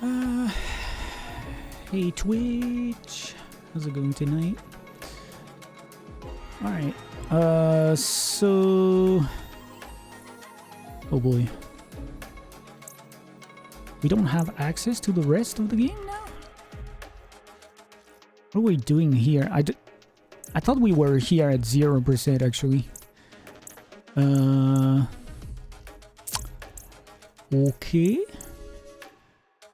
Uh, hey Twitch, how's it going tonight? Alright, so... Oh boy. We don't have access to the rest of the game now? What are we doing here? I thought we were here at 0% actually. Okay.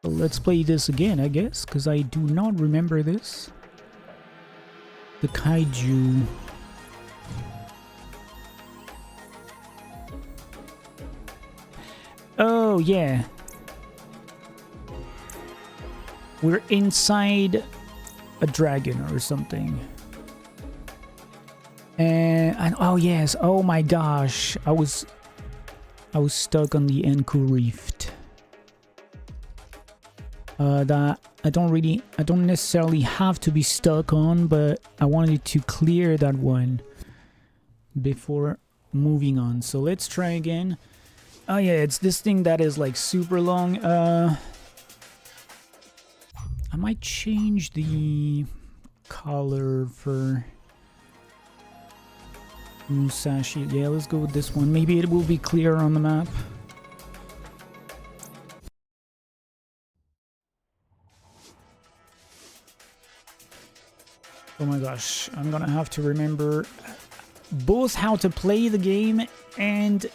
Well, let's play this again, I guess, because I do not remember this. The kaiju. Oh, yeah. We're inside a dragon or something. And oh yes, oh my gosh. I was stuck on the Enku Rift. That I don't necessarily have to be stuck on, but I wanted to clear that one before moving on. So let's try again. Oh yeah, it's this thing that is like super long. I might change the color for Musashi. Yeah, let's go with this one. Maybe it will be clearer on the map. Oh my gosh, I'm gonna have to remember both how to play the game and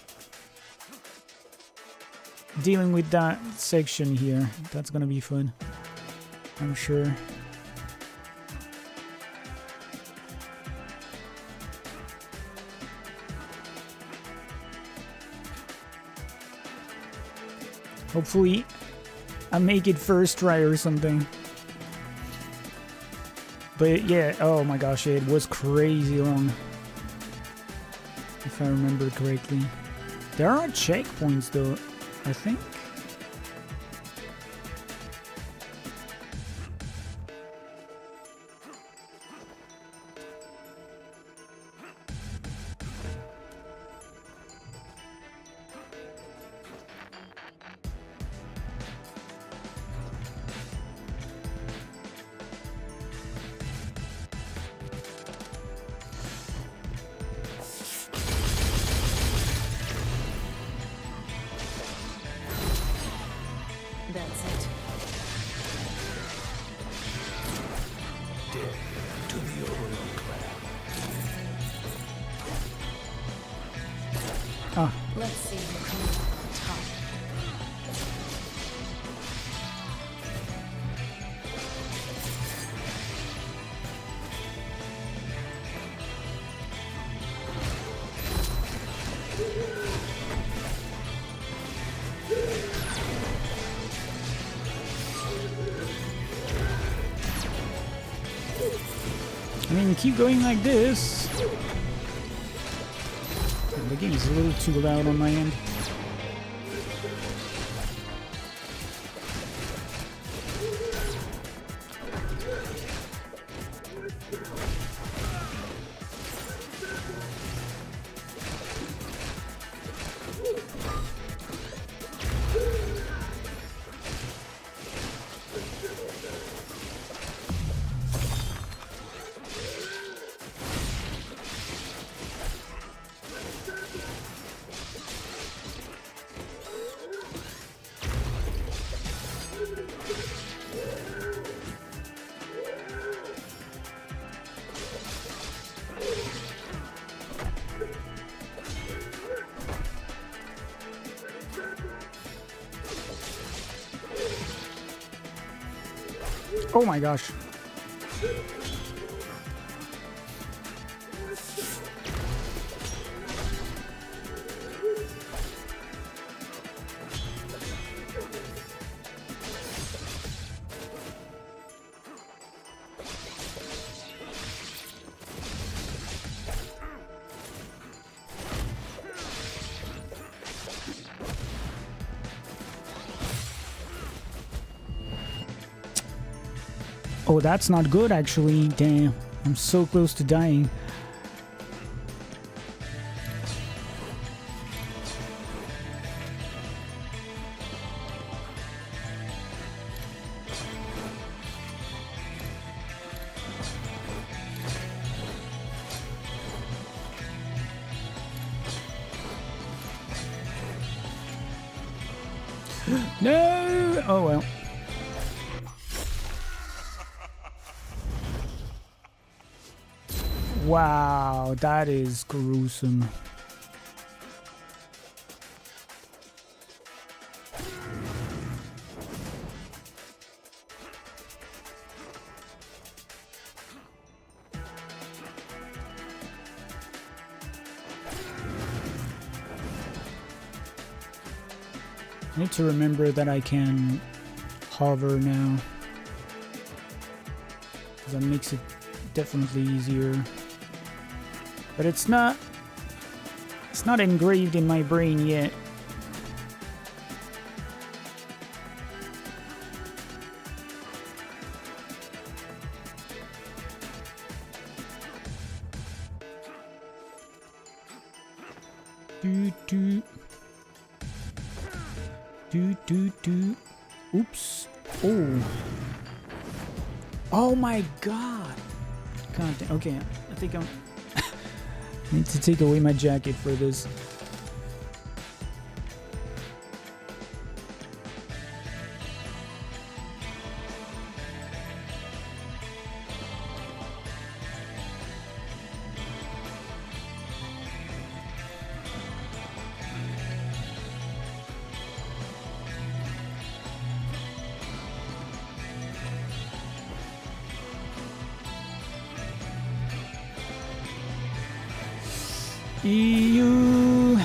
dealing with that section here. That's gonna be fun, I'm sure. Hopefully I make it first try or something. But yeah, oh my gosh, it was crazy long, if I remember correctly. There are checkpoints though, I think. Let's see who comes out top. I mean, keep going like this. The game is a little too loud on my end. Oh my gosh. Oh, that's not good, actually. Damn, I'm so close to dying. No! Oh well. Wow, that is gruesome. I need to remember that I can hover now. That makes it definitely easier. But it's not engraved in my brain yet. Do. Oops. Oh. Oh my god. Okay, I think I need to take away my jacket for this. EU.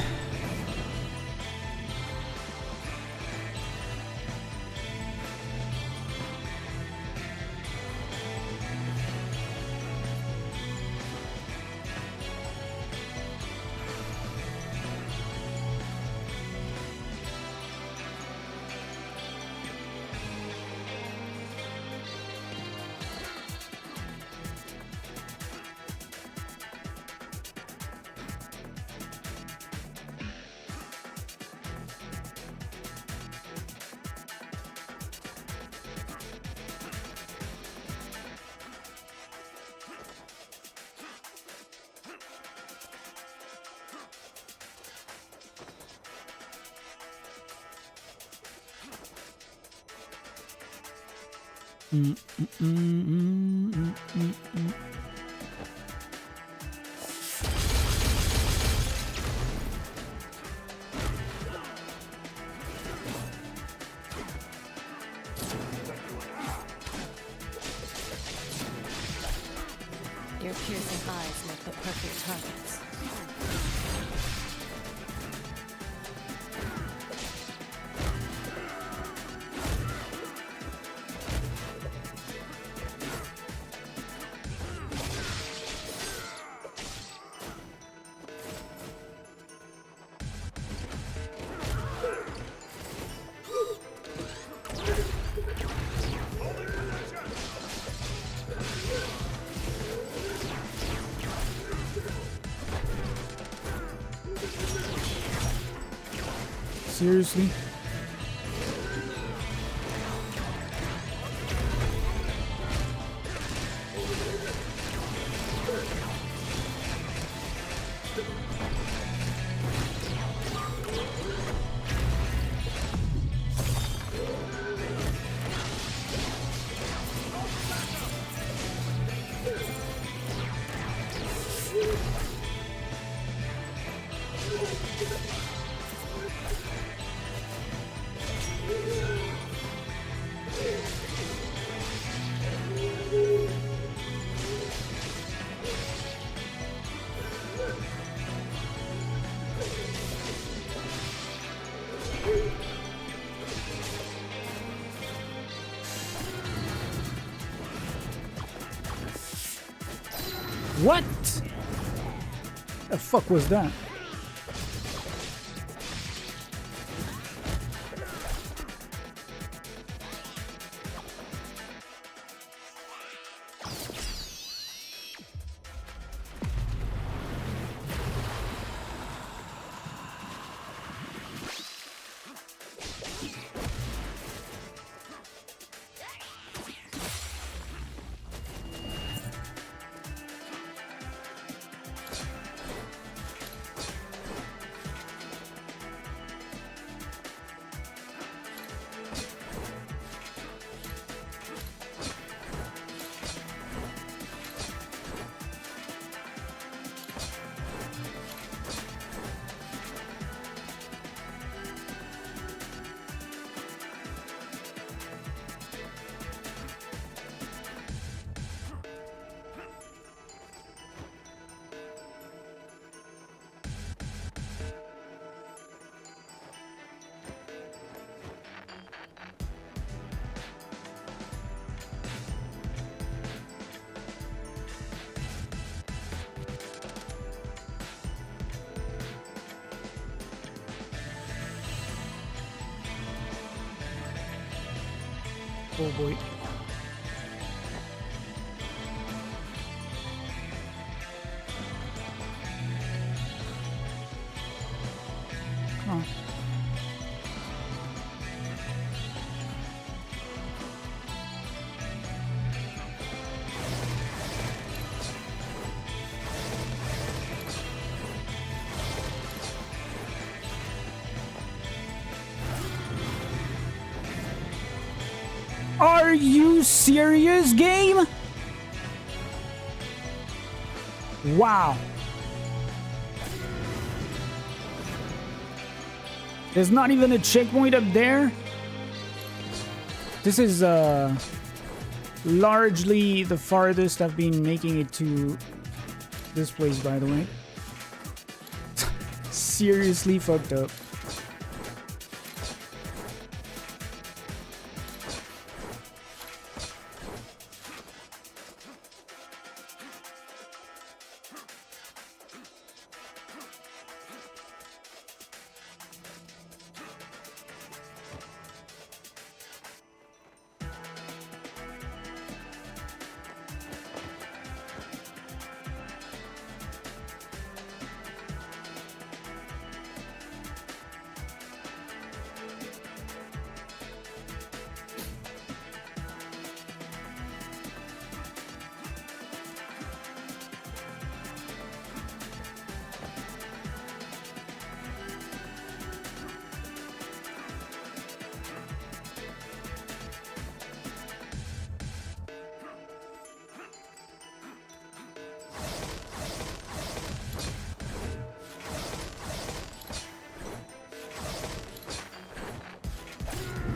Your piercing eyes make the perfect targets. Seriously? What? The fuck was that? Oh boy. Come on. Are you serious, game? Wow. There's not even a checkpoint up there. This is largely the farthest I've been making it to this place, by the way. Seriously fucked up.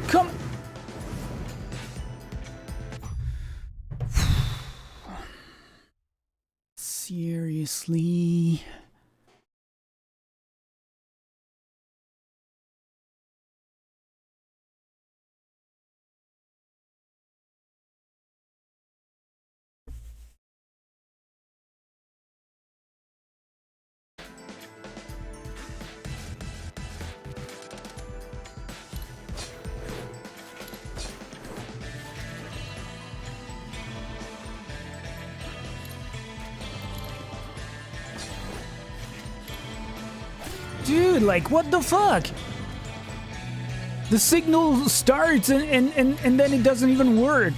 Come. Seriously. Dude, like, what the fuck? The signal starts and then it doesn't even work.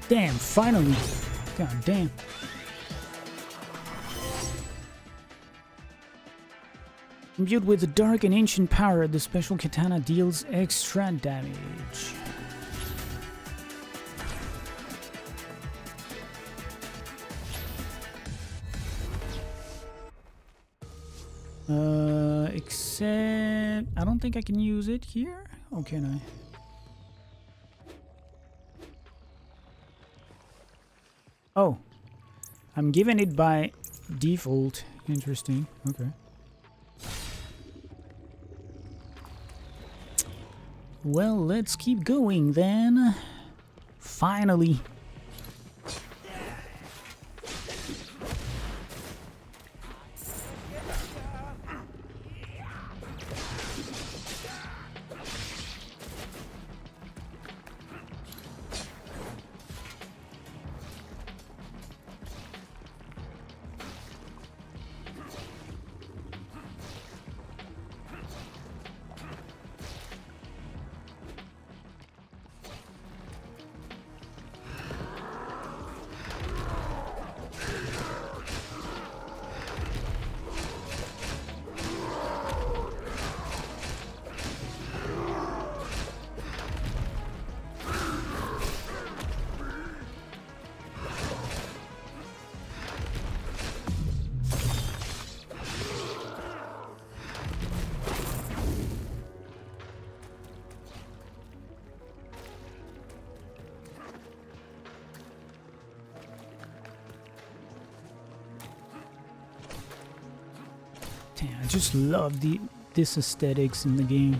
Damn, finally. God damn. Imbued with a dark and ancient power, the special katana deals extra damage. Except I don't think I can use it here. Oh, can I? Oh, I'm giving it by default. Interesting. Okay. Well, let's keep going then. Finally. Damn, I just love this aesthetics in the game.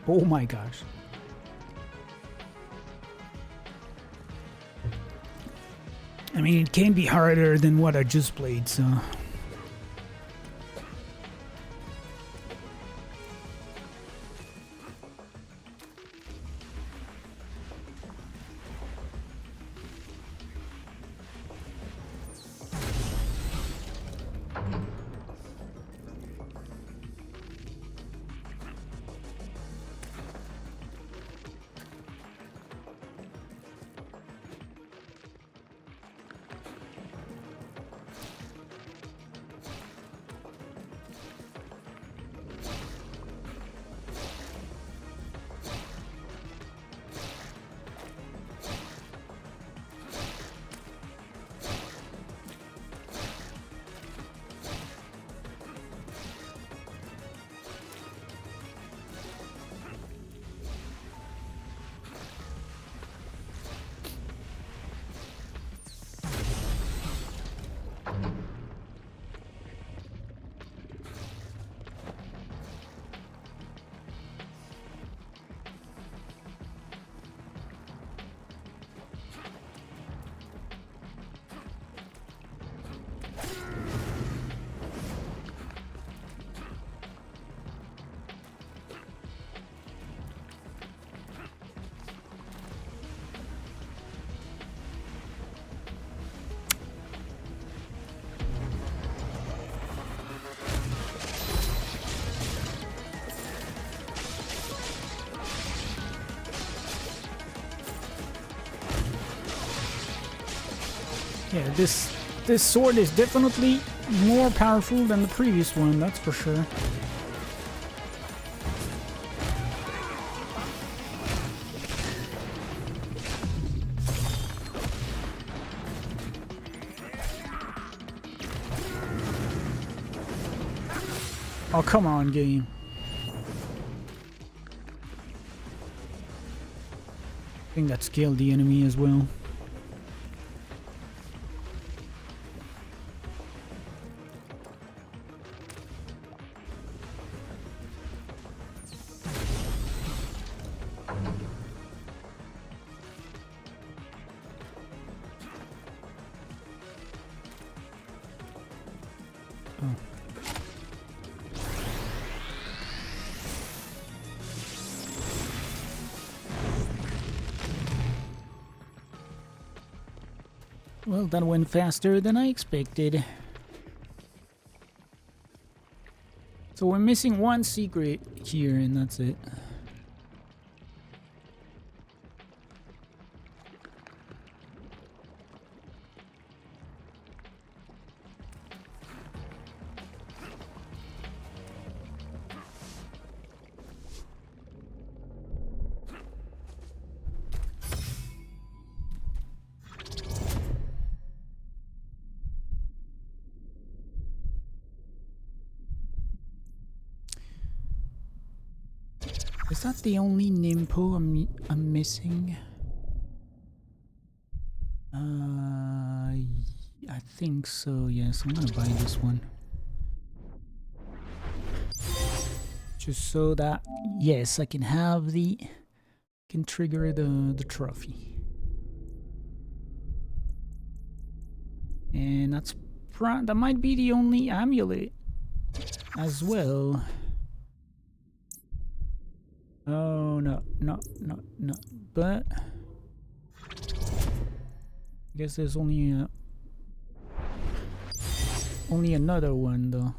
Oh my gosh. I mean, it can be harder than what I just played, so... Yeah, this sword is definitely more powerful than the previous one, that's for sure. Oh, come on, game. I think that scaled the enemy as well. Well, that went faster than I expected. So we're missing one secret here, and that's it. Is that the only Nimpo I'm missing? I think so, yes. I'm gonna buy this one. Just so that, yes, I can have can trigger the trophy. And that might be the only amulet as well. Oh, no. But I guess there's only another one though.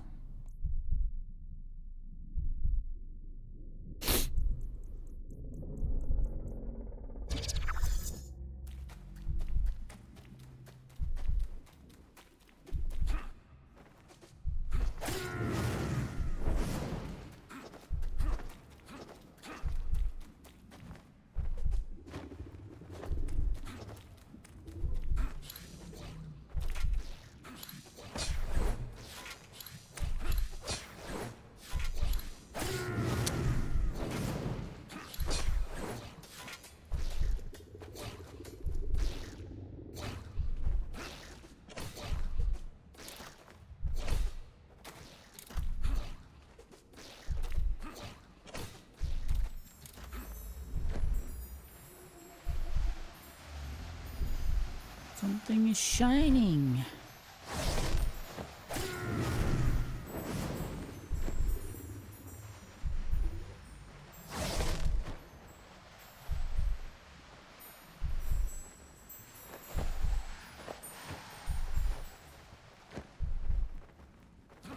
Something is shining.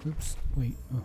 Oops, wait. Oh.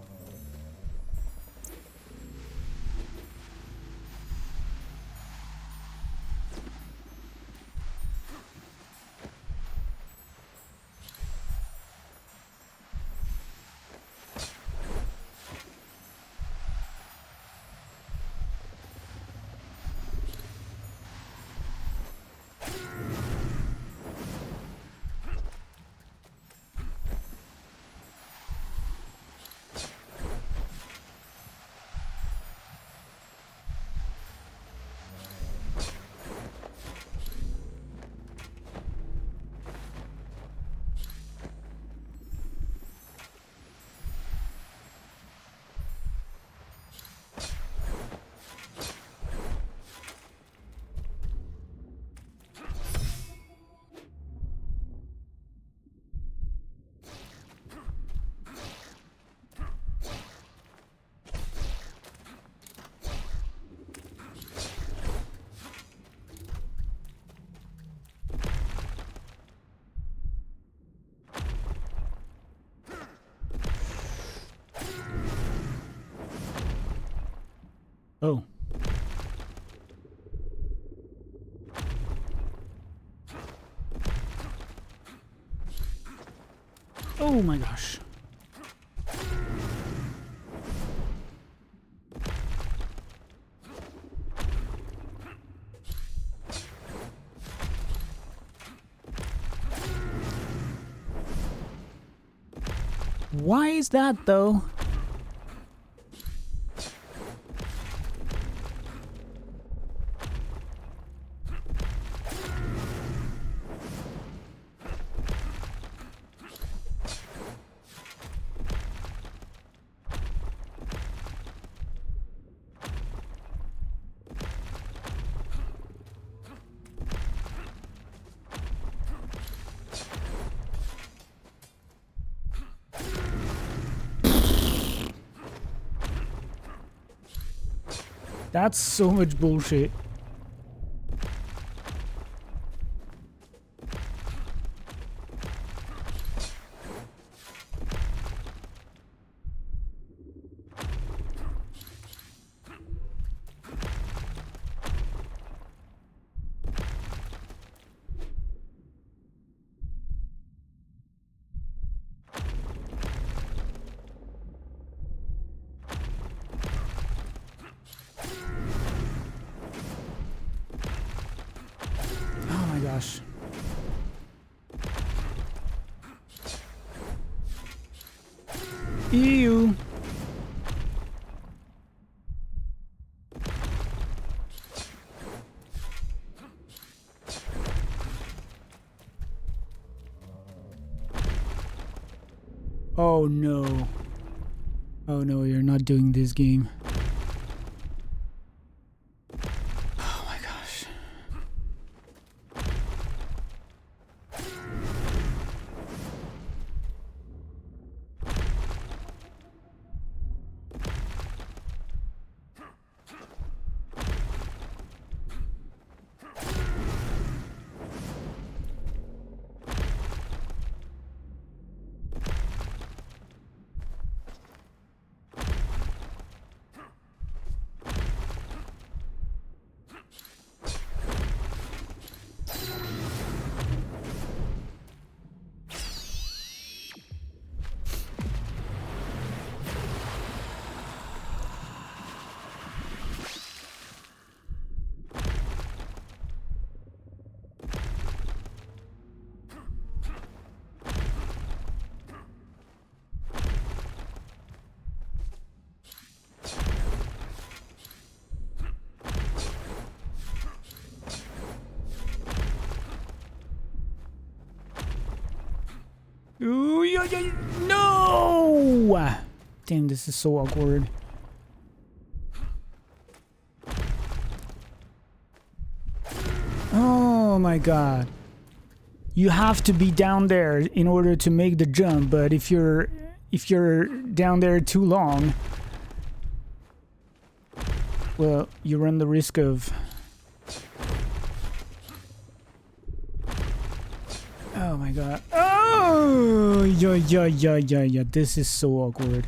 Oh. Oh my gosh. Why is that though? That's so much bullshit. Gosh. Ew. Oh no. Oh no, you're not doing this game. Oh my gosh. Ooh, no! Damn, this is so awkward. Oh my god. you have to be down there in order to make the jump, but if you're down there too long, well, you run the risk of... Oh my god. Oh! Yeah. This is so awkward.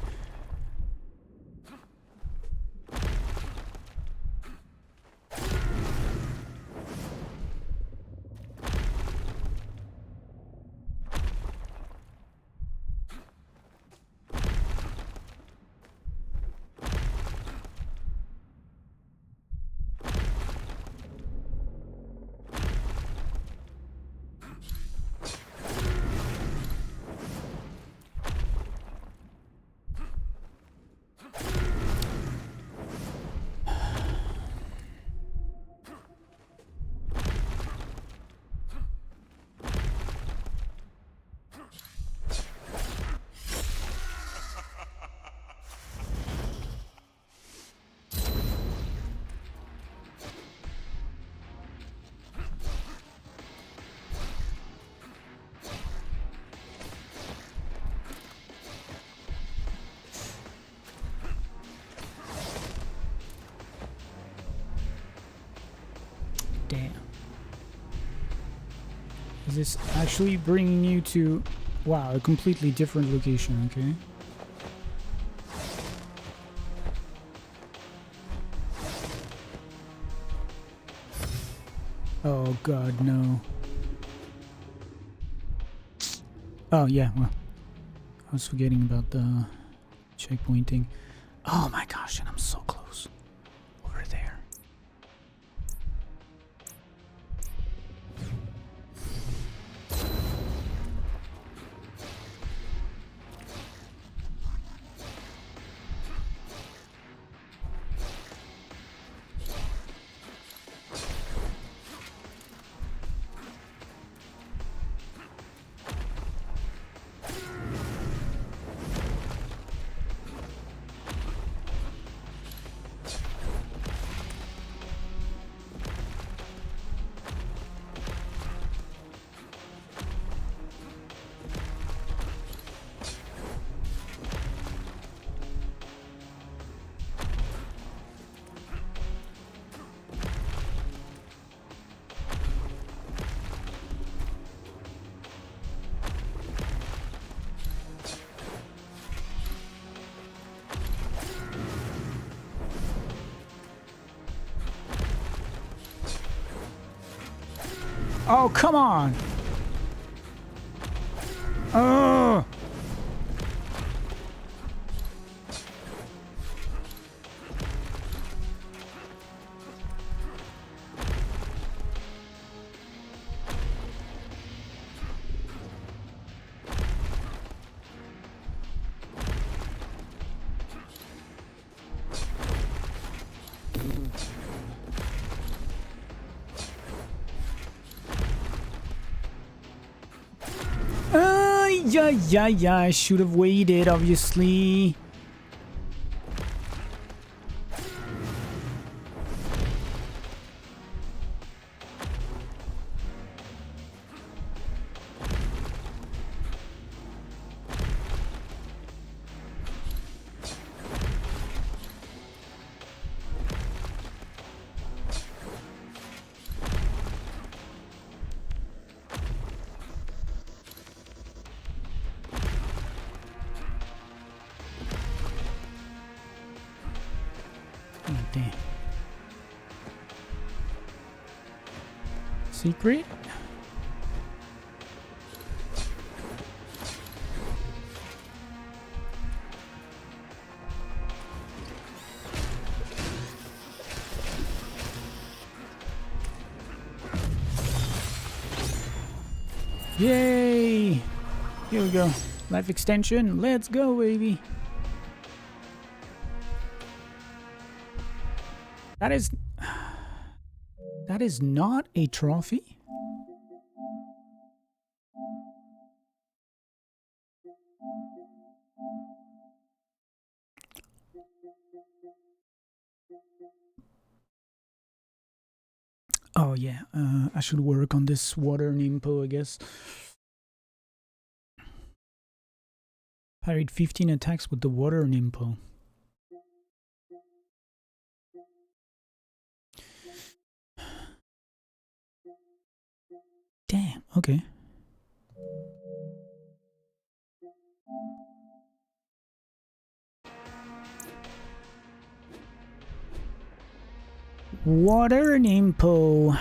Damn. Is this actually bringing you to... Wow, a completely different location, okay? Oh god, no. Oh yeah, well, I was forgetting about the checkpointing. Oh my gosh, and I'm so close. Over there. Oh, come on! Oh! Yeah, I should have waited, obviously. Oh, damn. Secret? Yay! Here we go. Life extension. Let's go, baby. That is not a trophy? Oh yeah, I should work on this water Nimpo, I guess. Parried 15 attacks with the water Nimpo. Damn, okay. Water Nimpo.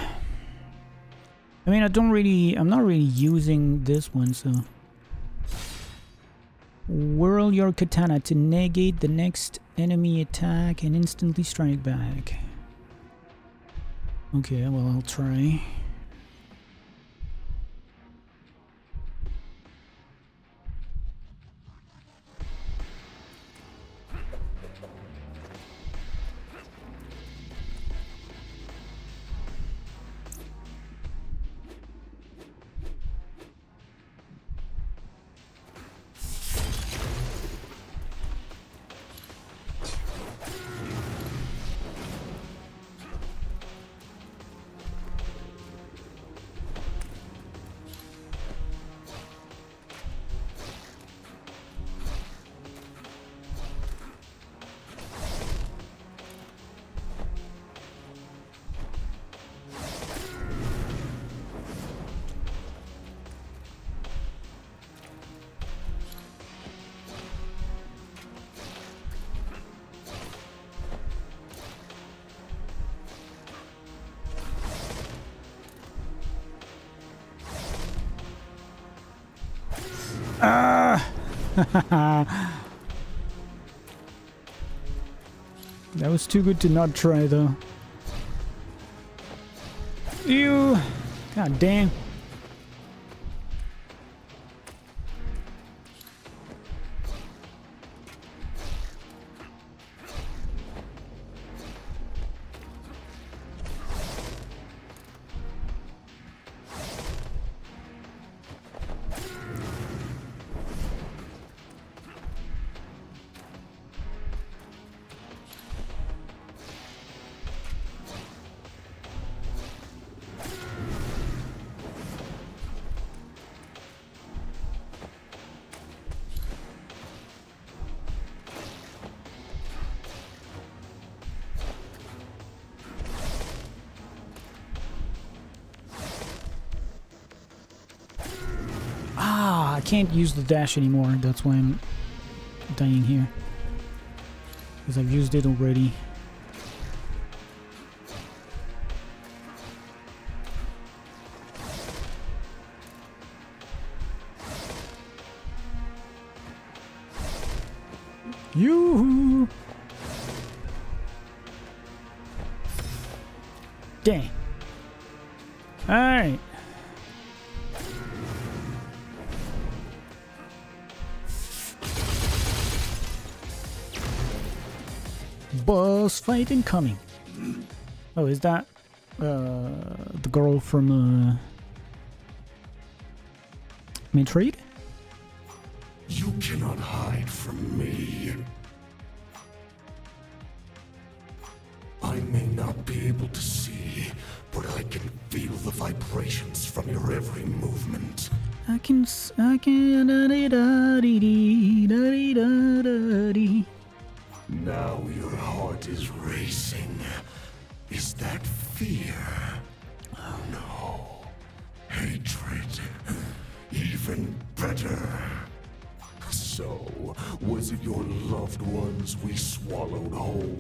I mean, I'm not really using this one, so. Whirl your katana to negate the next enemy attack and instantly strike back. Okay, well, I'll try. That was too good to not try, though. Ew! God damn. I can't use the dash anymore, that's why I'm dying here. Because I've used it already. Yoo-hoo! Dang. Alright. Boss fight incoming. Oh, is that the girl from Metroid? You cannot hide from me. I may not be able to see, but I can feel the vibrations from your every movement. I can da-dee-da-dee-da-dee-da-dee. Now your heart is racing. Is that fear? Oh no. Hatred. Even better. So, was it your loved ones we swallowed whole?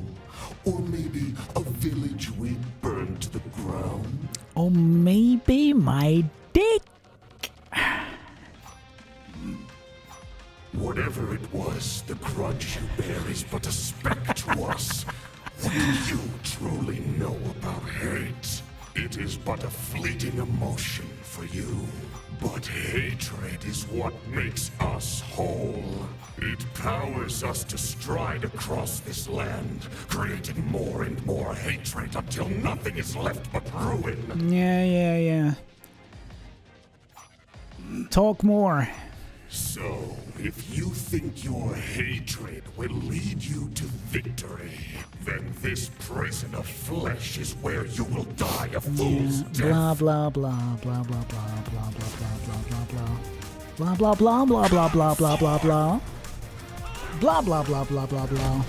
Or maybe a village we burned to the ground? Or maybe my dick. Whatever it was, the grudge you bear is but a speck to us. What do you truly know about hate? It is but a fleeting emotion for you. But hatred is what makes us whole. It powers us to stride across this land, creating more and more hatred until nothing is left but ruin. Yeah. Talk more. So, if you think your hatred will lead you to victory. Then this prison of flesh is where you will die a fool's death. Blah blah blah blah blah blah blah blah blah blah blah. Blah blah blah blah blah blah blah blah blah. Blah blah blah blah blah blah.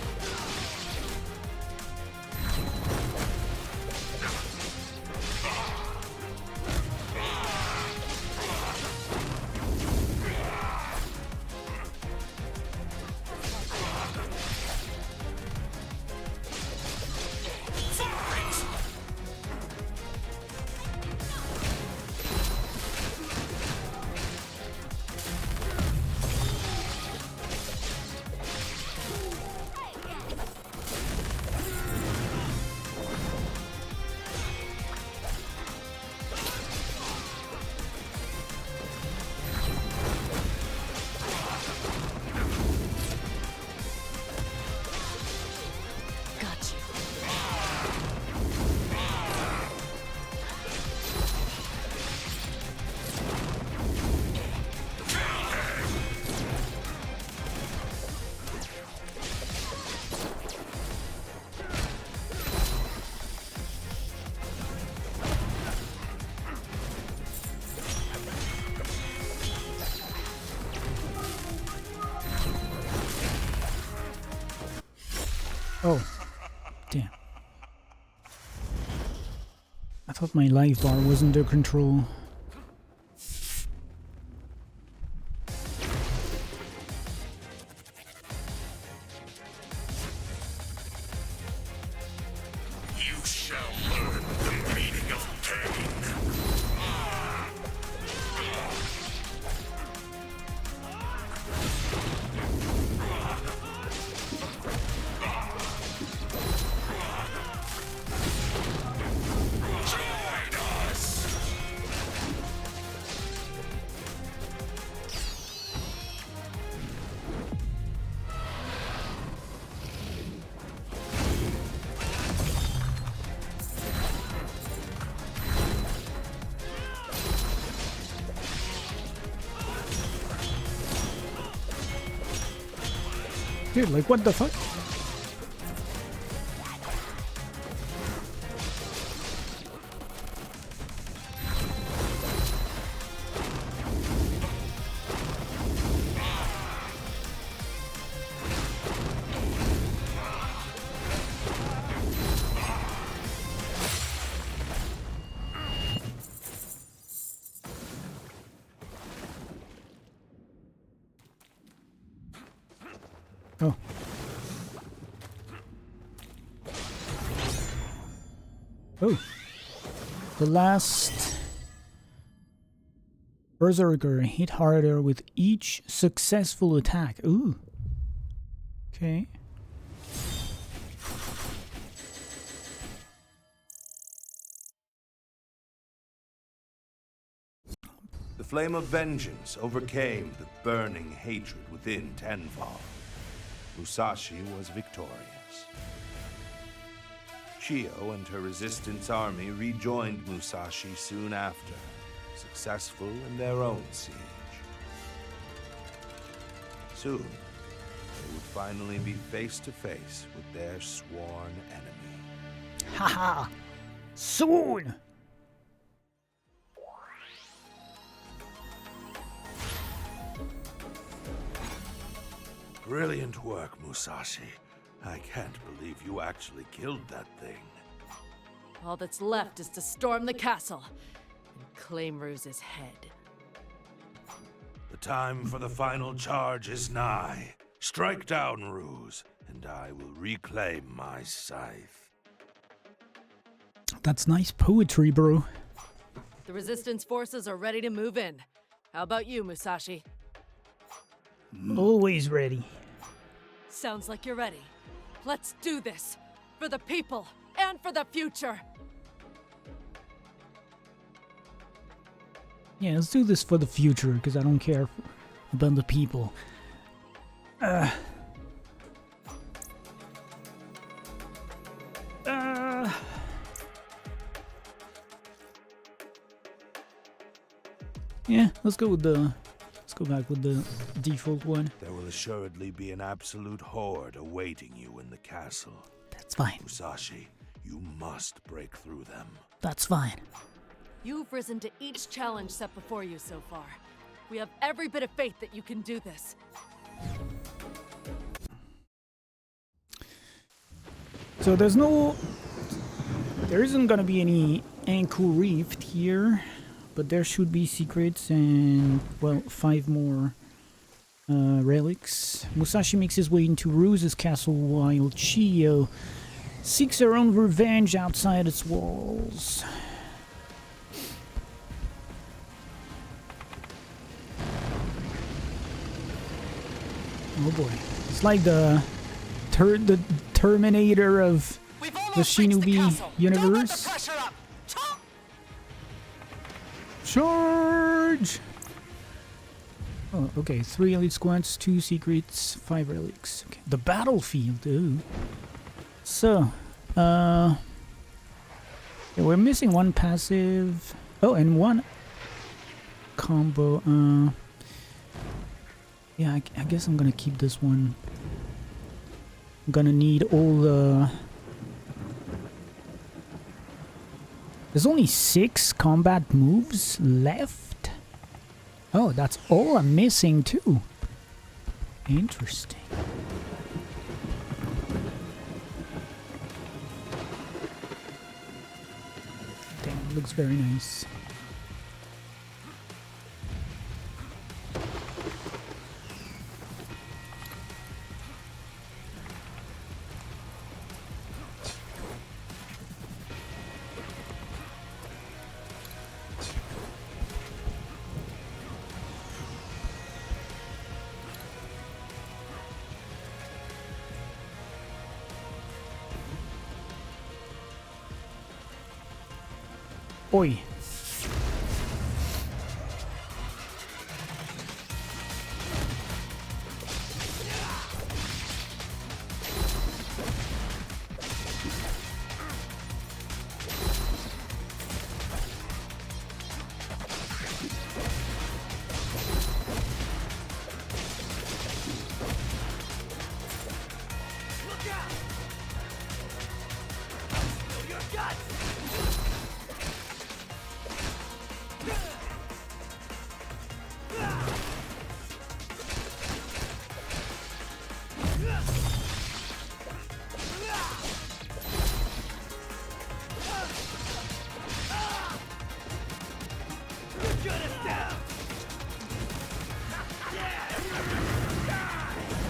Got you. Oh, damn. I thought my life bar was under control. You shall learn the meaning of pain. Join us! Dude, like what the fuck? Oh. Oh. The last Berserker hit harder with each successful attack. Ooh. Okay. The flame of vengeance overcame the burning hatred within Tenfall. Musashi was victorious. Shio and her resistance army rejoined Musashi soon after, successful in their own siege. Soon, they would finally be face to face with their sworn enemy. Haha. Soon. Brilliant work, Musashi. I can't believe you actually killed that thing. All that's left is to storm the castle and claim Ruse's head. The time for the final charge is nigh. Strike down Ruse, and I will reclaim my scythe. That's nice poetry, bro. The resistance forces are ready to move in. How about you, Musashi? Always ready. Sounds like you're ready. Let's do this. For the people and for the future. Yeah, let's do this for the future, because I don't care about the people. Yeah, let's go with go back with the default one. There will assuredly be an absolute horde awaiting you in the castle. That's fine. Musashi, you must break through them. That's fine. You've risen to each challenge set before you so far. We have every bit of faith that you can do this. So there isn't gonna be any ankle rift here, but there should be secrets and, well, 5 more relics. Musashi makes his way into Ruse's castle while Chiyo seeks her own revenge outside its walls. Oh boy, it's like the Terminator of the Shinobi universe. Charge! Oh, okay. 3 elite squads, 2 secrets, 5 relics. Okay. The battlefield, ooh. So, yeah, we're missing 1 passive. Oh, and 1 combo. Yeah, I guess I'm gonna keep this one. I'm gonna need all the... There's only 6 combat moves left? Oh, that's all I'm missing too. Interesting. Damn, it looks very nice. Oi.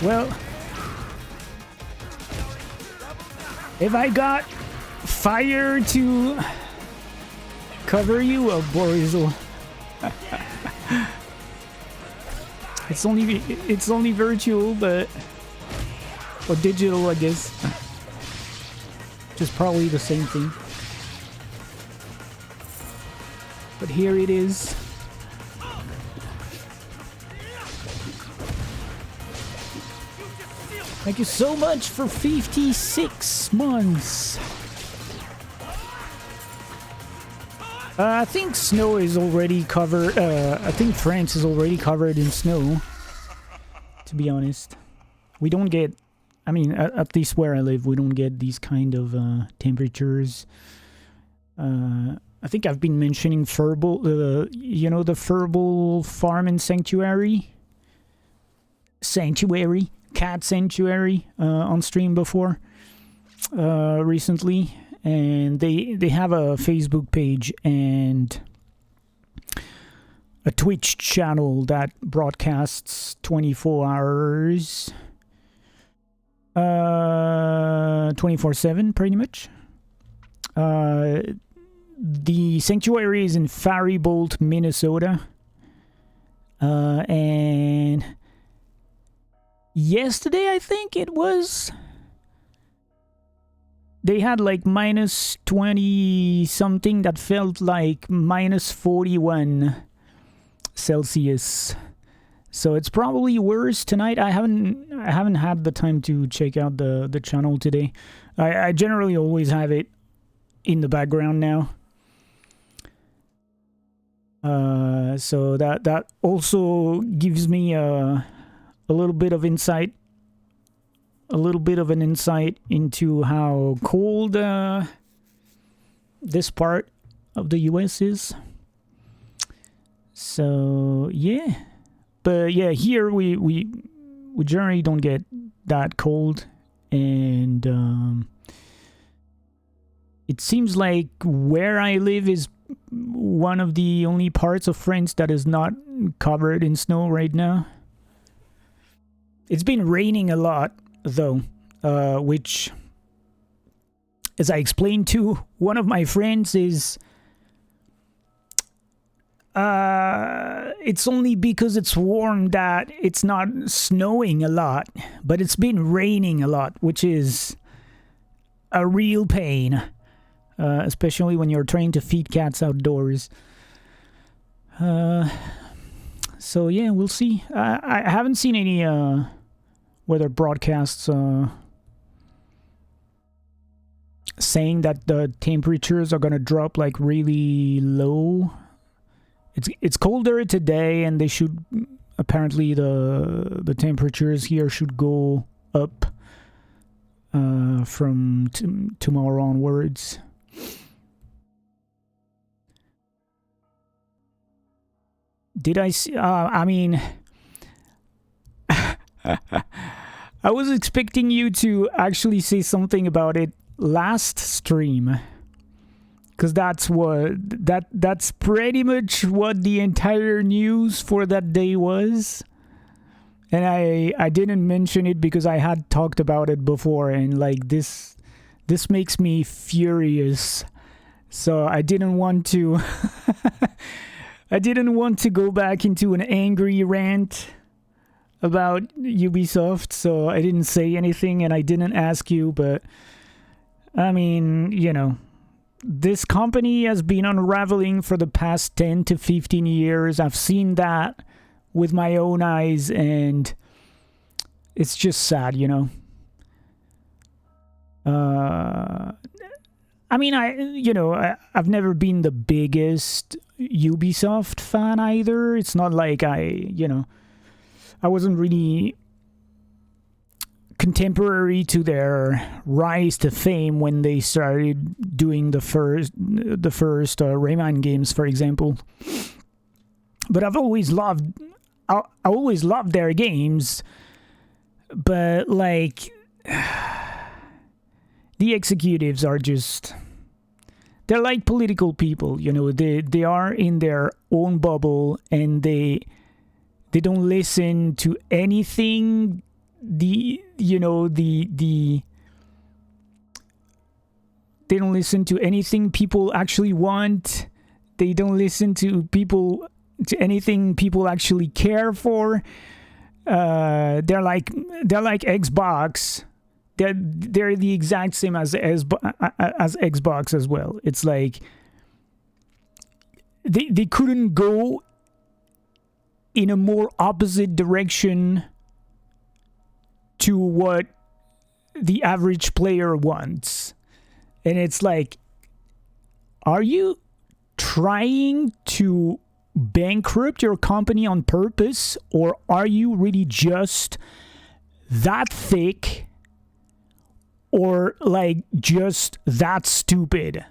Well, if I got fire to cover you, Borizel. It's only virtual, but or digital, I guess. Which is probably the same thing. But here it is. Thank you so much for 56 months. I think snow is already covered. I think France is already covered in snow. To be honest, we don't get. I mean, at least where I live, we don't get these kind of temperatures. I think I've been mentioning Furball. You know, the Furball Farm and Sanctuary. Cat Sanctuary on stream before recently, and they have a Facebook page and a Twitch channel that broadcasts 24 hours 24/7 pretty much. The sanctuary is in Faribault, Minnesota, and yesterday, I think it was, they had like minus 20 something that felt like minus 41 Celsius. So it's probably worse tonight. I haven't had the time to check out the channel today. I generally always have it in the background now. So that also gives me a little bit of insight, a little bit of an insight into how cold this part of the US is. So yeah, but yeah, here we generally don't get that cold, and it seems like where I live is one of the only parts of France that is not covered in snow right now. It's been raining a lot, though, which, as I explained to one of my friends, is it's only because it's warm that it's not snowing a lot, but it's been raining a lot, which is a real pain. Especially when you're trying to feed cats outdoors. So yeah, we'll see. I haven't seen any weather broadcasts saying that the temperatures are gonna drop like really low. It's colder today, and they should apparently the temperatures here should go up from tomorrow onwards. Did I see? I mean, I was expecting you to actually say something about it last stream, because that's pretty much what the entire news for that day was. And I didn't mention it because I had talked about it before, and like this makes me furious. So I didn't want to I didn't want to go back into an angry rant about Ubisoft, so I didn't say anything and I didn't ask you, but I mean, you know, this company has been unraveling for the past 10 to 15 years. I've seen that with my own eyes, and it's just sad, you know. I mean, I've never been the biggest Ubisoft fan either. It's not like I wasn't really contemporary to their rise to fame when they started doing the first Rayman games, for example. But I always loved their games. But like, the executives are just, they're like political people, you know. They are in their own bubble, and they don't listen to anything they don't listen to anything people actually want. They don't listen to anything people actually care for. They're like Xbox. They're the exact same as Xbox as well. It's like they couldn't go in a more opposite direction to what the average player wants. And it's like, are you trying to bankrupt your company on purpose, or are you really just that thick, or like just that stupid?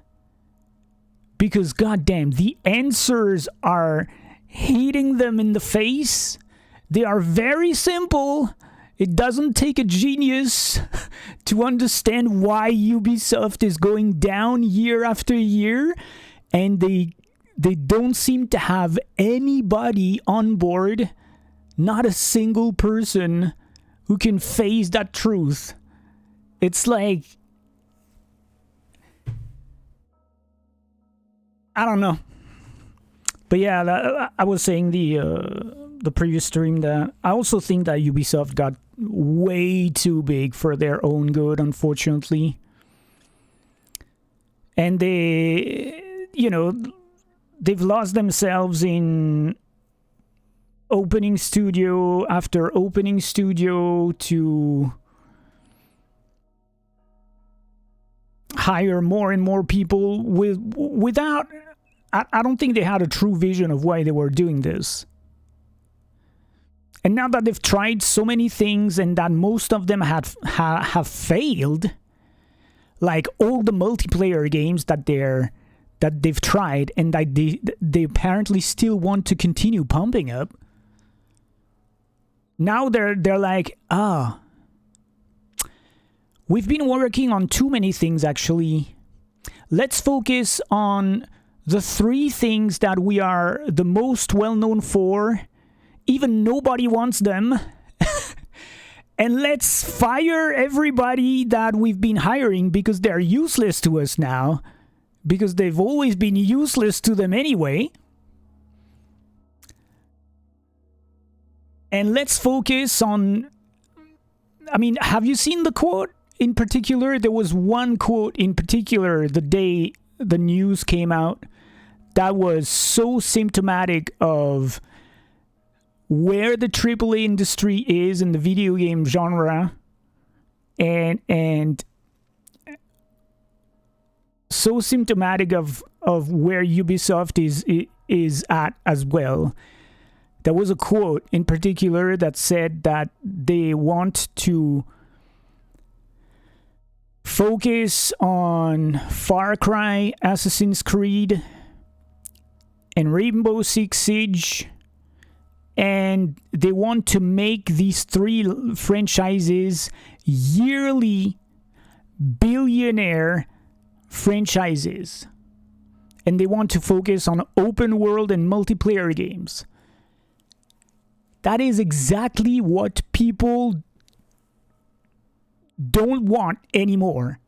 Because goddamn, the answers are hitting them in the face. They are very simple. It doesn't take a genius to understand why Ubisoft is going down year after year, and they don't seem to have anybody on board, not a single person who can face that truth. It's like, I don't know. But yeah, I was saying the previous stream that I also think that Ubisoft got way too big for their own good, unfortunately. And they've lost themselves in opening studio after opening studio to hire more and more people without I don't think they had a true vision of why they were doing this. And now that they've tried so many things and that most of them have failed, like all the multiplayer games that they've tried and that they apparently still want to continue pumping up. Now they're like, we've been working on too many things actually. Let's focus on the 3 things that we are the most well known for. Even nobody wants them. And let's fire everybody that we've been hiring because they're useless to us now. Because they've always been useless to them anyway. And let's focus on... I mean, have you seen the quote in particular? There was one quote in particular the day the news came out that was so symptomatic of where the AAA industry is in the video game genre, and so symptomatic of where Ubisoft is at as well. There was a quote in particular that said that they want to focus on Far Cry, Assassin's Creed, and Rainbow Six Siege, and they want to make these 3 franchises yearly billionaire franchises. And they want to focus on open world and multiplayer games. That is exactly what people don't want anymore.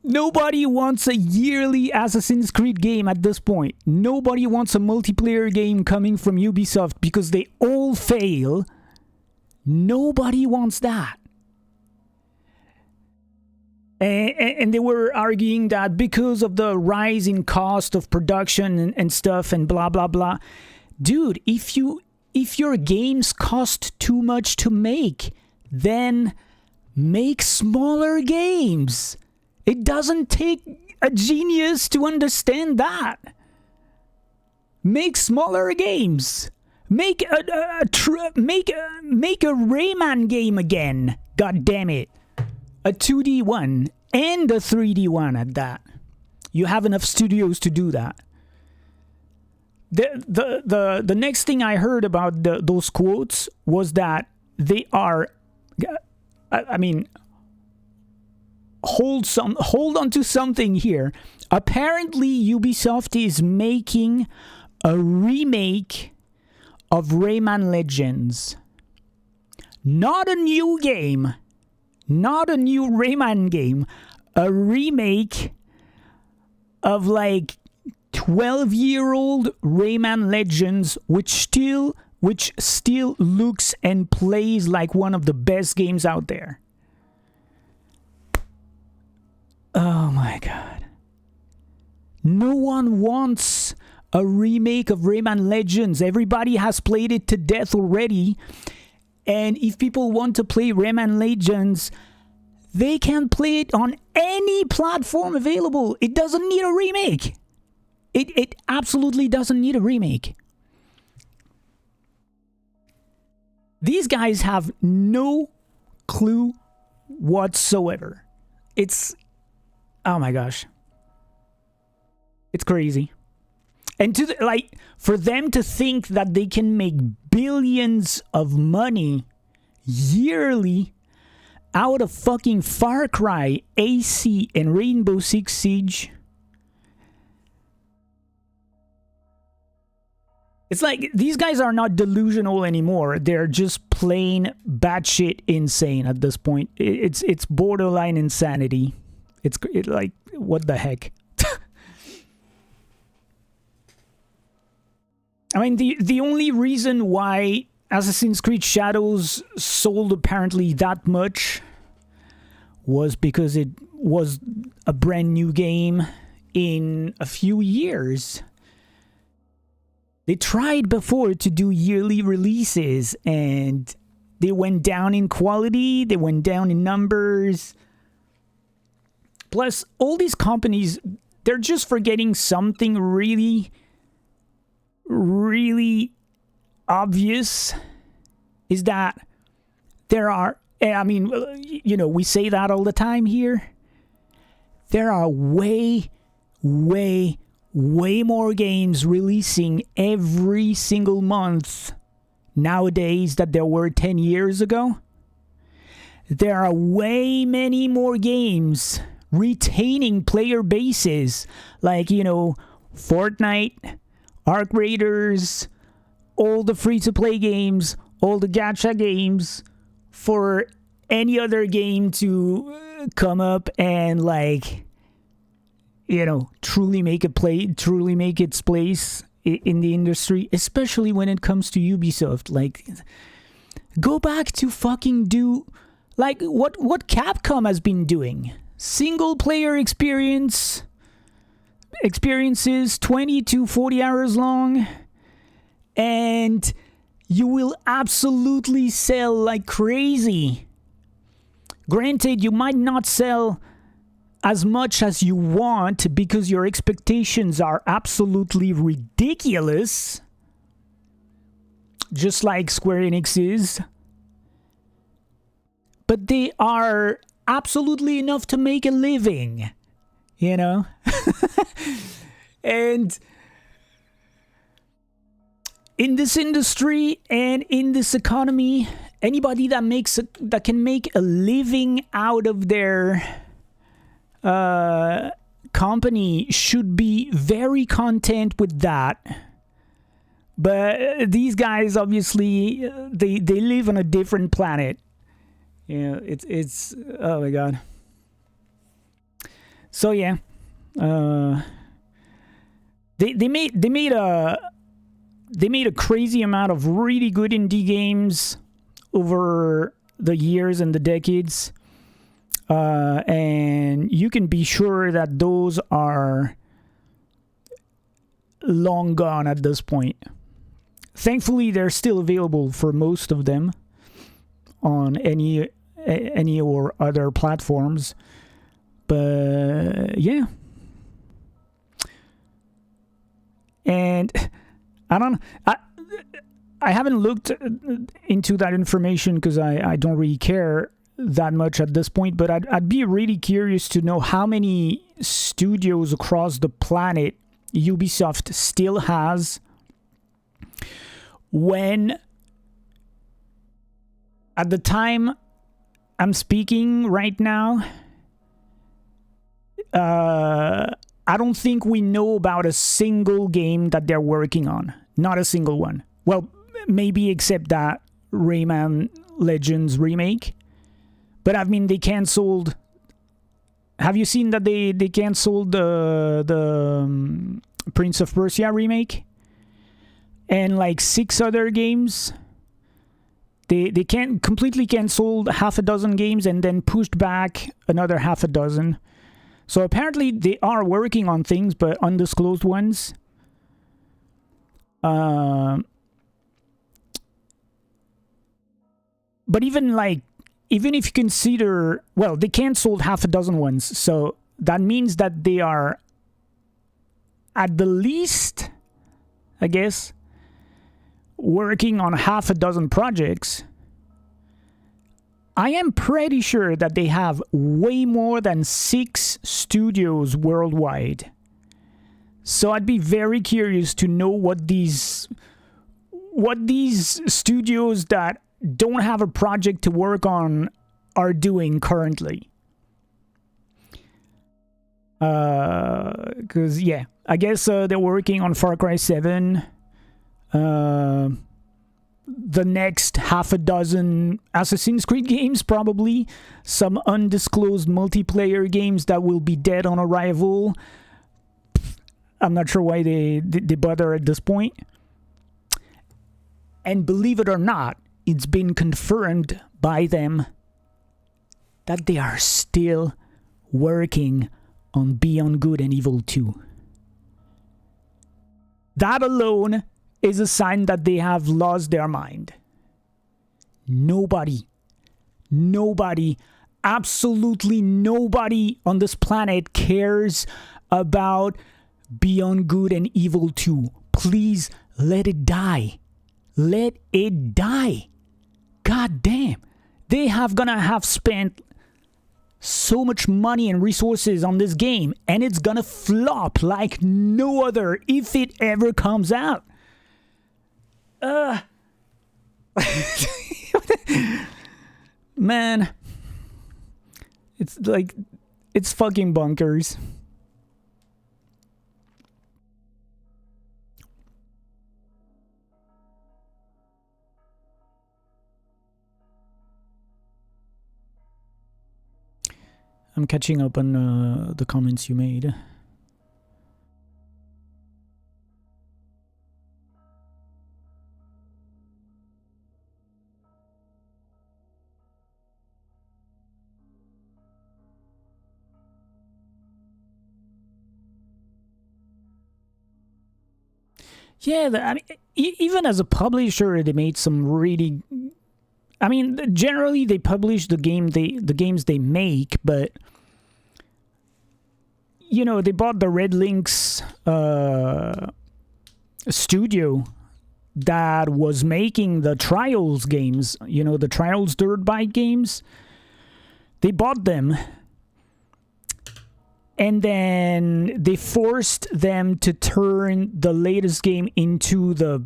Nobody wants a yearly Assassin's Creed game at this point. Nobody wants a multiplayer game coming from Ubisoft because they all fail. Nobody wants that. And they were arguing that because of the rise in cost of production and stuff and blah, blah, blah. Dude, if your games cost too much to make, then make smaller games. It doesn't take a genius to understand that. Make smaller games. Make a Rayman game again. God damn it. A 2D one and a 3D one at that. You have enough studios to do that. The next thing I heard about those quotes was that they are, I mean, hold on to something here. Apparently Ubisoft is making a remake of Rayman Legends. Not a new game. Not a new Rayman game. A remake of like 12-year-old Rayman Legends, which still looks and plays like one of the best games out there. Oh my god. No one wants a remake of Rayman Legends. Everybody has played it to death already. And if people want to play Rayman Legends, they can play it on any platform available. It doesn't need a remake. It absolutely doesn't need a remake. These guys have no clue whatsoever. Oh my gosh. It's crazy. And for them to think that they can make billions of money yearly out of fucking Far Cry, AC, and Rainbow Six Siege. It's like these guys are not delusional anymore. They're just plain batshit insane at this point. It's borderline insanity. It's like, what the heck? I mean, the only reason why Assassin's Creed Shadows sold apparently that much was because it was a brand new game in a few years. They tried before to do yearly releases and they went down in quality, they went down in numbers. Plus, all these companies, they're just forgetting something really, really obvious, is that there are, I mean, you know, we say that all the time here. There are way more games releasing every single month nowadays that there were 10 years ago. There are way many more games retaining player bases, like, you know, Fortnite, Arc Raiders, all the free-to-play games, all the gacha games, for any other game to come up and, like, you know, truly make its place in the industry, especially when it comes to Ubisoft. Like, go back to fucking do, like, what Capcom has been doing. Single player experiences 20 to 40 hours long, and you will absolutely sell like crazy. Granted, you might not sell as much as you want because your expectations are absolutely ridiculous, just like Square Enix is. But they are absolutely enough to make a living, you know? And in this industry and in this economy, anybody that can make a living out of their company should be very content with that. But these guys, obviously, they live on a different planet. You know, it's oh my god. So yeah, they made a crazy amount of really good indie games over the years and the decades, and you can be sure that those are long gone at this point. Thankfully, they're still available for most of them on any or other platforms, but yeah. And I haven't looked into that information because I don't really care that much at this point, but I'd be really curious to know how many studios across the planet Ubisoft still has when, at the time I'm speaking right now, I don't think we know about a single game that they're working on. Not a single one. Well, maybe except that Rayman Legends remake. But I mean, they canceled... Have you seen that they canceled the Prince of Persia remake? And like 6 other games? They completely canceled half a dozen games and then pushed back another half a dozen. So apparently they are working on things, but undisclosed ones. But even if you consider, well, they canceled half a dozen ones, so that means that they are at the least, I guess, working on half a dozen projects. I am pretty sure that they have way more than 6 studios worldwide. So I'd be very curious to know what these studios that don't have a project to work on are doing currently. Because, yeah, I guess they're working on Far Cry 7. The next half a dozen Assassin's Creed games, probably. Some undisclosed multiplayer games that will be dead on arrival. I'm not sure why they bother at this point. And believe it or not, it's been confirmed by them that they are still working on Beyond Good and Evil 2. That alone is a sign that they have lost their mind. Nobody absolutely nobody on this planet cares about Beyond Good and Evil 2. Please let it die. Let it die. God damn. They gonna have spent so much money and resources on this game, and it's gonna flop like no other if it ever comes out. Man, it's like, it's fucking bonkers. I'm catching up on the comments you made. Yeah, I mean, even as a publisher, they made some really. I mean, generally they publish the games they make, but you know, they bought the Red Lynx studio that was making the Trials games. You know, the Trials Dirt Bike games. They bought them. And then they forced them to turn the latest game into the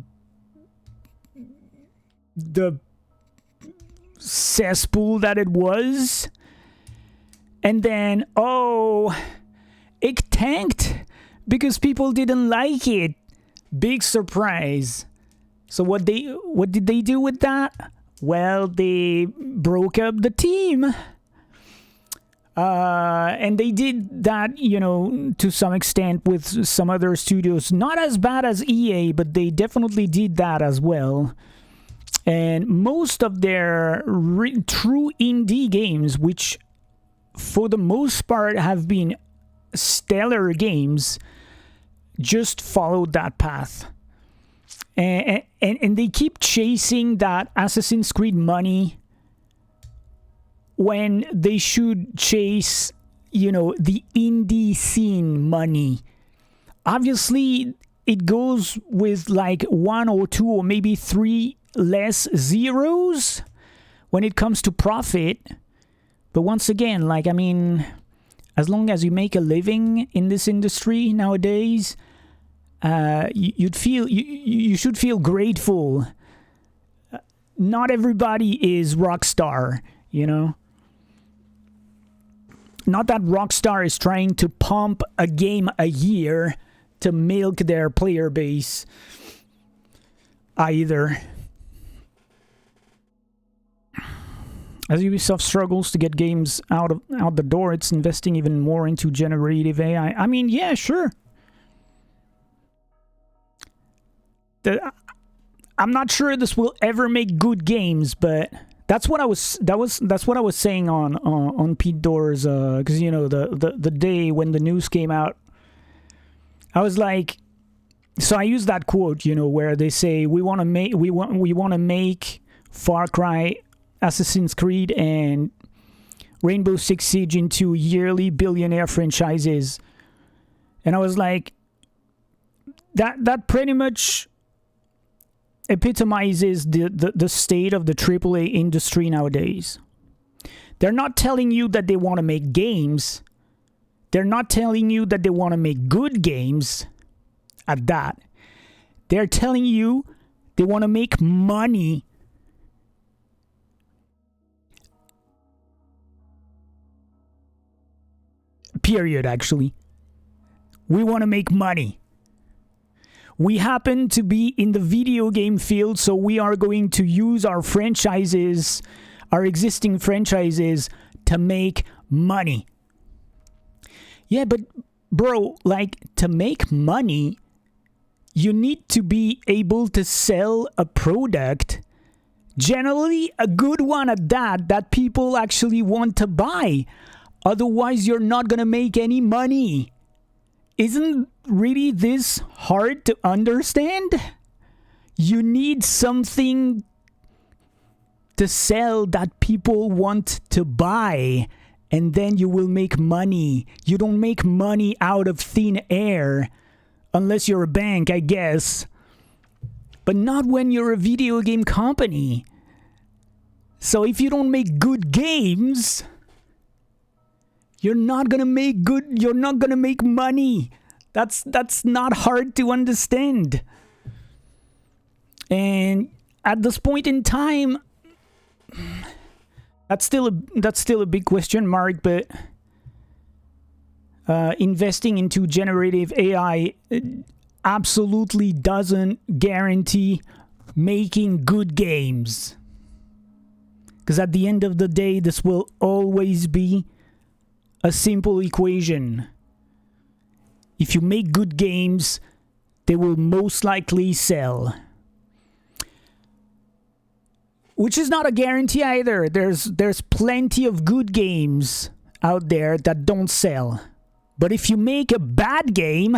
cesspool that it was. And then, it tanked because people didn't like it. Big surprise. So what did they do with that? Well, they broke up the team. And they did that, you know, to some extent with some other studios. Not as bad as EA, but they definitely did that as well. And most of their true indie games, which for the most part have been stellar games, just followed that path. And they keep chasing that Assassin's Creed money when they should chase, you know, the indie scene money. Obviously, it goes with like 1 or 2 or maybe 3 less zeros when it comes to profit. But once again, like, I mean, as long as you make a living in this industry nowadays, you should feel grateful. Not everybody is Rockstar, you know? Not that Rockstar is trying to pump a game a year to milk their player base either. As Ubisoft struggles to get games out the door, it's investing even more into generative AI. I mean, yeah, sure. I'm not sure this will ever make good games, but that's what I was saying on Pt.4's because you know the day when the news came out, I was like, so I used that quote, you know, where they say we want to make Far Cry, Assassin's Creed, and Rainbow Six Siege into yearly billionaire franchises, and I was like, that pretty much epitomizes the state of the AAA industry nowadays. They're not telling you that they want to make games. They're not telling you that they want to make good games at that. They're telling you they want to make money. Period, actually. We want to make money. We happen to be in the video game field, so we are going to use our franchises, our existing franchises, to make money. Yeah, but bro, like, to make money, you need to be able to sell a product, generally a good one at that people actually want to buy. Otherwise, you're not going to make any money. Isn't really this hard to understand? You need something to sell that people want to buy, and then you will make money. You don't make money out of thin air, unless you're a bank, I guess. But not when you're a video game company. So if you don't make good games, you're not gonna make money. That's not hard to understand. And at this point in time, that's still a big question mark, but investing into generative AI absolutely doesn't guarantee making good games. Because at the end of the day, this will always be a simple equation. If you make good games, they will most likely sell. Which is not a guarantee either. There's plenty of good games out there that don't sell. But if you make a bad game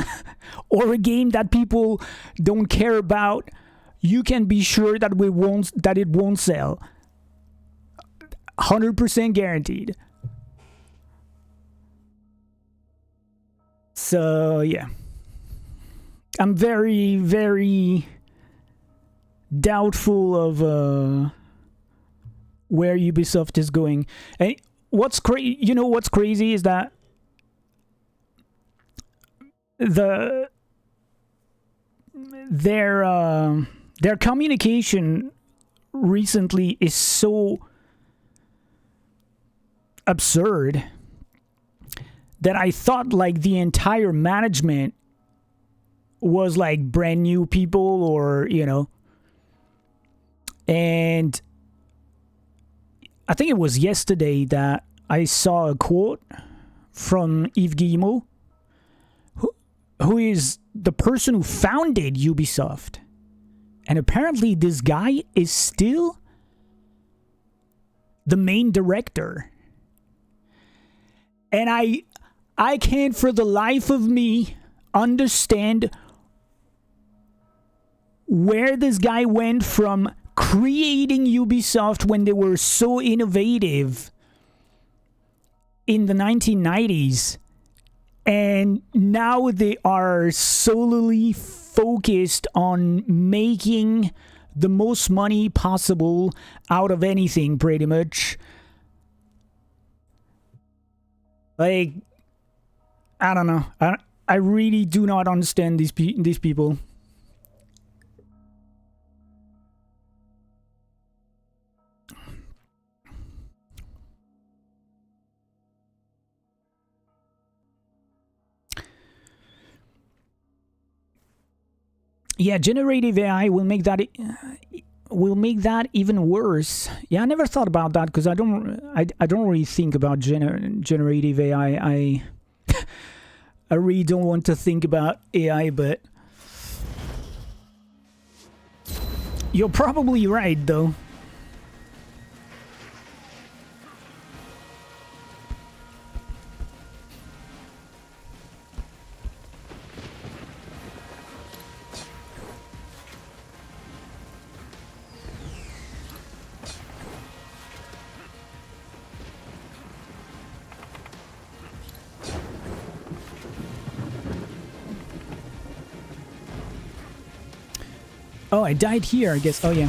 or a game that people don't care about, you can be sure that it won't sell. 100% guaranteed. So yeah, I'm very, very doubtful of where Ubisoft is going. And what's crazy is that their communication recently is so absurd that I thought like the entire management was like brand new people, or and I think it was yesterday that I saw a quote from Yves Guillemot, who is the person who founded Ubisoft. And apparently this guy is still the main director. And I can't for the life of me understand where this guy went from creating Ubisoft when they were so innovative in the 1990s, and now they are solely focused on making the most money possible out of anything, pretty much. Like, I don't know. I really do not understand these people. Yeah, generative AI will make that even worse. Yeah, I never thought about that because I don't really think about generative AI. I really don't want to think about AI, but you're probably right, though. Oh, I died here, I guess. Oh, yeah.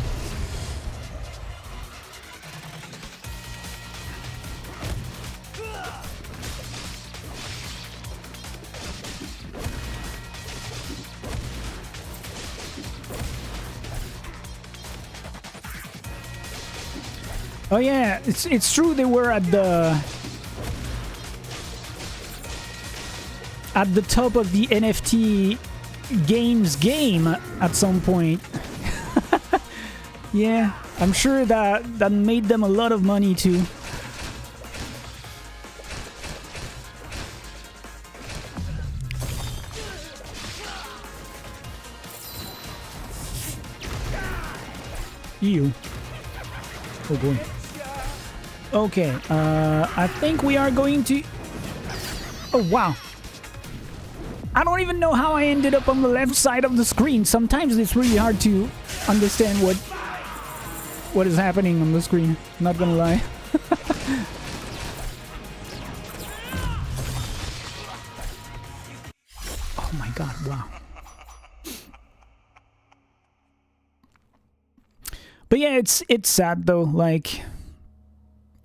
Oh, yeah. It's true they were at the top of the NFT games game at some point. Yeah, I'm sure that made them a lot of money too. Ew. Oh boy. Okay, I think we are going to... Oh wow. I don't even know how I ended up on the left side of the screen. Sometimes it's really hard to understand what is happening on the screen. Not gonna lie. Oh my god! Wow. But yeah, it's sad though. Like,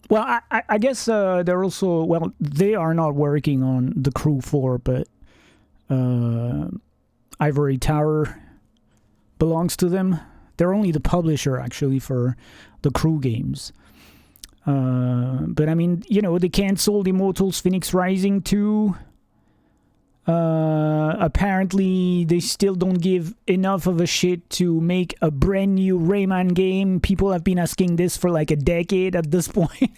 well, I guess they're also, well, they are not working on the Crew 4, but Ivory Tower belongs to them. They're only the publisher actually for the Crew games. But I mean, you know, they canceled Immortals Phoenix Rising 2. Apparently they still don't give enough of a shit to make a brand new Rayman game. People have been asking this for like a decade at this point.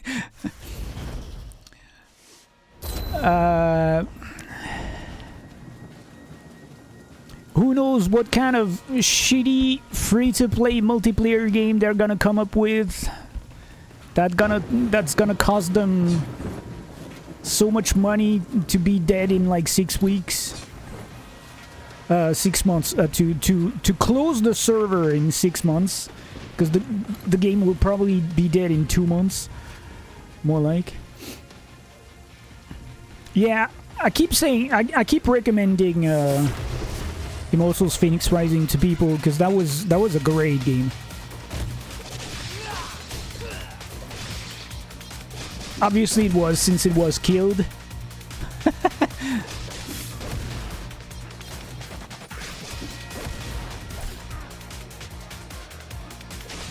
Who knows what kind of shitty free-to-play multiplayer game they're gonna come up with that's gonna cost them so much money to be dead in like 6 weeks, 6 months, to close the server in 6 months, because the game will probably be dead in 2 months, more like. Yeah, I keep saying, I keep recommending Immortals Phoenix Rising to people because that was a great game. Obviously it was, since it was killed.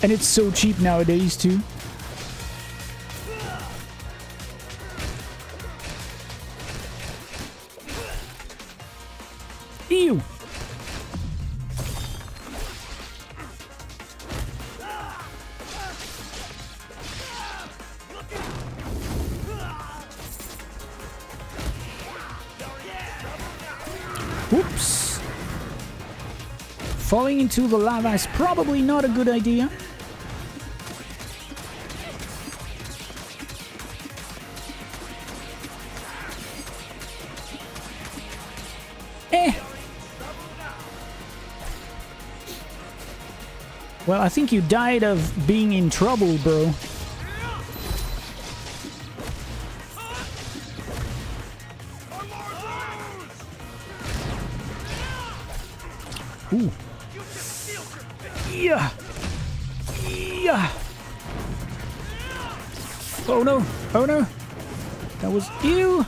And it's so cheap nowadays too. Ew! Whoops! Falling into the lava is probably not a good idea. Well, I think you died of being in trouble, bro. Ooh. Yeah. Yeah. Oh no. Oh no. That was you.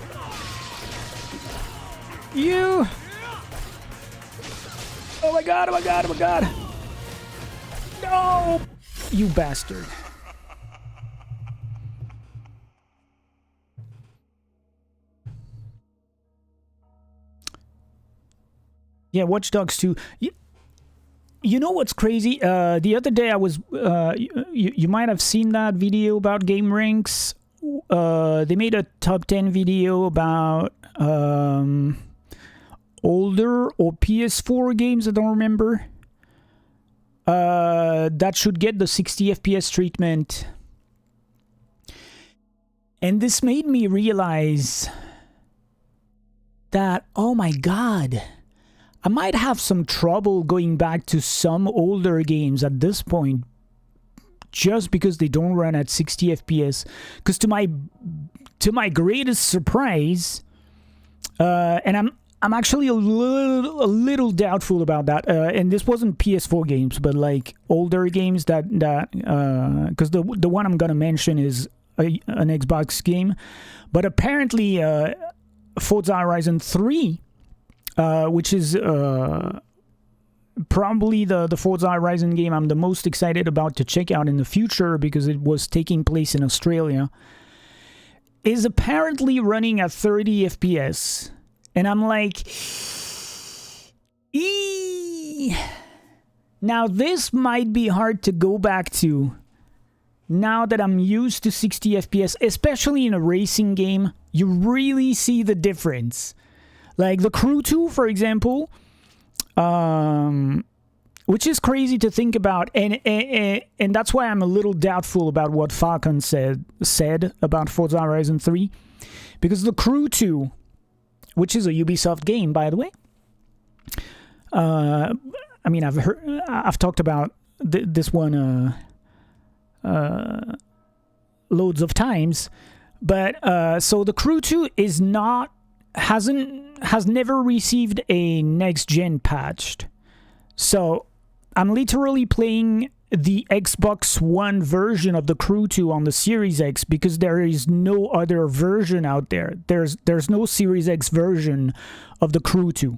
You. Oh my god. Oh my god. Oh my god. No. You bastard. Yeah, Watch Dogs 2. You know what's crazy? The other day I was... you might have seen that video about game ranks. They made a top 10 video about older or PS4 games, I don't remember. That should get the 60 FPS treatment. And this made me realize that, oh my god... I might have some trouble going back to some older games at this point just because they don't run at 60 FPS. Because to my greatest surprise, and I'm actually a little doubtful about that. And this wasn't PS4 games, but like older games that because the one I'm gonna mention is an Xbox game, but apparently Forza Horizon 3. Which is probably the Forza Horizon game I'm the most excited about to check out in the future because it was taking place in Australia, is apparently running at 30 FPS. And I'm like, eee. Now this might be hard to go back to now that I'm used to 60 FPS, especially in a racing game. You really see the difference. Like the Crew 2, for example, which is crazy to think about, and that's why I'm a little doubtful about what Falcon said about Forza Horizon 3, because the Crew 2, which is a Ubisoft game, by the way, I mean, I've talked about this one loads of times. But so the Crew 2 has never received a next gen patched. So I'm literally playing the Xbox One version of the Crew 2 on the Series X because there is no other version out there. There's no Series X version of the Crew 2.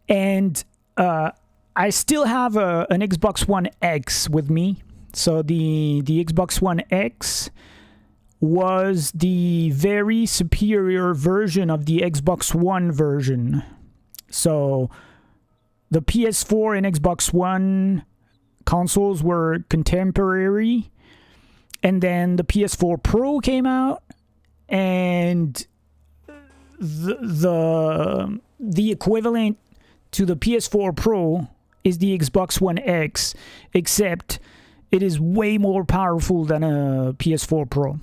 And I still have an Xbox One X with me. So the Xbox One X was the very superior version of the Xbox One version. So the PS4 and Xbox One consoles were contemporary, and then the PS4 Pro came out, and the equivalent to the PS4 Pro is the Xbox One X, except it is way more powerful than a PS4 Pro.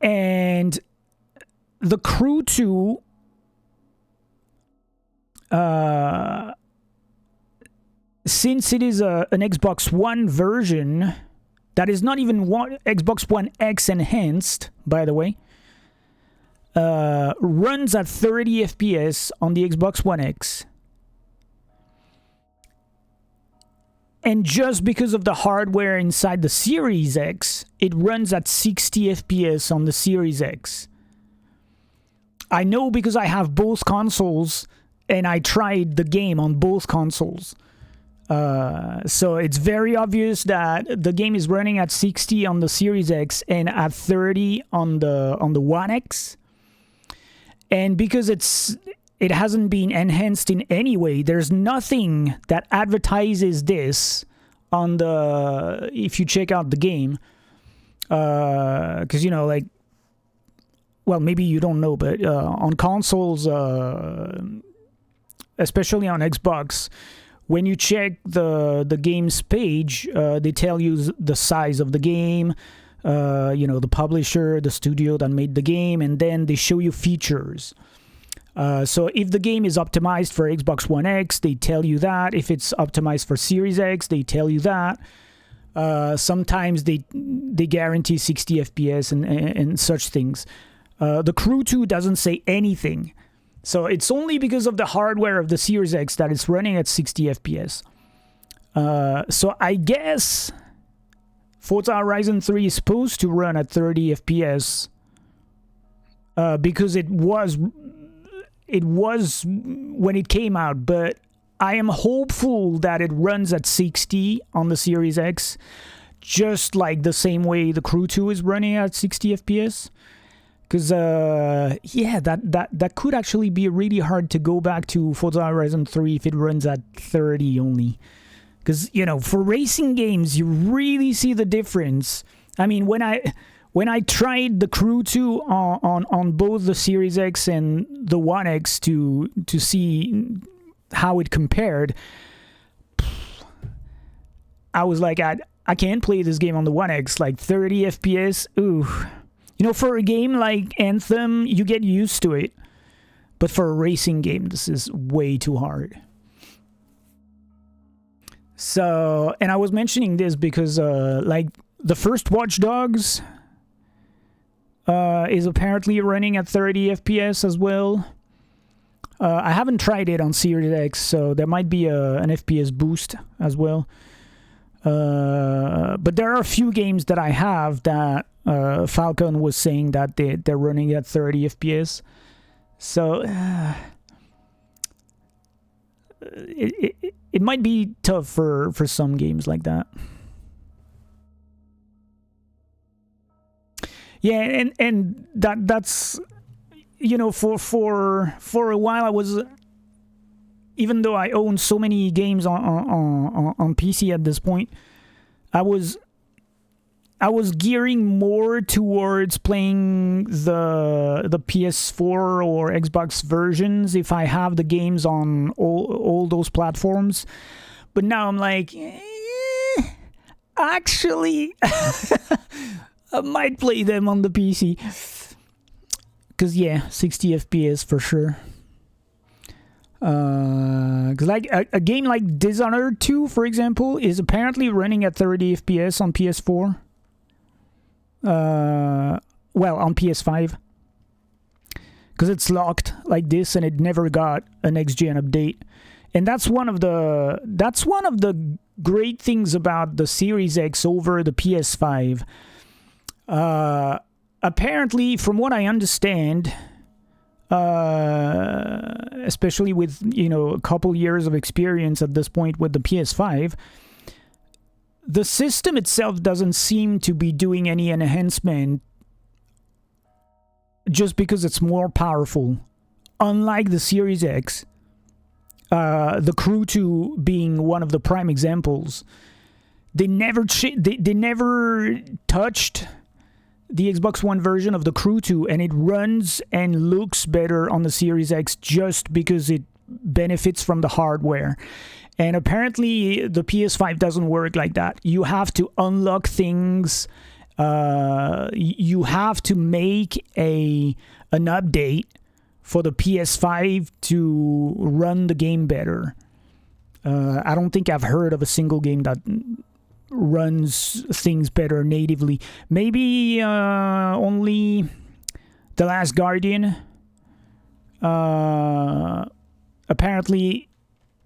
And the Crew 2 since it is an Xbox One version that is not even Xbox One X enhanced, by the way, runs at 30 FPS on the Xbox One X. And just because of the hardware inside the Series X, it runs at 60 FPS on the Series X. I know because I have both consoles and I tried the game on both consoles. So it's very obvious that the game is running at 60 on the Series X and at 30 on the One X. And because it hasn't been enhanced in any way, there's nothing that advertises this on the, if you check out the game, because like, well, maybe you don't know, but on consoles, especially on Xbox, when you check the game's page, they tell you the size of the game, the publisher, the studio that made the game, and then they show you features. So if the game is optimized for Xbox One X, they tell you that. If it's optimized for Series X, they tell you that. Sometimes they guarantee 60 FPS and such things. The Crew 2 doesn't say anything. So it's only because of the hardware of the Series X that it's running at 60 FPS. So I guess Forza Horizon 3 is supposed to run at 30 FPS because it was when it came out, but I am hopeful that it runs at 60 on the Series X, just like the same way the Crew 2 is running at 60 FPS. Because, that could actually be really hard to go back to Forza Horizon 3 if it runs at 30 only. Because, for racing games, you really see the difference. I mean, when I tried the Crew 2 on both the Series X and the One X to see how it compared, I was like, I can't play this game on the One X. Like 30 FPS, ooh. For a game like Anthem, you get used to it. But for a racing game, this is way too hard. So, and I was mentioning this because, the first Watch Dogs is apparently running at 30 FPS as well. I haven't tried it on Series X, so there might be an FPS boost as well. But there are a few games that I have that Falcon was saying that they're running at 30 FPS. So it might be tough for some games like that. Yeah, and that's for a while I was, even though I own so many games on PC at this point, I was gearing more towards playing the PS4 or Xbox versions if I have the games on all those platforms. But now I'm like, actually, I might play them on the PC. Because, 60 FPS for sure. Because like a game like Dishonored 2, for example, is apparently running at 30 FPS on PS4. Well, on PS5. Because it's locked like this and it never got a next-gen update. And that's one of the great things about the Series X over the PS5. Apparently, from what I understand, especially with, you know, a couple years of experience at this point with the PS5, the system itself doesn't seem to be doing any enhancement just because it's more powerful. Unlike the Series X, the Crew 2 being one of the prime examples, they never touched the Xbox One version of the Crew 2, and it runs and looks better on the Series X just because it benefits from the hardware. And apparently the PS5 doesn't work like that. You have to unlock things. You have to make an update for the PS5 to run the game better. I don't think I've heard of a single game that runs things better natively. Maybe only The Last Guardian. Apparently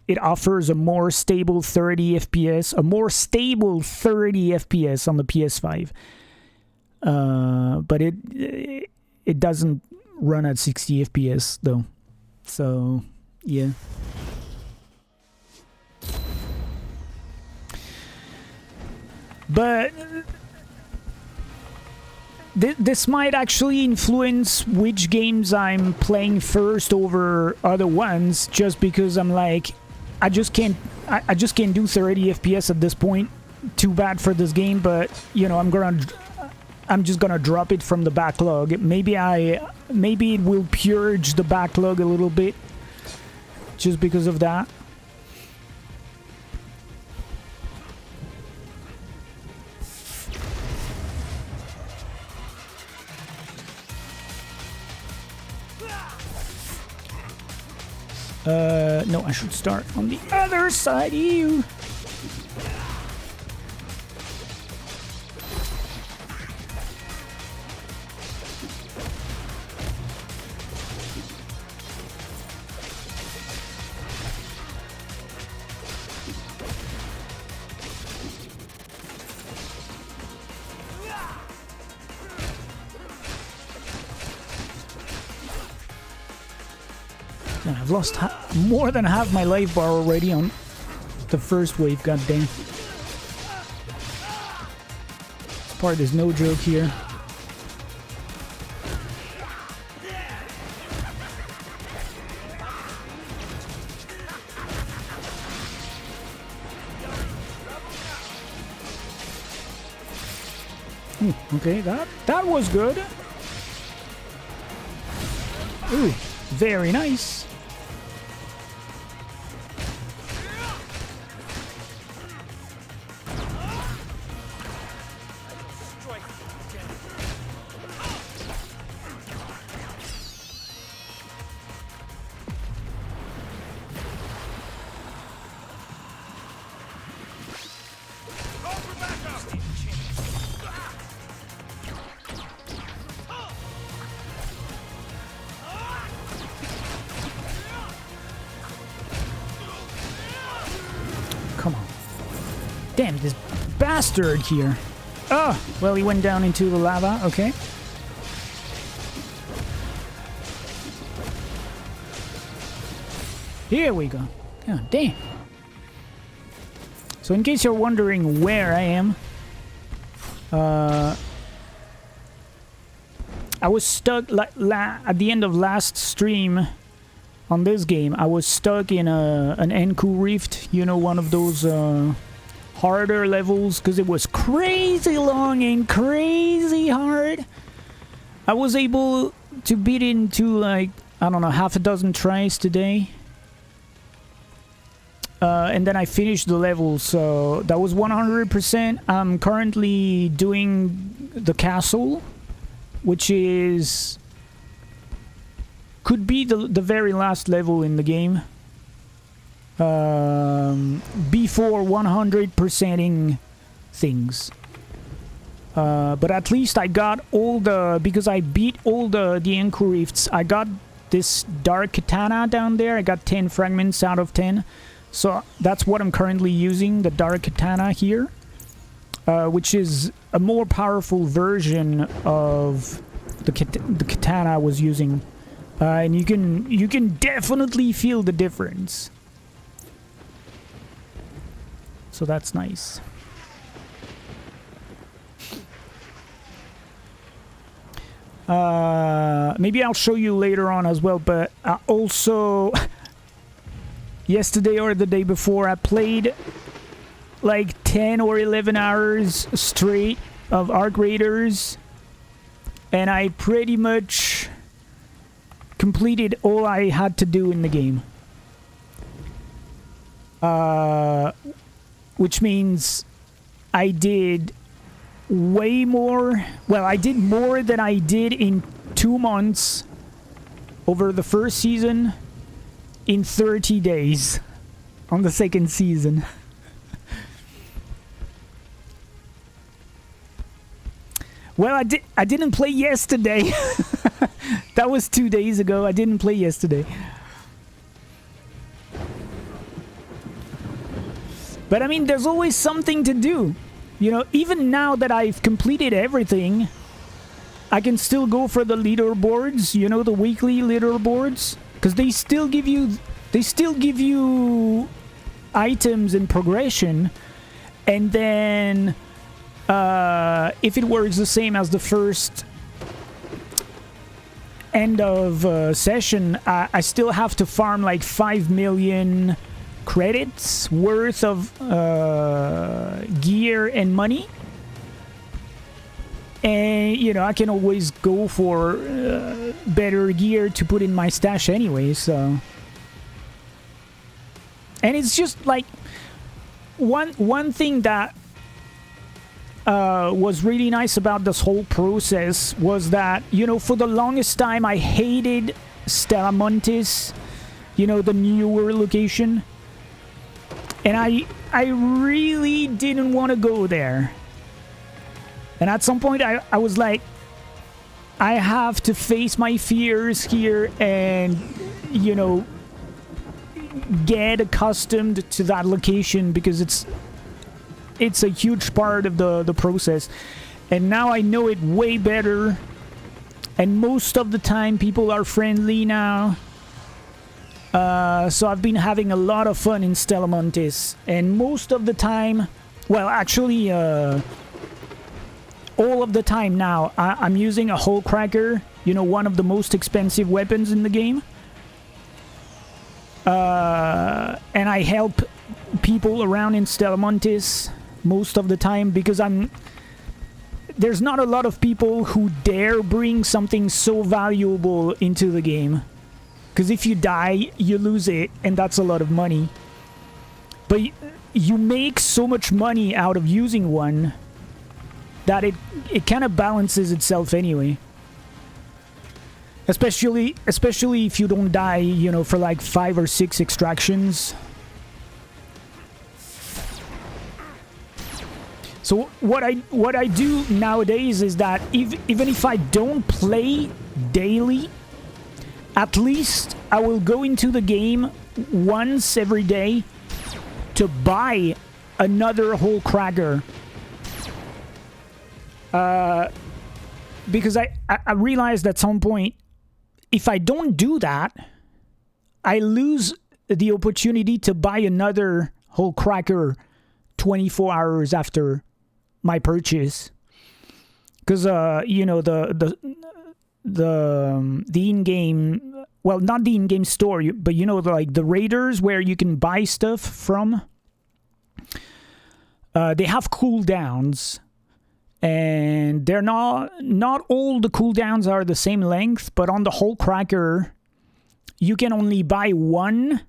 it offers a more stable 30 FPS, on the PS5. But it doesn't run at 60 FPS though. So, yeah. But this might actually influence which games I'm playing first over other ones, just because I'm like, I just can't do 30 FPS at this point. Too bad for this game, but you know, I'm just gonna drop it from the backlog. Maybe it will purge the backlog a little bit just because of that. No, I should start on the other side of you. I've lost more than half my life bar already on the first wave, goddamn. This part is no joke here. Okay, that was good. Ooh, very nice. Come on. Damn, this bastard here. Oh, well, he went down into the lava. Okay. Here we go. God damn. So in case you're wondering where I am, I was stuck at the end of last stream on this game. I was stuck in an Enku Rift, you know, one of those harder levels, because it was crazy long and crazy hard. I was able to beat it into like, I don't know, half a dozen tries today. And then I finished the level, so that was 100%. I'm currently doing the castle, which is... could be the very last level in the game. before 100%ing things. But at least I got all the, because I beat all the Anchor Rifts, I got this Dark Katana down there. I got 10 fragments out of 10. So that's what I'm currently using, the Dark Katana here. Which is a more powerful version of the katana I was using. And you can definitely feel the difference. So that's nice. Maybe I'll show you later on as well, but also yesterday or the day before I played like 10 or 11 hours straight of Arc Raiders, and I pretty much completed all I had to do in the game. Which means I did way more. Well, I did more than I did in 2 months over the first season in 30 days on the second season. Well, I didn't play yesterday. That was 2 days ago. I didn't play yesterday. But I mean, there's always something to do. You know, even now that I've completed everything, I can still go for the leaderboards, you know, the weekly leaderboards, because they still give you items and progression, and then if it works the same as the first end of session, I still have to farm like 5 million credits worth of gear and money. And, you know, I can always go for better gear to put in my stash anyway, so... And it's just like... One thing that was really nice about this whole process was that, you know, for the longest time I hated Stella Montis, you know, the newer location. And I really didn't want to go there. And at some point I was like, I have to face my fears here and, you know, get accustomed to that location, because it's a huge part of the process. And now I know it way better, and most of the time people are friendly now. So I've been having a lot of fun in Stella Montis, and most of the time, well, actually all of the time now, I'm using a hole cracker, you know, one of the most expensive weapons in the game. And I help people around in Stella Montis most of the time, because there's not a lot of people who dare bring something so valuable into the game. Because if you die, you lose it, and that's a lot of money. But you make so much money out of using one that it kind of balances itself anyway. Especially if you don't die, you know, for like 5 or 6 extractions. So what I do nowadays is that even if I don't play daily, at least I will go into the game once every day to buy another whole cracker. Because I realized at some point, if I don't do that, I lose the opportunity to buy another whole cracker 24 hours after my purchase. Because, you know, the in-game, well, not the in-game store, but, you know, like the raiders where you can buy stuff from, they have cooldowns. And they're not all the cooldowns are the same length, but on the whole cracker, you can only buy one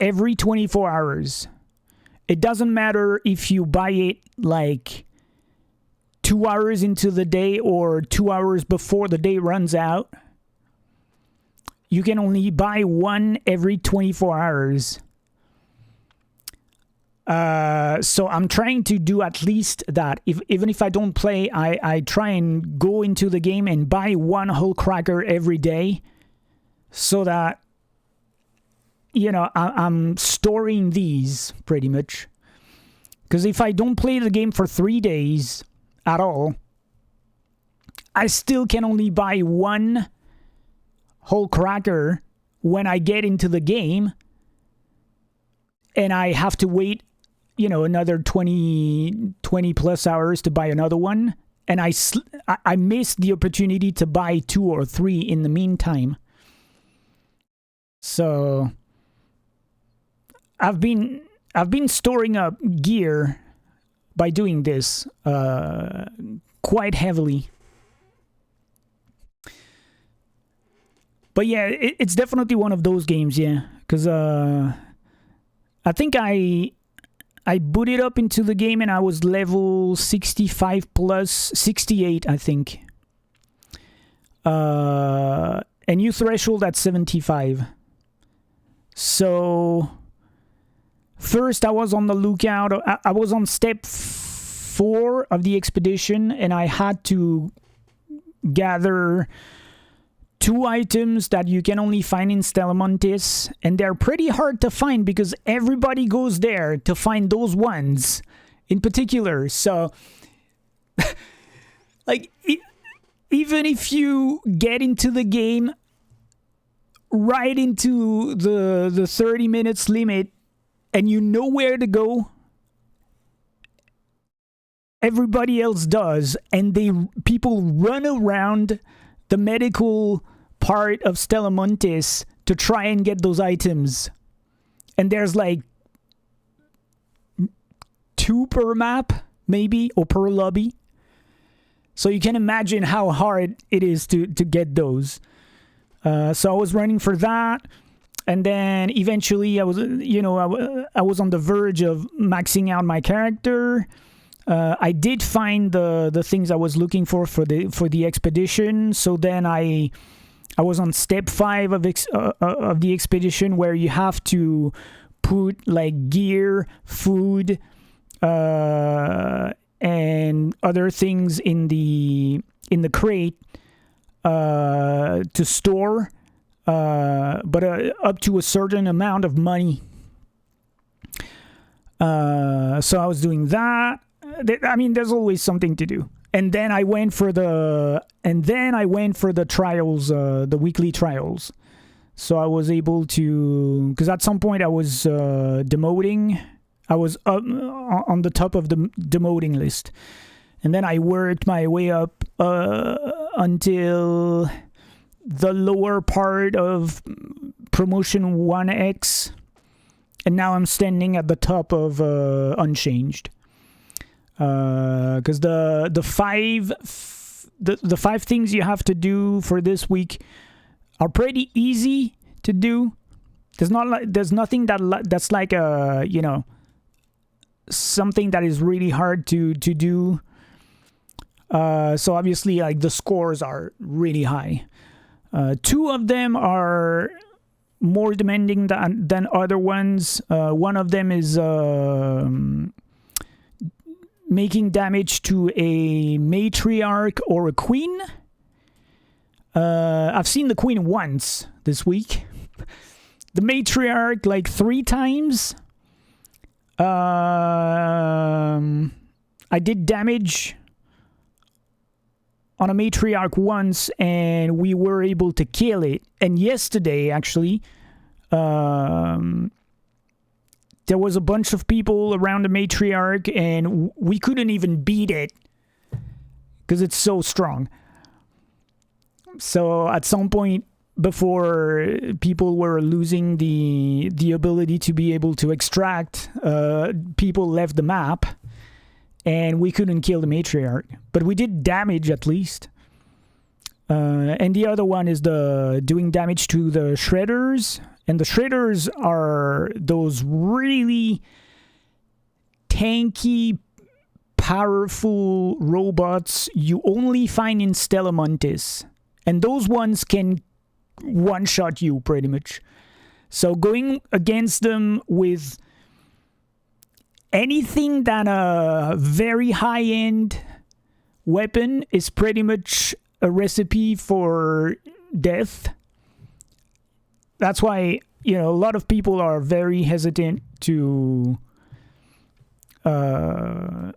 every 24 hours. It doesn't matter if you buy it like 2 hours into the day or 2 hours before the day runs out. You can only buy one every 24 hours. So I'm trying to do at least that. Even if I don't play, I try and go into the game and buy one whole cracker every day, so that, you know, I'm storing these pretty much. Because if I don't play the game for 3 days at all, I still can only buy one whole cracker when I get into the game, and I have to wait, you know, another 20 plus hours to buy another one, and I missed the opportunity to buy 2 or 3 in the meantime. So I've been storing up gear by doing this quite heavily. But yeah, it's definitely one of those games, yeah. Because I think I booted up into the game and I was level 65 plus 68, I think. And new threshold at 75. So first I was on the lookout. I was on step 4 of the expedition, and I had to gather 2 items that you can only find in Stellamontis, and they're pretty hard to find because everybody goes there to find those ones in particular. So like, even if you get into the game right into the 30 minutes limit and you know where to go, everybody else does, and people run around the medical part of Stellamontis to try and get those items. And there's like 2 per map, maybe, or per lobby. So you can imagine how hard it is to get those. So I was running for that. And then eventually I was, you know, I was on the verge of maxing out my character. I did find the things I was looking for the expedition. So then I was on step 5 of the expedition, where you have to put like gear, food, and other things in the crate to store, but up to a certain amount of money. So I was doing that. I mean, there's always something to do. And then I went for the trials, the weekly trials. So I was able to, because at some point I was demoting. I was up on the top of the demoting list, and then I worked my way up until the lower part of promotion 1X, and now I'm standing at the top of unchanged. Because the 5 things you have to do for this week are pretty easy to do. There's nothing that's like you know, something that is really hard to do. So obviously, like, the scores are really high. 2 of them are more demanding than other ones. One of them is making damage to a matriarch or a queen. I've seen the queen once this week. The matriarch like 3 times. I did damage on a matriarch once, and we were able to kill it. And yesterday, actually, there was a bunch of people around the matriarch, and we couldn't even beat it because it's so strong. So at some point, before people were losing the ability to be able to extract, people left the map, and we couldn't kill the matriarch. But we did damage at least. And the other one is doing damage to the shredders. And the shredders are those really tanky, powerful robots you only find in Stellamontis. And those ones can one-shot you, pretty much. So going against them with anything that a very high-end weapon is pretty much a recipe for death. That's why, you know, a lot of people are very hesitant to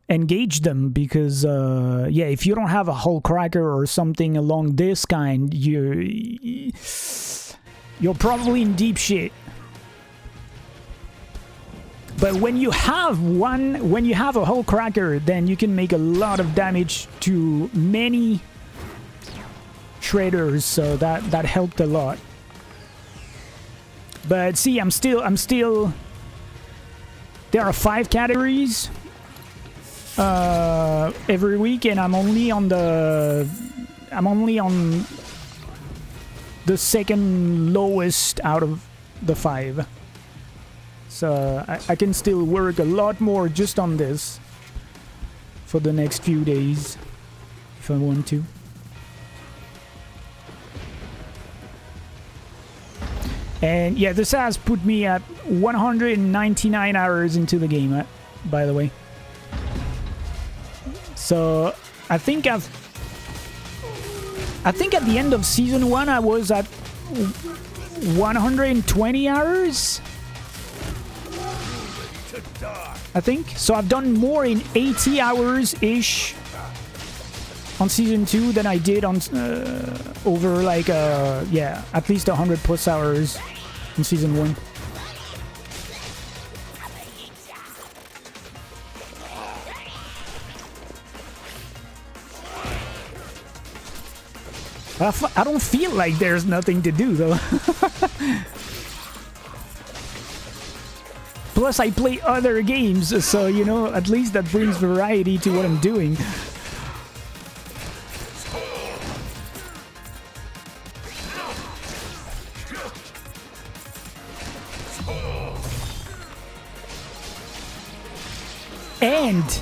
engage them because, yeah, if you don't have a hull cracker or something along this kind, you're probably in deep shit. But when you have a hull cracker, then you can make a lot of damage to many shredders, so that helped a lot. But see, I'm still. There are 5 categories every week, and I'm only on the second lowest out of the 5. So I can still work a lot more just on this for the next few days if I want to. And yeah, this has put me at 199 hours into the game, by the way. So I think at the end of season 1 I was at 120 hours. I think. So I've done more in 80 hours-ish on season 2 than I did on over like yeah, at least 100 plus hours in season 1. I don't feel like there's nothing to do though. Plus I play other games, so you know, at least that brings variety to what I'm doing. And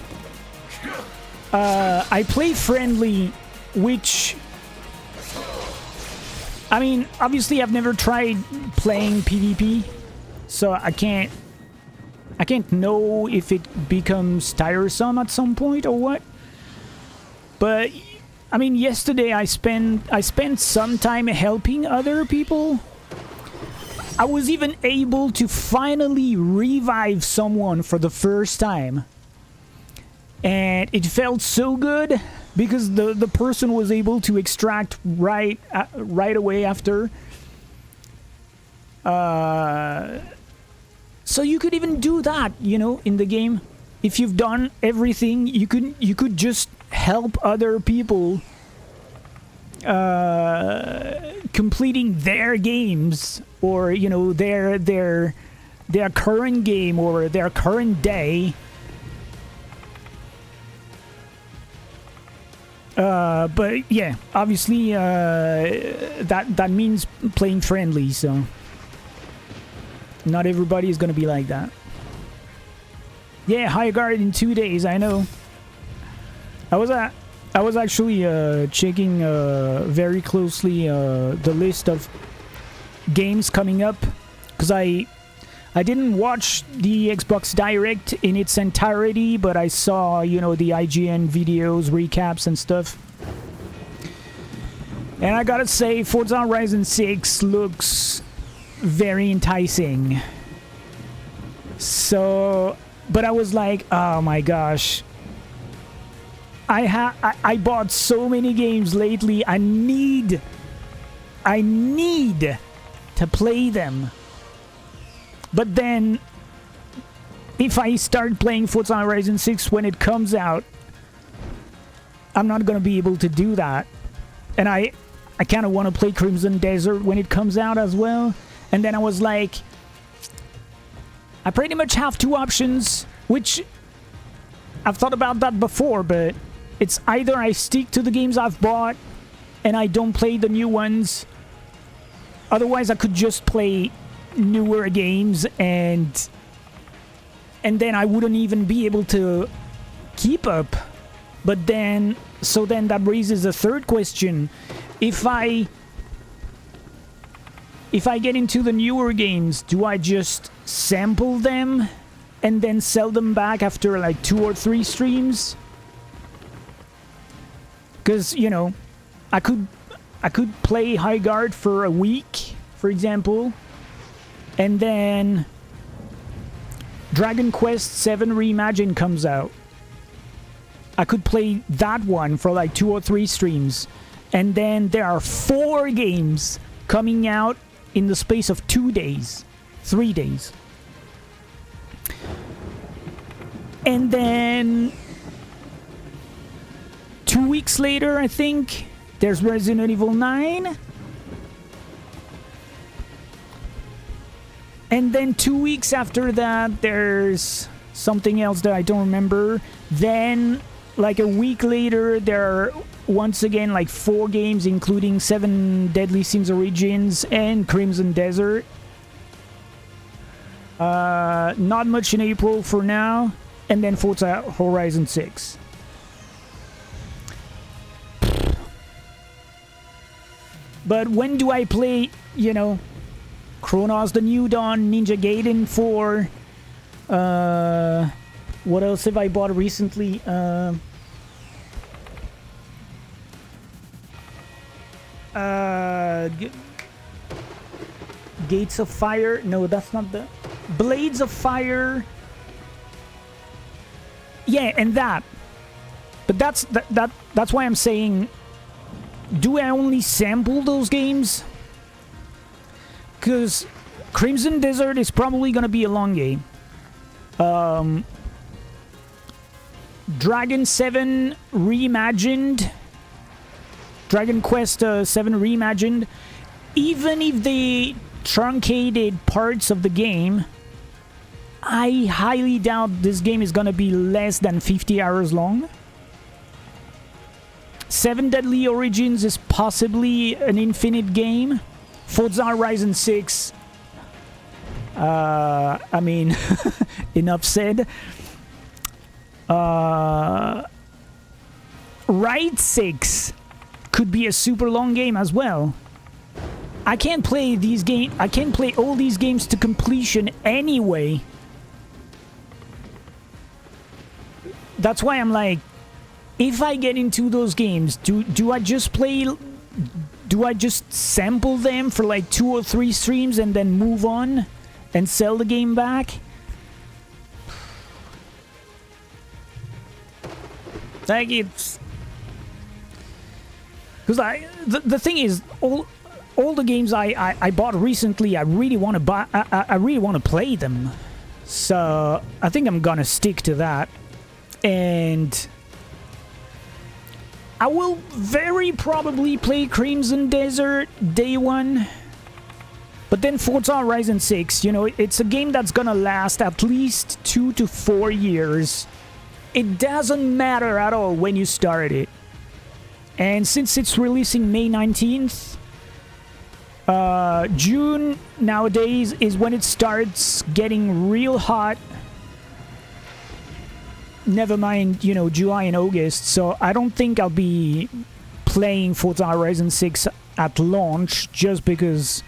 I play friendly, which, I mean, obviously I've never tried playing PvP, so I can't know if it becomes tiresome at some point or what. But I mean, yesterday I spent some time helping other people. I was even able to finally revive someone for the first time. And it felt so good because the person was able to extract right away after. So you could even do that, you know, in the game. If you've done everything, you could just help other people completing their games, or you know, their current game or their current day. But yeah, obviously that means playing friendly, so not everybody is gonna be like that. Yeah, high guard in 2 days, I know. I was actually checking very closely the list of games coming up, because I didn't watch the Xbox Direct in its entirety, but I saw, you know, the IGN videos, recaps and stuff. And I gotta say, Forza Horizon 6 looks very enticing. So, but I was like, oh my gosh. I bought so many games lately. I need to play them. But then, if I start playing Forza Horizon 6 when it comes out, I'm not gonna be able to do that. And I kind of want to play Crimson Desert when it comes out as well. And then I was like, I pretty much have 2 options, which I've thought about that before, but it's either I stick to the games I've bought and I don't play the new ones. Otherwise, I could just play newer games, and then I wouldn't even be able to keep up. But then, so then that raises a third question. If I get into the newer games, do I just sample them and then sell them back after like 2 or 3 streams. Because, you know, I could play High Guard for a week, for example, and then Dragon Quest VII Reimagined comes out. I could play that one for like 2 or 3 streams, and then there are 4 games coming out in the space of 2 days, 3 days. And then 2 weeks later, I think, there's Resident Evil 9. And then 2 weeks after that, there's something else that I don't remember. Then, like a week later, there are once again like 4 games, including 7 Deadly Sins Origins and Crimson Desert. Not much in April for now. And then Forza Horizon 6. But when do I play, you know, Chronos the New Dawn, Ninja Gaiden 4, what else have I bought recently? Gates of Fire, no, that's not the... Blades of Fire. Yeah, and that. But that's why I'm saying, do I only sample those games? Because Crimson Desert is probably going to be a long game. Dragon 7 Reimagined. Dragon Quest 7 Reimagined. Even if they truncated parts of the game, I highly doubt this game is going to be less than 50 hours long. 7 Deadly Origins is possibly an infinite game. Forza Horizon 6, I mean, enough said. Ride 6 could be a super long game as well. I can't play these games. I can't play all these games to completion anyway. That's why I'm like, if I get into those games, do I just play? Do I just sample them for like 2 or 3 streams and then move on and sell the game back? Like, it's... Because the thing is, all the games I bought recently, I really want to buy. I really want to play them. So I think I'm gonna stick to that. And I will very probably play Crimson Desert day 1. But then Forza Horizon 6, you know, it's a game that's gonna last at least 2 to 4 years. It doesn't matter at all when you start it. And since it's releasing May 19th, June nowadays is when it starts getting real hot. Never mind, you know, July and August. So I don't think I'll be playing Forza Horizon 6 at launch, just because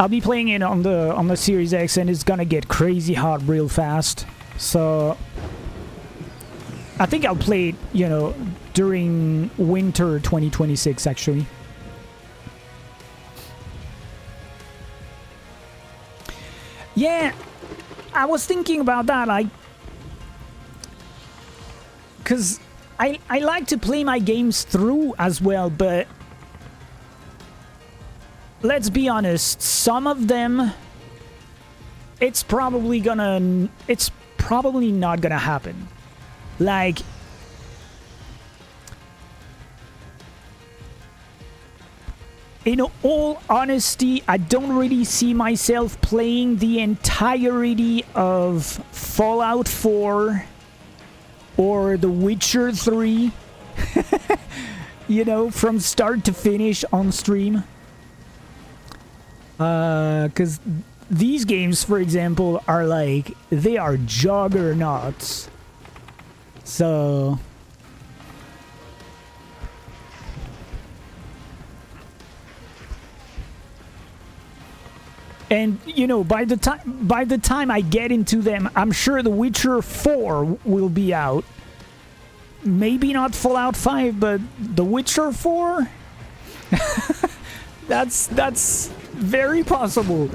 I'll be playing it on the Series X and it's gonna get crazy hot real fast. So I think I'll play it, you know, during winter 2026 actually. Yeah, I was thinking about that, like, because I like to play my games through as well, but let's be honest, some of them, it's probably not gonna happen. Like, in all honesty, I don't really see myself playing the entirety of Fallout 4 or The Witcher 3, you know, from start to finish on stream. Because these games, for example, are like, they are juggernauts. So And you know, by the time I get into them, I'm sure The Witcher 4 will be out. Maybe not Fallout 5, but The Witcher 4? That's very possible.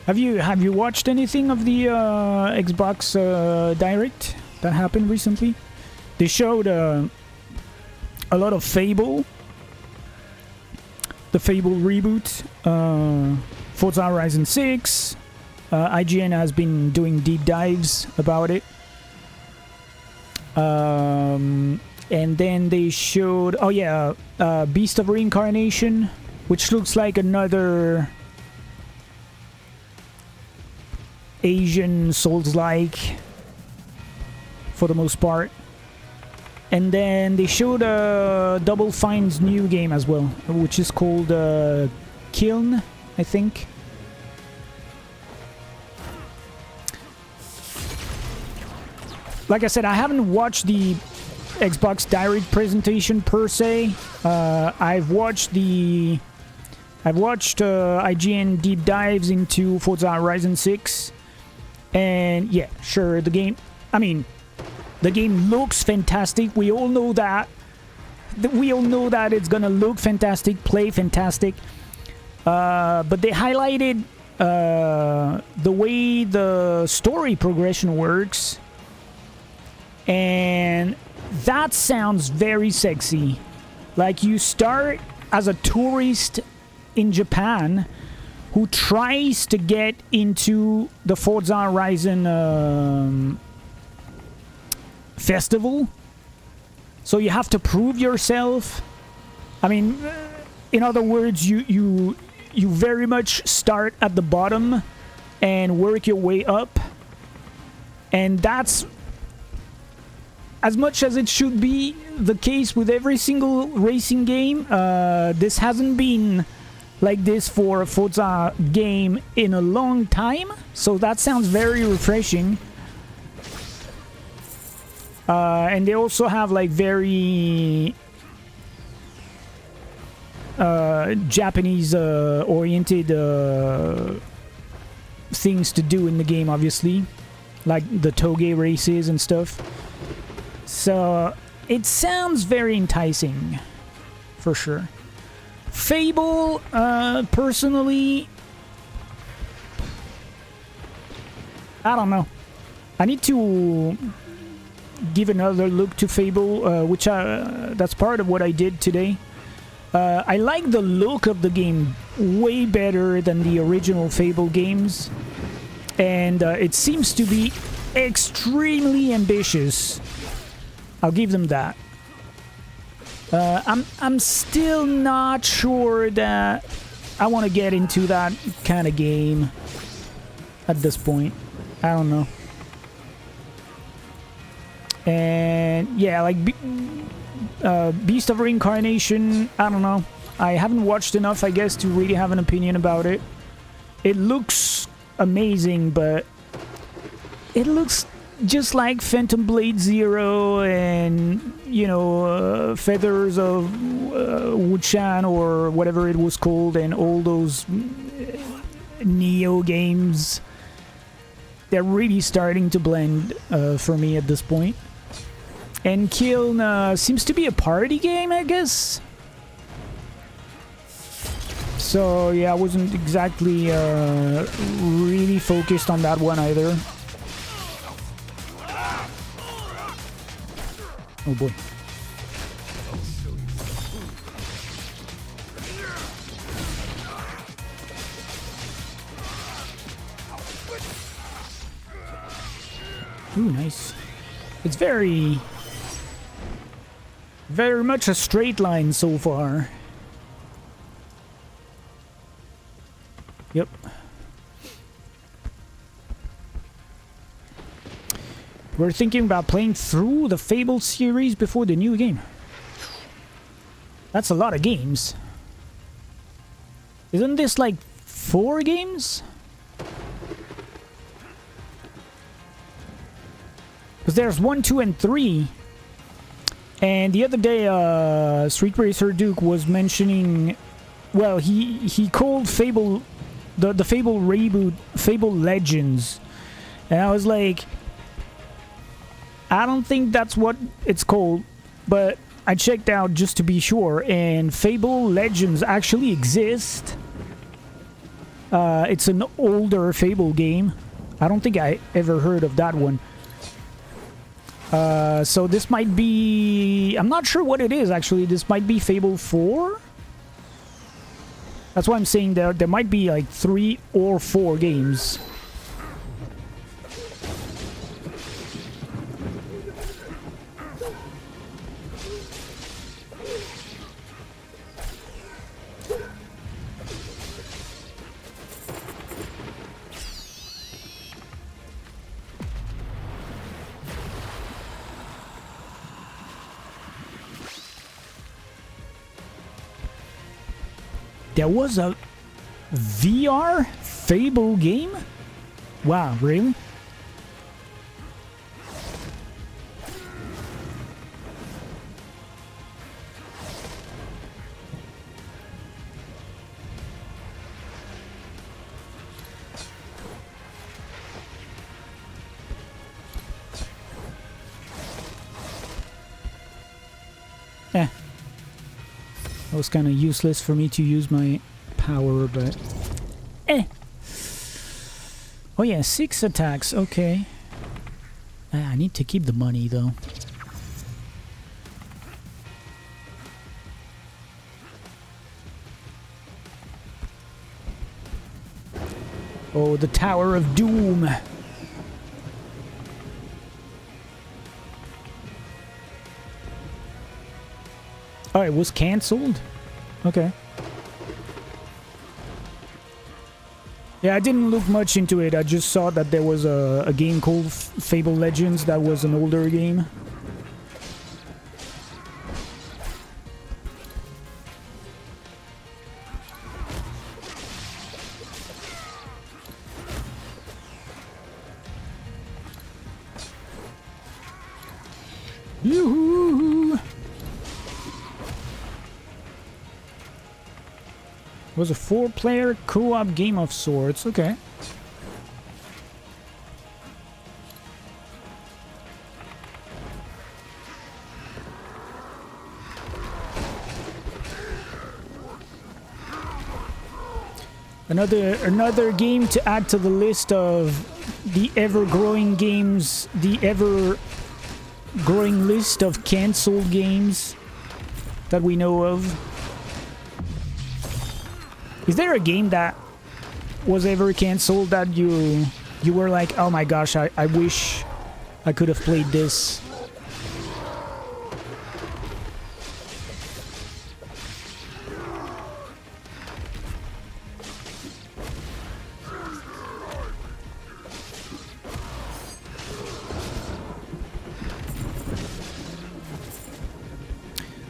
Have you watched anything of the Xbox Direct that happened recently? They showed a lot of Fable, the Fable reboot, Forza Horizon 6. IGN has been doing deep dives about it. And then they showed, oh yeah, Beast of Reincarnation, which looks like another Asian Souls-like for the most part. And then they showed Double Fine's new game as well, which is called Kiln, I think. Like I said, I haven't watched the Xbox Direct presentation per se. I've watched IGN deep dives into Forza Horizon 6. And yeah, sure, the game looks fantastic. We all know that. We all know that it's gonna look fantastic, play fantastic. But they highlighted the way the story progression works. And that sounds very sexy. Like, you start as a tourist in Japan who tries to get into the Forza Horizon festival. So you have to prove yourself. I mean, in other words, you very much start at the bottom and work your way up. And that's, as much as it should be the case with every single racing game, this hasn't been like this for a Forza game in a long time, so that sounds very refreshing. And they also have like very Japanese oriented things to do in the game, obviously, like the toge races and stuff. So it sounds very enticing, for sure. Fable, personally, I don't know. I need to give another look to Fable, which that's part of what I did today. I like the look of the game way better than the original Fable games, and it seems to be extremely ambitious. I'll give them that. I'm still not sure that I want to get into that kind of game at this point. I don't know. And yeah, like Beast of Reincarnation, I don't know. I haven't watched enough, I guess, to really have an opinion about it. It looks amazing, but it looks just like Phantom Blade Zero and, you know, Feathers of Wuchan or whatever it was called, and all those Neo games. They're really starting to blend for me at this point. And Kiln seems to be a party game, I guess. So yeah, I wasn't exactly really focused on that one either. Oh boy. Ooh, nice. It's very much a straight line so far. Yep. We're thinking about playing through the Fable series before the new game. That's a lot of games. Isn't this like 4 games? Because there's 1, 2, and 3. And the other day, Street Racer Duke was mentioning... Well, he called Fable... The Fable reboot Fable Legends. And I was like... I don't think that's what it's called. But I checked out just to be sure. And Fable Legends actually exist. It's an older Fable game. I don't think I ever heard of that one. So this might be... I'm not sure what it is, actually. This might be Fable 4? That's why I'm saying there might be like 3 or 4 games. There was a VR Fable game? Wow, really? Eh. It was kind of useless for me to use my power, but... Eh! Oh yeah, 6 attacks, okay. I need to keep the money, though. Oh, the Tower of Doom! Oh, it was cancelled? Okay. Yeah, I didn't look much into it. I just saw that there was a game called Fable Legends that was an older game. Yoo-hoo! It was a 4-player co-op game of sorts. Okay. Another game to add to the list of the ever-growing games, the ever-growing list of cancelled games that we know of. Is there a game that was ever cancelled that you were like, oh my gosh, I wish I could have played this?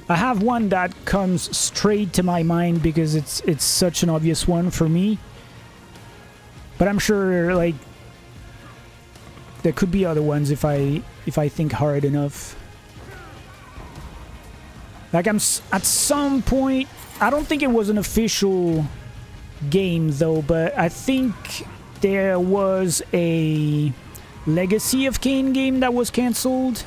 I have one that comes straight to my mind because it's such an obvious one for me. But I'm sure like there could be other ones if I think hard enough. Like at some point, I don't think it was an official game though, but I think there was a Legacy of Kain game that was cancelled.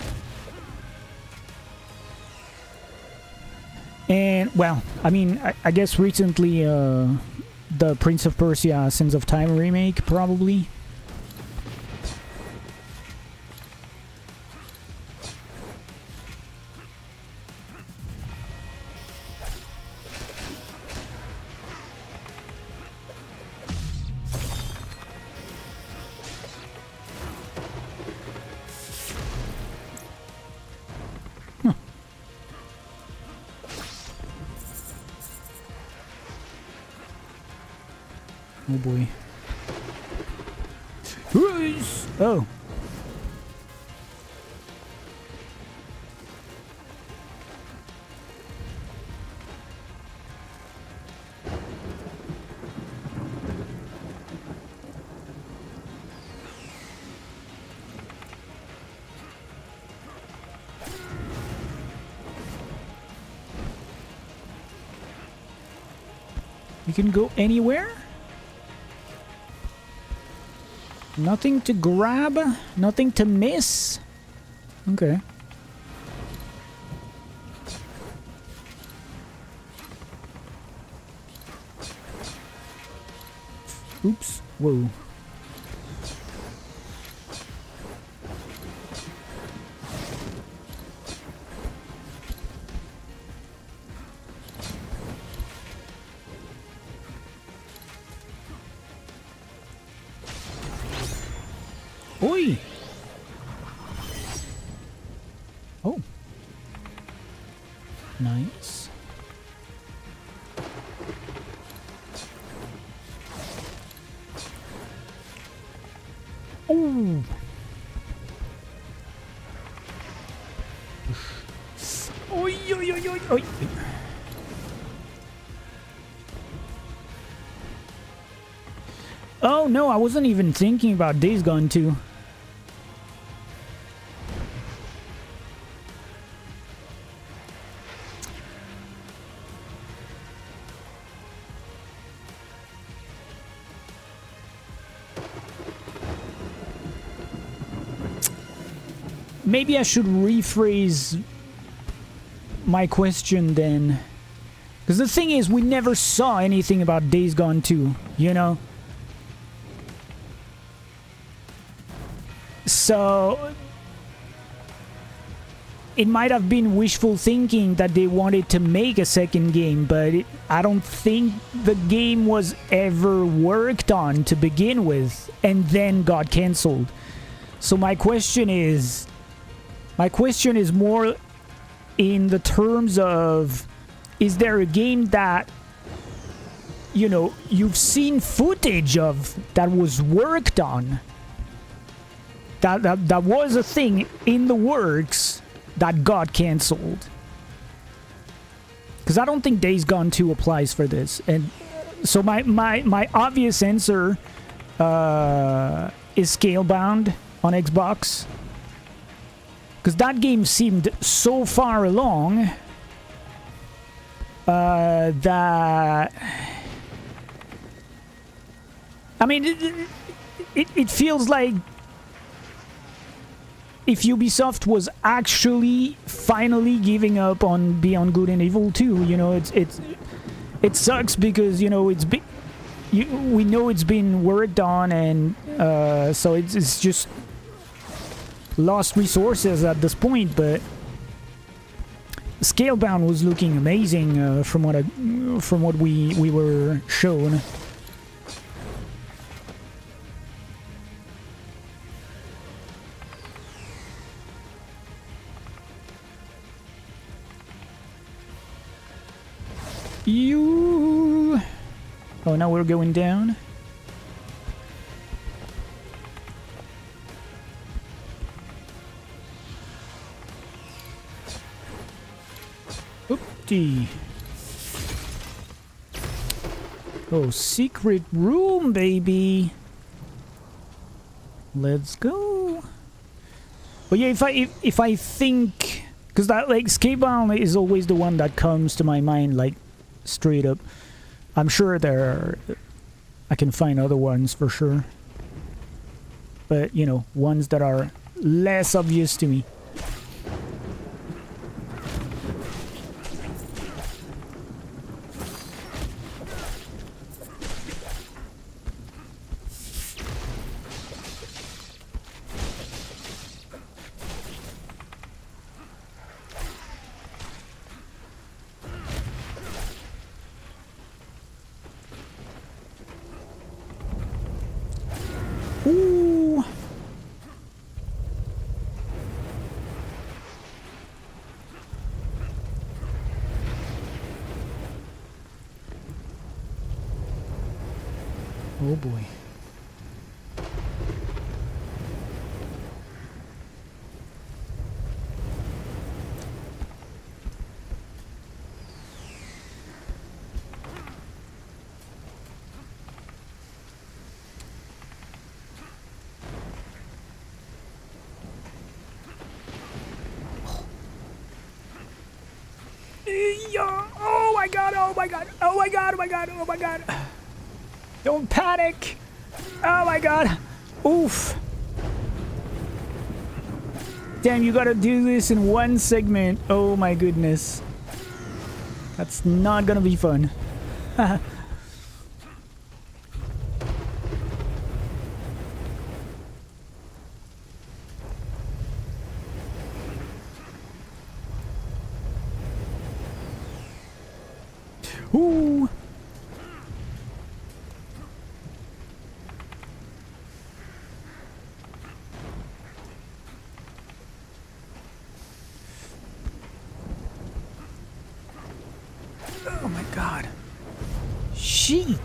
And, well, I mean, I guess recently, the Prince of Persia Sands of Time remake, probably. Oh boy. Oh. You can go anywhere? Nothing to grab? Nothing to miss? Okay. Oops. Whoa. Oi! Oh. Nice. Oh! Oi, oi, oi, oi, oi! Oh no, I wasn't even thinking about Days Gone 2. Maybe I should rephrase my question then. Because the thing is, we never saw anything about Days Gone 2, you know? So it might have been wishful thinking that they wanted to make a second game, but I don't think the game was ever worked on to begin with and then got cancelled. So my question is more in the terms of, is there a game that, you know, you've seen footage of that was worked on? That was a thing in the works that got cancelled. Because I don't think Days Gone 2 applies for this. And so my obvious answer is Scalebound on Xbox. Because that game seemed so far along that... I mean, it feels like if Ubisoft was actually finally giving up on Beyond Good and Evil 2, you know, it sucks because, you know, we know it's been worked on, and so it's just lost resources at this point. But Scalebound was looking amazing from what we were shown. Oh, now we're going down. Oopty. Oh, secret room, baby. Let's go. But yeah, if I think, because that, like, Scalebound is always the one that comes to my mind, like, straight up. I'm sure I can find other ones for sure, but you know, ones that are less obvious to me. Ooh. Oh boy. Oh my god, oh my god, oh my god, oh my god, oh my god. Don't panic. Oh my god. Oof. Damn, you gotta do this in one segment. Oh my goodness. That's not gonna be fun. Ooh. Oh my god. Sheet.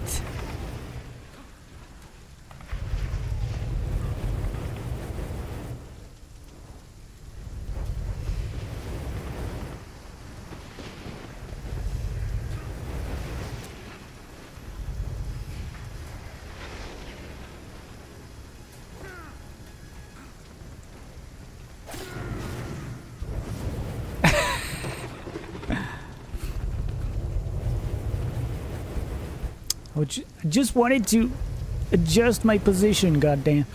I just wanted to adjust my position, goddamn.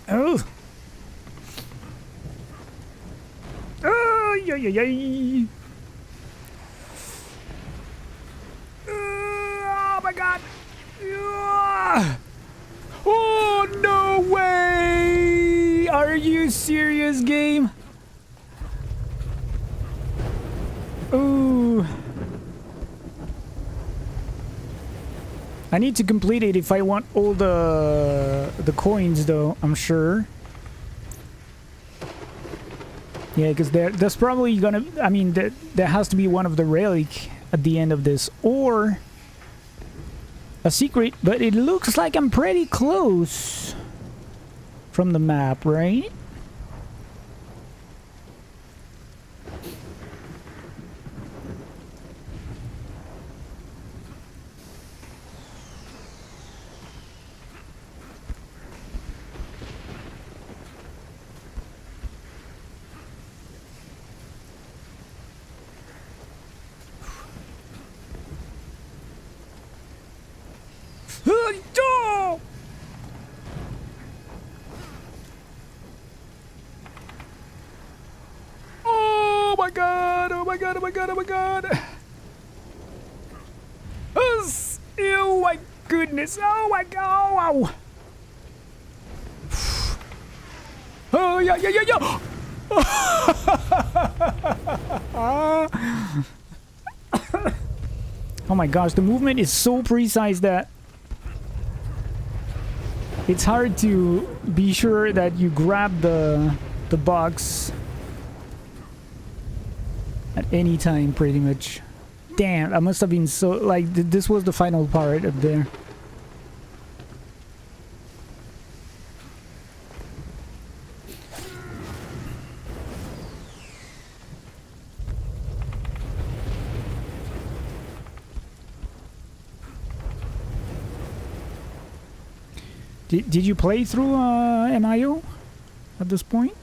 Oh. Oh, yeah, yeah, yeah. Oh my god. Oh, no way. Are you serious, game? Ooh. I need to complete it if I want all the coins, though, I'm sure. Yeah, because there's probably gonna... I mean, there has to be one of the relic at the end of this. Or a secret, but it looks like I'm pretty close from the map, right? Oh my god! Oh my god! Oh my god! Oh my god! Oh my goodness! Oh my god! Oh yeah yeah yeah yeah! Oh my gosh! The movement is so precise that it's hard to be sure that you grab the box at any time, pretty much. Damn, I must have been so... like, this was the final part up there. Did you play through MIO at this point?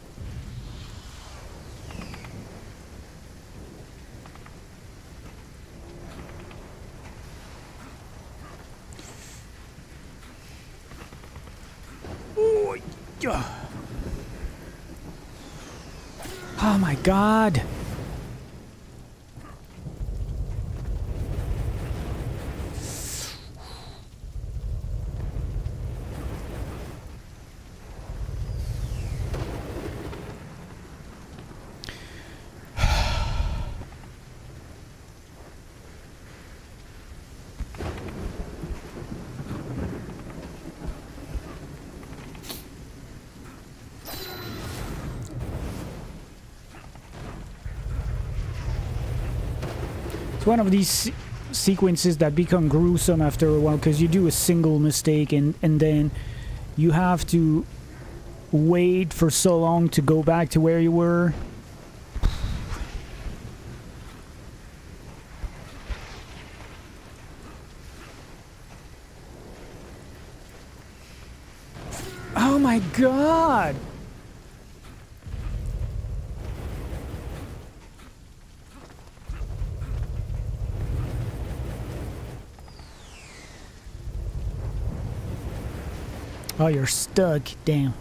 Oh my god. It's one of these sequences that become gruesome after a while because you do a single mistake and then you have to wait for so long to go back to where you were. Oh my god! Oh, you're stuck. Damn.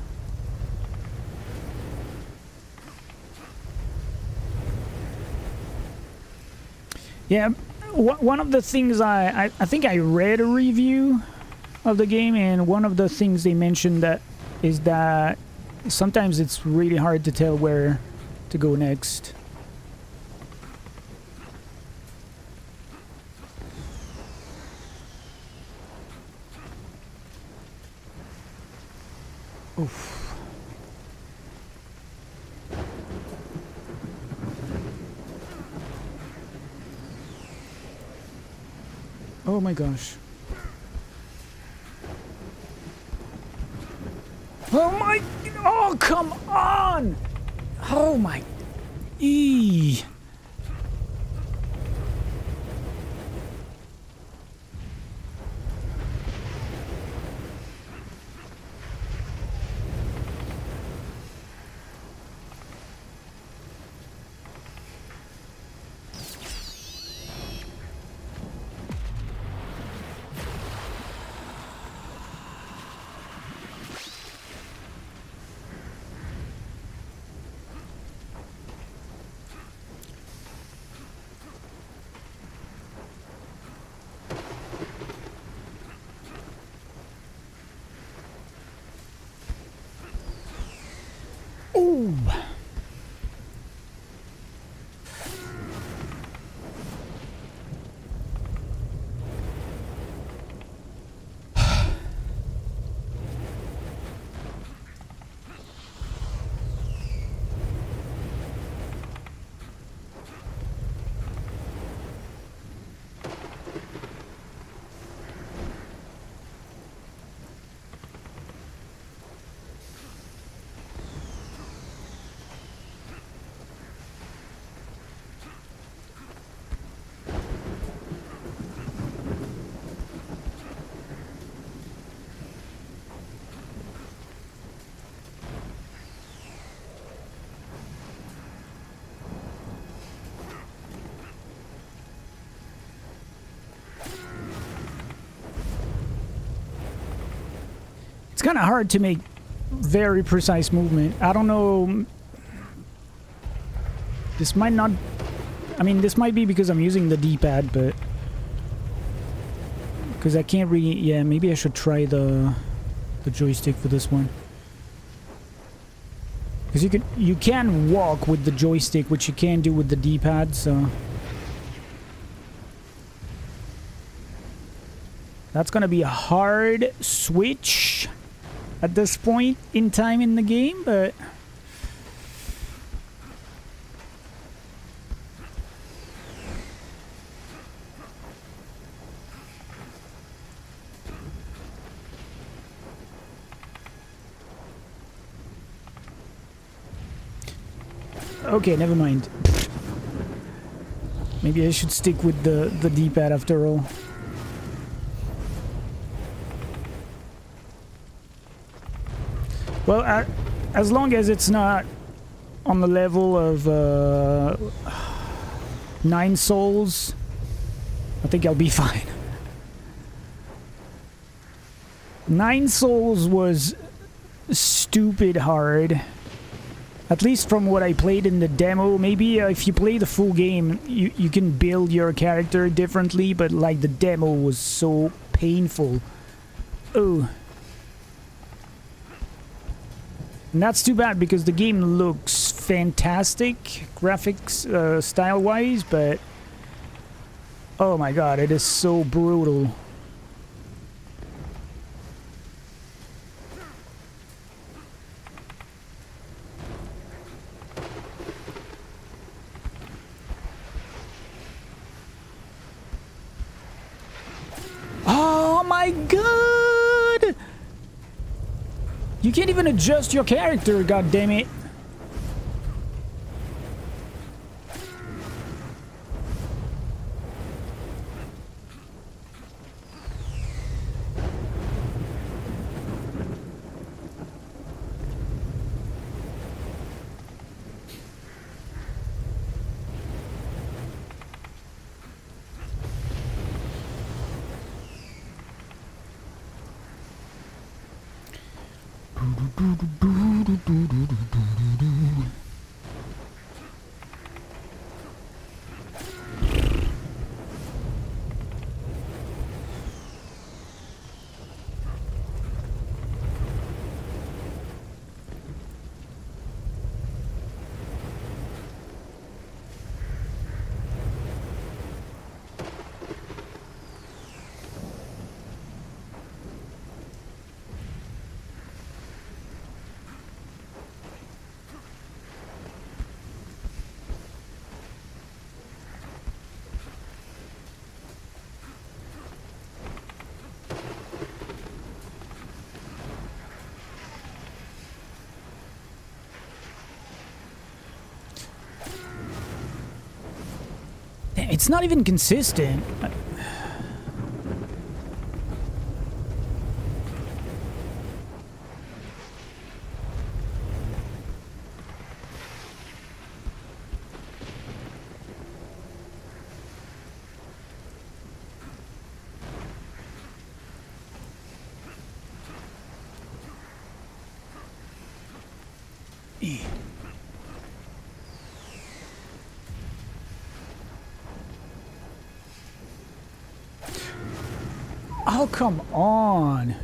Yeah, one of the things I think I read a review of the game, and one of the things they mentioned that is that sometimes it's really hard to tell where to go next. Oof. Oh my gosh. Oh my... Oh, come on! Oh my... Eee. Ooh. It's kind of hard to make very precise movement. I don't know. This might not... I mean, this might be because I'm using the D-pad, but... Because I can't really... Yeah, maybe I should try the joystick for this one. Because you can walk with the joystick, which you can't do with the D-pad, so... That's gonna be a hard switch at this point in time in the game, but... Okay, never mind. Maybe I should stick with the D-pad after all. Well, as long as it's not on the level of 9 souls, I think I'll be fine. 9 souls was stupid hard. At least from what I played in the demo. Maybe if you play the full game, you can build your character differently, but like the demo was so painful. Oh. And that's too bad because the game looks fantastic, graphics style-wise, but oh my god, it is so brutal. Oh my god! You can't even adjust your character, god damn it. It's not even consistent. Oh, come on.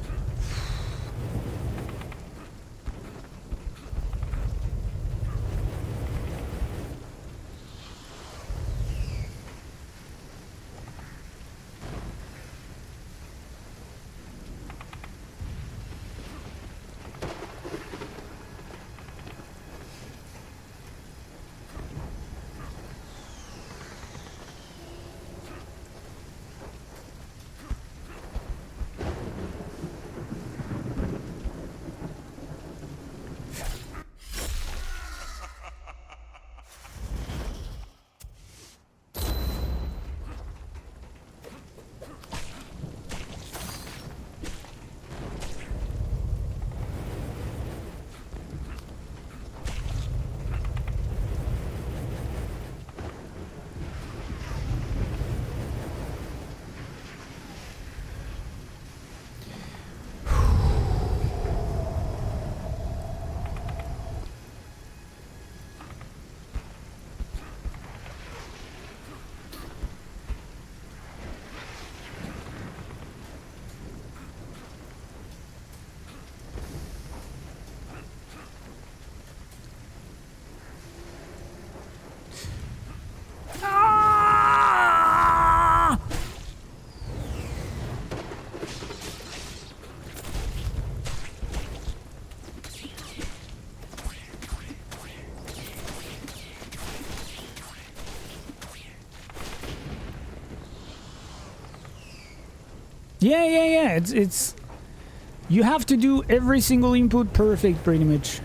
Yeah. It's you have to do every single input perfect, pretty much.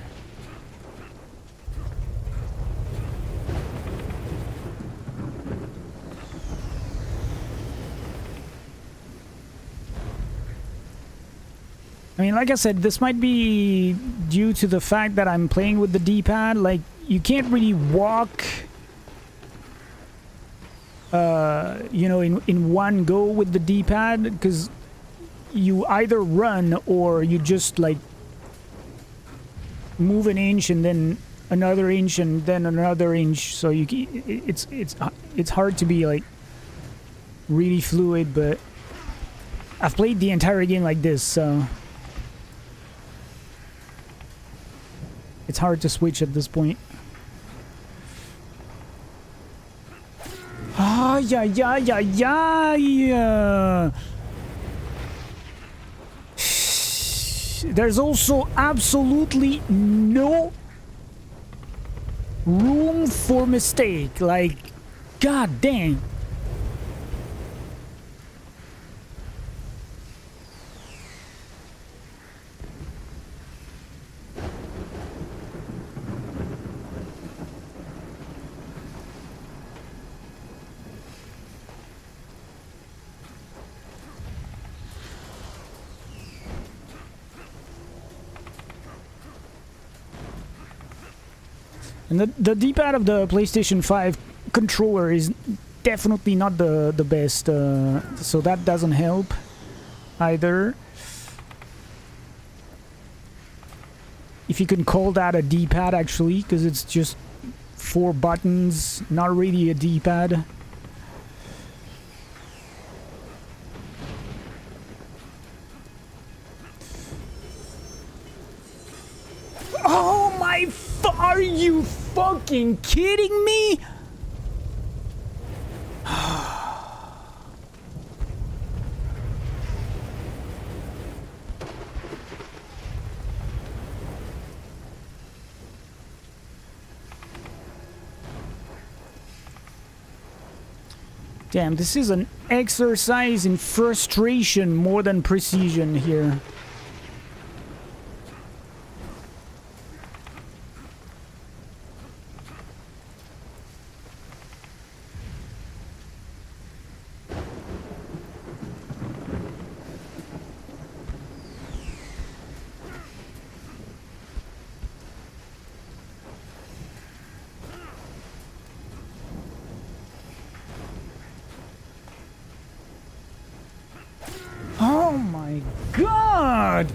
I mean, like I said, this might be due to the fact that I'm playing with the D-pad. Like, you can't really walk, you know, in one go with the D-pad, because you either run or you just, like, move an inch and then another inch and then another inch. So it's hard to be like really fluid, but I've played the entire game like this, so it's hard to switch at this point. Ah, yeah. There's also absolutely no room for mistake. Like, god dang. And the D-pad of the PlayStation 5 controller is definitely not the best, so that doesn't help either. If you can call that a D-pad actually, because it's just 4 buttons, not really a D-pad. Oh my... Are you fucking kidding me? Damn, this is an exercise in frustration more than precision here. Oh my god!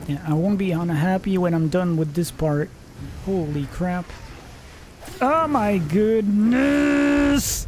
Yeah, I won't be unhappy when I'm done with this part. Holy crap. Oh my goodness!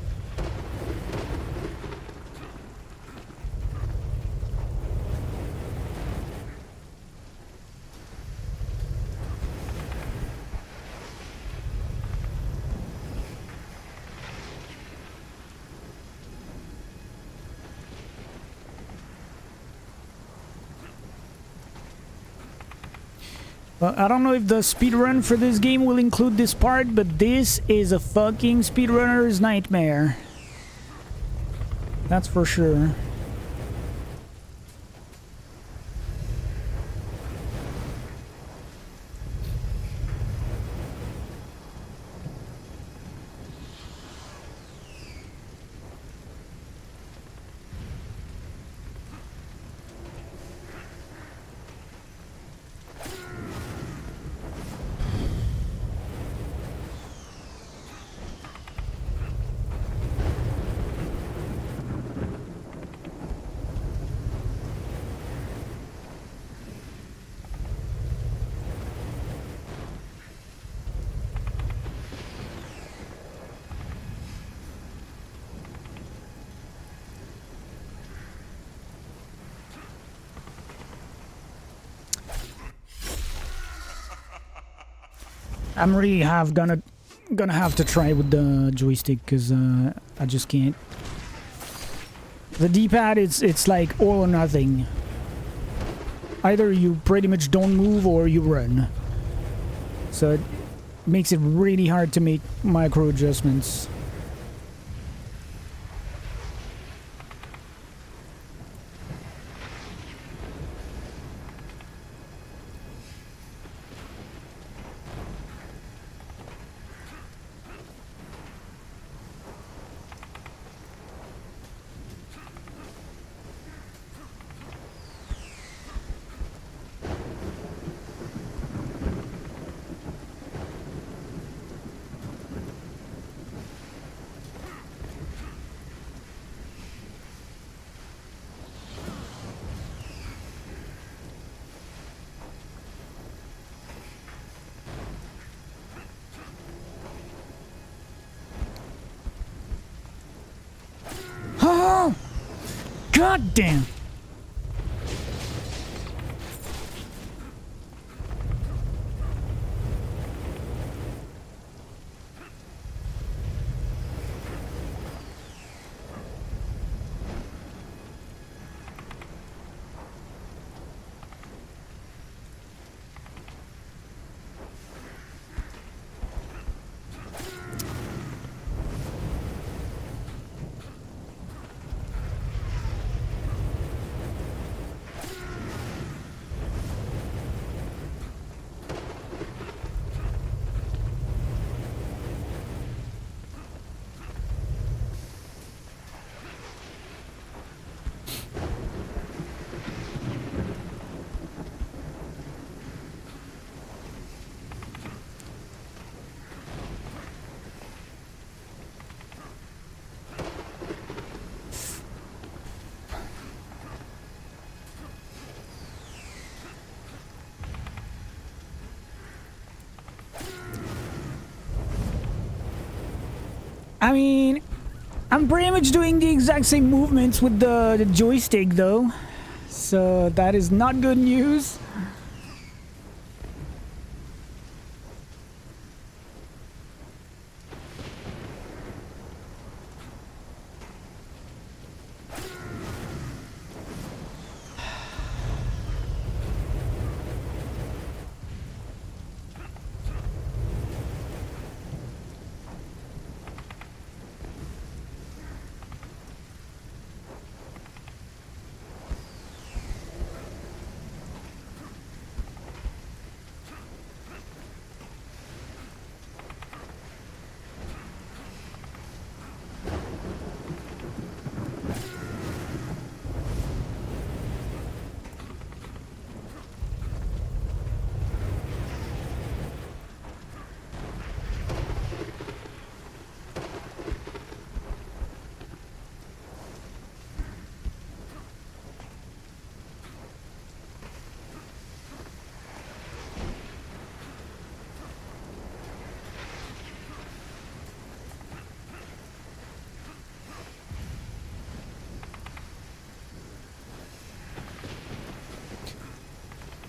Well, I don't know if the speedrun for this game will include this part, but this is a fucking speedrunner's nightmare. That's for sure. I'm really gonna have to try with the joystick because I just can't. The D-pad it's like all or nothing. Either you pretty much don't move or you run. So it makes it really hard to make micro adjustments. Oh! God damn! I mean, I'm pretty much doing the exact same movements with the joystick though. So that is not good news.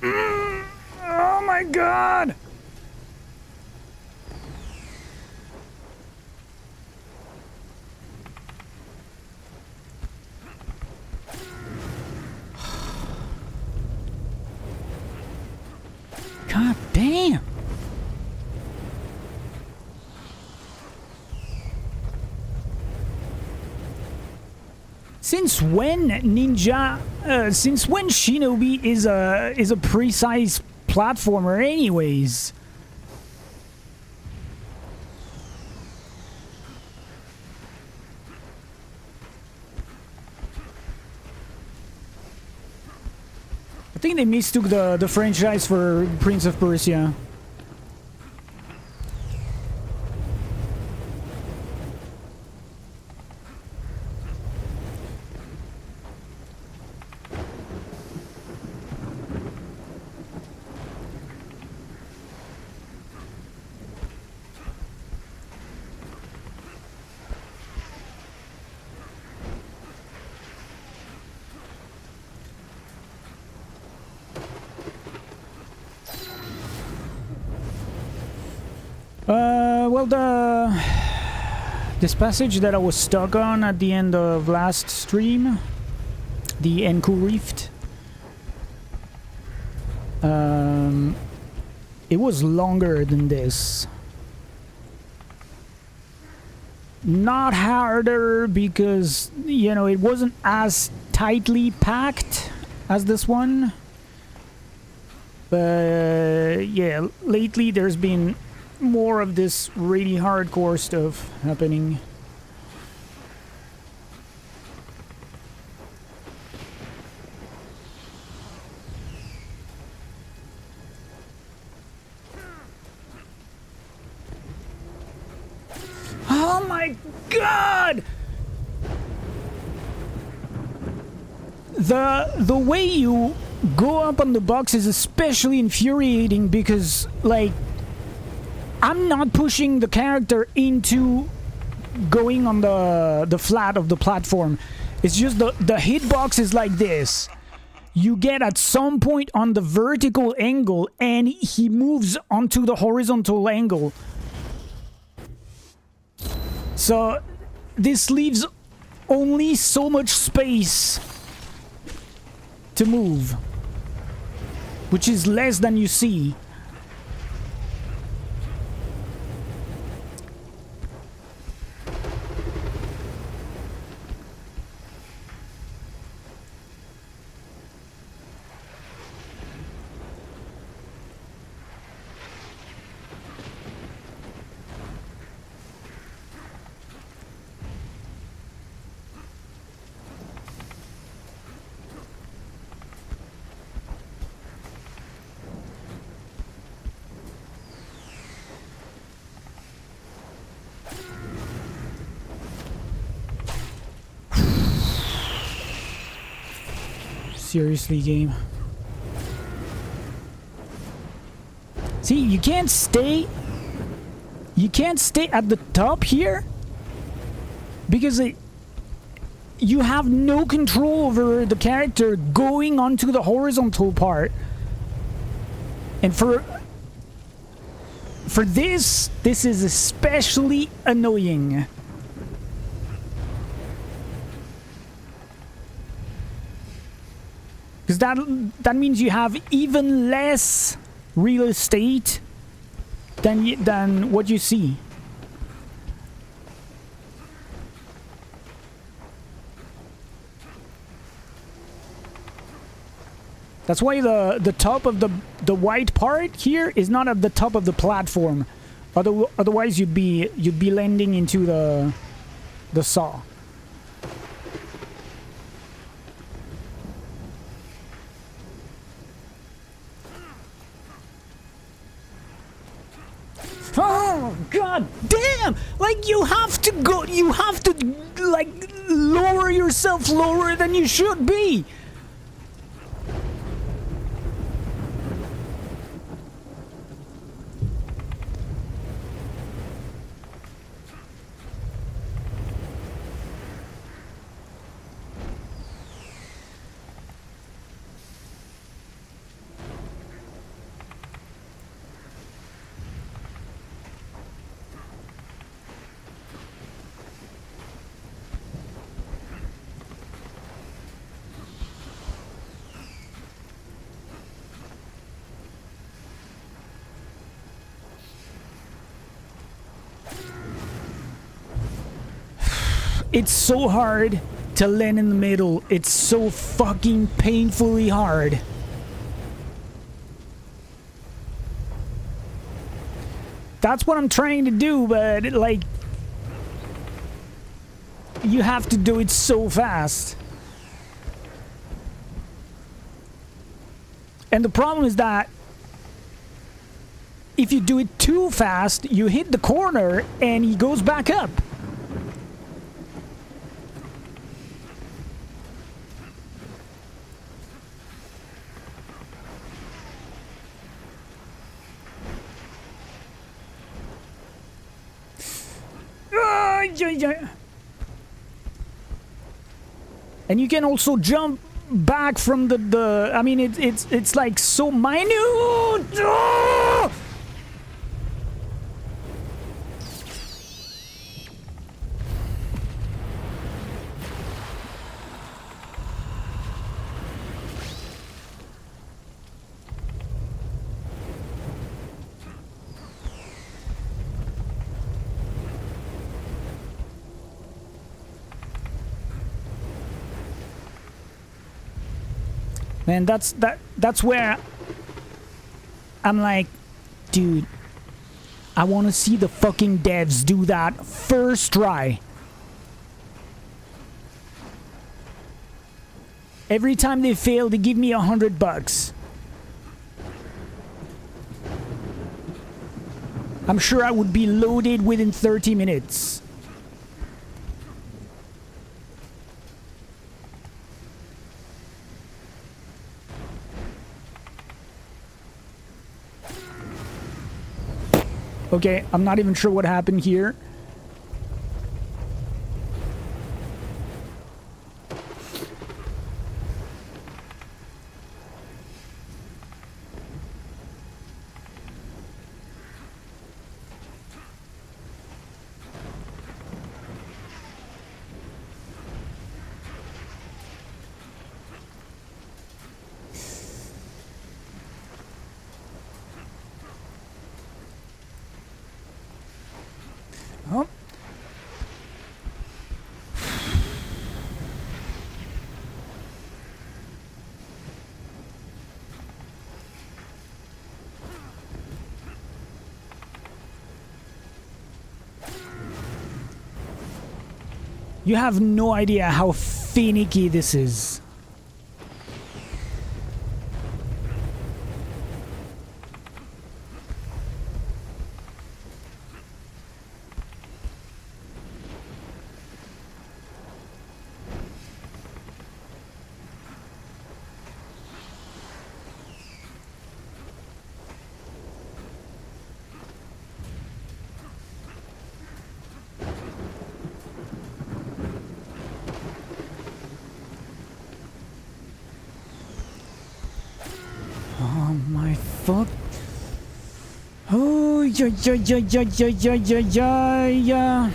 Oh my god! God Since when Ninja? Since when Shinobi is a precise platformer, anyways? I think they mistook the franchise for Prince of Persia. Well, this passage that I was stuck on at the end of last stream, the Enku Rift, it was longer than this. Not harder because, you know, it wasn't as tightly packed as this one. But yeah, lately there's been more of this really hardcore stuff happening. Oh my god! The way you go up on the box is especially infuriating because, like, I'm not pushing the character into going on the flat of the platform. It's just the hitbox is like this. You get at some point on the vertical angle and he moves onto the horizontal angle. So this leaves only so much space to move, which is less than you see. Seriously, game. See, you can't stay at the top here because you have no control over the character going onto the horizontal part. And for this is especially annoying. Because that means you have even less real estate than what you see. That's why the top of the white part here is not at the top of the platform. Otherwise you'd be landing into the saw. Oh god damn! Like you have to like lower yourself lower than you should be. It's so hard to land in the middle. It's so fucking painfully hard. That's what I'm trying to do, but like, you have to do it so fast. And the problem is that if you do it too fast, you hit the corner and he goes back up. And you can also jump back from the I mean it's like so minute. Ah! Man, that's where I'm like, dude, I want to see the fucking devs do that first try. Every time they fail, they give me $100. I'm sure I would be loaded within 30 minutes. Okay, I'm not even sure what happened here. Oh. You have no idea how finicky this is. Oh my fuck. Oh, yeah.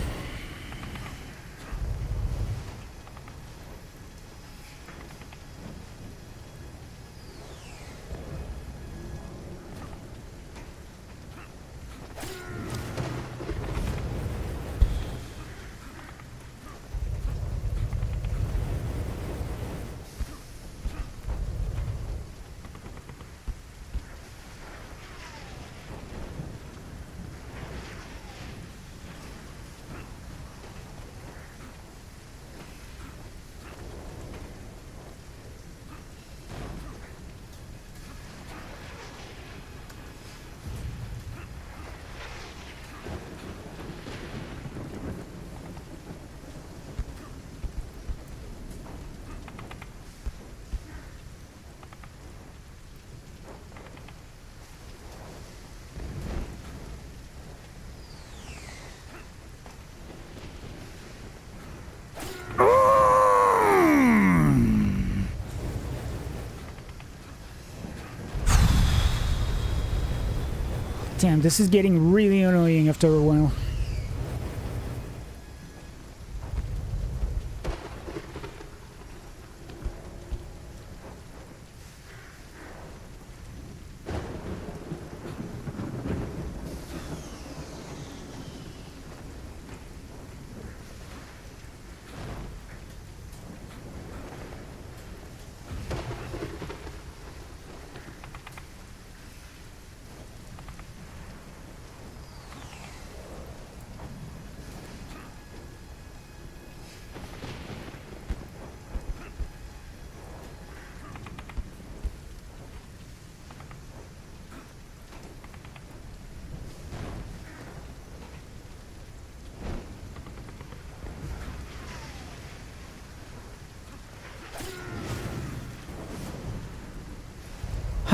Damn, this is getting really annoying after a while.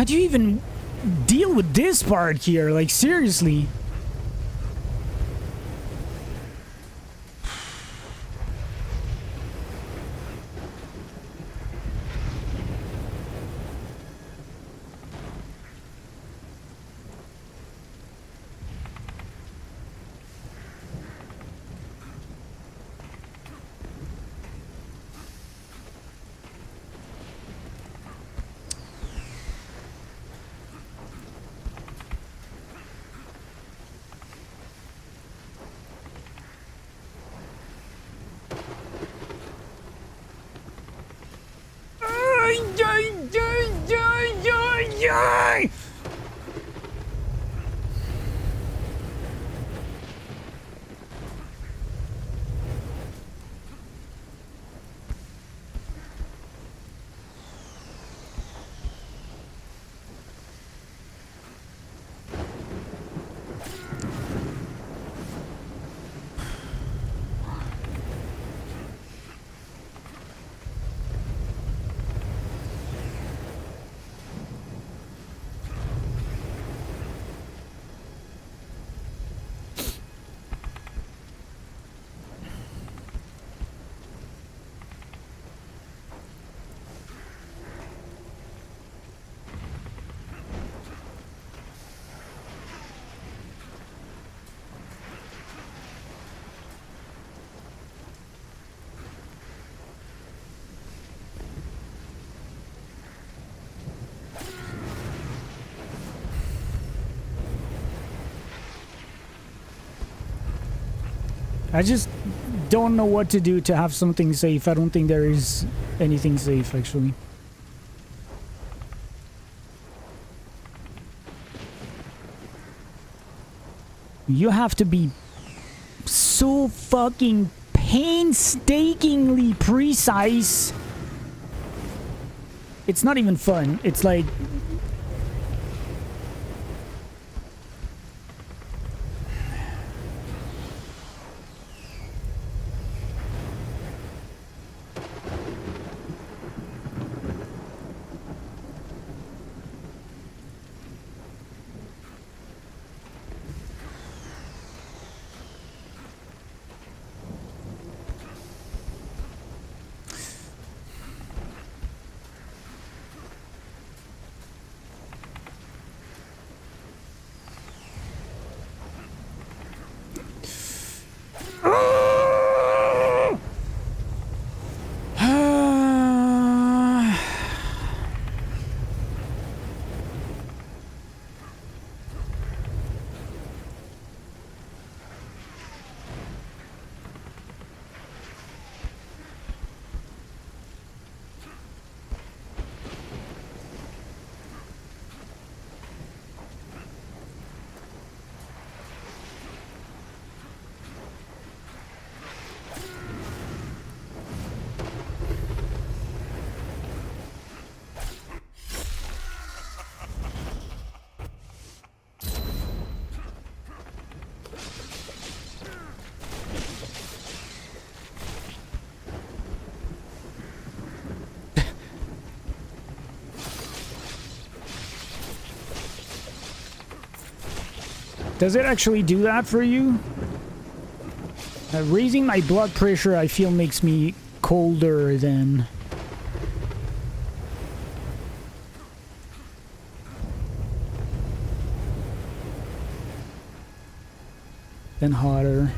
How do you even deal with this part here? Like, seriously. I just don't know what to do to have something safe. I don't think there is anything safe, actually. You have to be so fucking painstakingly precise. It's not even fun. It's like... Does it actually do that for you? Raising my blood pressure, I feel, makes me colder than... hotter.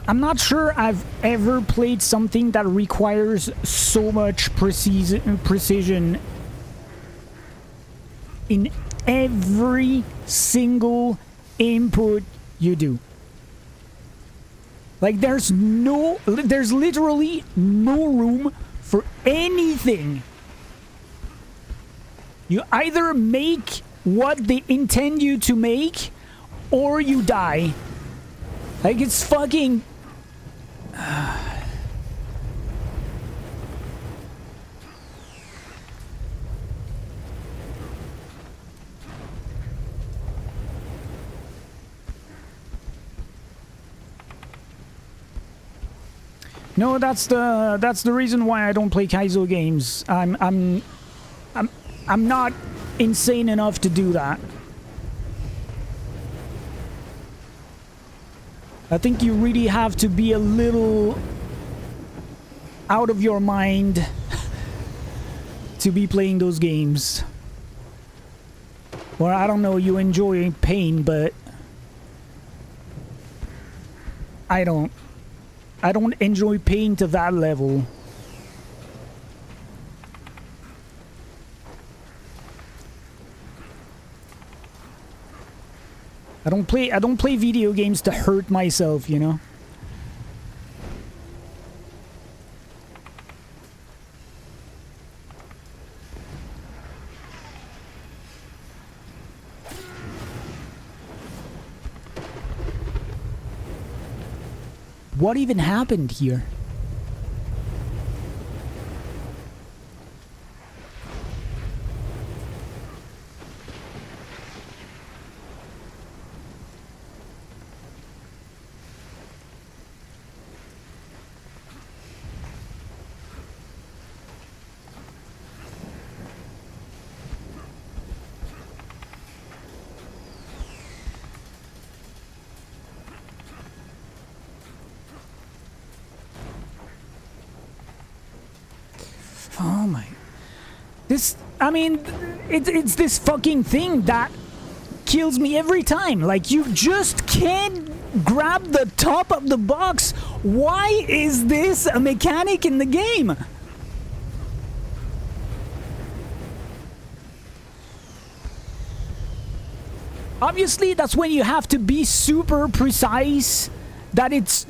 I'm not sure I've ever played something that requires so much precision in every single input you do. Like, there's literally no room for anything. You either make what they intend you to make, or you die. Like, it's fucking... No, that's the reason why I don't play Kaizo games. I'm not insane enough to do that. I think you really have to be a little out of your mind to be playing those games. Or I don't know, you enjoy pain, but I don't enjoy pain to that level. I don't play video games to hurt myself, you know? What even happened here? Oh my... I mean, it's this fucking thing that kills me every time. Like, you just can't grab the top of the box. Why is this a mechanic in the game? Obviously, that's when you have to be super precise, that it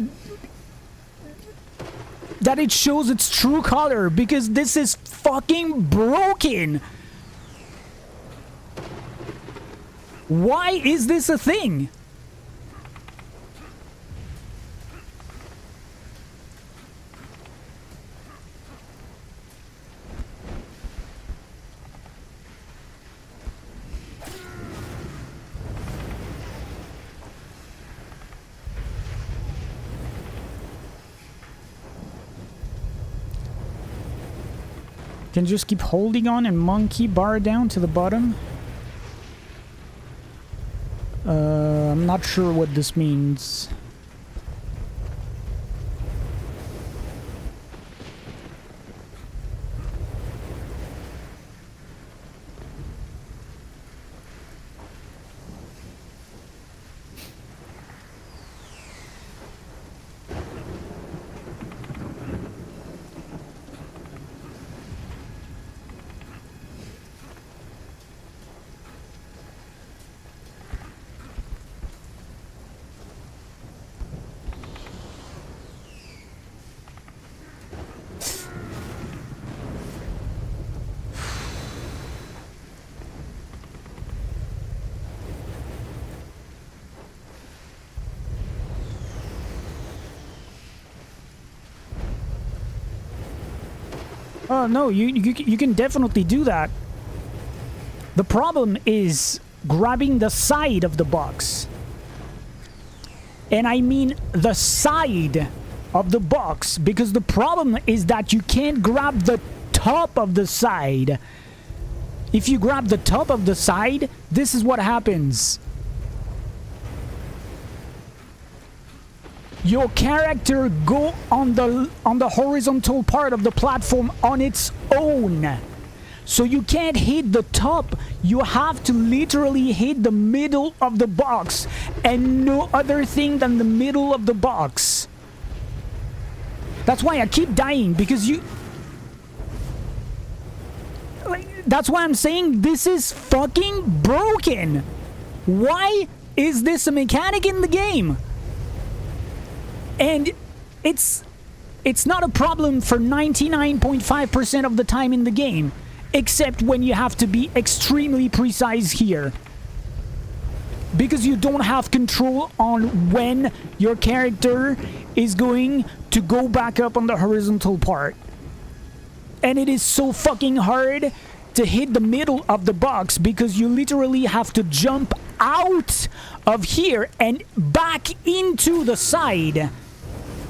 shows its true color, because this is fucking broken. Why is this a thing? Can just keep holding on and monkey bar down to the bottom. I'm not sure what this means. Oh no, you can definitely do that. The problem is grabbing the side of the box. And I mean the side of the box, because the problem is that you can't grab the top of the side. If you grab the top of the side, this is what happens. Your character go on the horizontal part of the platform on its own. So you can't hit the top. You have to literally hit the middle of the box and no other thing than the middle of the box. That's why I keep dying, because that's why I'm saying this is fucking broken. Why is this a mechanic in the game? And it's It's not a problem for 99.5% of the time in the game, except when you have to be extremely precise here. Because you don't have control on when your character is going to go back up on the horizontal part. And it is so fucking hard to hit the middle of the box because you literally have to jump out of here and back into the side.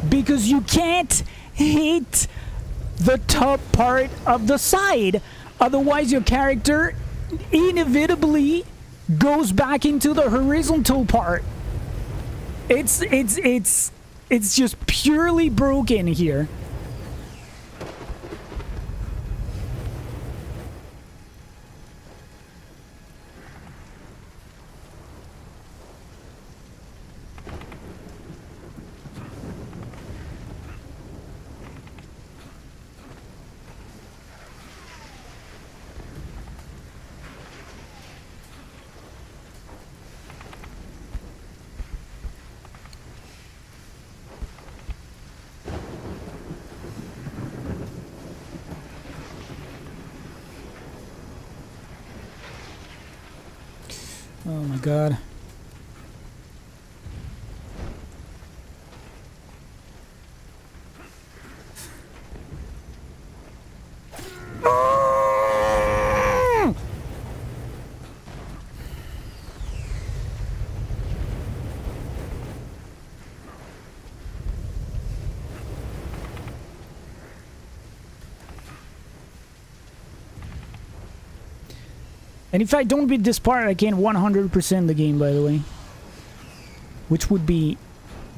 Because you can't hit the top part of the side. Otherwise your character inevitably goes back into the horizontal part. It's just purely broken here. Oh my god. And if I don't beat this part, I can 100% the game, by the way. Which would be...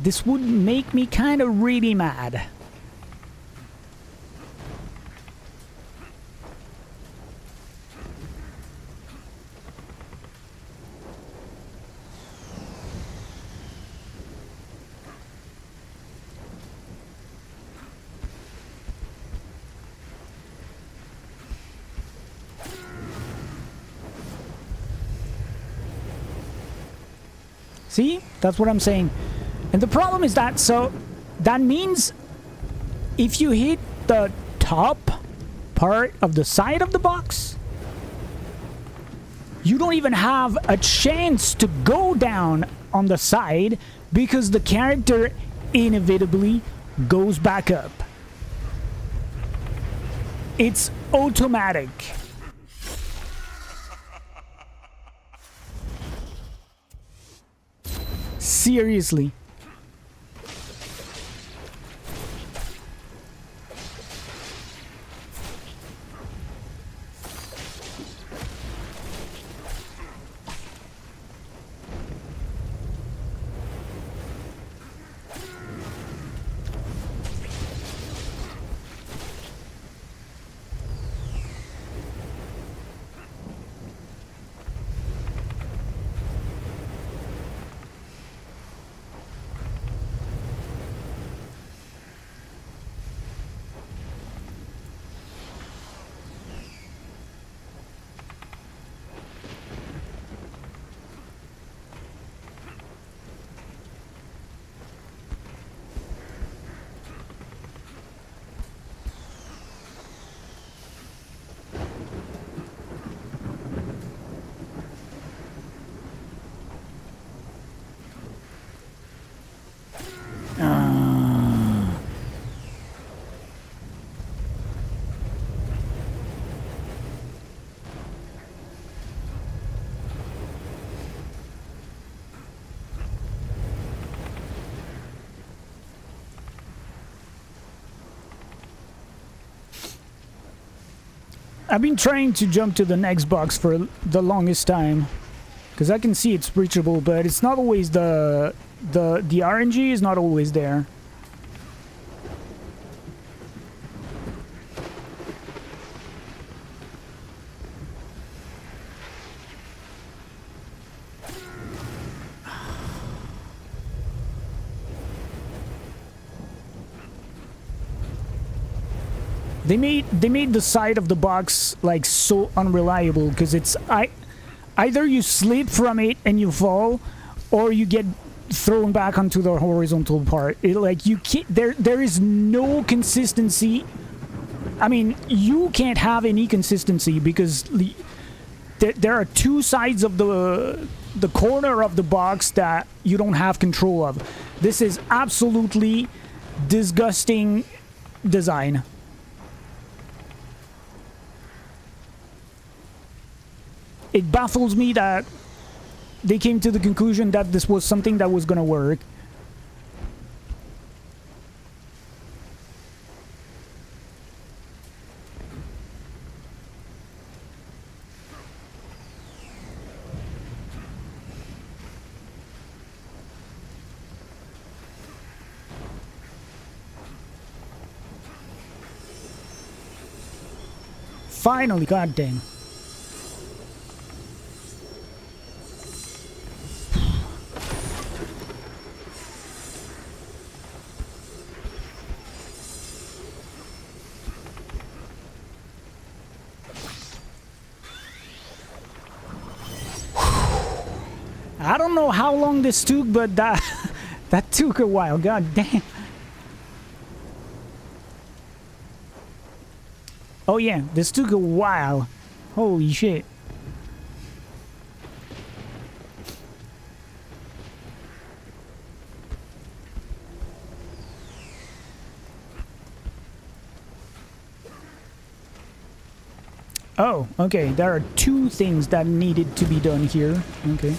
This would make me kind of really mad. See? That's what I'm saying. And the problem is that, so that means if you hit the top part of the side of the box, you don't even have a chance to go down on the side because the character inevitably goes back up. It's automatic. Seriously. I've been trying to jump to the next box for the longest time because I can see it's reachable, but it's not always the RNG is not always there. They made the side of the box like so unreliable because it's either you slip from it and you fall, or you get thrown back onto the horizontal part. Like you can't. There is no consistency. I mean, you can't have any consistency because there are two sides of the corner of the box that you don't have control of. This is absolutely disgusting design. It baffles me that they came to the conclusion that this was something that was gonna work. Finally, goddamn. I don't know how long this took, but that took a while. God damn. Oh yeah, this took a while. Holy shit. Oh, okay. There are two things that needed to be done here. Okay.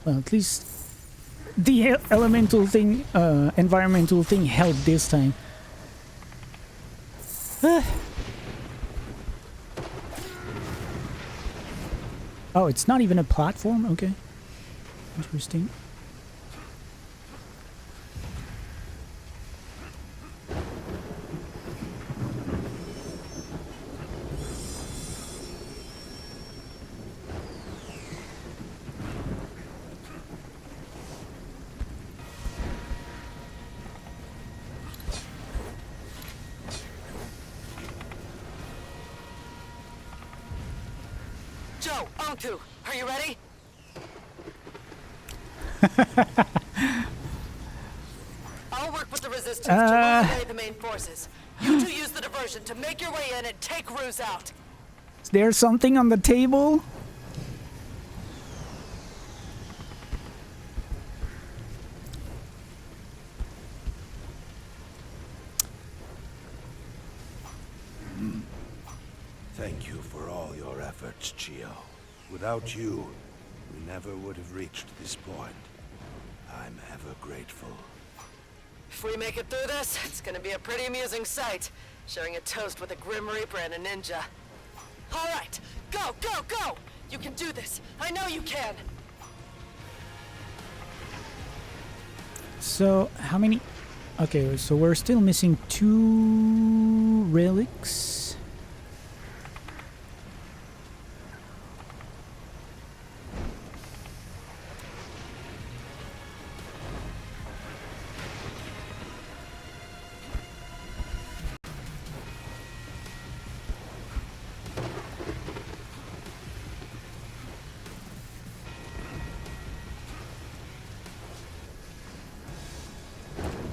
Well, at least the elemental thing, environmental thing helped this time. Oh, it's not even a platform? Okay. Interesting. Joe, Onku, are you ready? I'll work with the resistance to eliminate the main forces. You two use the diversion to make your way in and take Ruse out. Is there something on the table? Thank you for all your efforts, Chio. Without you, we never would have reached this point. I'm ever grateful. If we make it through this, it's gonna be a pretty amusing sight. Sharing a toast with a Grim Reaper and a ninja. All right, go, go, go! You can do this. I know you can. So, how many... Okay, so we're still missing 2 relics.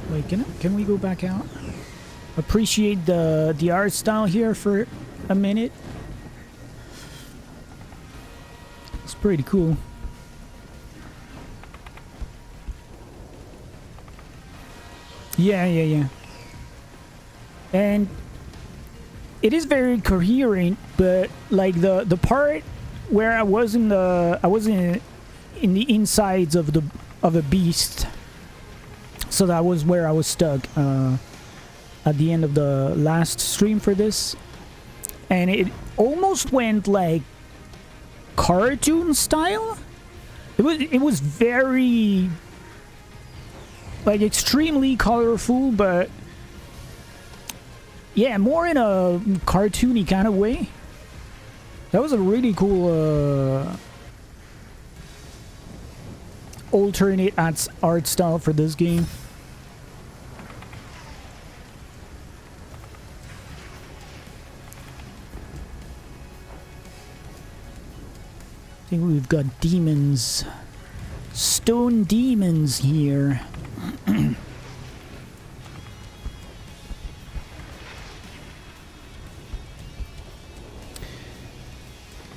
Wait, can we go back out? Appreciate the art style here for a minute. It's pretty cool. Yeah. And it is very coherent, but like the part where I was in the insides of a beast, so that was where I was stuck at the end of the last stream for this, and it almost went like cartoon style. It was very like extremely colorful, but yeah, more in a cartoony kind of way. That was a really cool alternate art style for this game. I think we've got demons. Stone demons here.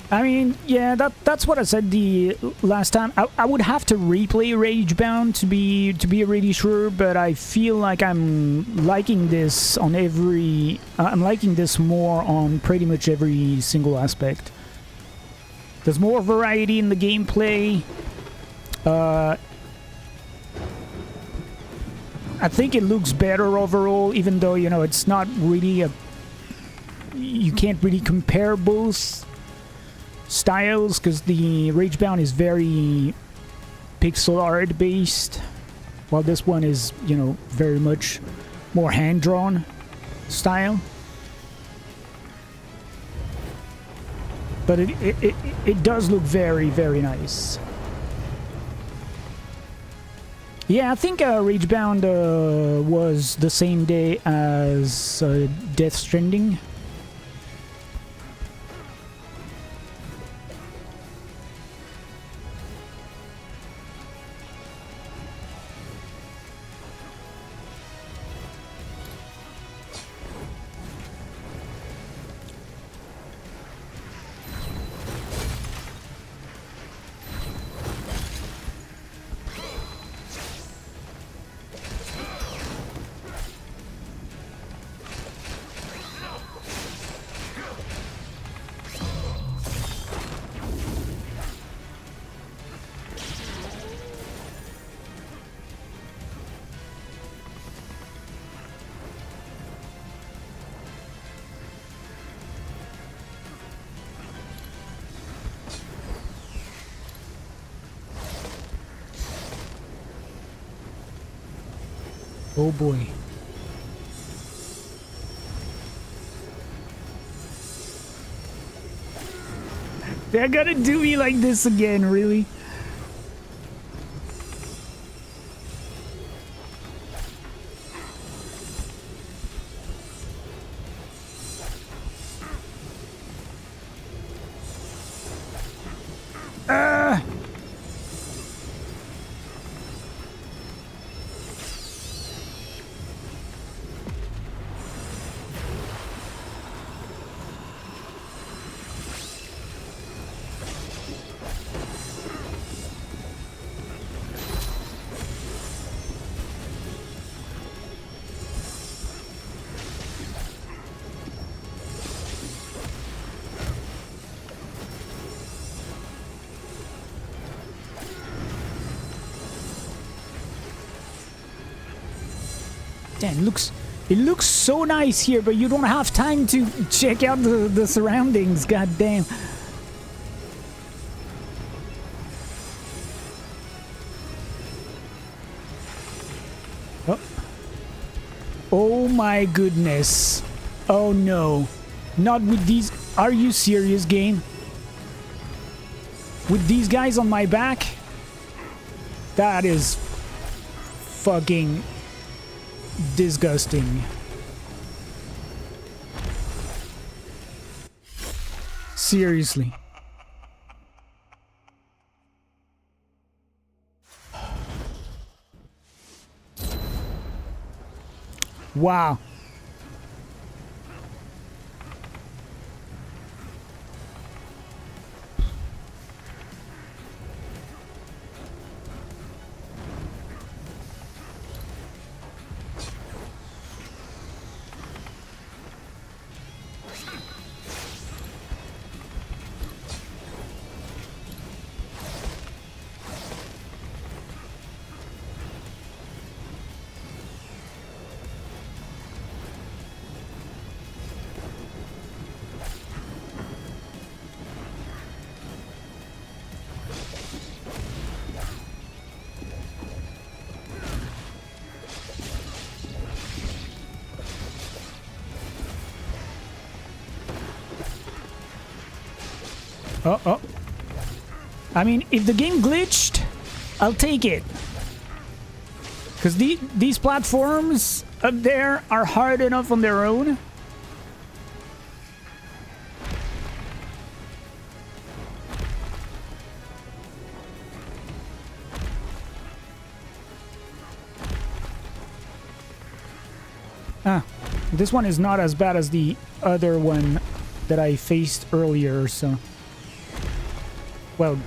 I mean, yeah, that's what I said the last time. I would have to replay Ragebound to be really sure, but I feel like I'm liking this on every. I'm liking this more on pretty much every single aspect. There's more variety in the gameplay. I think it looks better overall, even though, you know, it's not really a... You can't really compare both styles, because the Ragebound is very pixel art based, while this one is, you know, very much more hand-drawn style. But it does look very, very nice. Yeah, I think Ragebound was the same day as Death Stranding. Oh boy. They're gonna do me like this again, really? Damn, it looks so nice here, but you don't have time to check out the surroundings. God damn. Oh. Oh my goodness. Oh no. Not with these. Are you serious, game? With these guys on my back? That is fucking disgusting. Seriously. Wow. Oh. I mean, if the game glitched, I'll take it. Because these platforms up there are hard enough on their own. This one is not as bad as the other one that I faced earlier, so... Well,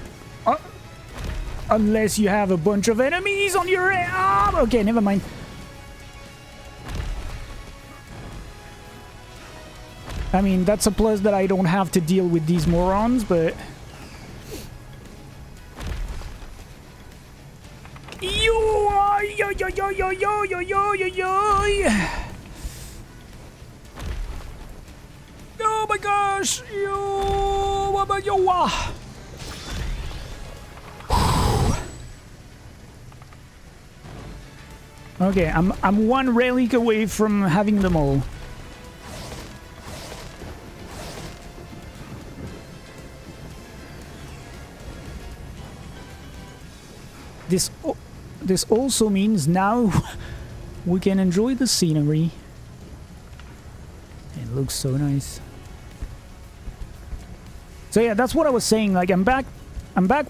unless you have a bunch of enemies on your... okay, never mind. I mean, that's a plus that I don't have to deal with these morons, but... Oh my gosh! Okay, I'm one relic away from having them all. This also means now we can enjoy the scenery. It looks so nice. So yeah, that's what I was saying. Like, I'm back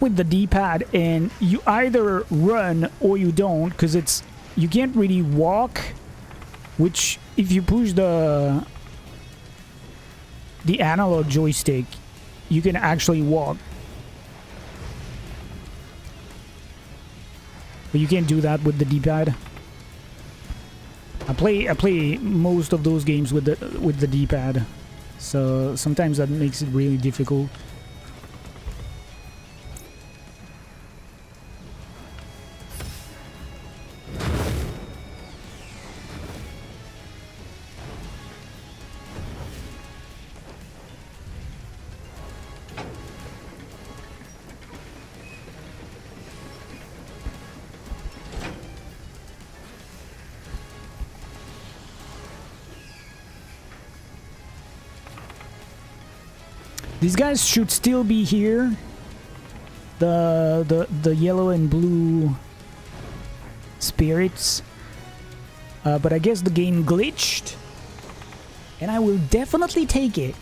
with the D-pad, and you either run or you don't, because you can't really walk. Which, if you push the analog joystick, you can actually walk. But you can't do that with the D-pad. I play most of those games with the D-pad, so sometimes that makes it really difficult. These guys should still be here. The yellow and blue spirits. But I guess the game glitched. And I will definitely take it.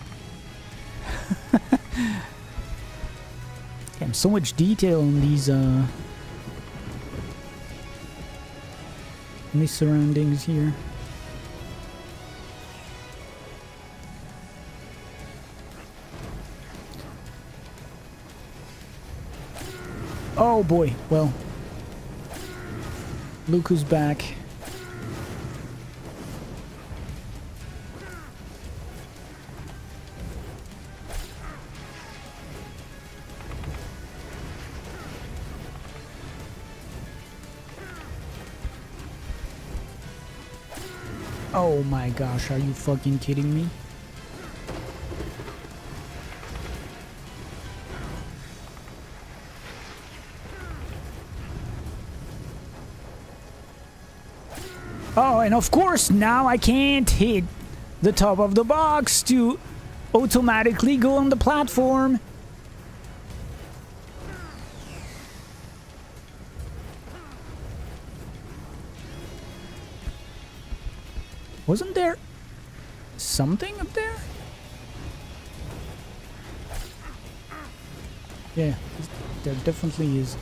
Damn, so much detail on these surroundings here. Oh boy, well, look who's back. Oh my gosh, are you fucking kidding me? Oh, and of course, now I can't hit the top of the box to automatically go on the platform. Wasn't there something up there? Yeah, there definitely is.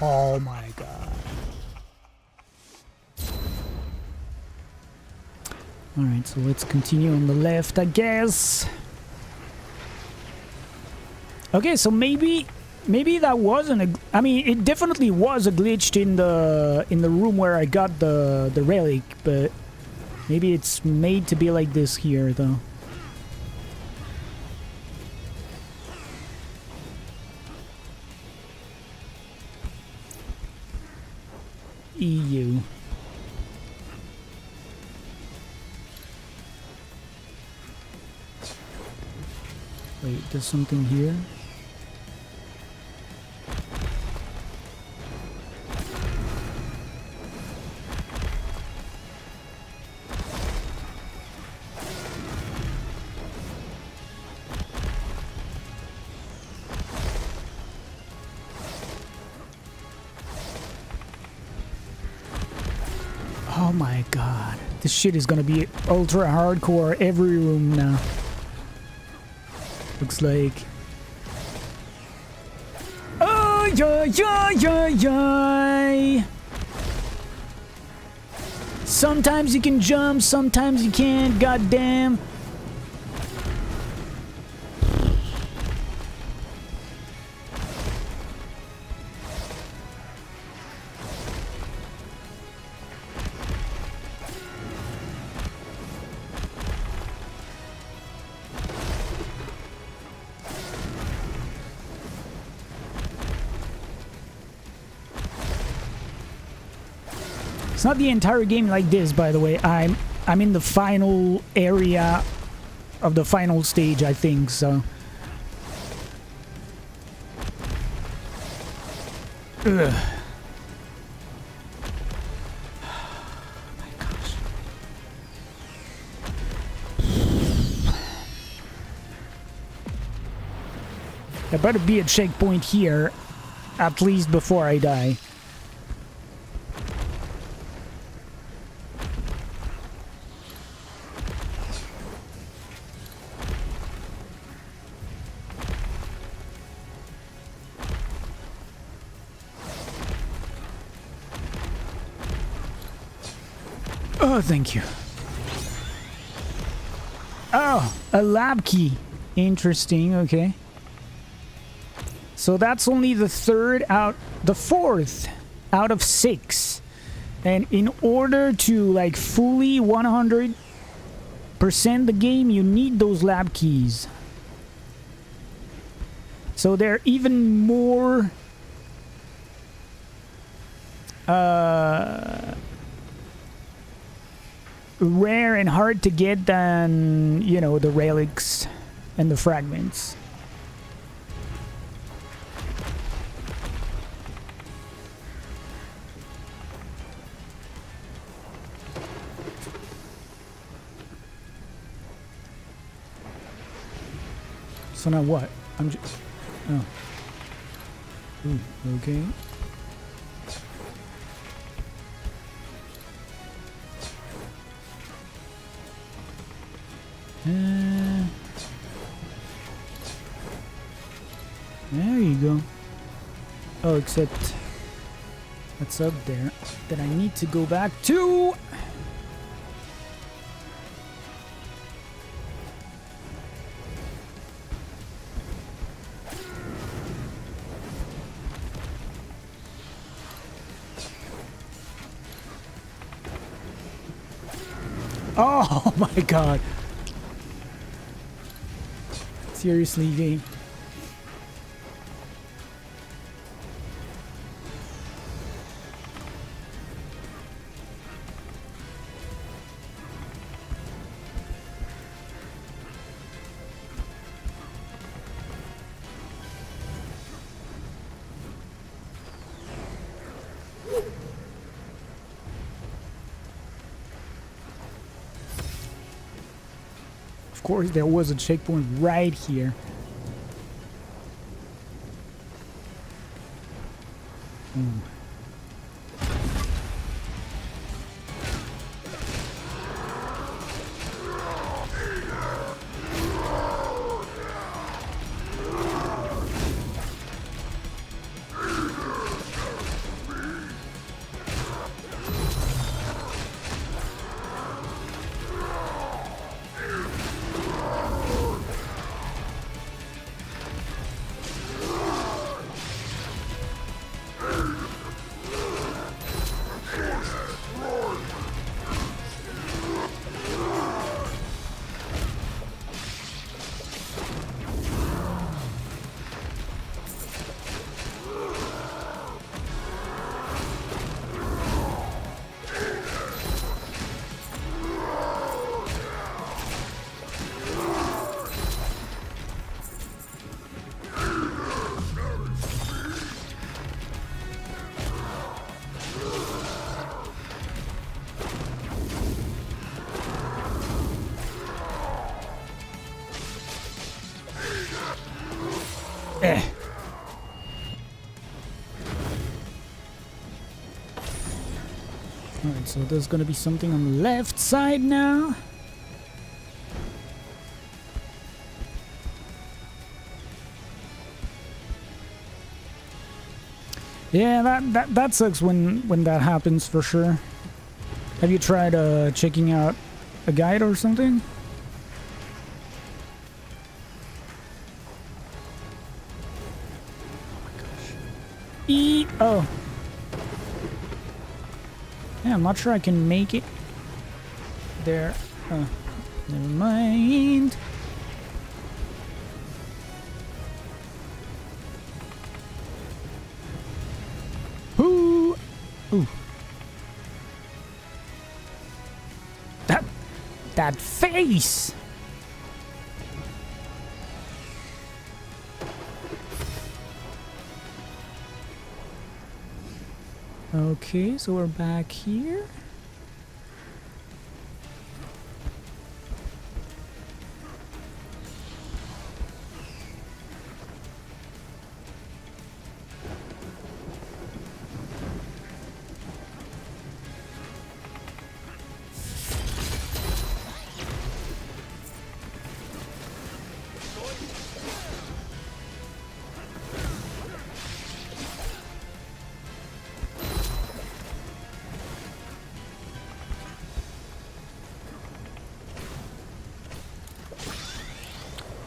Oh my god. Alright, so let's continue on the left, I guess. Okay, so maybe that wasn't a... I mean, it definitely was a glitch in the room where I got the relic, but maybe it's made to be like this here, though. EU. Wait, there's something here? Oh my god. This shit is gonna be ultra hardcore every room now. Looks like... Oh, yeah, yeah, yeah, yeah. Sometimes you can jump, sometimes you can't, goddamn. It's not the entire game like this, by the way. I'm in the final area of the final stage, I think, so... Ugh. Oh my gosh. There better be a checkpoint here, at least before I die. Oh, thank you. Oh, a lab key. Interesting, okay. So that's only the fourth out of 6. And in order to like fully 100% the game, you need those lab keys. So they're even more rare and hard to get than, you know, the relics and the fragments. So now what? I'm just... Oh. Ooh, okay. There you go. Oh, except what's up there that I need to go back to? Oh my god. Seriously, game. Of course, there was a checkpoint right here. Alright, so there's gonna be something on the left side now. Yeah, that sucks when that happens for sure. Have you tried checking out a guide or something? Oh. Yeah, I'm not sure I can make it there. Oh, never mind. Ooh. Ooh. That face. Okay, so we're back here.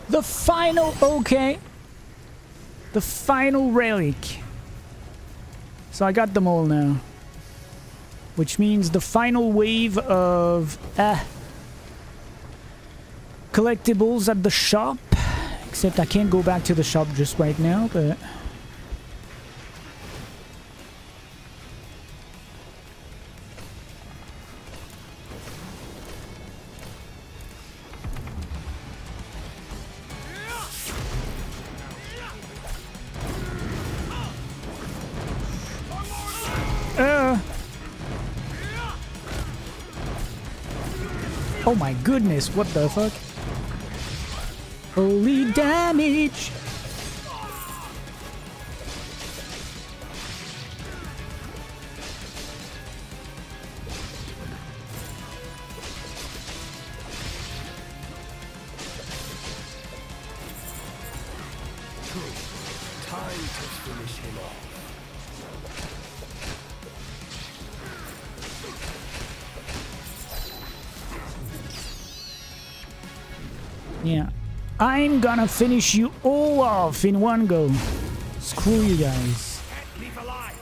The final, okay. The final relic. So I got them all now. Which means the final wave of collectibles at the shop. Except I can't go back to the shop just right now, but... Oh my goodness, what the fuck? Holy damage! Time to finish him off. Yeah, I'm gonna finish you all off in one go. Screw you guys. Leave alive.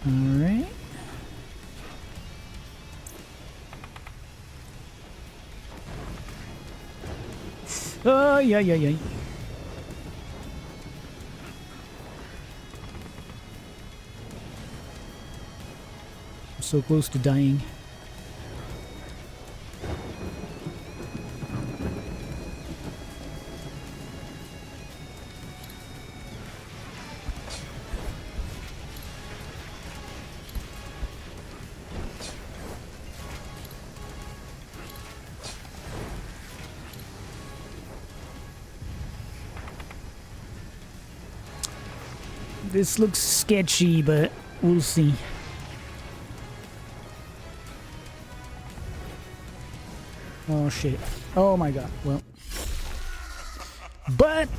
Alright. Oh, yeah. I'm so close to dying. This looks sketchy, but we'll see. Oh shit. Oh my god. Well. But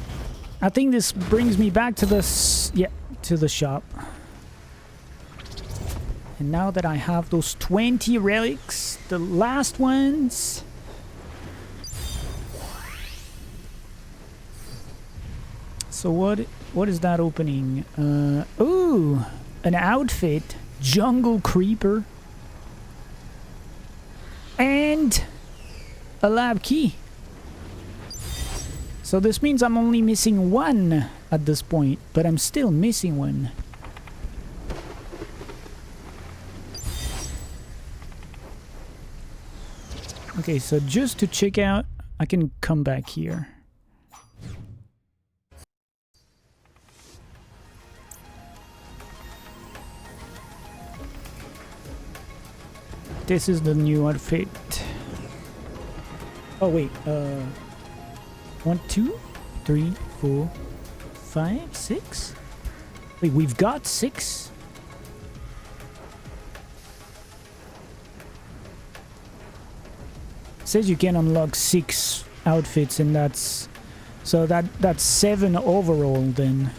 I think this brings me back to the to the shop. And now that I have those 20 relics, the last ones, so what is that opening? Ooh, an outfit, jungle creeper, and a lab key. So this means I'm only missing one at this point, but I'm still missing one. Okay, so just to check out, I can come back here. This is the new outfit. Oh wait, 1, 2, 3, 4, 5, 6. Wait, we've got 6? It says you can unlock 6 outfits, and that's... So that's 7 overall then.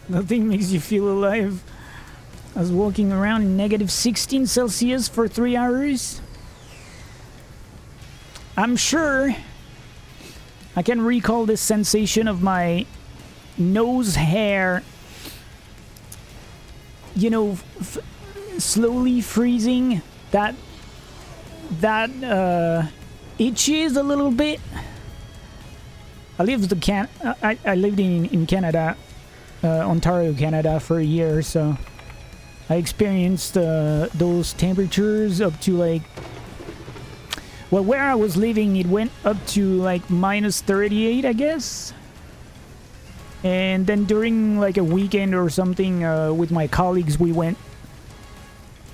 Nothing makes you feel alive as walking around in negative 16 Celsius for 3 hours. I'm sure I can recall this sensation of my nose hair, you know, slowly freezing. That itches a little bit. I lived in Canada. Ontario, Canada for a year, so I experienced those temperatures up to like, well, where I was living it went up to like minus 38, I guess. And then during like a weekend or something with my colleagues, we went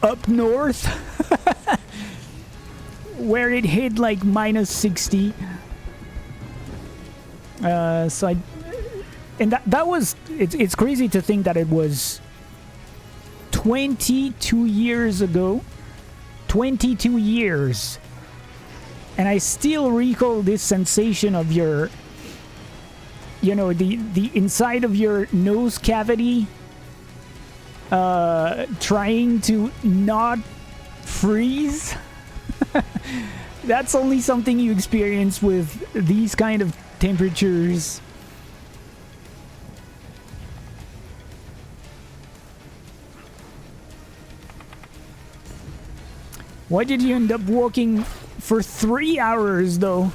up north where it hit like minus 60. So and that was, it's crazy to think that it was 22 years ago. 22 years. And I still recall this sensation of your, you know, the inside of your nose cavity trying to not freeze. That's only something you experience with these kind of temperatures. Why did you end up walking for 3 hours, though?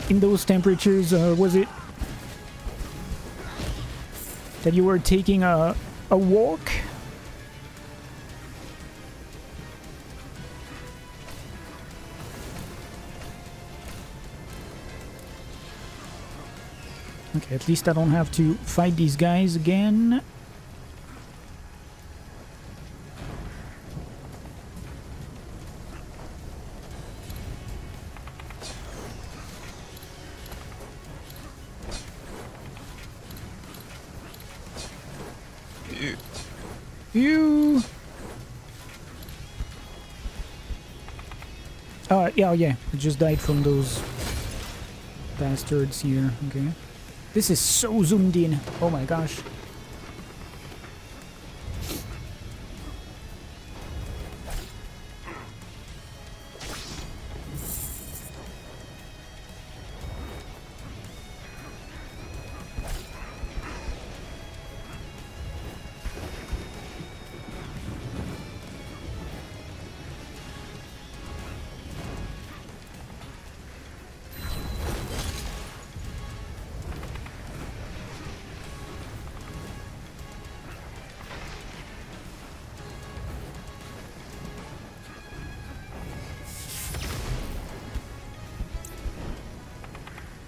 In those temperatures, was it that you were taking a walk? Okay, at least I don't have to fight these guys again. You. Yeah. I just died from those bastards here. Okay. This is so zoomed in. Oh my gosh.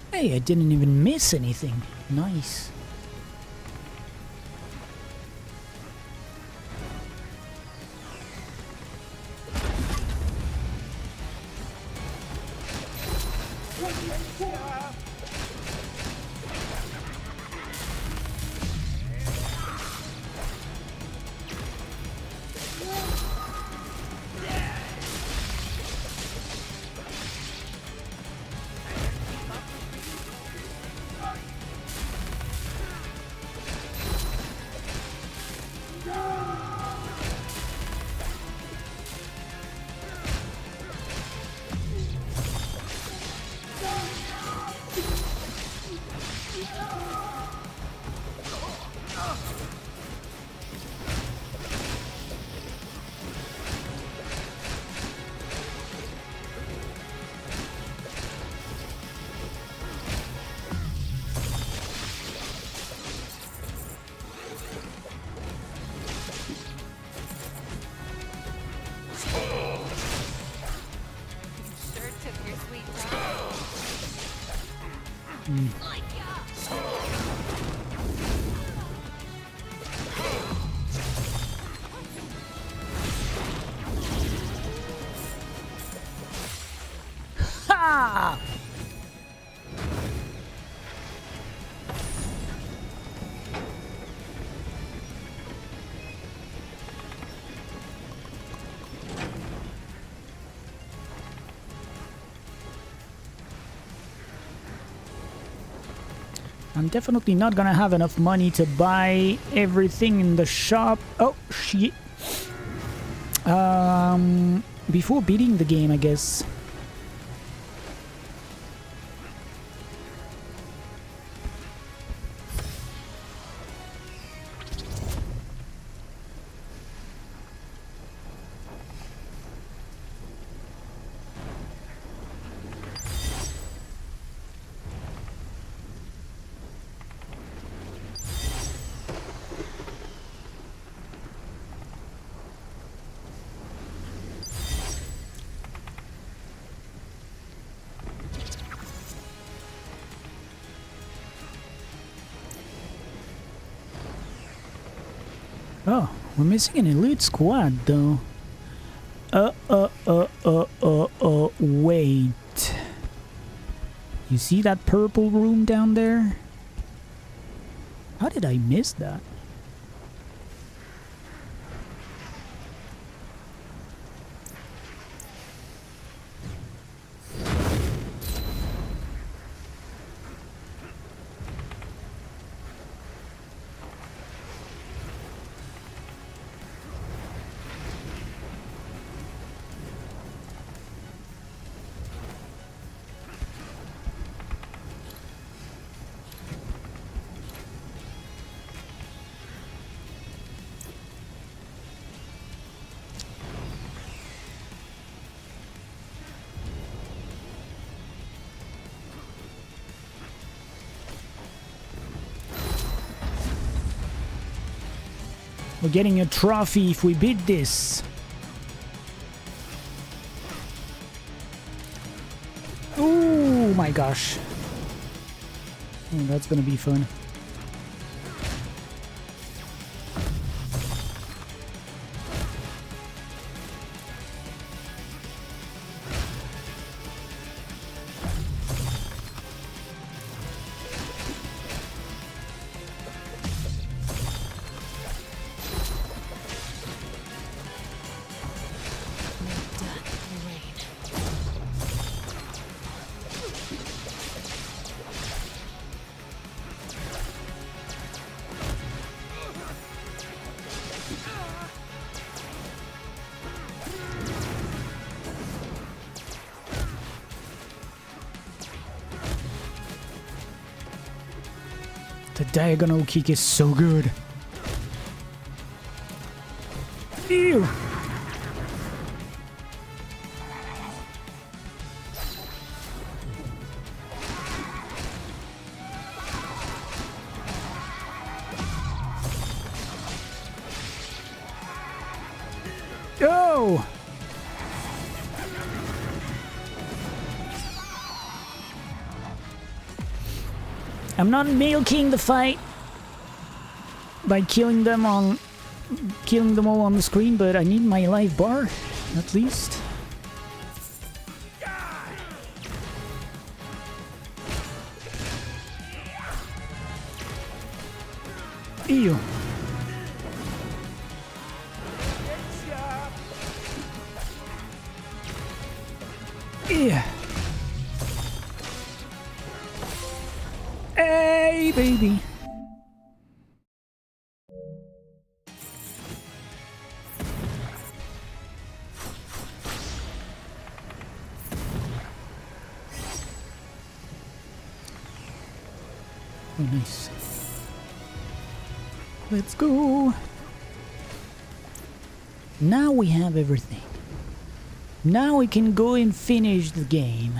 Hey, I didn't even miss anything. Nice. Ha! I'm definitely not gonna have enough money to buy everything in the shop. Oh, shit. Before beating the game, I guess. Oh, we're missing an elite squad, though. Wait. You see that purple room down there? How did I miss that? We're getting a trophy if we beat this. Oh my gosh. Oh, that's gonna be fun. The diagonal kick is so good. Ew! Oh! I'm not milking the fight by killing them all on the screen, but I need my life bar, at least. Ew. Yeah. Hey, baby. Oh, nice. Let's go. Now we have everything. Now we can go and finish the game.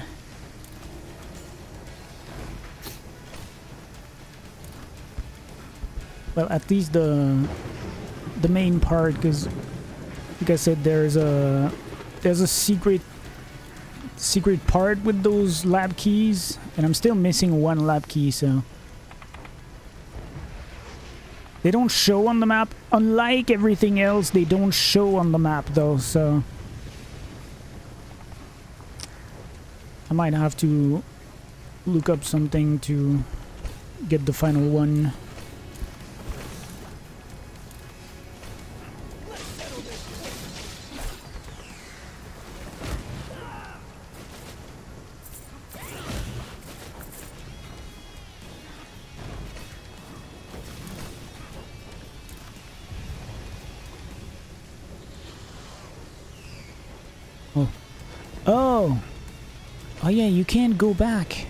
Well, at least the main part, because like I said, there's a secret secret part with those lab keys, and I'm still missing one lab key, so they don't show on the map. Unlike everything else, they don't show on the map though, so I might have to look up something to get the final one. Oh. Oh yeah, you can't go back.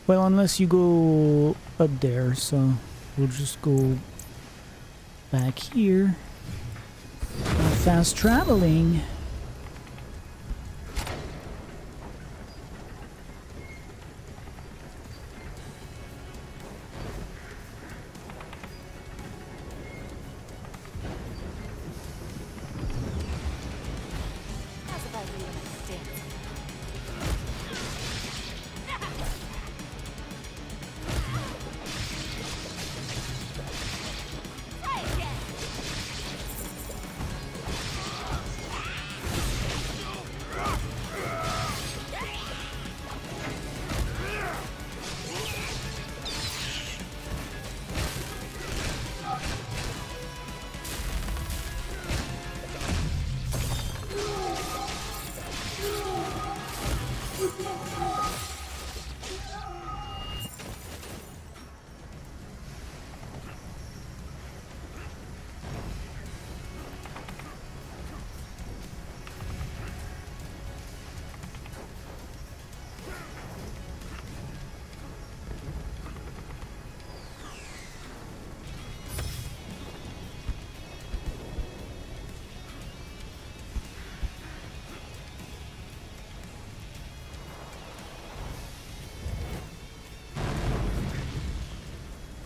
Well, unless you go up there, so we'll just go back here. Fast traveling.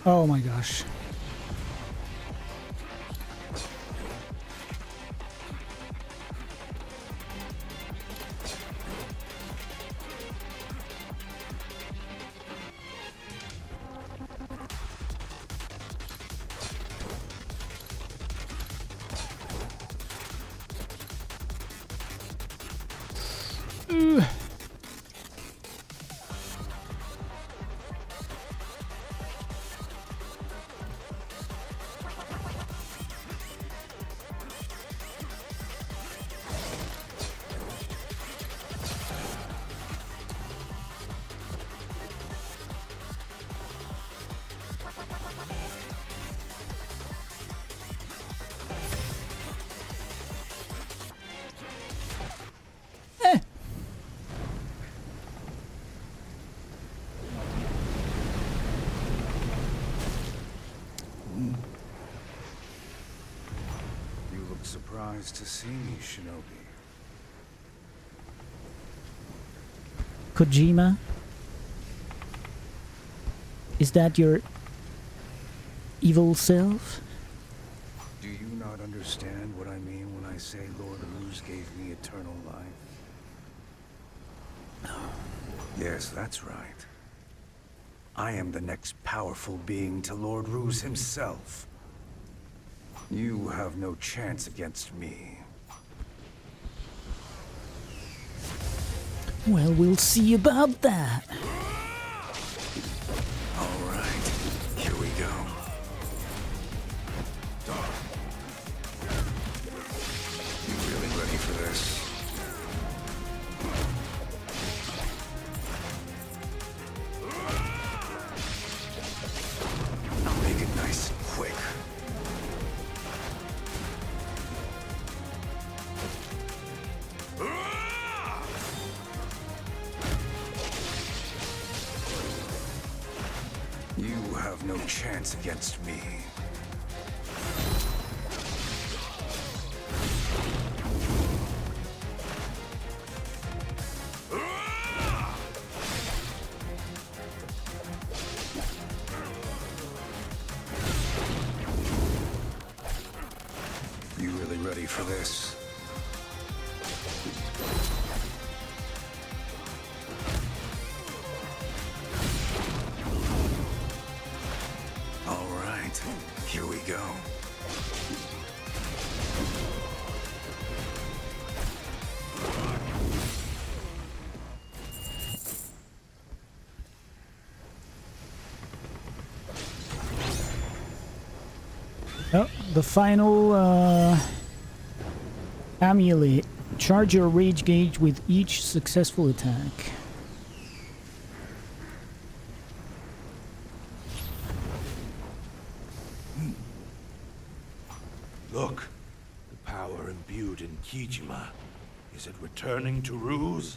Oh my gosh. Surprised to see me, Shinobi. Kojima? Is that your evil self? Do you not understand what I mean when I say Lord Ruse gave me eternal life? Yes, that's right. I am the next powerful being to Lord Ruse himself. You have no chance against me. Well, we'll see about that. All right, here we go. You really ready for this? I'll make it nice and quick. You have no chance against me. You really ready for this? the final amulet. Charge your rage gauge with each successful attack. Look, the power imbued in Kijima. Is it returning to Ruse?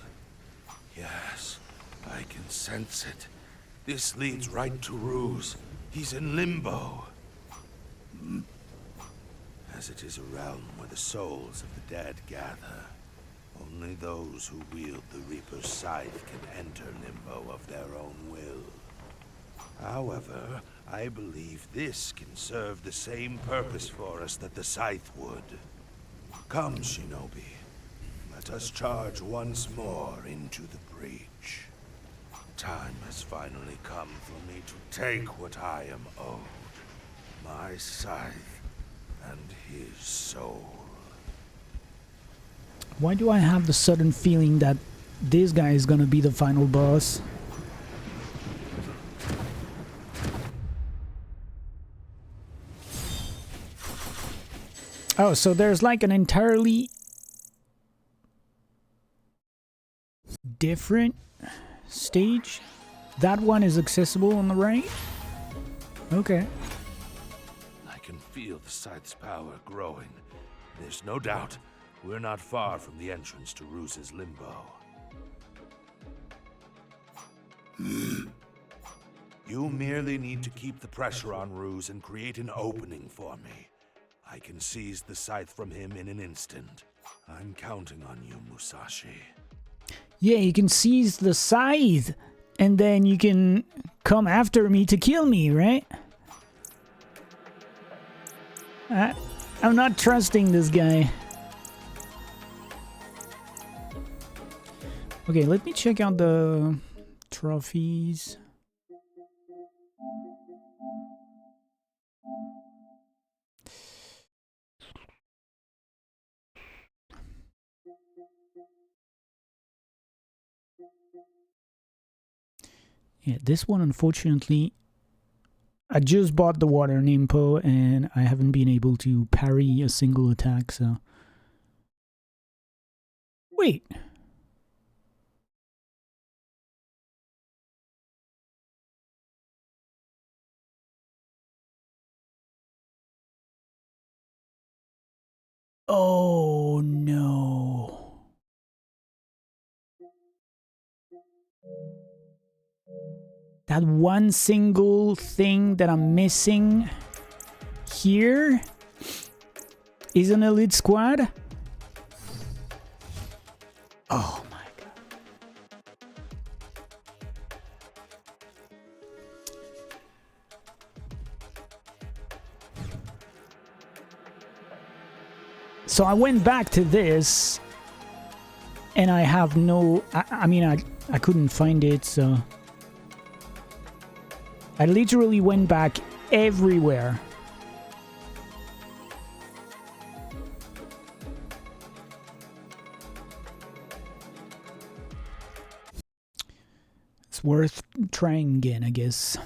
Yes, I can sense it. This leads right to Ruse. He's in limbo. As it is a realm where the souls of the dead gather, only those who wield the Reaper's scythe can enter limbo of their own will. However, I believe this can serve the same purpose for us that the scythe would. Come, Shinobi. Let us charge once more into the breach. Time has finally come for me to take what I am owed. My scythe and his soul. Why do I have the sudden feeling that this guy is gonna be the final boss? Oh, so there's like an entirely different stage? That one is accessible on the right? Okay. I can feel the scythe's power growing. There's no doubt we're not far from the entrance to Ruse's limbo. You merely need to keep the pressure on Ruse and create an opening for me. I can seize the scythe from him in an instant. I'm counting on you, Musashi. Yeah, you can seize the scythe, and then you can come after me to kill me, right? I'm not trusting this guy. Okay, let me check out the trophies. Yeah, this one, unfortunately, I just bought the water Nimpo and I haven't been able to parry a single attack, so... Wait! Oh no! That one single thing that I'm missing here is an elite squad? Oh my god. So I went back to this and I have no... I mean, I couldn't find it, so... I literally went back everywhere. It's worth trying again, I guess.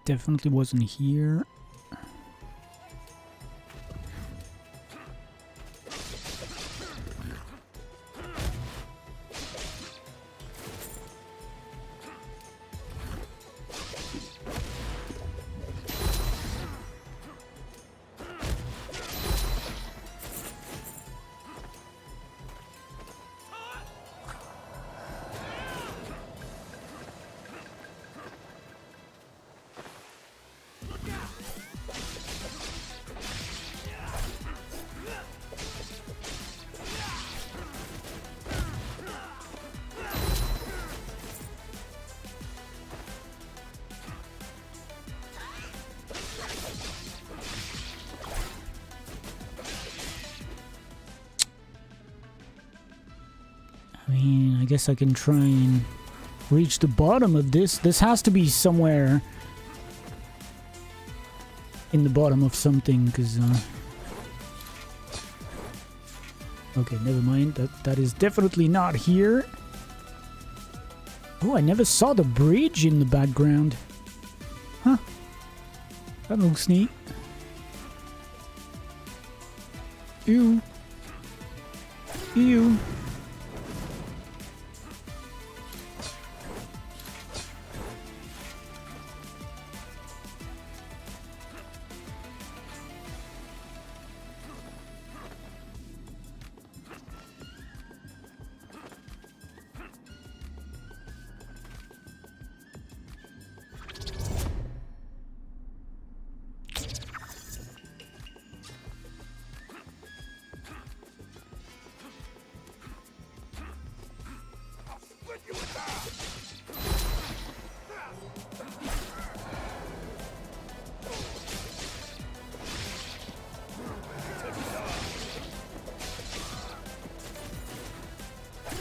Definitely wasn't here. I guess I can try and reach the bottom of this. This has to be somewhere in the bottom of something, because okay, never mind. That is definitely not here. Oh, I never saw the bridge in the background. Huh. That looks neat. Ew. Ew.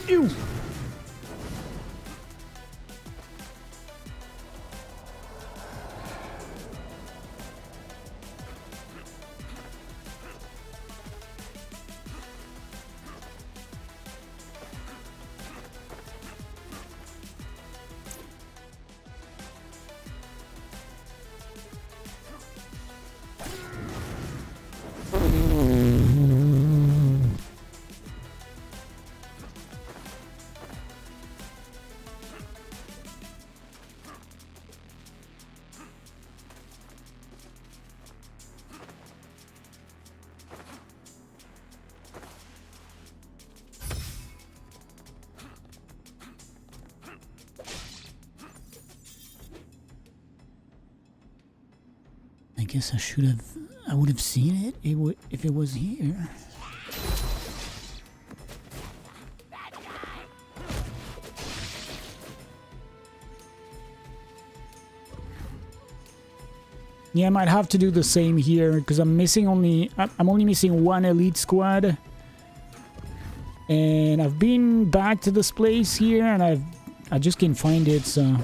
Ew. I guess I would have seen it if it was here. Yeah, I might have to do the same here because I'm only missing one elite squad. And I've been back to this place here and I just can't find it, so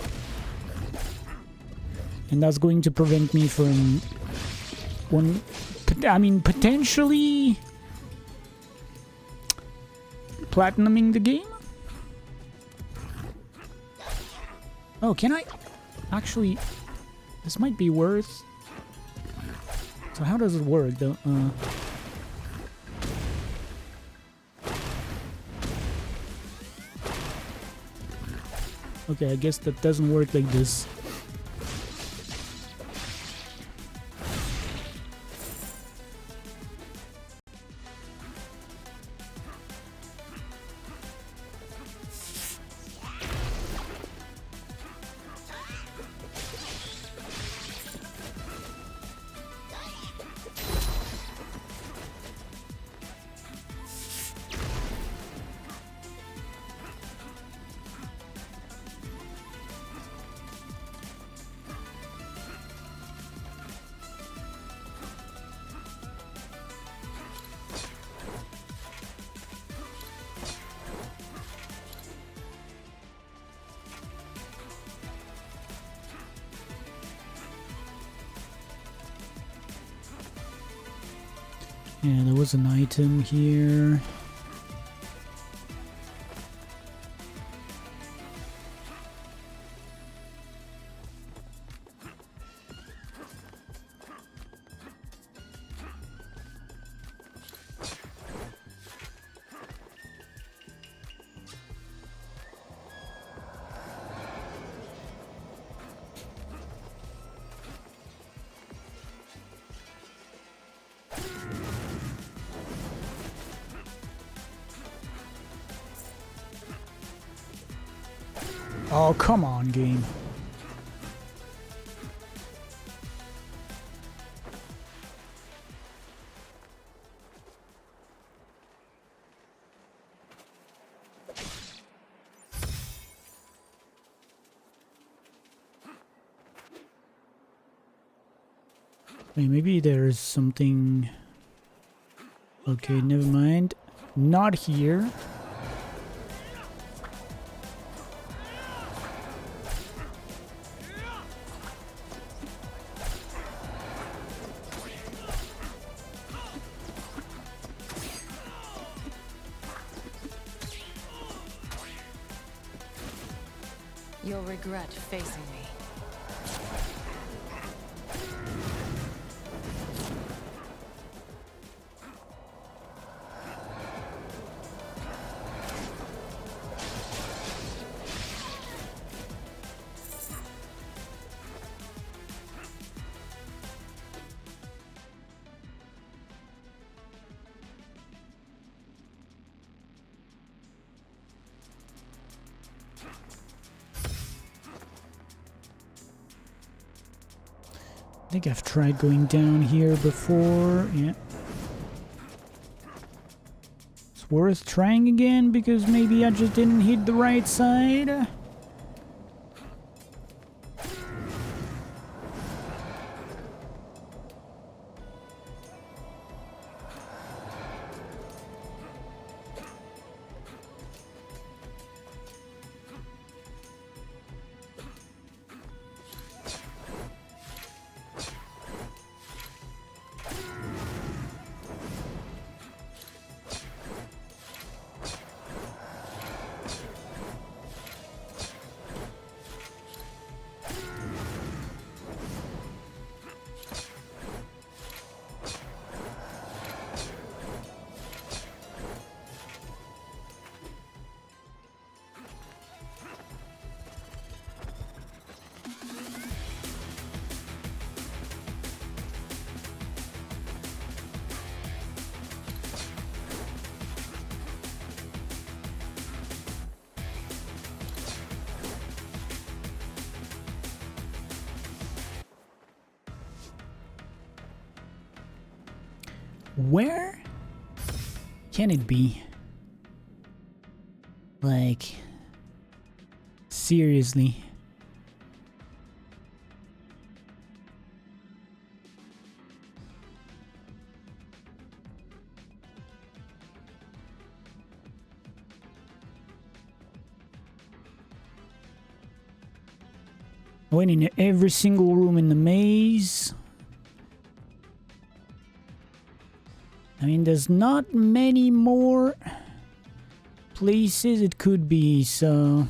and that's going to prevent me from potentially platinuming the game. Oh, can I? Actually, this might be worth. So how does it work though? Okay, I guess that doesn't work like this. Yeah, there was an item here. Oh, come on, game. Wait, maybe there's something... Okay, never mind. Not here. You'll regret facing me. I think I've tried going down here before. Yeah. It's worth trying again because maybe I just didn't hit the right side. Where can it be? Like, seriously. I went in every single room in the maze. I mean, there's not many more places it could be, so...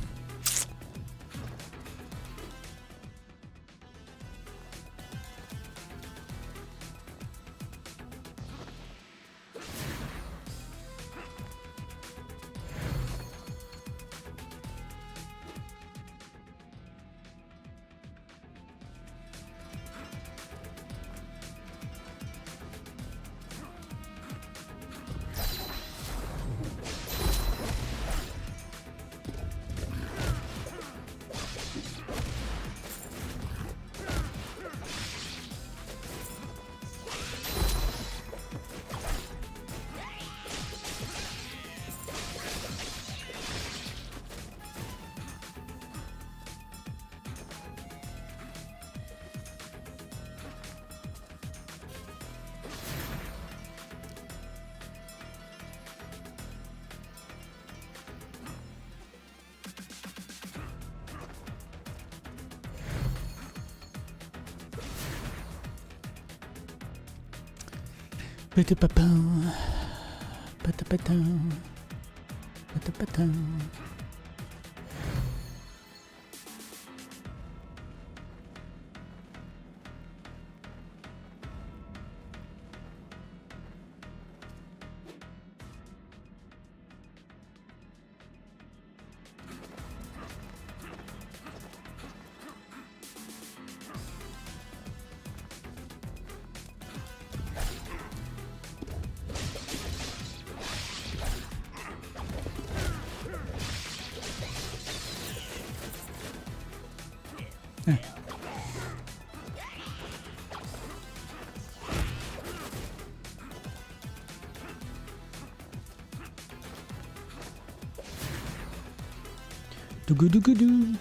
Do-go-do-go-doo.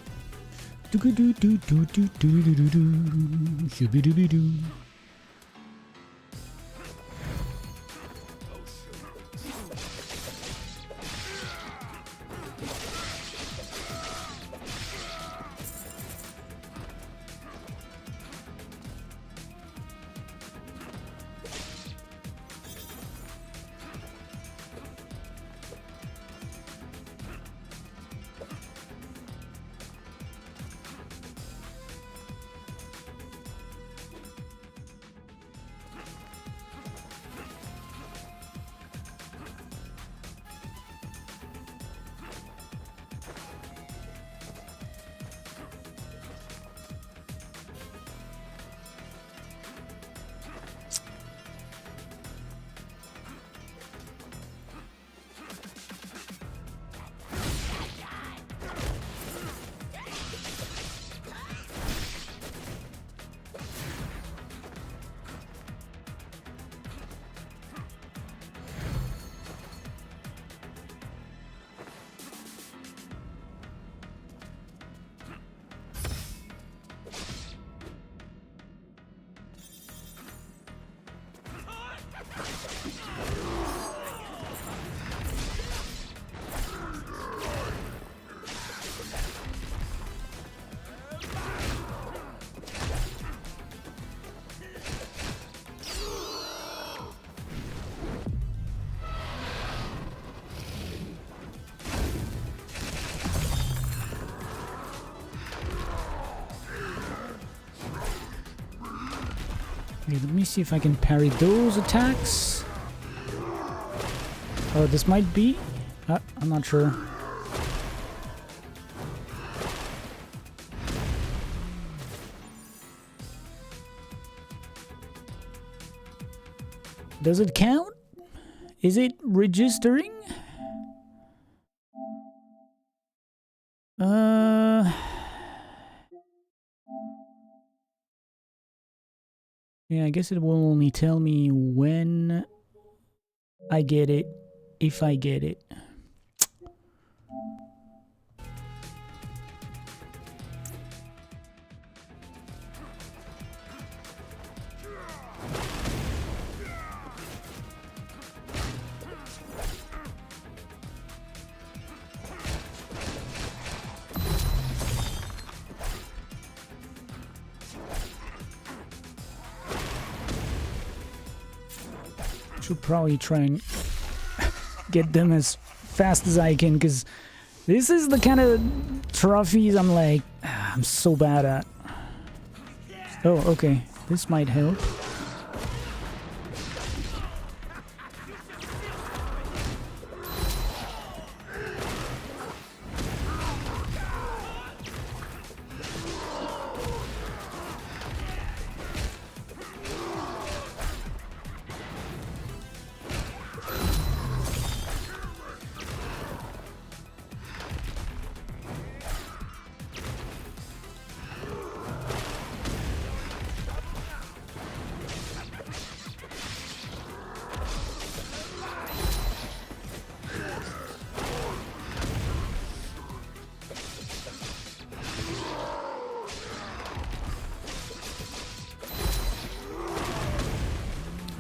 Do-go-do-do-do-do-do-do-do-do. Shoo-be-doo-be-doo. Okay, let me see if I can parry those attacks. Oh, this might be. I'm not sure. Does it count? Is it registering? Yeah, I guess it will only tell me when I get it, if I get it. Should probably try and get them as fast as I can, because this is the kind of trophies I'm like, I'm so bad at. Oh, okay. This might help.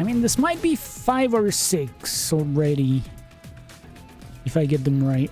I mean, this might be 5 or 6 already, if I get them right.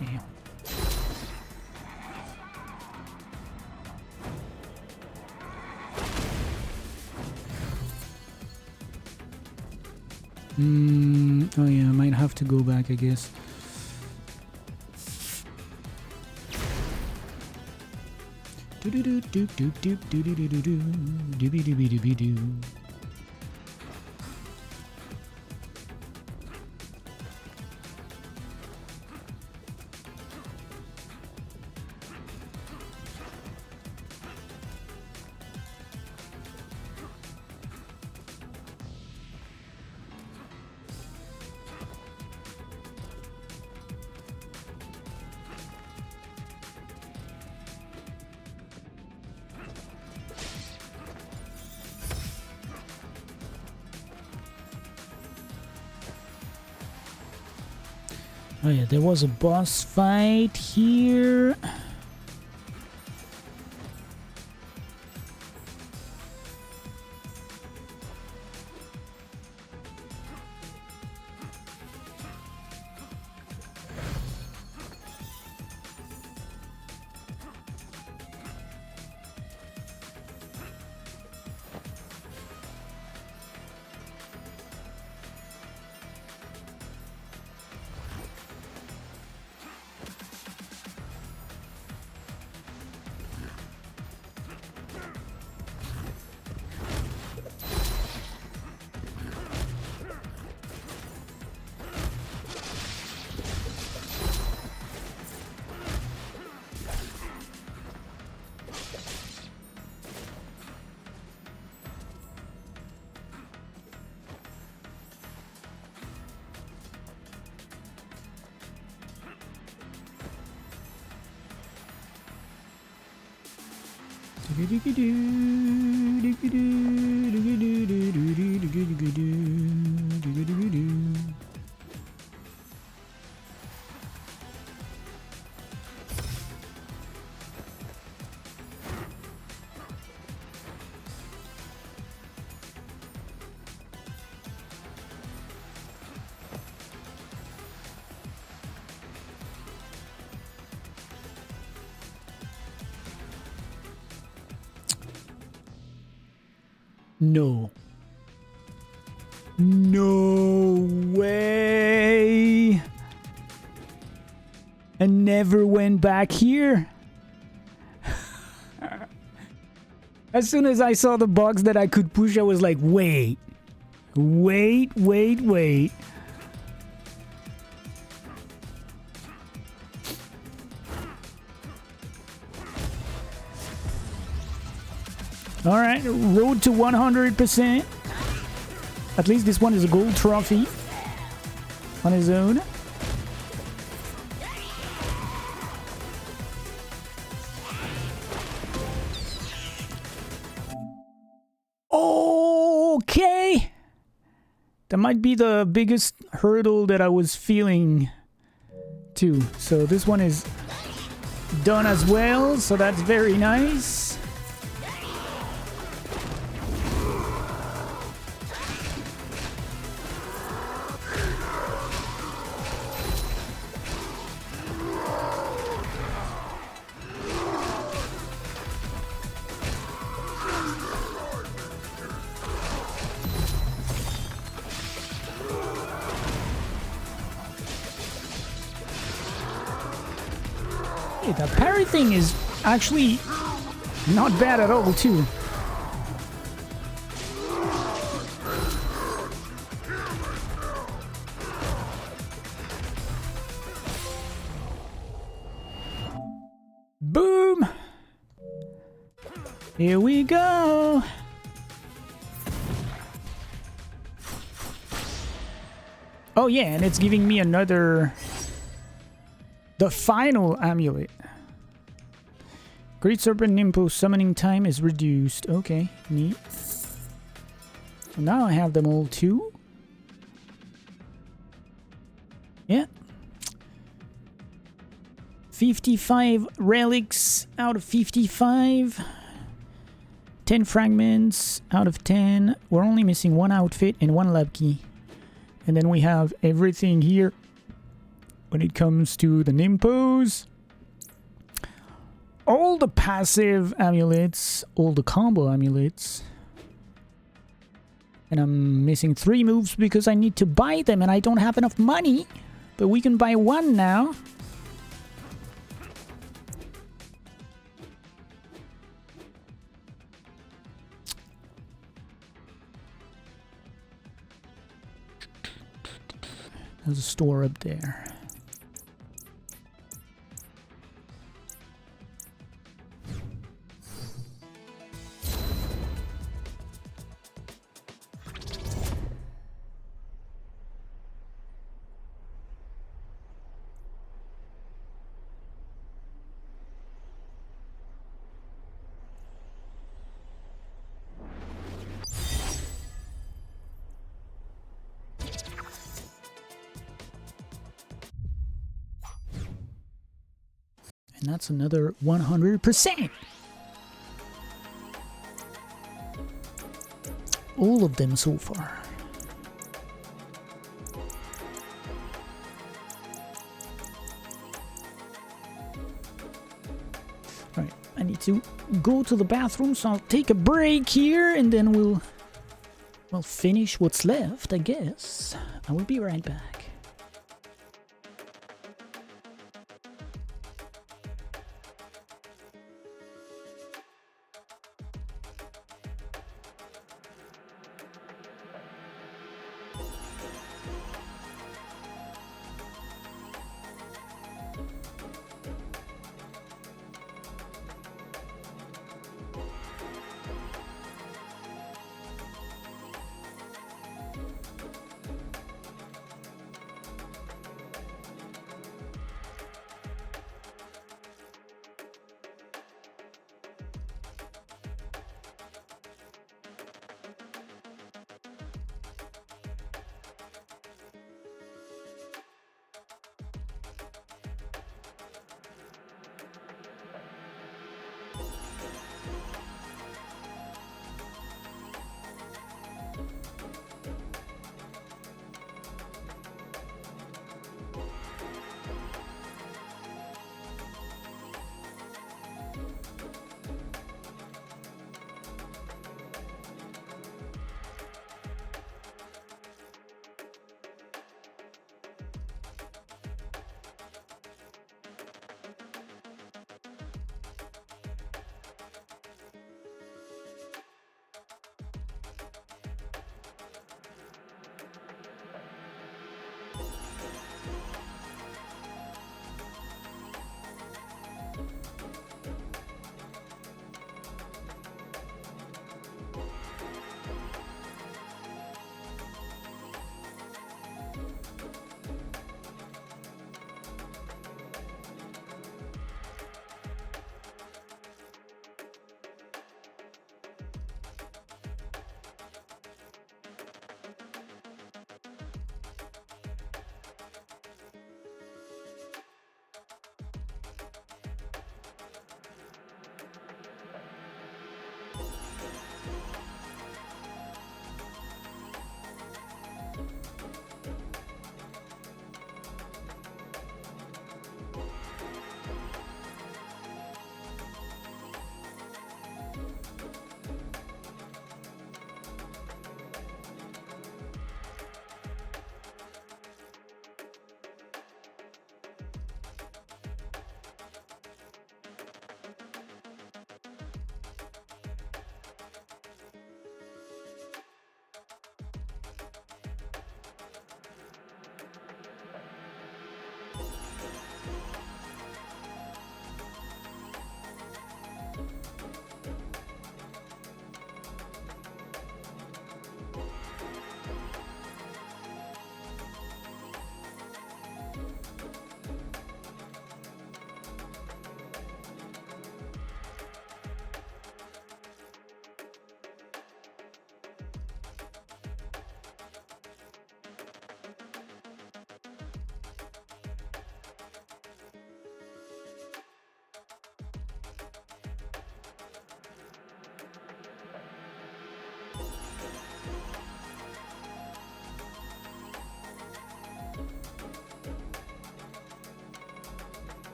Yeah. Oh yeah, I might have to go back, I guess. Oh yeah, there was a boss fight here. No. No way. I never went back here. As soon as I saw the box that I could push, I was like, wait. Wait. Alright, road to 100%. At least this one is a gold trophy on his own. Okay! That might be the biggest hurdle that I was feeling too. So this one is done as well, so that's very nice. The parry thing is actually not bad at all, too. Boom! Here we go! Oh yeah, and it's giving me another... The final amulet. Great Serpent Nimpo summoning time is reduced. Okay, neat. Now I have them all too. Yeah. 55 relics out of 55. 10 fragments out of 10. We're only missing one outfit and one lab key. And then we have everything here. when it comes to the Nimpos. All the passive amulets, all the combo amulets. And I'm missing 3 moves because I need to buy them and I don't have enough money. But we can buy 1 now. There's a store up there. And that's another 100%. All of them so far. Right, I need to go to the bathroom, so I'll take a break here and then we'll finish what's left, I guess. I will be right back.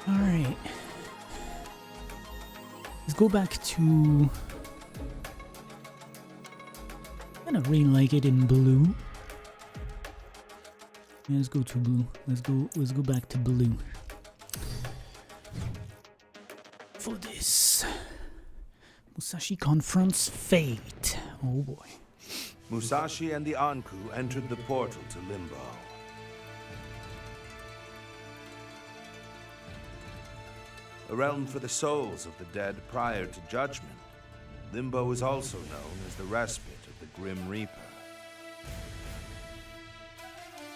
Alright. Let's go back to... I don't really like it in blue. Yeah, let's go to blue. Let's go back to blue. For this. Musashi confronts fate. Oh boy. Musashi and the Anku entered the portal to Limbo. A realm for the souls of the dead prior to judgment. Limbo is also known as the respite of the Grim Reaper.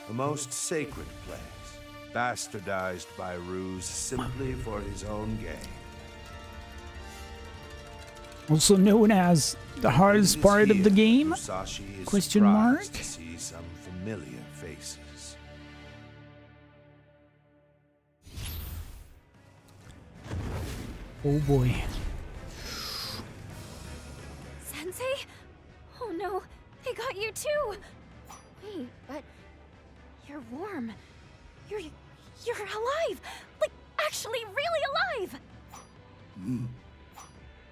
A most sacred place, bastardized by Ruse simply for his own gain. Also known as the hardest part of the game? Musashi is Question mark? surprised to see some familiar faces. Oh boy. Sensei? Oh no, they got you too! Wait, but... you're warm. You're alive! Like, actually really alive!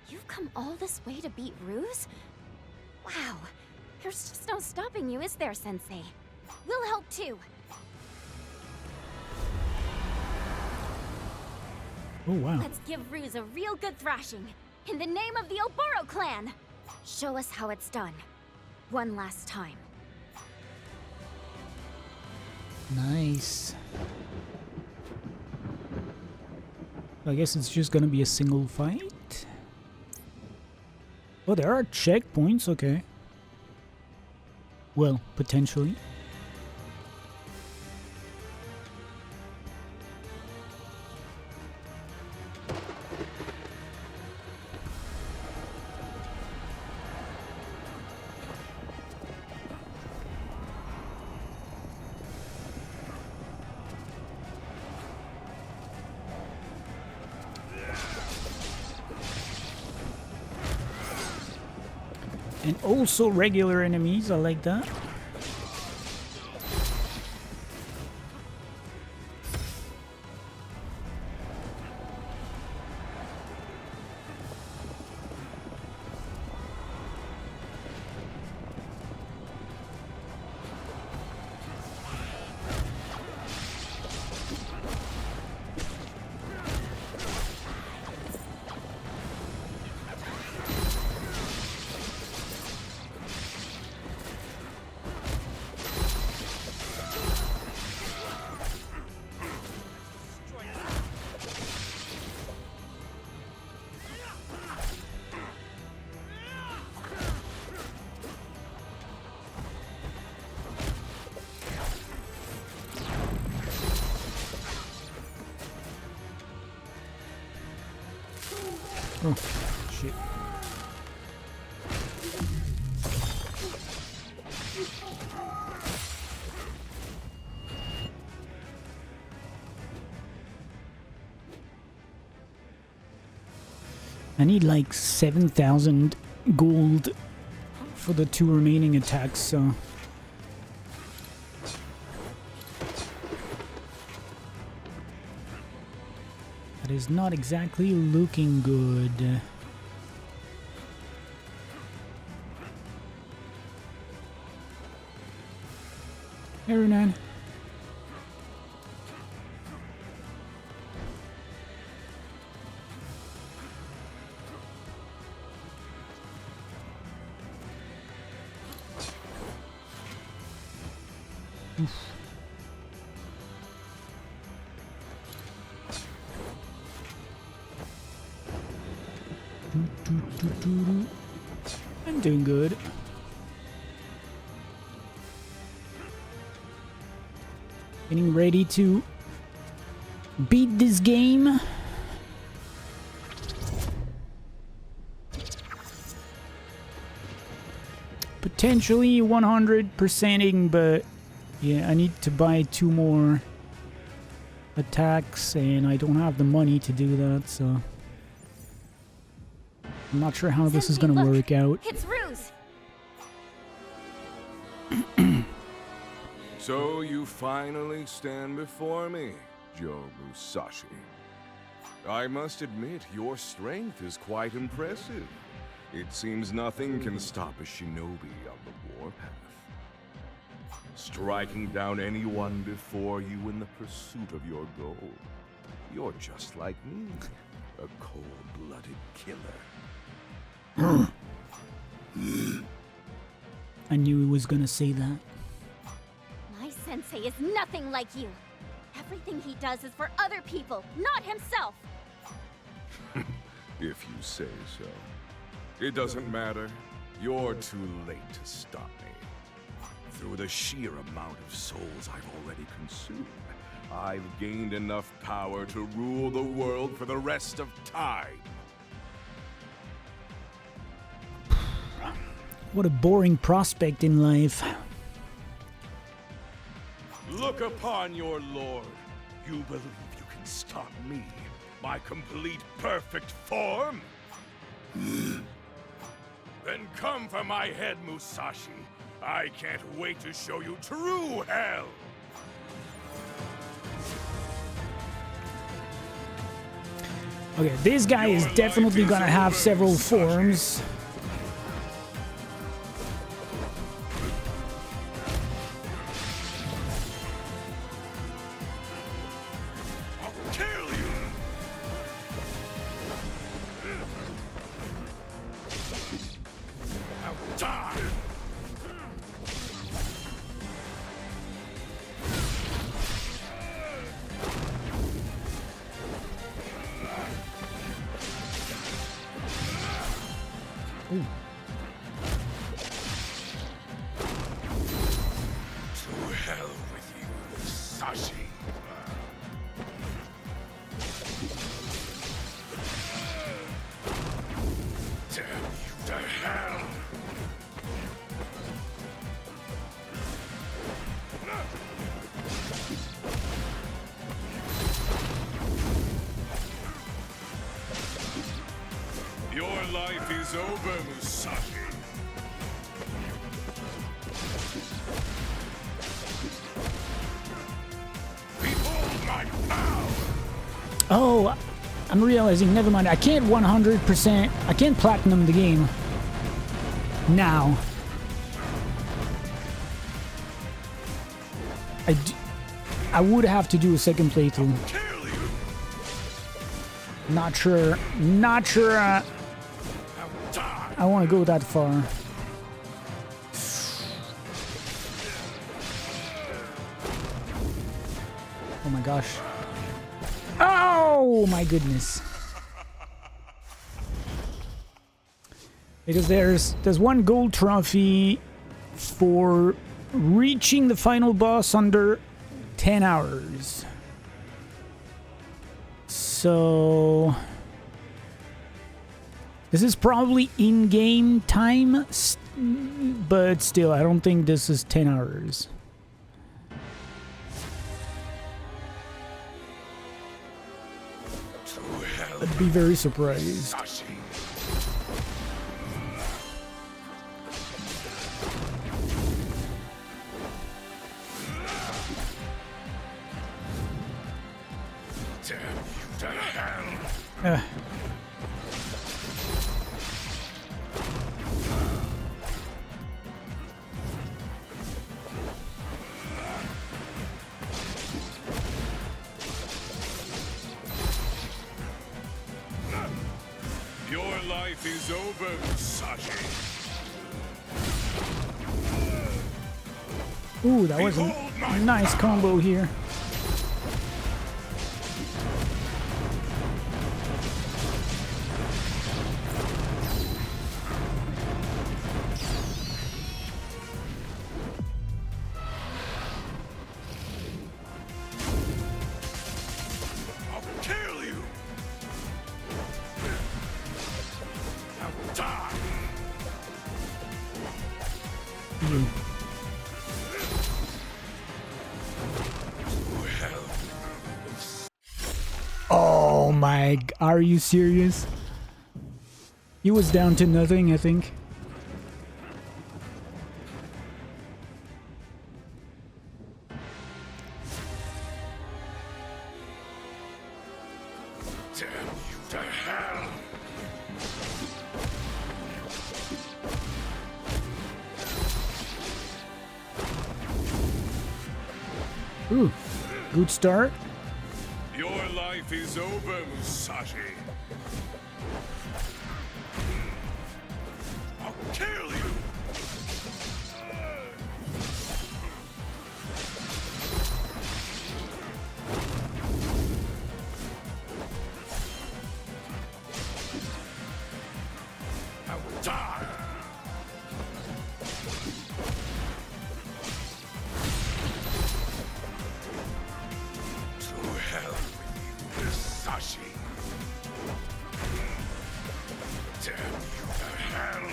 You've come all this way to beat Ruse? Wow. There's just no stopping you, is there, Sensei? We'll help too. Oh wow. Let's give Ruse a real good thrashing. In the name of the Oboro clan! Show us how it's done. One last time. Nice. I guess it's just gonna be a single fight. Oh, there are checkpoints, okay. Well, potentially. And also regular enemies, I like that. Oh, shit. I need like 7,000 gold for the 2 remaining attacks, so... That is not exactly looking good. Hey, Runan. Oof. I'm doing good. Getting ready to beat this game. Potentially 100%ing, but yeah, I need to buy 2 more attacks and I don't have the money to do that, so I'm not sure how this is Sensei, gonna look, work out. It's Ruse! So you finally stand before me, Joe Musashi. I must admit, your strength is quite impressive. It seems nothing can stop a shinobi on the warpath, striking down anyone before you in the pursuit of your goal. You're just like me, a cold-blooded killer. I knew he was gonna say that. My sensei is nothing like you. Everything he does is for other people, not himself. If you say so. It doesn't matter. You're too late to stop me. Through the sheer amount of souls I've already consumed, I've gained enough power to rule the world for the rest of time. What a boring prospect in life. Look upon your lord. You believe you can stop me, my complete perfect form? Then come for my head, Musashi. I can't wait to show you true hell. Okay, this guy is definitely gonna have several forms. I'll kill you. I'll die. Ooh. To hell with you, Musashi. Damn you to hell. Your life is over, Musashi. Behold my power! Oh, I'm realizing, never mind, I can't 100%, I can't platinum the game. Now. I would have to do a second playthrough. Kill you! Not sure I'll die! I want to go that far. Oh my gosh. Oh my goodness. Because there's one gold trophy for reaching the final boss under 10 hours. So this is probably in-game time, but still, I don't think this is 10 hours. To hell, I'd be very surprised. Musashi. Damn you to hell! Your life is over, Musashi. Ooh, that was a nice combo here. I'll kill you. I'll die. To hell. Oh my, are you serious? He was down to nothing, I think. To Ooh, good start. Your life is over, Musashi. I'll kill you! I will die! To hell with you, Musashi! Damn you to hell!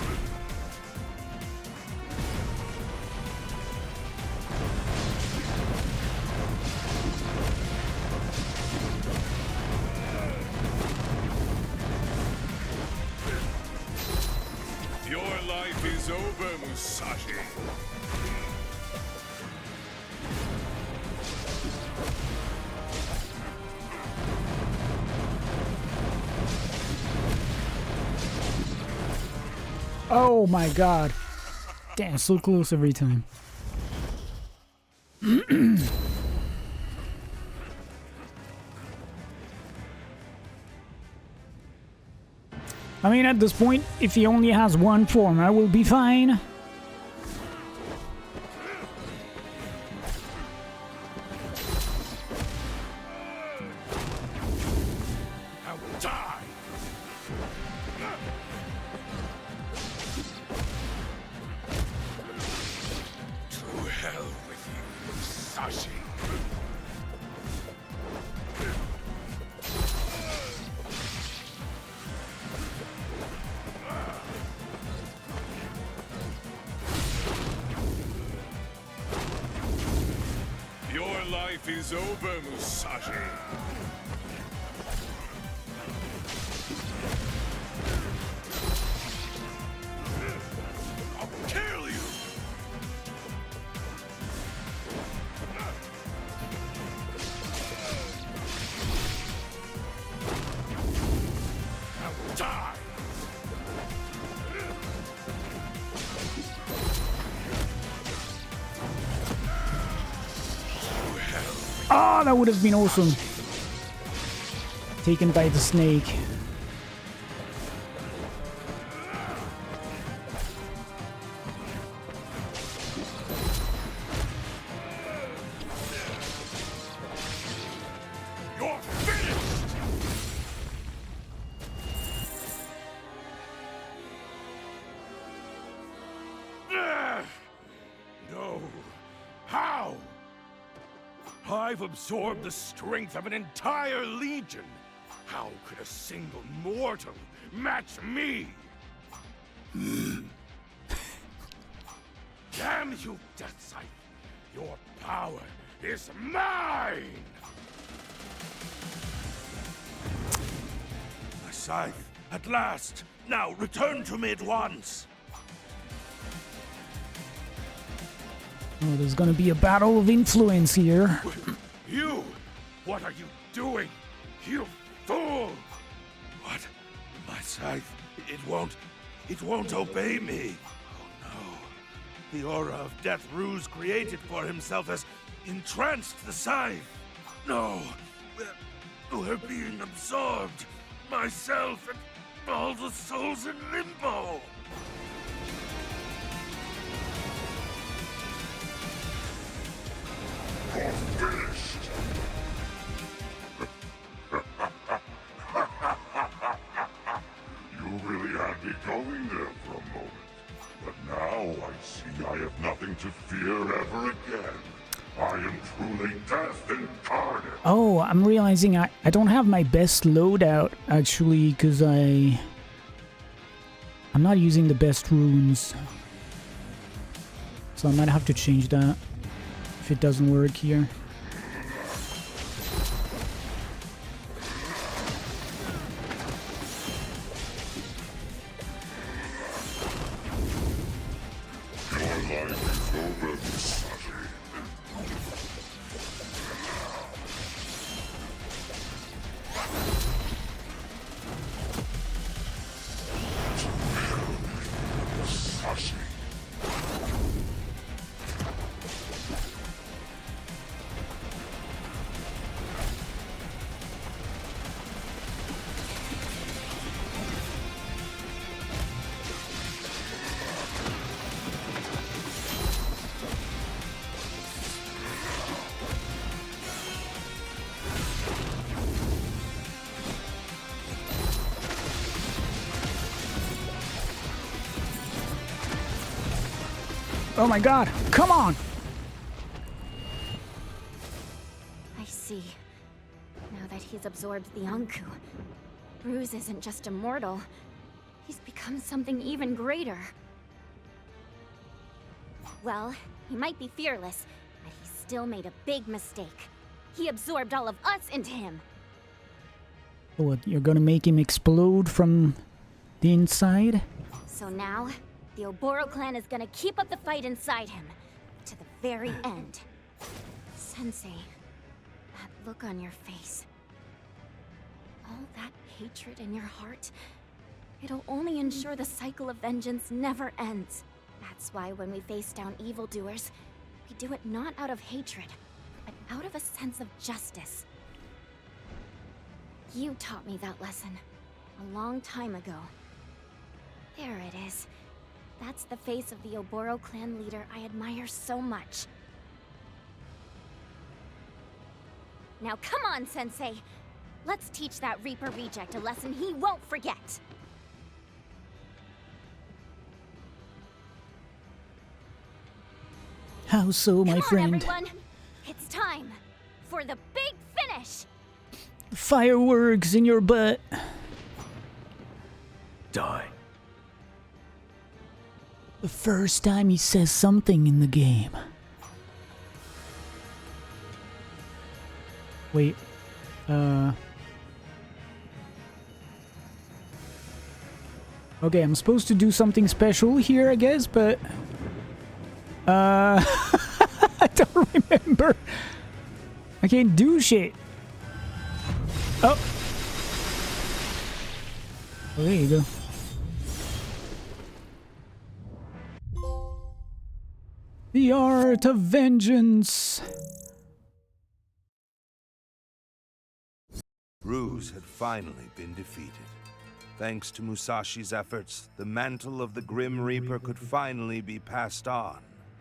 Your life is over, Musashi. Oh my god. Damn, so close every time. I mean, at this point, if he only has one form, I will be fine. I will die. To hell with you, Musashi. Your life is over, Musashi. I'll kill you! I will die! To hell. Oh, that would have been awesome. Taken by the snake. You're finished! No. How? I've absorbed the strength of an entire legion. How could a single mortal match me? Damn you, Death Scythe! Your power is mine! My scythe, at last! Now return to me at once! Oh, there's gonna be a battle of influence here. You! What are you doing? You fool! What? My scythe, it won't obey me! Oh no. The aura of death Ruse created for himself has entranced the scythe! No! We're being absorbed! Myself and all the souls in limbo! You're finished! You really had me going there for a moment. But now I see I have nothing to fear ever again. I am truly death incarnate. Oh, I'm realizing I don't have my best loadout, actually, because I'm not using the best runes. So I might have to change that if it doesn't work here. Your life is over, Musashi. Oh my god, come on! I see. Now that he's absorbed the Anku, Ruse isn't just immortal. He's become something even greater. Well, he might be fearless, but he still made a big mistake. He absorbed all of us into him. What, you're gonna make him explode from the inside? So now, the Oboro clan is gonna keep up the fight inside him, to the very end. Sensei, that look on your face, all that hatred in your heart, it'll only ensure the cycle of vengeance never ends. That's why when we face down evildoers, we do it not out of hatred, but out of a sense of justice. You taught me that lesson a long time ago. There it is. That's the face of the Oboro clan leader I admire so much. Now come on, Sensei! Let's teach that Reaper reject a lesson he won't forget! How so, my friend? Come on, everyone! It's time for the big finish! Fireworks in your butt. Die. The first time he says something in the game. Wait. Okay, I'm supposed to do something special here, I guess, but... I don't remember. I can't do shit. Oh. Oh, there you go. The art of vengeance. Ruse had finally been defeated. Thanks to Musashi's efforts, the mantle of the Grim Reaper could finally be passed on.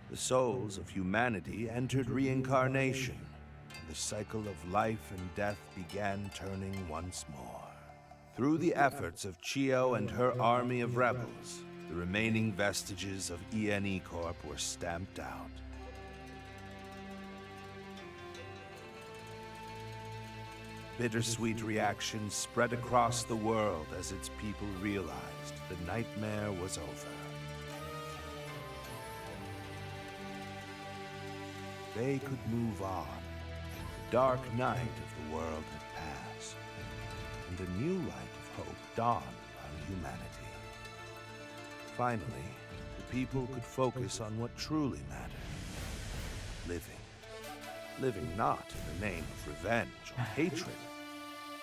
The souls of humanity entered reincarnation. The cycle of life and death began turning once more. Through the efforts of Chio and her army of rebels, the remaining vestiges of ENE Corp were stamped out. Bittersweet reactions spread across the world as its people realized the nightmare was over. They could move on. The dark night of the world had passed, and a new light of hope dawned on humanity. Finally, the people could focus on what truly mattered. Living. Living not in the name of revenge or hatred,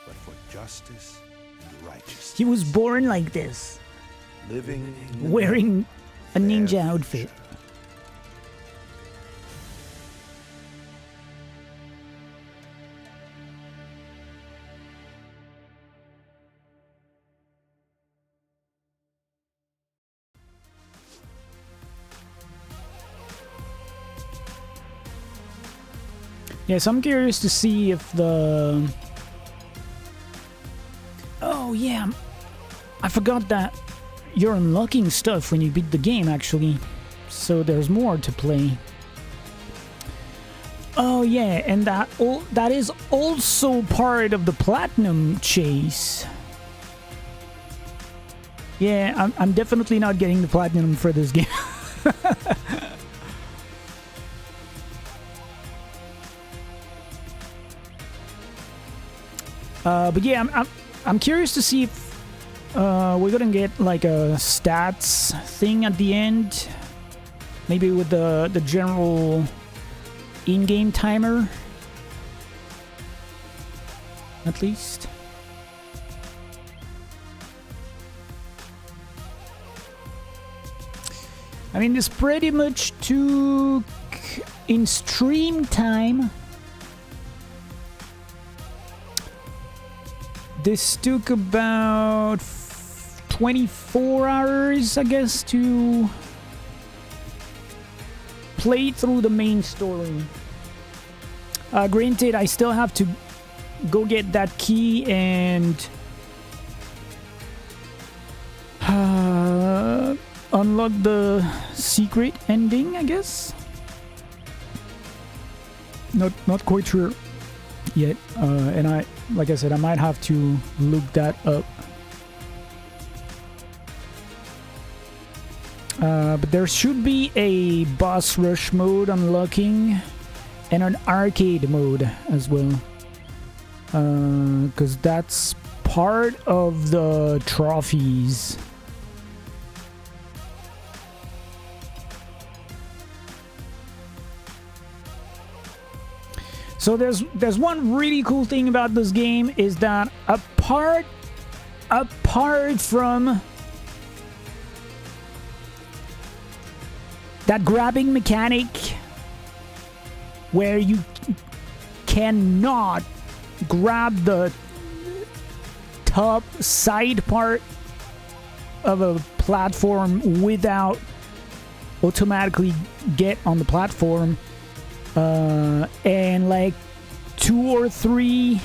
but for justice and righteousness. He was born like this. Living in the Wearing a their ninja future. outfit. Yes, I'm curious to see if the... Oh yeah, I forgot that you're unlocking stuff when you beat the game actually. So there's more to play. Oh yeah, and that is also part of the platinum chase. Yeah, I'm definitely not getting the platinum for this game. But yeah, I'm curious to see if we're gonna get like a stats thing at the end, maybe with the general in-game timer, at least. I mean, this pretty much took in stream time. This took about 24 hours, I guess, to play through the main story. Granted, I still have to go get that key and unlock the secret ending, I guess. Not quite sure yet, and like I said, I might have to look that up. But there should be a boss rush mode unlocking and an arcade mode as well, because that's part of the trophies. So there's one really cool thing about this game is that apart from that grabbing mechanic where you cannot grab the top side part of a platform without automatically get on the platform, and like 2 or 3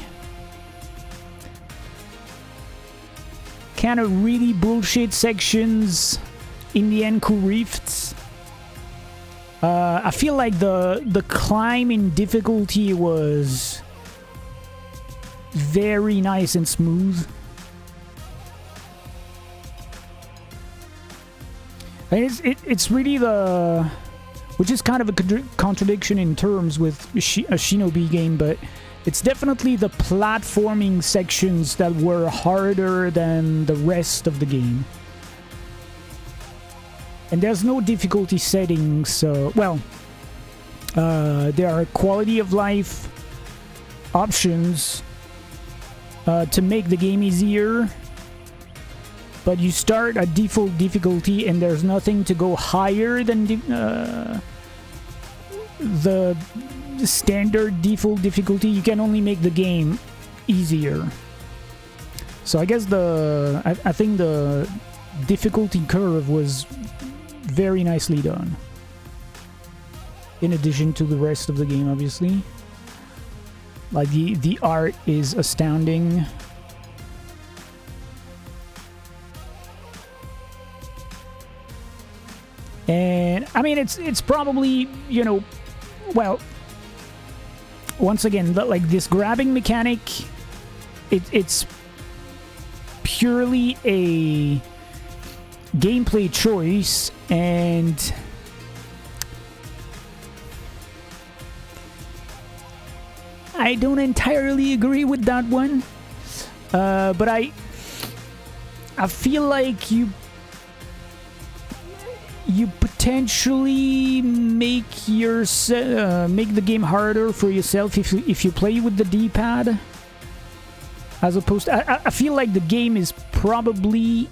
kind of really bullshit sections in the Enku Rifts. I feel like the climb in difficulty was very nice and smooth. It's really which is kind of a contradiction in terms with a Shinobi game, but it's definitely the platforming sections that were harder than the rest of the game. And there's no difficulty settings, so, well, there are quality of life options to make the game easier, but you start at default difficulty and there's nothing to go higher than the standard default difficulty. You can only make the game easier. So I guess I think the difficulty curve was very nicely done, in addition to the rest of the game, obviously. Like the art is astounding. And I mean, it's probably, you know, well, once again, like this grabbing mechanic, it's purely a gameplay choice, and I don't entirely agree with that one, but I feel like you potentially make the game harder for yourself if you play with the D-pad, as opposed to, I feel like the game is probably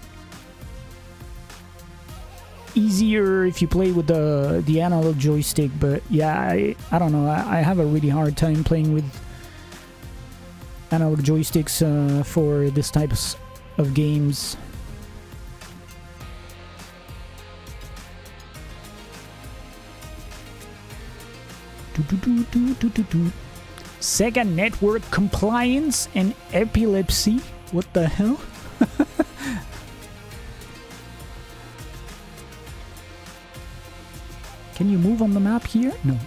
easier if you play with the analog joystick, but yeah, I don't know, I have a really hard time playing with analog joysticks for this types of games. Sega network compliance and epilepsy. What the hell? Can you move on the map here? No.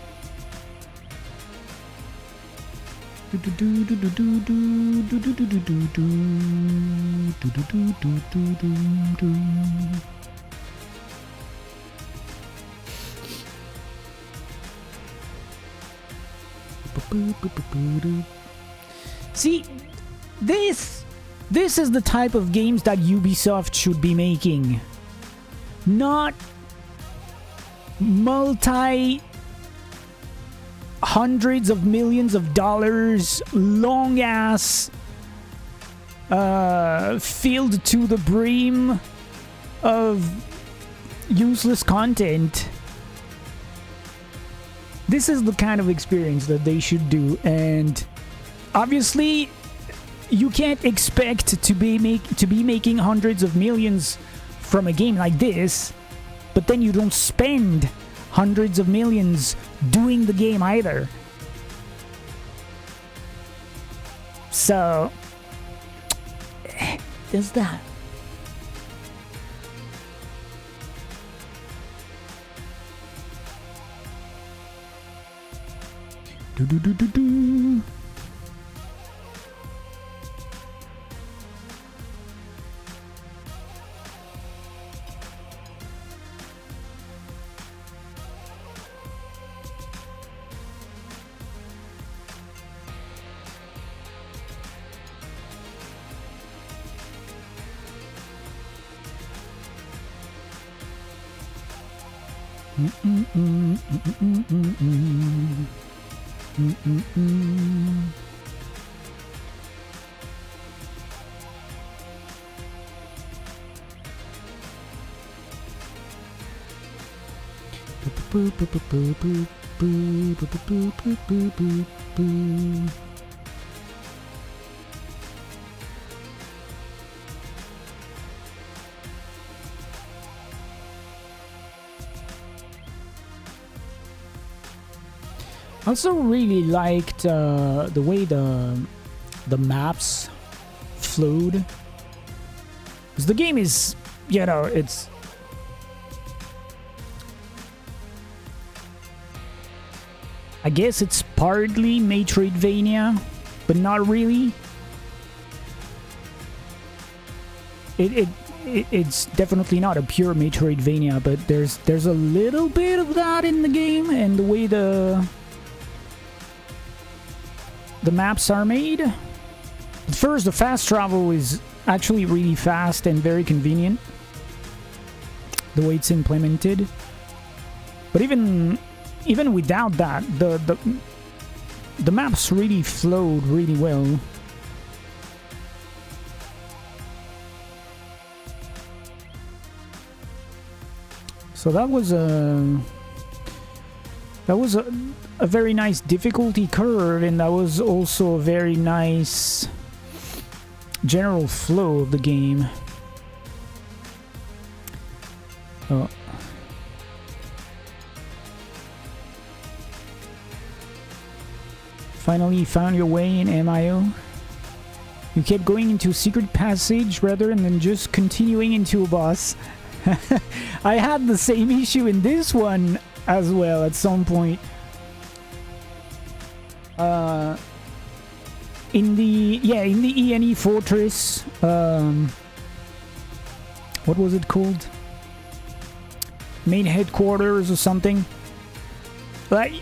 See, this is the type of games that Ubisoft should be making. Not hundreds of millions of dollars, long ass, filled to the brim of useless content. This is the kind of experience that they should do, and obviously you can't expect to be making hundreds of millions from a game like this, but then you don't spend hundreds of millions doing the game either. So there's that. Do do do do do. I also really liked the way the maps flowed, because the game is, you know, it's I guess it's partly Metroidvania, but not really. It's definitely not a pure Metroidvania, but there's a little bit of that in the game, and the way the maps are made. At first, the fast travel is actually really fast and very convenient, the way it's implemented. But even without that, the maps really flowed really well. So that was a very nice difficulty curve, and that was also a very nice general flow of the game. Oh. Finally found your way in MIO. You kept going into a secret passage rather than just continuing into a boss. I had the same issue in this one as well at some point. In the E&E Fortress, what was it called? Main headquarters or something. Like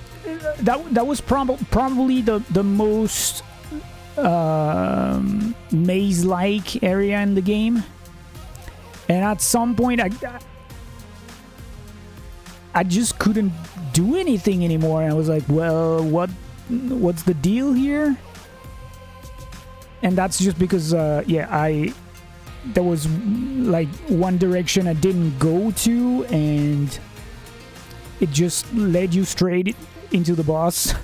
that was probably the most maze-like area in the game. And at some point, I just couldn't do anything anymore. I was like, well, what's the deal here? And that's just because, there was like one direction I didn't go to, and it just led you straight into the boss.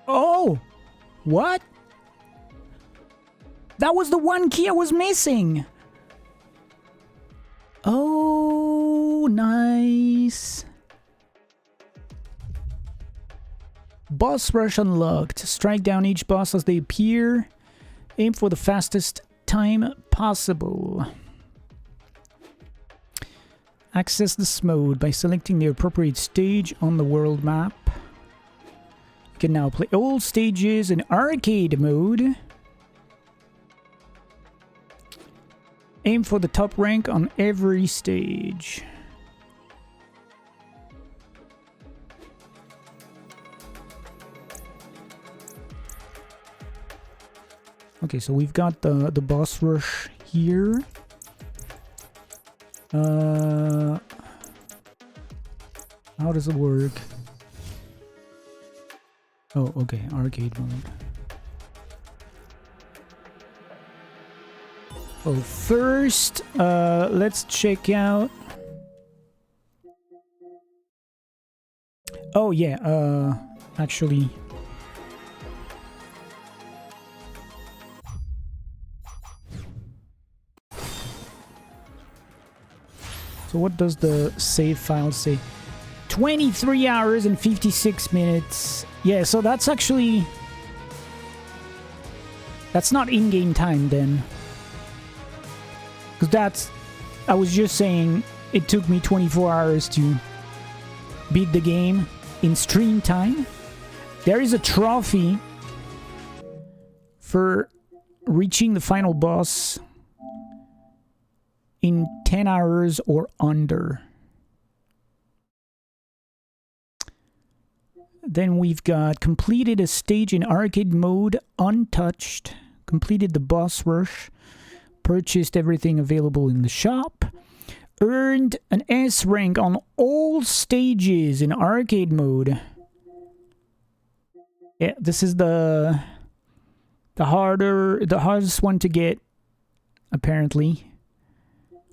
Oh! What? That was the one key I was missing! Oh, nice. Boss rush unlocked. Strike down each boss as they appear. Aim for the fastest time possible. Access this mode by selecting the appropriate stage on the world map. You can now play all stages in arcade mode. Aim for the top rank on every stage. Okay, so we've got the boss rush here. How does it work? Oh, okay, arcade mode. Oh, first, let's check out... Oh, yeah, actually... So what does the save file say? 23 hours and 56 minutes. Yeah, so that's actually... That's not in-game time then. Because that's... I was just saying it took me 24 hours to beat the game in stream time. There is a trophy for reaching the final boss in 10 hours or under. Then we've got completed a stage in arcade mode untouched, completed the boss rush, purchased everything available in the shop, earned an S rank on all stages in arcade mode. Yeah, this is the hardest one to get, apparently.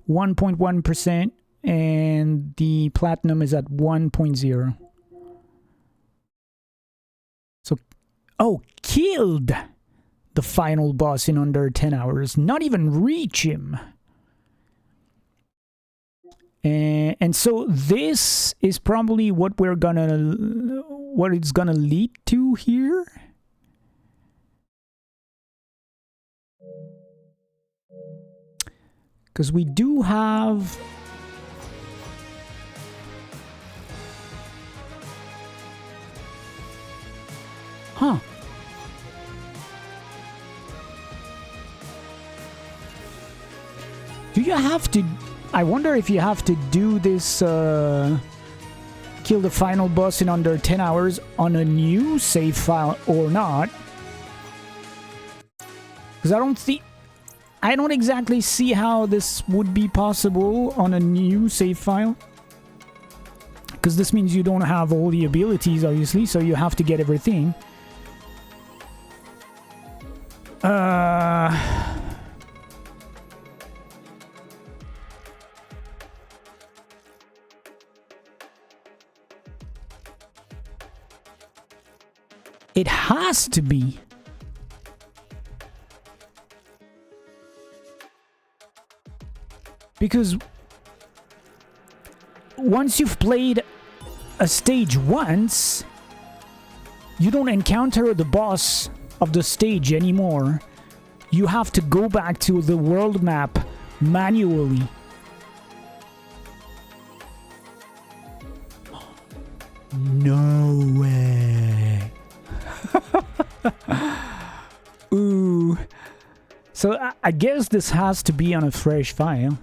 1.1%, and the platinum is at 1.0. So, oh, killed the final boss in under 10 hours. Not even reach him. And so this is probably what it's gonna lead to here. Because we do have... Huh. Do you have to... I wonder if you have to do this, kill the final boss in under 10 hours on a new save file or not. Because I don't exactly see how this would be possible on a new save file. Because this means you don't have all the abilities, obviously, so you have to get everything. It has to be. Because once you've played a stage once, you don't encounter the boss of the stage anymore. You have to go back to the world map manually. No way. Ooh. So I guess this has to be on a fresh file.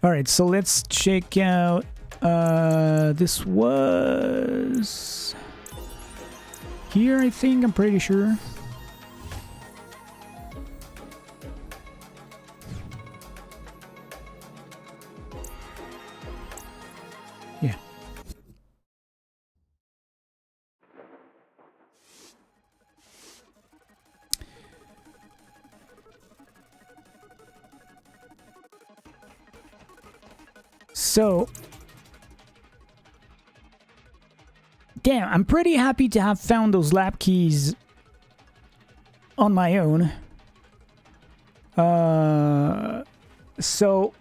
Alright, so let's check out... this was... here, I think, I'm pretty sure. Yeah. So, damn, I'm pretty happy to have found those lab keys on my own. So,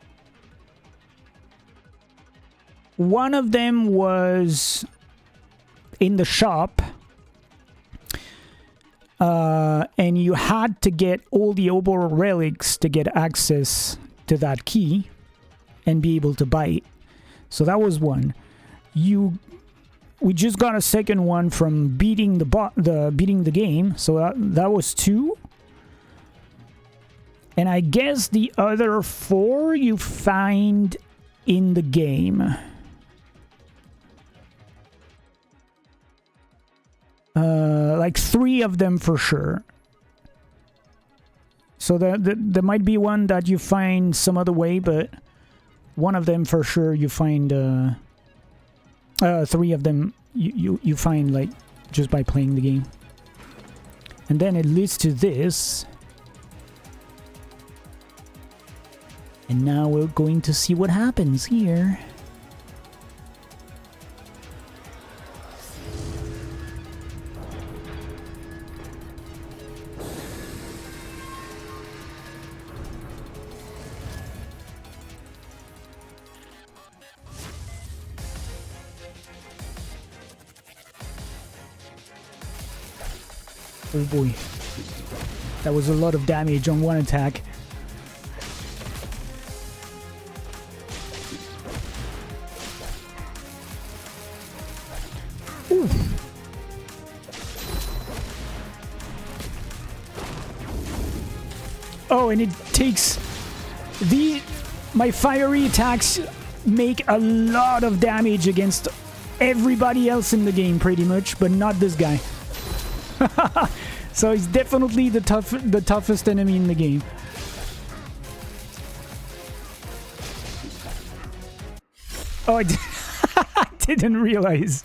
one of them was in the shop, and you had to get all the Obor relics to get access to that key and be able to buy it. So that was one. We just got a second one from beating the game. So that was 2. And I guess the other 4 you find in the game. Like 3 of them for sure. So there might be one that you find some other way, but one of them for sure you find 3 of them you find like just by playing the game. And then it leads to this. And now we're going to see what happens here. Oh boy. That was a lot of damage on one attack. Ooh. Oh, and it takes my fiery attacks make a lot of damage against everybody else in the game pretty much, but not this guy. So he's definitely the toughest enemy in the game. Oh, I didn't realize.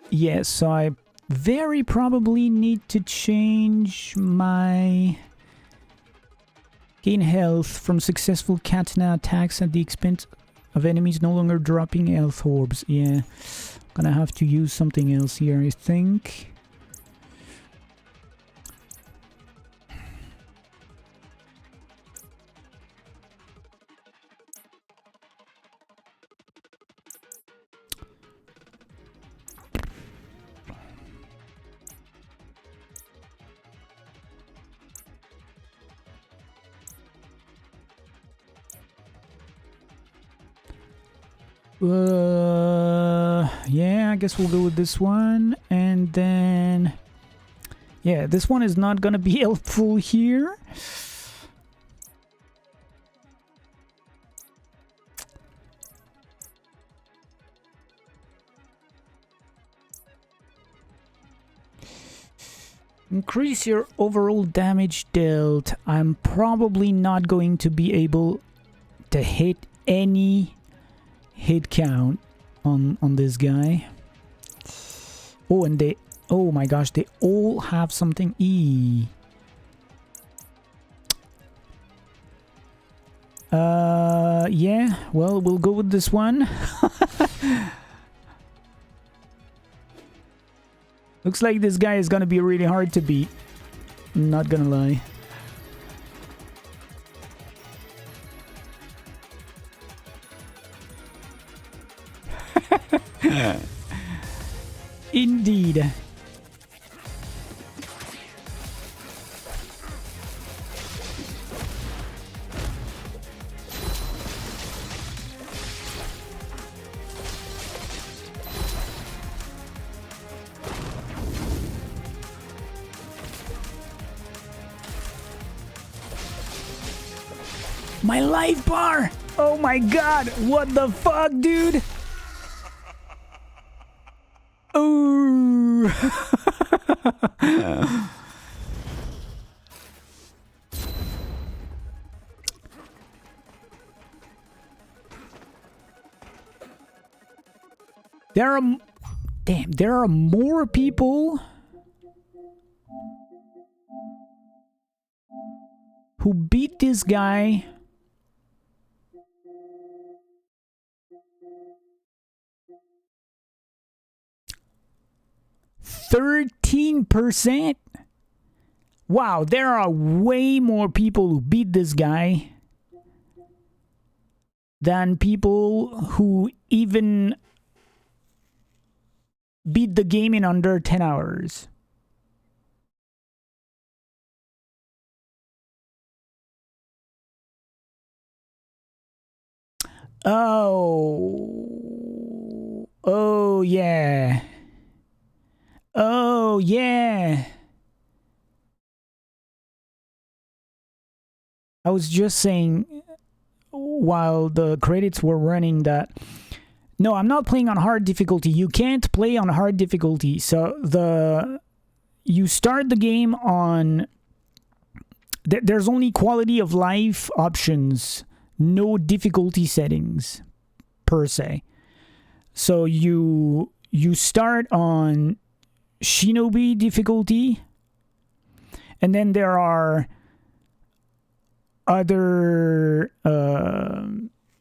Yes, so I very probably need to change my gain health from successful katana attacks at the expense of enemies no longer dropping health orbs. Yeah, gonna have to use something else here, I think. Yeah, I guess we'll go with this one, and then yeah, this one is not gonna be helpful here. Increase your overall damage dealt. I'm probably not going to be able to hit any hit count on this guy. Oh, and they, oh my gosh, they all have something. Yeah, well, we'll go with this one. Looks like this guy is gonna be really hard to beat, not gonna lie. Indeed. My life bar! Oh my god! What the fuck, dude? Ooh. There are more people who beat this guy . 13%? Wow, there are way more people who beat this guy than people who even beat the game in under 10 hours. Oh. Oh, yeah. Oh, yeah. I was just saying while the credits were running that no, I'm not playing on hard difficulty. You can't play on hard difficulty. So you start the game on there's only quality of life options, no difficulty settings per se. So you start on Shinobi difficulty, and then there are other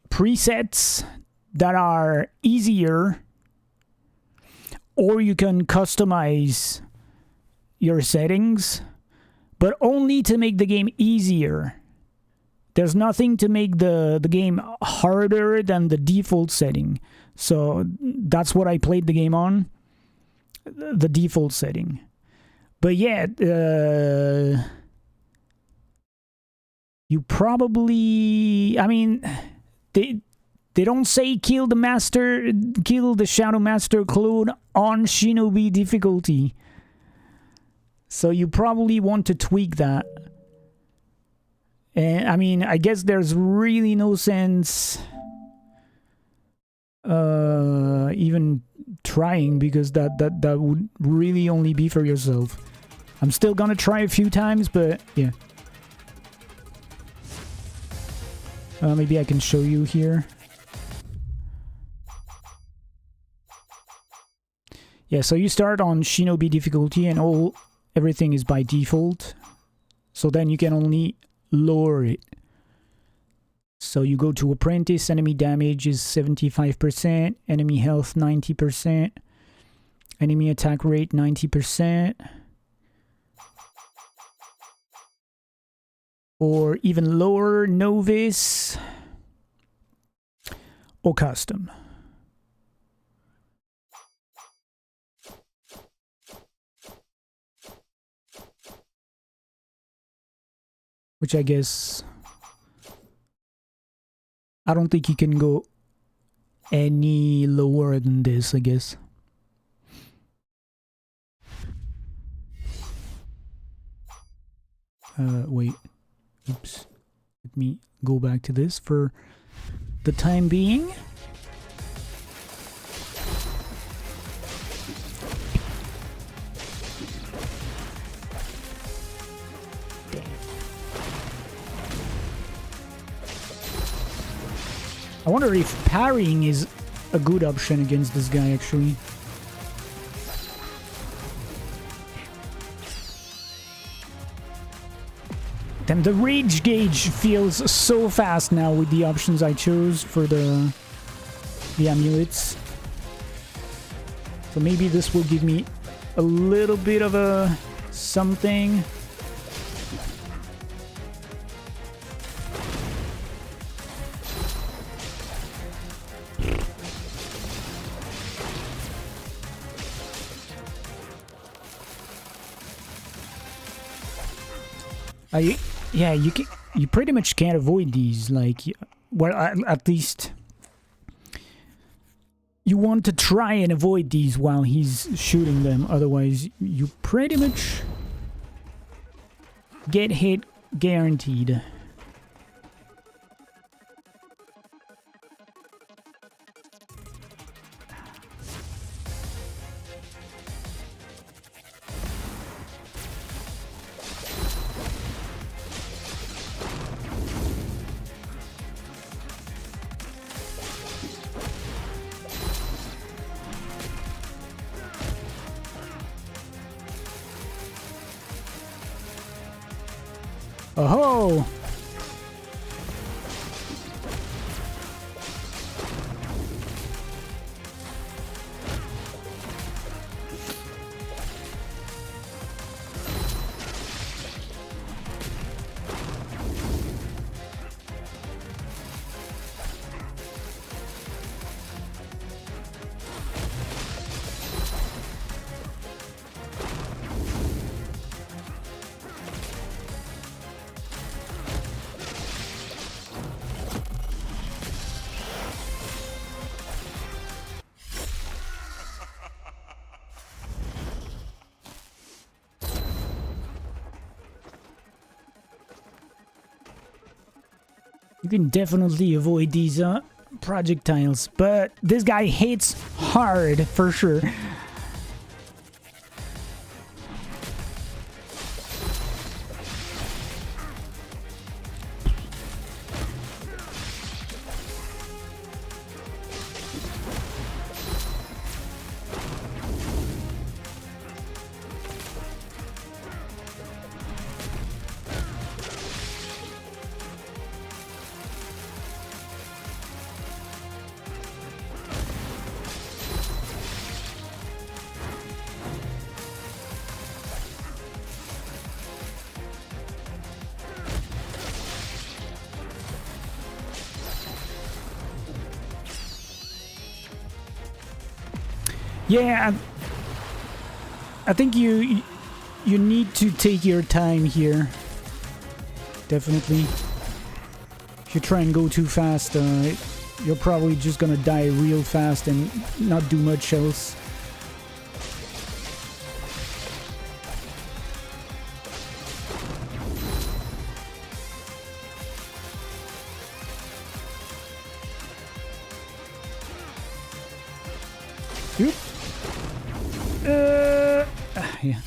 presets that are easier, or you can customize your settings, but only to make the game easier. there's nothing to make the game harder than the default setting. So that's what I played the game on, the default setting. But yeah, you probably, I mean, they don't say kill the Shadow Master clone on Shinobi difficulty. So you probably want to tweak that. And I mean, I guess there's really no sense even trying, because that would really only be for yourself. I'm still gonna try a few times, but yeah. Maybe I can show you here. Yeah, so you start on Shinobi difficulty and everything is by default. So then you can only lower it. So you go to Apprentice, enemy damage is 75%, enemy health 90%, enemy attack rate 90%. Or even lower, Novice or Custom. Which I guess, I don't think you can go any lower than this, I guess. Wait. Oops. Let me go back to this for the time being. I wonder if parrying is a good option against this guy, actually. Damn, the rage gauge feels so fast now with the options I chose for the amulets. So maybe this will give me a little bit of a something. Yeah, you pretty much can't avoid these, like, well, at least you want to try and avoid these while he's shooting them, otherwise you pretty much get hit guaranteed. Oh-ho! You can definitely avoid these projectiles, but this guy hits hard for sure. Yeah, I think you need to take your time here. Definitely. If you try and go too fast, you're probably just gonna die real fast and not do much else. Oop. Yeah.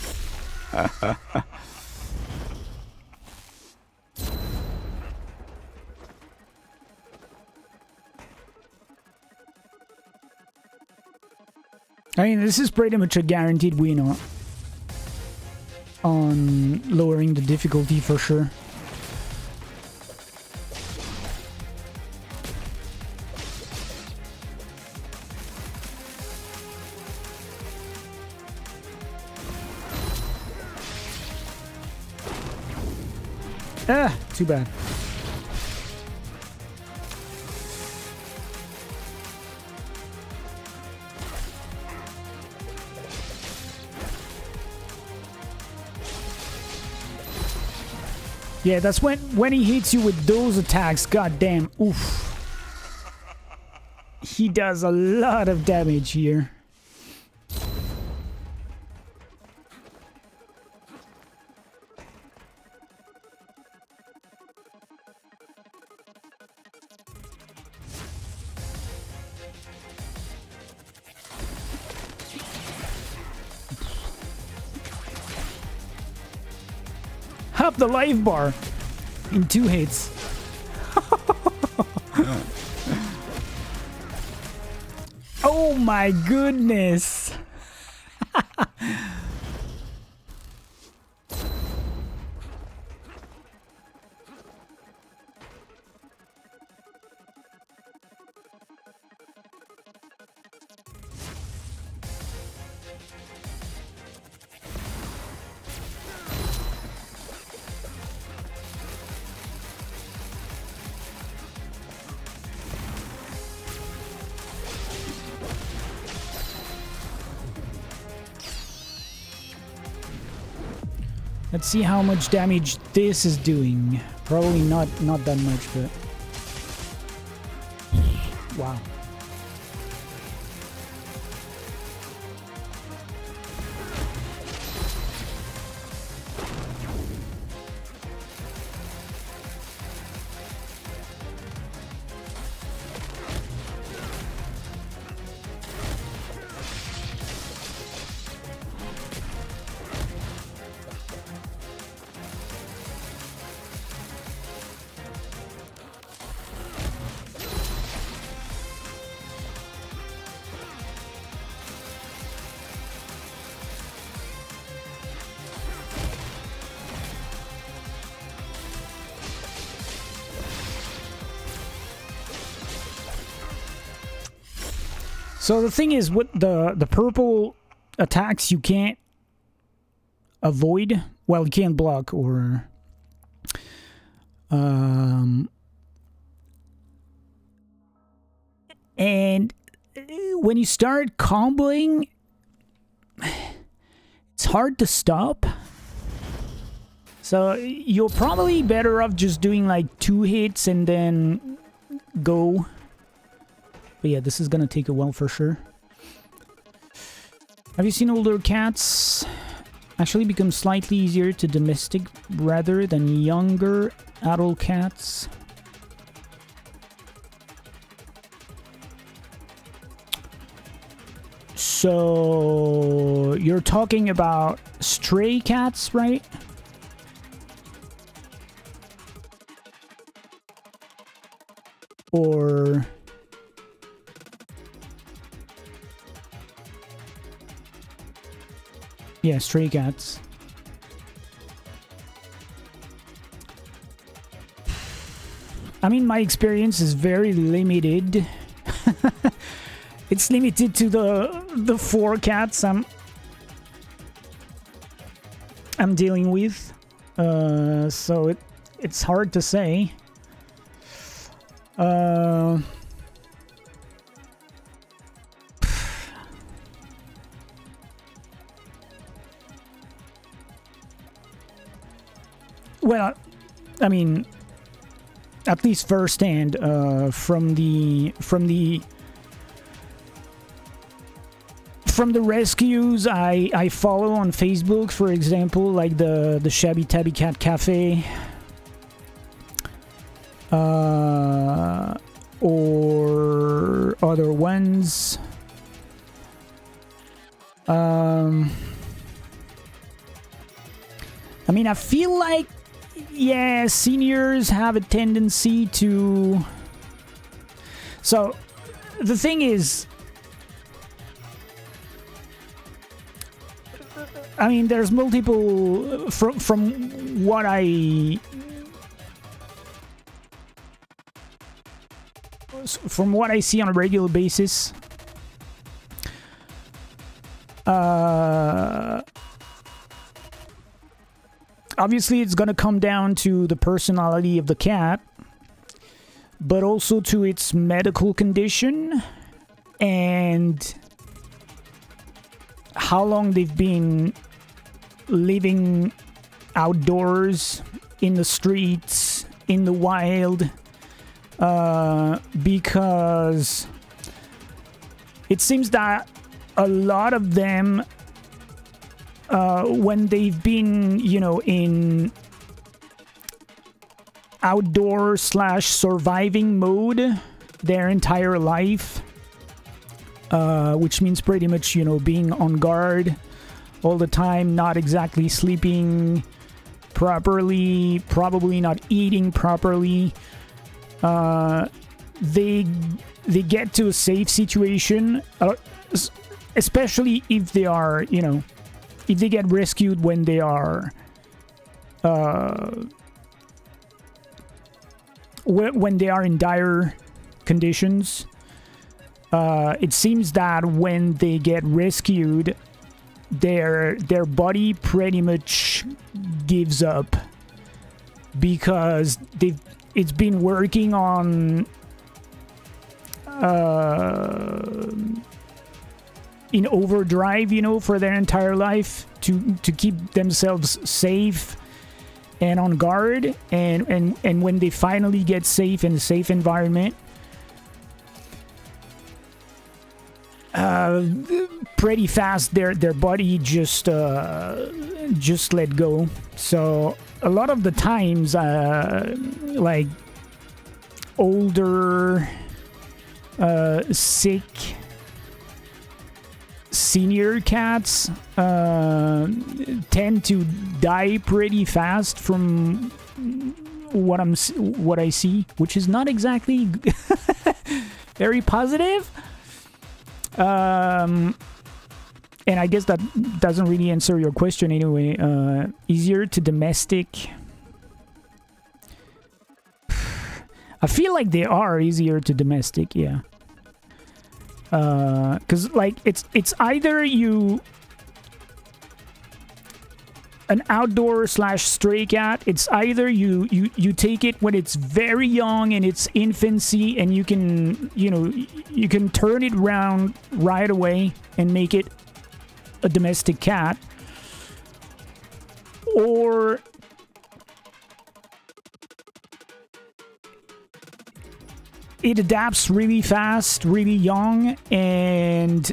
I mean, this is pretty much a guaranteed win on lowering the difficulty for sure. Ah, too bad. Yeah, that's when he hits you with those attacks. God damn, oof. He does a lot of damage here. Half the life bar in 2 hits. Oh my goodness. Let's see how much damage this is doing. Probably not that much, but wow. So the thing is, with the purple attacks, you can't avoid. Well, you can't block or and when you start comboing, it's hard to stop. So you're probably better off just doing like 2 hits and then go. But yeah, this is gonna take a while for sure. Have you seen older cats actually become slightly easier to domestic rather than younger adult cats? So you're talking about stray cats, right? Or yeah, stray cats. I mean, my experience is very limited. It's limited to the 4 cats I'm dealing with. So it's hard to say. well, I mean, at least firsthand, from the rescues I follow on Facebook, for example, like the Shabby Tabby Cat Cafe, or other ones. I mean, I feel like, yeah, seniors have a tendency to... So, the thing is, I mean, there's multiple... From what I... From what I see on a regular basis... Obviously, it's gonna come down to the personality of the cat, but also to its medical condition and how long they've been living outdoors, in the streets, in the wild, because it seems that a lot of them, when they've been, you know, in outdoor / surviving mode their entire life, which means pretty much, you know, being on guard all the time, not exactly sleeping properly, probably not eating properly, they get to a safe situation, especially if they are, you know, if they get rescued when they are when they are in dire conditions. It seems that when they get rescued, their body pretty much gives up because it's been working on in overdrive, you know, for their entire life to keep themselves safe and on guard, and when they finally get safe in a safe environment, pretty fast their body just let go. So a lot of the times, like older, sick senior cats tend to die pretty fast from what I see, which is not exactly very positive. And I guess that doesn't really answer your question anyway. Easier to domestic. I feel like they are easier to domestic, yeah. Because like it's either an outdoor / stray cat. It's either you take it when it's very young in its infancy, and you can, you know, you can turn it around right away and make it a domestic cat, or it adapts really fast, really young, and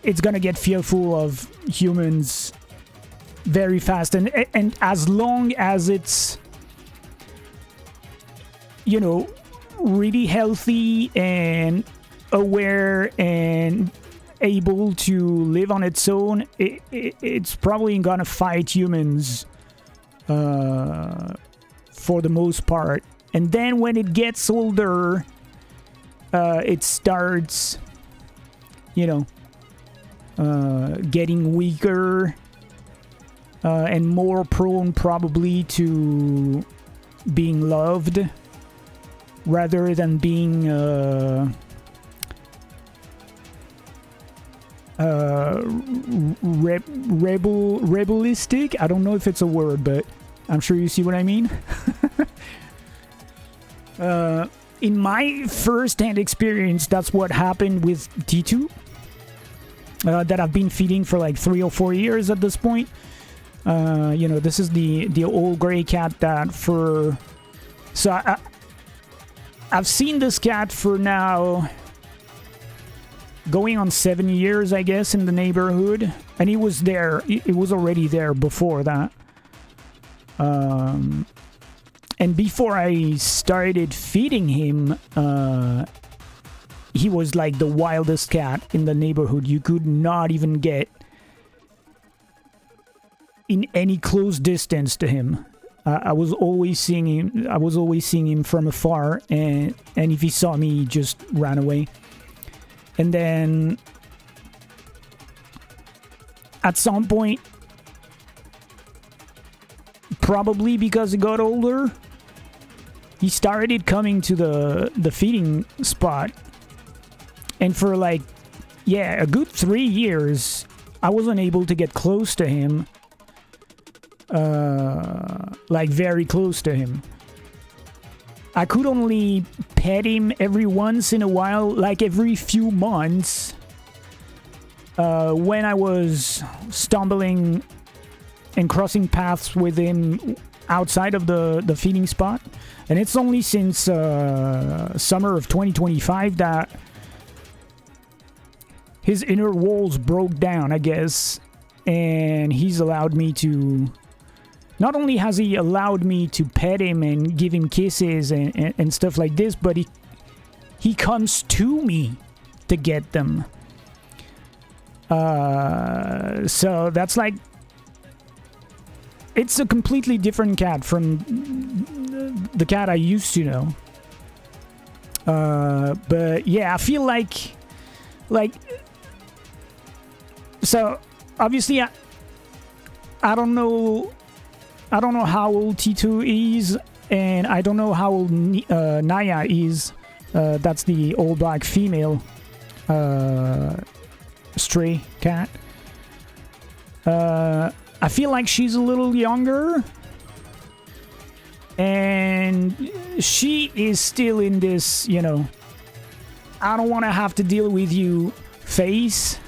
it's gonna get fearful of humans very fast. And as long as it's, you know, really healthy and aware and able to live on its own, it's probably gonna fight humans for the most part. And then when it gets older, it starts, you know, getting weaker and more prone probably to being loved rather than being rebelistic. I don't know if it's a word, but I'm sure you see what I mean. In my first-hand experience, that's what happened with T2, that I've been feeding for like 3 or 4 years at this point. You know, this is the old gray cat that for... So I've seen this cat for now going on 7 years, I guess, in the neighborhood. And he was there. It was already there before that. And before I started feeding him, he was like the wildest cat in the neighborhood. You could not even get in any close distance to him. I was always seeing him. I was always seeing him from afar, and if he saw me, he just ran away. And then at some point, probably because he got older, he started coming to the feeding spot. And for like, yeah, a good 3 years, I wasn't able to get close to him. Like very close to him. I could only pet him every once in a while, like every few months, when I was stumbling and crossing paths with him outside of the feeding spot. And it's only since summer of 2025 that his inner walls broke down, I guess, and he's allowed me to... Not only has he allowed me to pet him and give him kisses and stuff like this, but he comes to me to get them. So that's like... It's a completely different cat from the cat I used to know. But yeah, I feel like... So, obviously, I don't know... I don't know how old T2 is, and I don't know how old Naya is. That's the old black female stray cat. I feel like she's a little younger, and she is still in this, you know, I don't want to have to deal with you phase.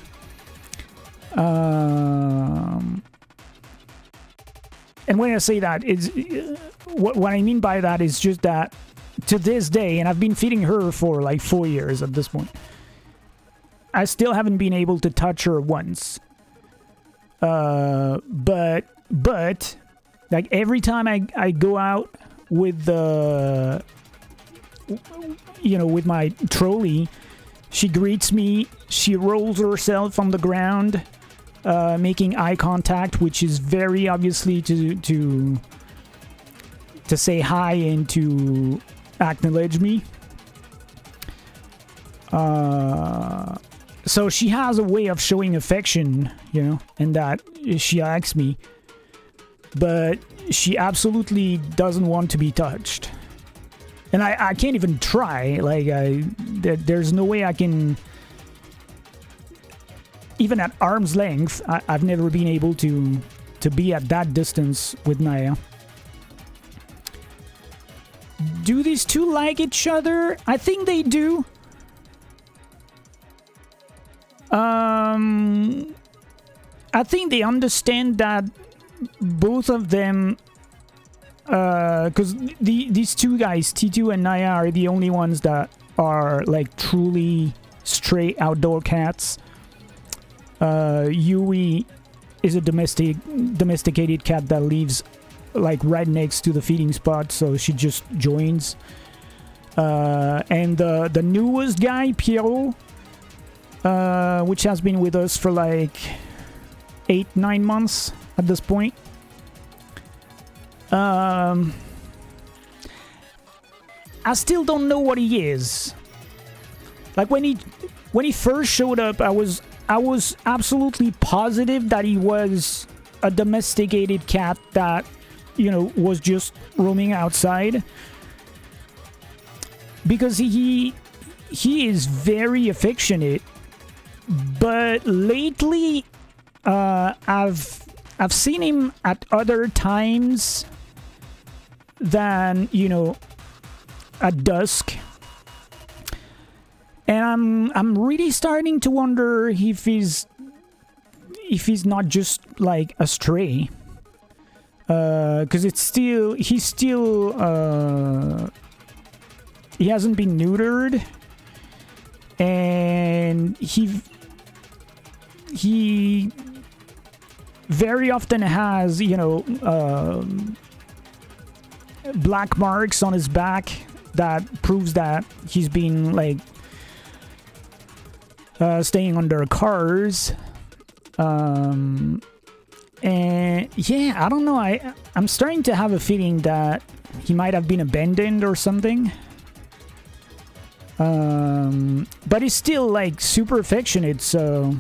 And when I say that, what I mean by that is just that to this day, and I've been feeding her for like 4 years at this point, I still haven't been able to touch her once. But like every time I go out with the, you know, with my trolley, she greets me. She rolls herself on the ground. Making eye contact, which is very obviously to say hi and to acknowledge me. So she has a way of showing affection, you know, and that she likes me, but she absolutely doesn't want to be touched. And I can't even try. Like there's no way I can. Even at arm's length, I've never been able to be at that distance with Naya. Do these two like each other? I think they do. I think they understand that both of them... Because these two guys, T2 and Naya, are the only ones that are like truly stray outdoor cats. Yui is a domesticated cat that lives like right next to the feeding spot, so she just joins. And the newest guy, Pt.4, which has been with us for like 8-9 months at this point. I still don't know what he is. Like when he first showed up, I was absolutely positive that he was a domesticated cat that, you know, was just roaming outside. Because he is very affectionate. But lately, I've seen him at other times than, you know, at dusk. And I'm really starting to wonder if he's not just like a stray. because he hasn't been neutered, and he very often has, you know, black marks on his back that proves that he's been like staying under cars. And yeah, I don't know, I'm starting to have a feeling that he might have been abandoned or something. But he's still like super affectionate, so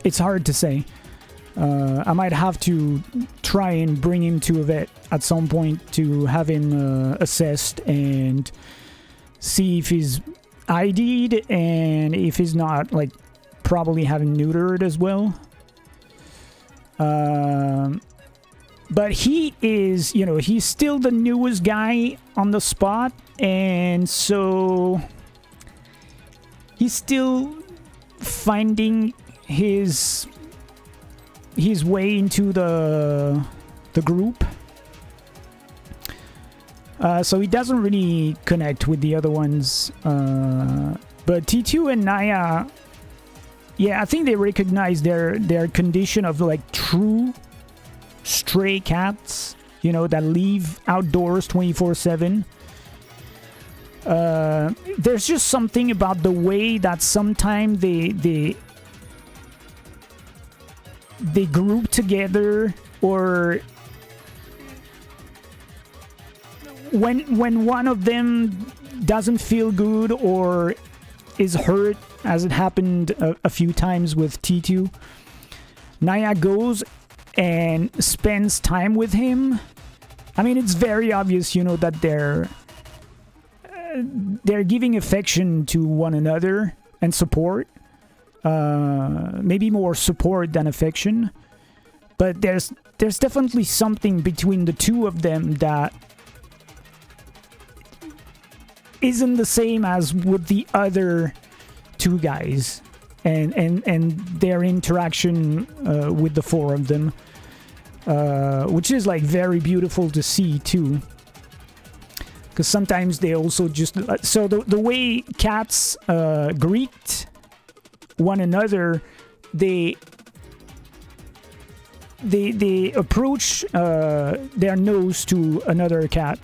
it's hard to say. I might have to try and bring him to a vet at some point to have him assessed and see if he's ID'd, and if he's not, like, probably having neutered as well. But he is, you know, he's still the newest guy on the spot, and so he's still finding his way into the group. So he doesn't really connect with the other ones. But T2 and Naya, yeah, I think they recognize their condition of like true stray cats, you know, that live outdoors 24/7. There's just something about the way that sometimes they group together, or when one of them doesn't feel good or is hurt, as it happened a few times with T2, Naya goes and spends time with him. I mean, it's very obvious, you know, that they're giving affection to one another and support. Maybe more support than affection, but there's definitely something between the two of them that isn't the same as with the other two guys, and their interaction with the four of them, which is like very beautiful to see too. Because sometimes they also just so the way cats greet one another, they approach their nose to another cat,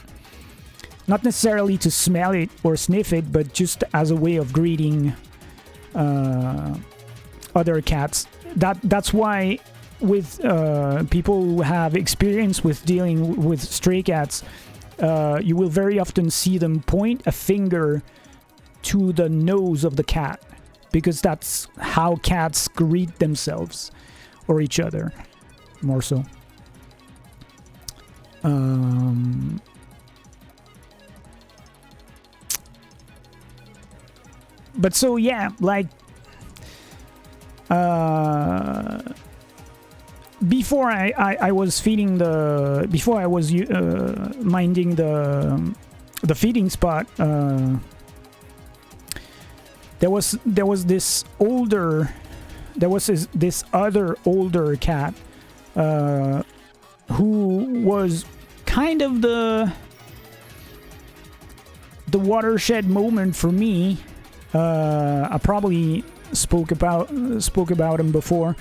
not necessarily to smell it or sniff it, but just as a way of greeting other cats. That's why with people who have experience with dealing with stray cats, you will very often see them point a finger to the nose of the cat, because that's how cats greet themselves or each other, more so. But so yeah, like before I was feeding before I was minding the feeding spot, there was this other older cat who was kind of the watershed moment for me. I probably spoke about him before.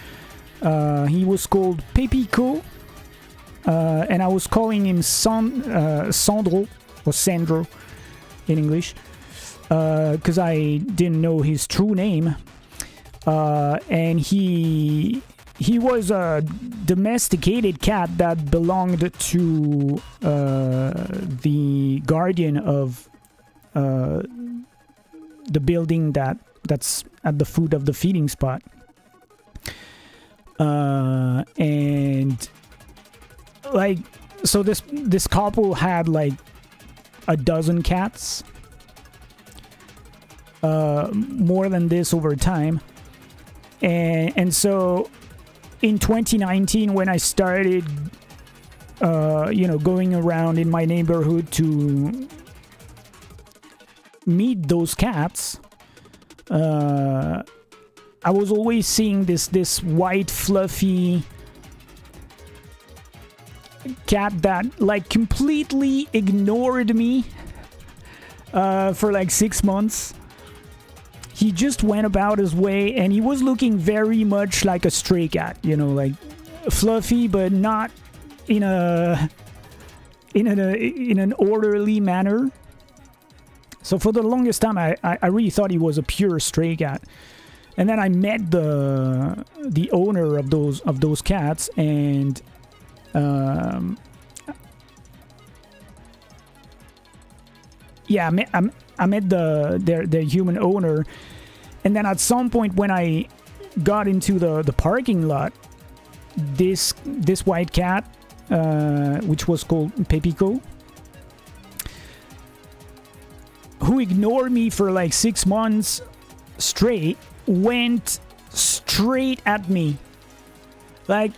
He was called Pt.4, and I was calling him Sandro, or Sandro in English, because I didn't know his true name. And he was a domesticated cat that belonged to the guardian of the building that's at the foot of the feeding spot. And like, so this couple had like a dozen cats, more than this over time. And so in 2019, when I started going around in my neighborhood to meet those cats, I was always seeing this white fluffy cat that like completely ignored me for like 6 months. He just went about his way, and he was looking very much like a stray cat, you know, like fluffy, but not in an orderly manner. So for the longest time, I really thought he was a pure stray cat. And then I met the owner of those cats, and yeah, I met their human owner, and then at some point when I got into the parking lot, this white cat, which was called Pt.4, who ignored me for like 6 months straight, went straight at me. Like,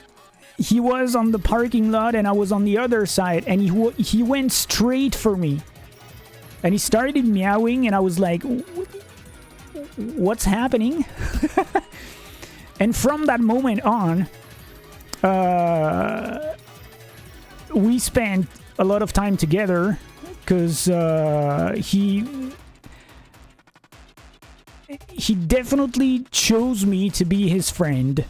he was on the parking lot and I was on the other side, and he went straight for me. And he started meowing, and I was like, what's happening? And from that moment on, we spent a lot of time together, because he definitely chose me to be his friend.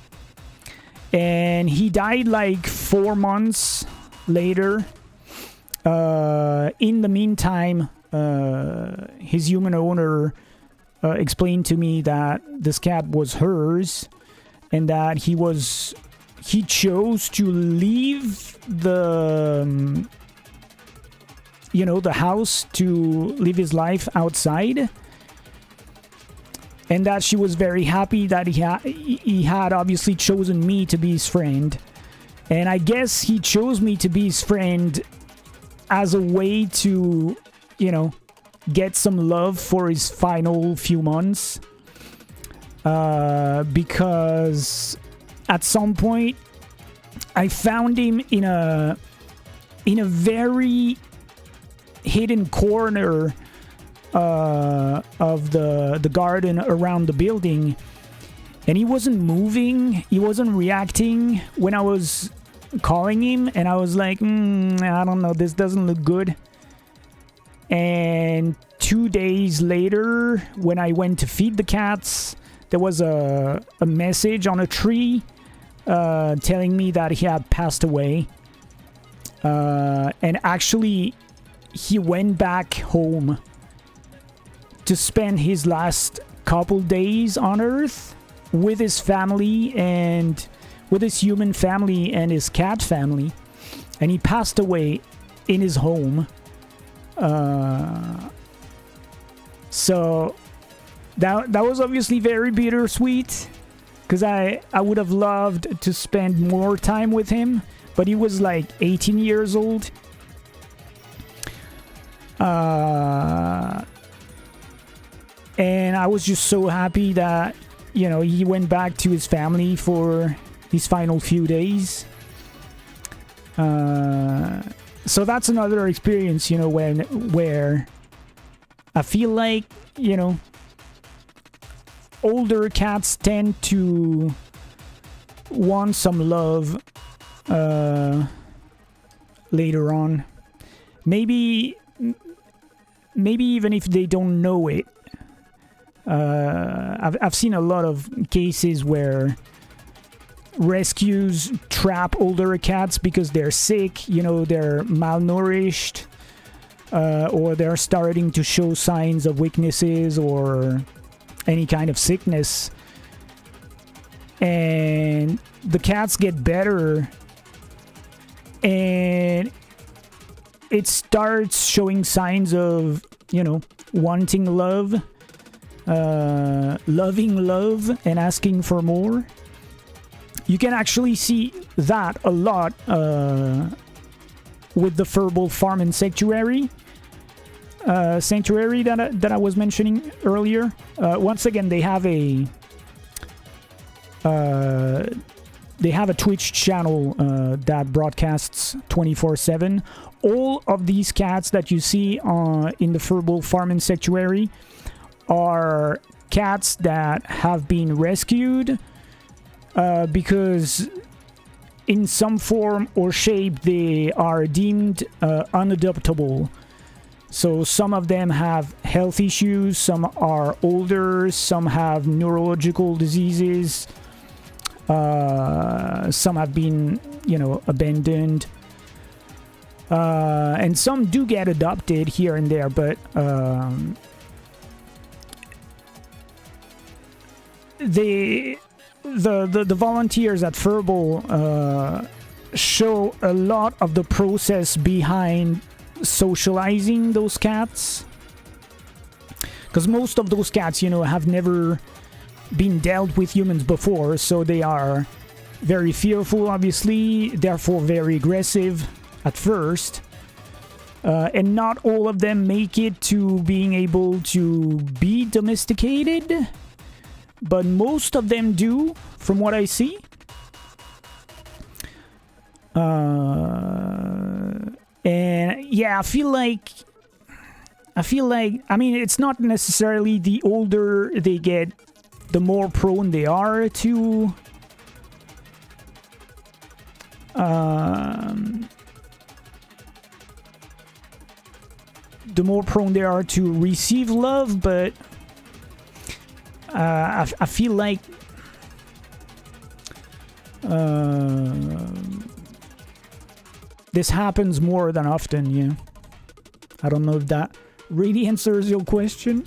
And he died like 4 months later. In the meantime, his human owner explained to me that this cat was hers, and that he chose to leave the the house to live his life outside, and that she was very happy that he had obviously chosen me to be his friend. And I guess he chose me to be his friend as a way to get some love for his final few months, because at some point I found him in a very hidden corner of the garden around the building, and he wasn't moving, he wasn't reacting when I was calling him, and I was like, I don't know, this doesn't look good. And 2 days later, when I went to feed the cats, there was a message on a tree telling me that he had passed away. And actually, he went back home to spend his last couple days on Earth with his family, and with his human family and his cat family. And he passed away in his home. So that was obviously very bittersweet, because I would have loved to spend more time with him, but he was like 18 years old. And I was just so happy that he went back to his family for his final few days. So that's another experience, where I feel like, older cats tend to want some love later on. Maybe even if they don't know it. I've seen a lot of cases where rescues trap older cats because they're sick, they're malnourished, or they're starting to show signs of weaknesses or any kind of sickness. And the cats get better, and it starts showing signs of, wanting love, loving love, and asking for more. You can actually see that a lot with the Furball Farm and Sanctuary that I was mentioning earlier. Once again, they have a Twitch channel that broadcasts 24/7. All of these cats that you see in the Furball Farm and Sanctuary are cats that have been rescued because in some form or shape they are deemed unadoptable. So some of them have health issues, some are older, some have neurological diseases, some have been, you know, abandoned, and some do get adopted here and there, but the volunteers at Furball show a lot of the process behind socializing those cats, because most of those cats, you know, have never been dealt with humans before, so they are very fearful, obviously, therefore very aggressive at first, and not all of them make it to being able to be domesticated, but most of them do, from what I see. And yeah, I feel like, I mean, it's not necessarily the older they get, the more prone they are to receive love, but I feel like this happens more than often, yeah. I don't know if that really answers your question.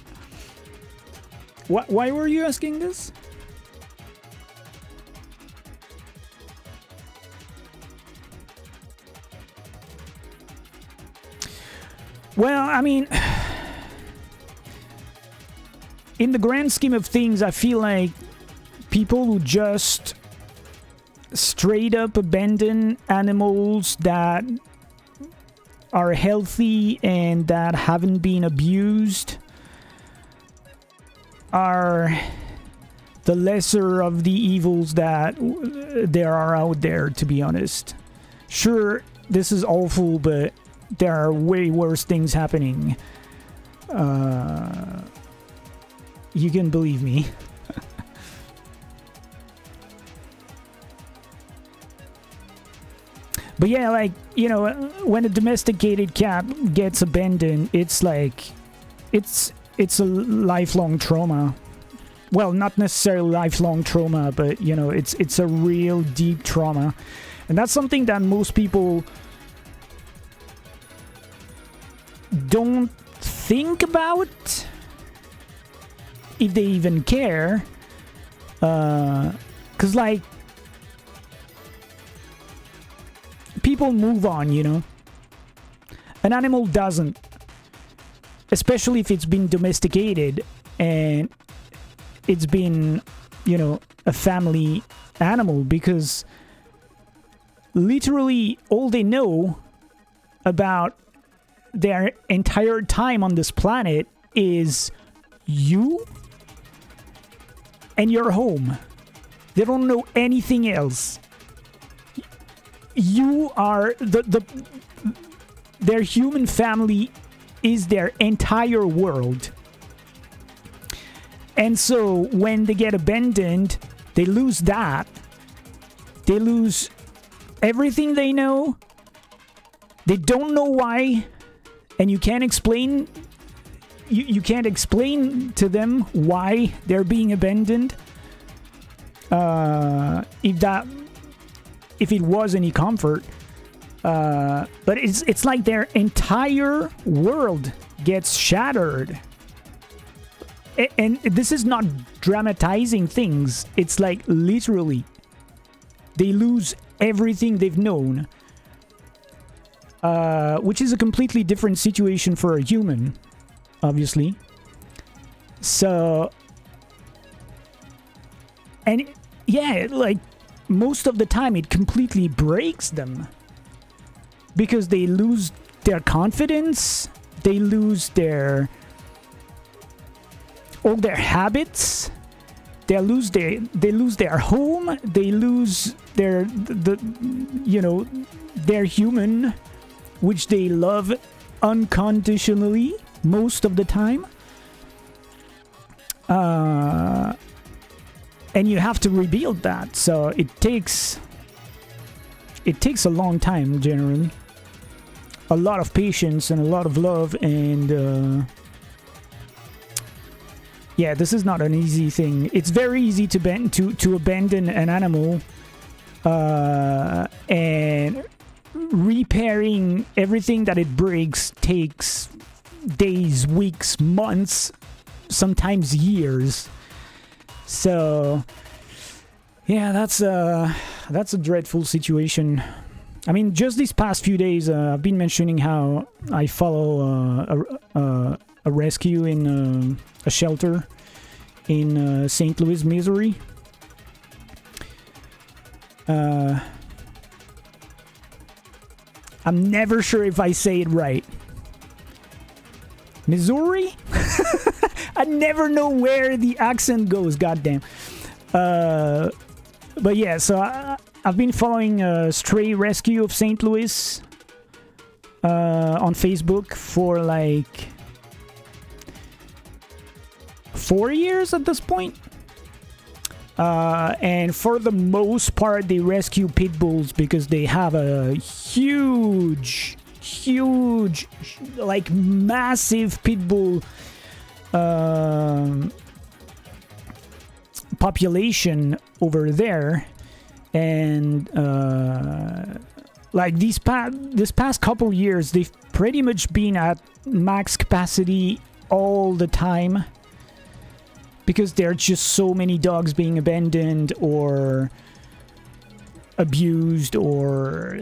Why were you asking this? Well, I mean, in the grand scheme of things, I feel like people who just straight up abandon animals that are healthy and that haven't been abused are the lesser of the evils that there are out there, to be honest. Sure, this is awful, but there are way worse things happening. You can believe me. But yeah, like, you know, when a domesticated cat gets abandoned, it's like, it's a lifelong trauma. Well, not necessarily lifelong trauma, but, you know, it's a real deep trauma. And that's something that most people don't think about, if they even care. 'Cause, like, people move on, you know. An animal doesn't. Especially if it's been domesticated and it's been, you know, a family animal, because literally all they know about their entire time on this planet is you and your home. They don't know anything else. You are their human family is their entire world. And so when they get abandoned, they lose that. They lose everything they know. They don't know why, and you can't explain you can't explain to them why they're being abandoned. If it was any comfort. But it's like their entire world gets shattered. And this is not dramatizing things. It's like literally they lose everything they've known. Which is a completely different situation for a human, obviously. So, and yeah, like most of the time it completely breaks them. Because they lose their confidence, they lose all their habits, they lose their home, they lose their human, which they love unconditionally most of the time. And you have to rebuild that, so it takes it takes a long time generally. A lot of patience and a lot of love, and yeah, this is not an easy thing. It's very easy to abandon an animal, and repairing everything that it breaks takes days, weeks, months, sometimes years. So yeah, that's a dreadful situation. I mean, just these past few days, I've been mentioning how I follow a rescue in a shelter in St. Louis, Missouri. I'm never sure if I say it right. Missouri? I never know where the accent goes, goddamn. But yeah, so I've been following Stray Rescue of St. Louis on Facebook for like 4 years at this point. And for the most part, they rescue pit bulls because they have a huge, like massive pit bull population over there. And like this past couple years, they've pretty much been at max capacity all the time, because there are just so many dogs being abandoned or abused, or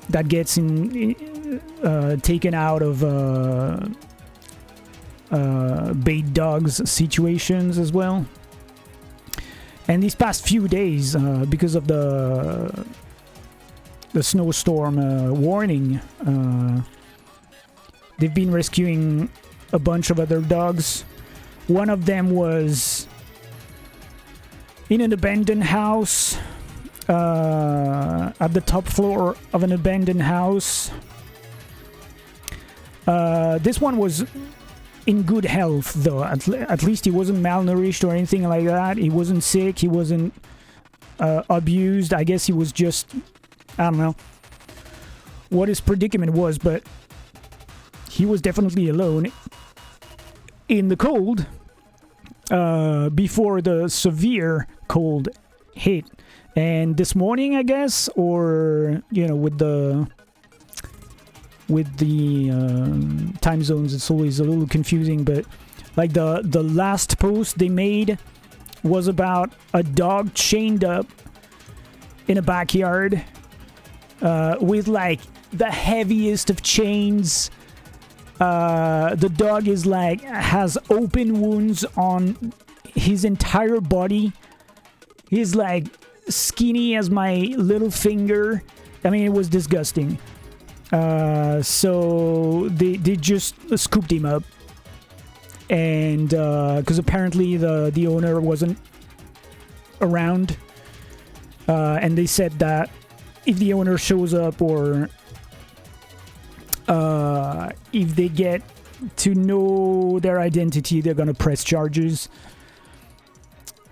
that gets taken out of bait dogs situations as well. And these past few days, because of the snowstorm warning, they've been rescuing a bunch of other dogs. One of them was in an abandoned house, at the top floor of an abandoned house. This one was in good health, though. At least he wasn't malnourished or anything like that. He wasn't sick. He wasn't abused. I guess he was just, I don't know what his predicament was, but he was definitely alone in the cold before the severe cold hit. And this morning, I guess, or with the time zones, it's always a little confusing, but like the last post they made was about a dog chained up in a backyard with like the heaviest of chains. The dog is like has open wounds on his entire body. He's like skinny as my little finger. I mean, it was disgusting. So they just scooped him up, and because apparently the owner wasn't around, and they said that if the owner shows up, or if they get to know their identity, they're gonna press charges.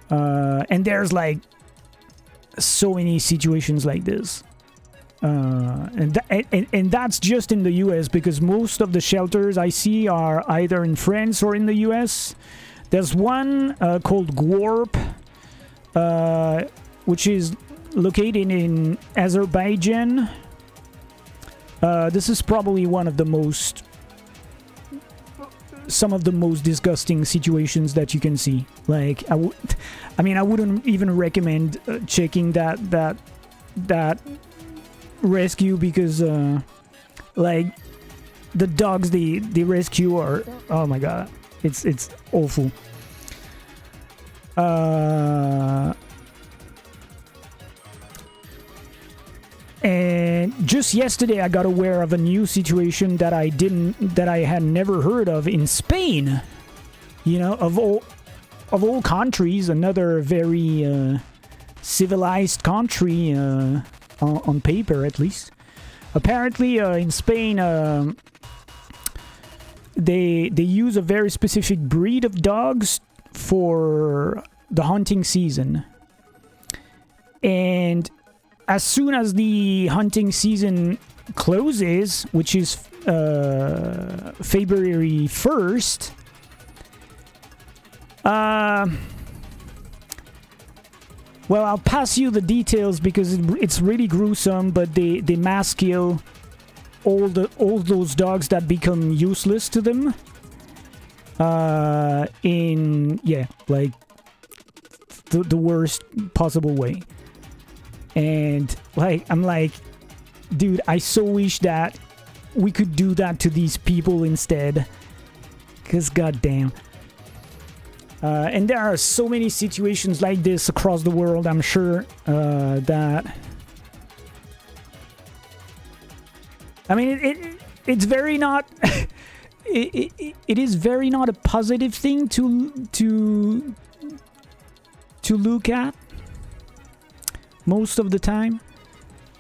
And there's like so many situations like this. And that's just in the US, because most of the shelters I see are either in France or in the US. There's one called Gorp, which is located in Azerbaijan. This is probably some of the most disgusting situations that you can see. Like, I wouldn't even recommend checking that rescue, because like the dogs they rescue are, oh my god, it's awful. And just yesterday I got aware of a new situation that I had never heard of in Spain. Of all countries, another very civilized country, on paper at least. Apparently in Spain they use a very specific breed of dogs for the hunting season. And as soon as the hunting season closes, which is February 1st, well, I'll pass you the details because it's really gruesome, but they mass kill all those dogs that become useless to them. In like the worst possible way. And like I'm like, dude, I so wish that we could do that to these people instead. Cause goddamn. And there are so many situations like this across the world, I'm sure, that... I mean, it's very not... it is very not a positive thing to look at most of the time.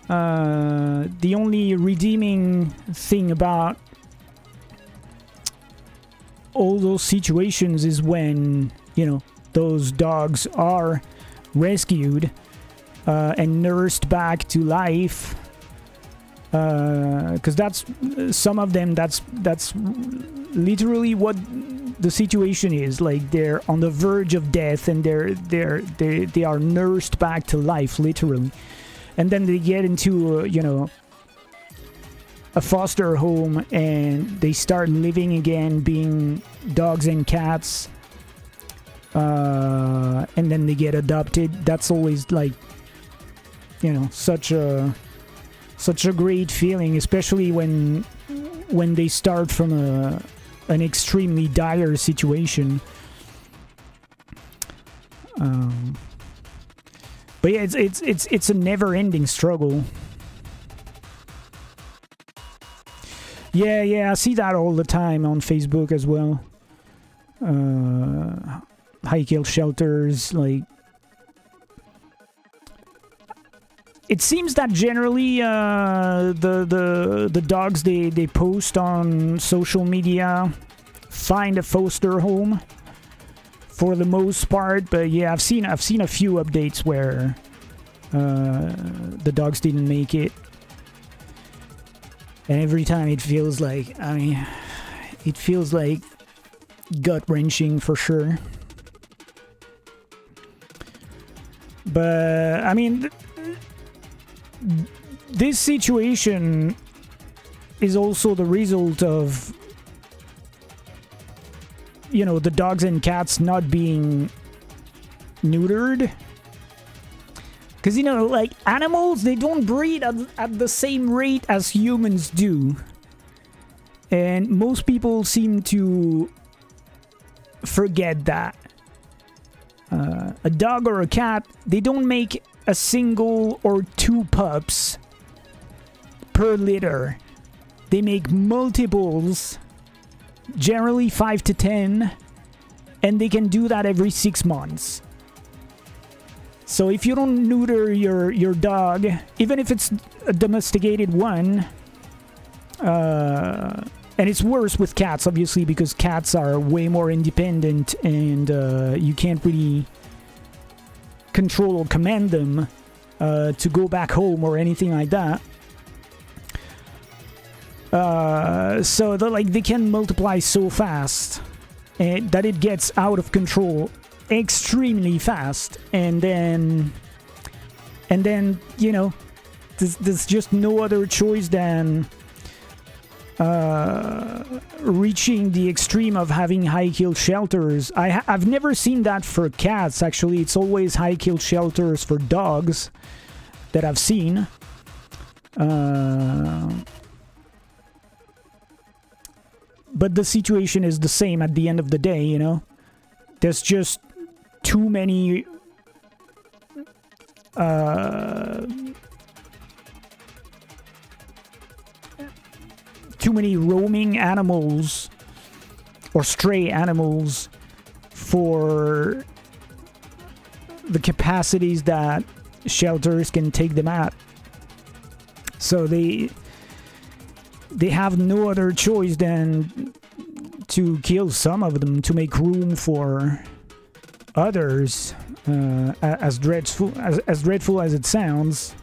The only redeeming thing about all those situations is when, you know, those dogs are rescued and nursed back to life, because that's some of them, that's literally what the situation is. Like, they're on the verge of death and they are nursed back to life, literally, and then they get into you know, a foster home and they start living again, being dogs and cats, and then they get adopted. That's always, like, you know, such a great feeling, especially when they start from an extremely dire situation. But yeah, it's a never-ending struggle. Yeah, I see that all the time on Facebook as well. High kill shelters, like... It seems that generally the dogs they post on social media find a foster home for the most part, but yeah, I've seen a few updates where the dogs didn't make it. And every time it feels like, I mean, it feels like gut-wrenching for sure. But, I mean, this situation is also the result of, you know, the dogs and cats not being neutered. Because, you know, like, animals, they don't breed at the same rate as humans do. And most people seem to forget that. A dog or a cat, they don't make a single or two pups per litter. They make multiples, generally 5 to 10, and they can do that every 6 months. So if you don't neuter your dog, even if it's a domesticated one, and it's worse with cats, obviously, because cats are way more independent and you can't really control or command them to go back home or anything like that. So they can multiply so fast that it gets out of control extremely fast, and then you know, there's just no other choice than reaching the extreme of having high kill shelters. I've never seen that for cats, actually. It's always high kill shelters for dogs that I've seen. But the situation is the same at the end of the day, you know? There's just too many roaming animals or stray animals for the capacities that shelters can take them at. So they have no other choice than to kill some of them to make room for others. as dreadful as it sounds.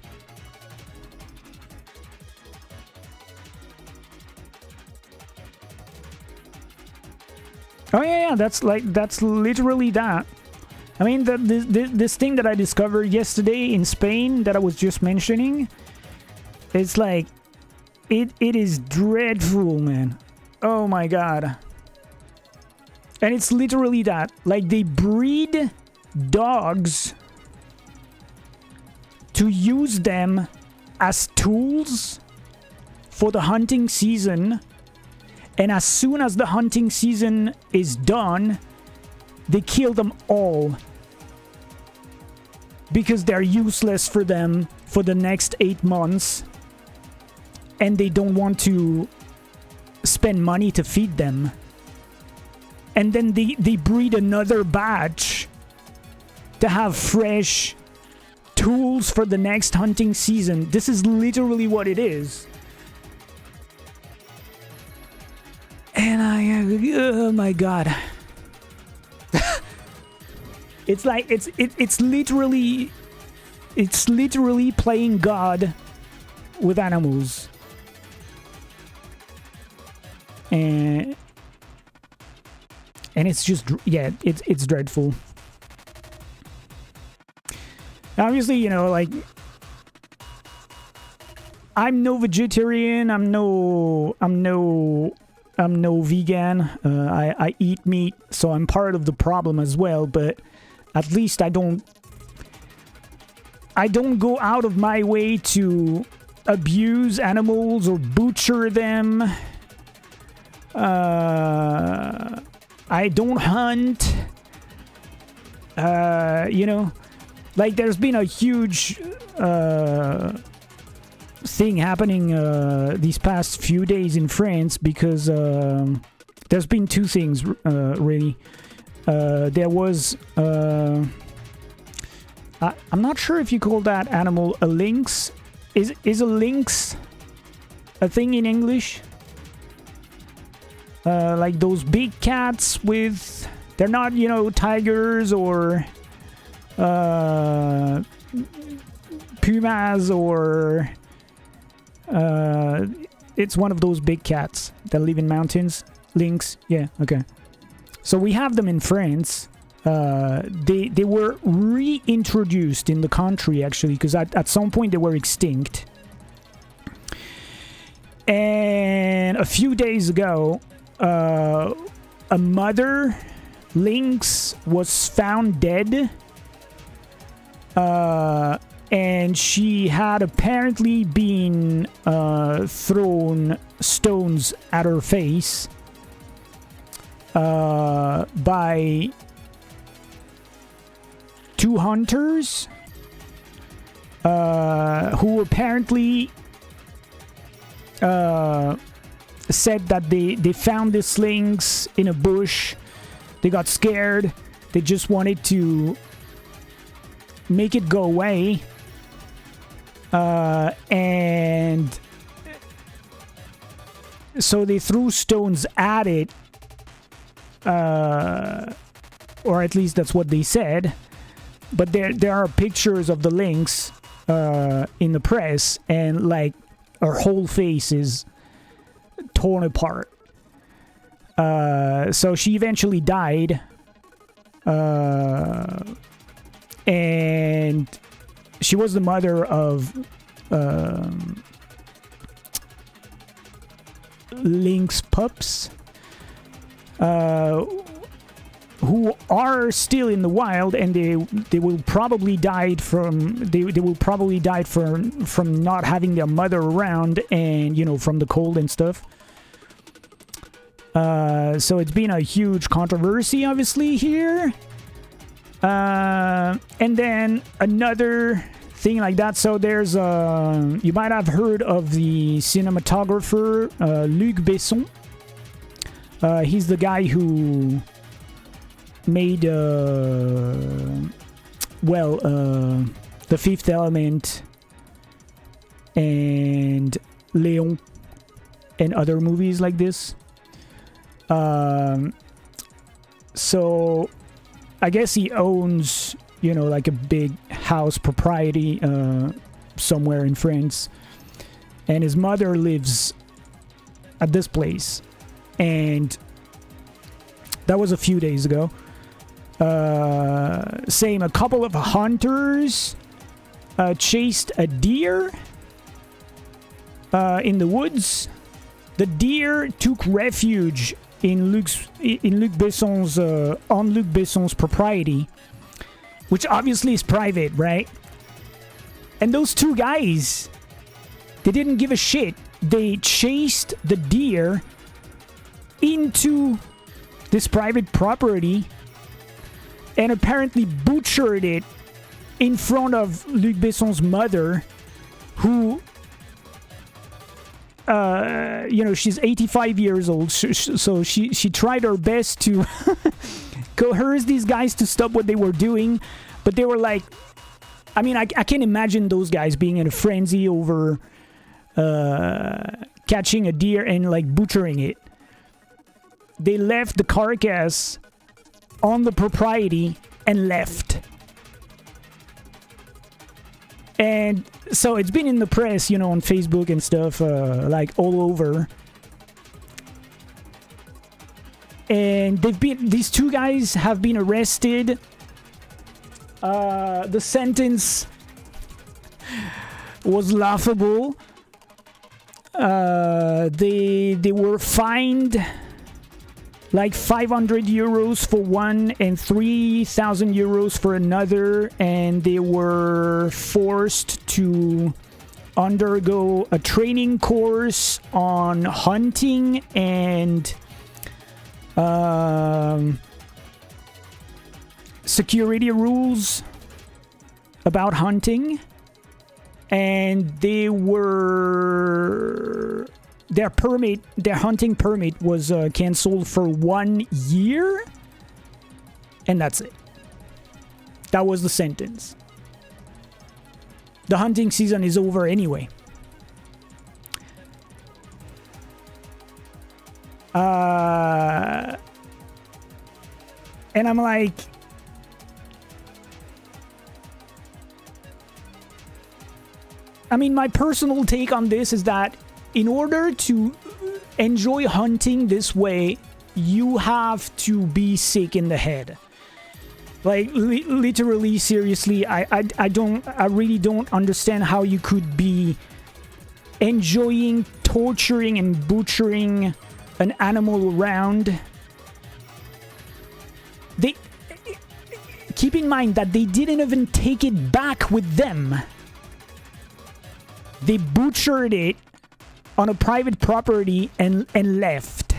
Oh yeah, that's literally that. I mean, this thing that I discovered yesterday in Spain that I was just mentioning, it's like, it is dreadful, man. Oh my god. And it's literally that. Like, they breed dogs to use them as tools for the hunting season. And as soon as the hunting season is done, they kill them all. Because they're useless for them for the next 8 months. And they don't want to spend money to feed them. And then they breed another batch to have fresh tools for the next hunting season. This is literally what it is. And oh my god. It's like it's literally playing God with animals. And it's just, yeah, it's dreadful. Obviously, you know, like, I'm no vegetarian, I'm no vegan. I eat meat, so I'm part of the problem as well, but at least I don't go out of my way to abuse animals or butcher them. I don't hunt. You know, like, there's been a huge thing happening these past few days in France because there's been two things really. There was I'm not sure if you call that animal a lynx. Is a lynx a thing in English? Like those big cats with, they're not, you know, tigers or pumas or it's one of those big cats that live in mountains. Lynx, yeah, okay. So we have them in France. They were reintroduced in the country, actually, because at some point they were extinct. And a few days ago, a mother lynx was found dead. And she had apparently been thrown stones at her face by two hunters who apparently said that they found this lynx in a bush. They got scared. They just wanted to make it go away. And so they threw stones at it. Or at least that's what they said. But there are pictures of the lynx in the press, and like her whole face is torn apart. So she eventually died. And she was the mother of lynx pups who are still in the wild, and they will probably die from from not having their mother around, and you know, from the cold and stuff. So it's been a huge controversy, obviously, here. And then another thing like that. So there's you might have heard of the cinematographer Luc Besson. He's the guy who made The Fifth Element and Léon and other movies like this. So I guess he owns, you know, like a big house propriety somewhere in France, and his mother lives at this place, and that was a few days ago. Saying a couple of hunters chased a deer in the woods. The deer took refuge in Luc Besson's on Luc Besson's propriety, which obviously is private, right? And those two guys, they didn't give a shit. They chased the deer into this private property and apparently butchered it in front of Luc Besson's mother, who, you know, she's 85 years old, so she tried her best to coerce these guys to stop what they were doing, but they were like, I mean, I can't imagine those guys being in a frenzy over catching a deer and like butchering it. They left the carcass on the propriety and left. And so it's been in the press, you know, on Facebook and stuff, like all over. And these two guys have been arrested. The sentence was laughable. They were fined like 500 euros for one and 3,000 euros for another, and they were forced to undergo a training course on hunting and security rules about hunting, and they were... Their hunting permit was cancelled for 1 year, and that's it. That was the sentence. The hunting season is over anyway. And I'm like, I mean, my personal take on this is that in order to enjoy hunting this way, you have to be sick in the head. Like, literally, seriously, I really don't understand how you could be enjoying torturing and butchering an animal around. They keep in mind that they didn't even take it back with them. They butchered it on a private property and left.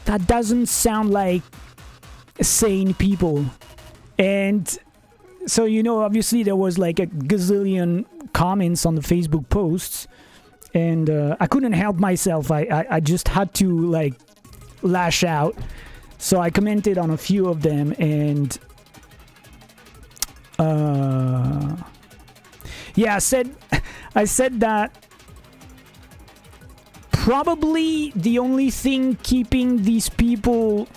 That doesn't sound like sane people. And so, you know, obviously there was like a gazillion comments on the Facebook posts, and I couldn't help myself. I just had to like lash out. So I commented on a few of them, and yeah, I said that probably the only thing keeping these people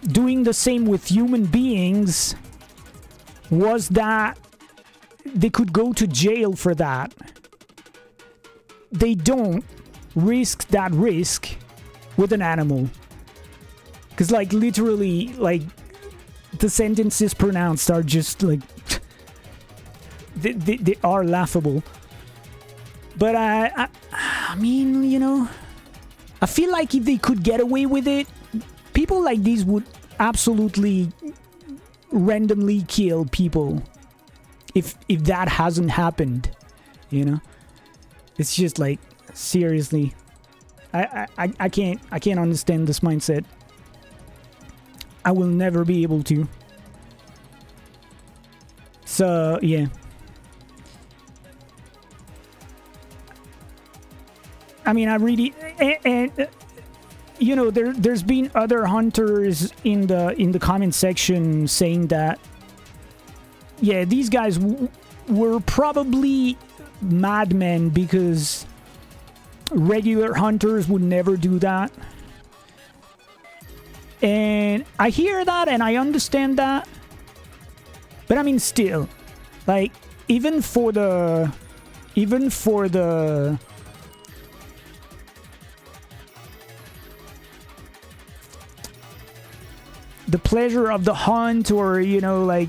doing the same with human beings was that they could go to jail for that. They don't risk that risk with an animal. Because, like, literally, like, the sentences pronounced are just, like, they are laughable. But I mean, you know, I feel like if they could get away with it, people like these would absolutely randomly kill people. If that hasn't happened, you know, it's just like, seriously, I can't understand this mindset. I will never be able to. So yeah. I mean, I really, and you know, there's been other hunters in the comment section saying that, yeah, these guys were probably madmen because regular hunters would never do that. And I hear that and I understand that, But I mean, still, like, even for the pleasure of the hunt, or, you know, like,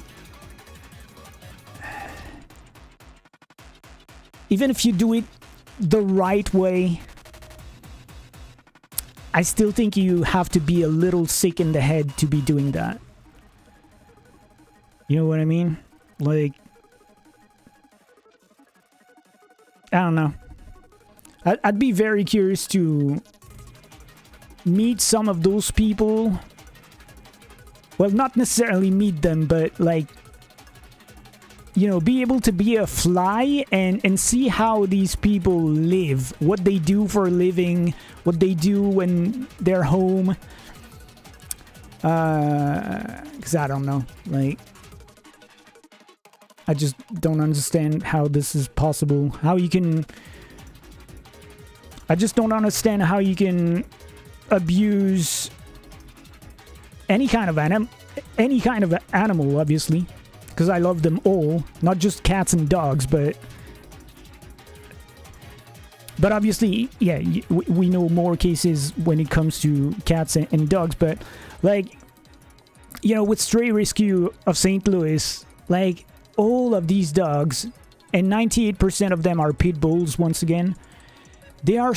even if you do it the right way, I still think you have to be a little sick in the head to be doing that. You know what I mean? Like, I don't know. I'd be very curious to meet some of those people. Well, not necessarily meet them, but, like, you know, be able to be a fly and see how these people live, what they do for a living, what they do when they're home. Because I don't know, like, I just don't understand how this is possible. How you can... I just don't understand how you can abuse any kind of animal, obviously. Because I love them all, not just cats and dogs, but obviously, yeah, we know more cases when it comes to cats and dogs, but, like, you know, with Stray Rescue of St. Louis, like, all of these dogs, and 98% of them are pit bulls, once again, they are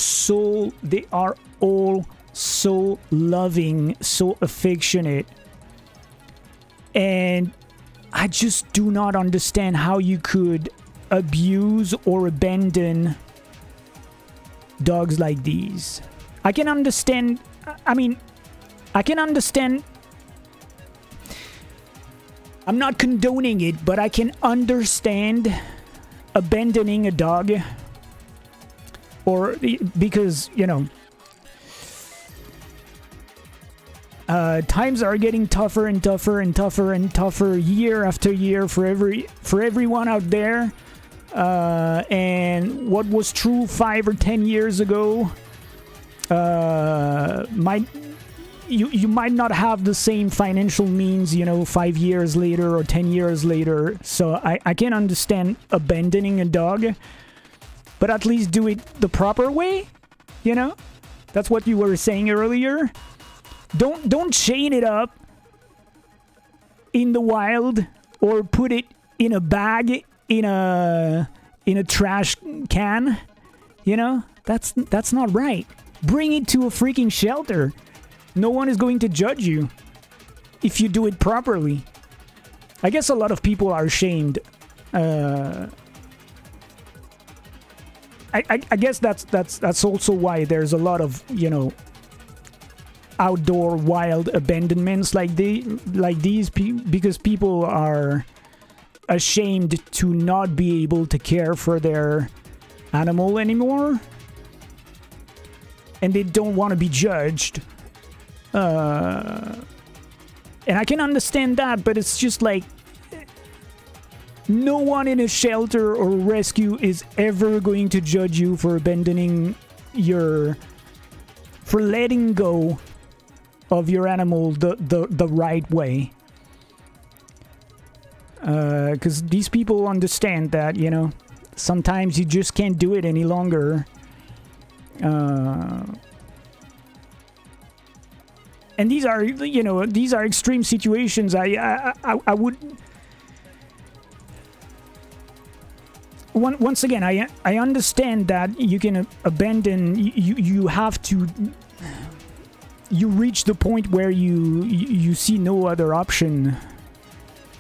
all so loving, so affectionate, and I just do not understand how you could abuse or abandon dogs like these. I can understand... I mean, I can understand... I'm not condoning it, but I can understand abandoning a dog. Or... because, you know... times are getting tougher and tougher and tougher and tougher year after year for everyone out there. And what was true 5 or 10 years ago, you might not have the same financial means, you know, 5 years later or 10 years later. So I can understand abandoning a dog, but at least do it the proper way. You know, that's what you were saying earlier. Don't chain it up in the wild or put it in a bag in a trash can. You know, that's not right. Bring it to a freaking shelter. No one is going to judge you if you do it properly. I guess a lot of people are ashamed. I guess that's also why there's a lot of, you know, outdoor wild abandonments like these, because people are ashamed to not be able to care for their animal anymore, and they don't want to be judged. And I can understand that, but it's just like, no one in a shelter or rescue is ever going to judge you for abandoning for letting go of your animal the right way. Because these people understand that, you know, sometimes you just can't do it any longer. And these are, you know, these are extreme situations. I would... Once again, I understand that you can abandon... You have to... You reach the point where you see no other option.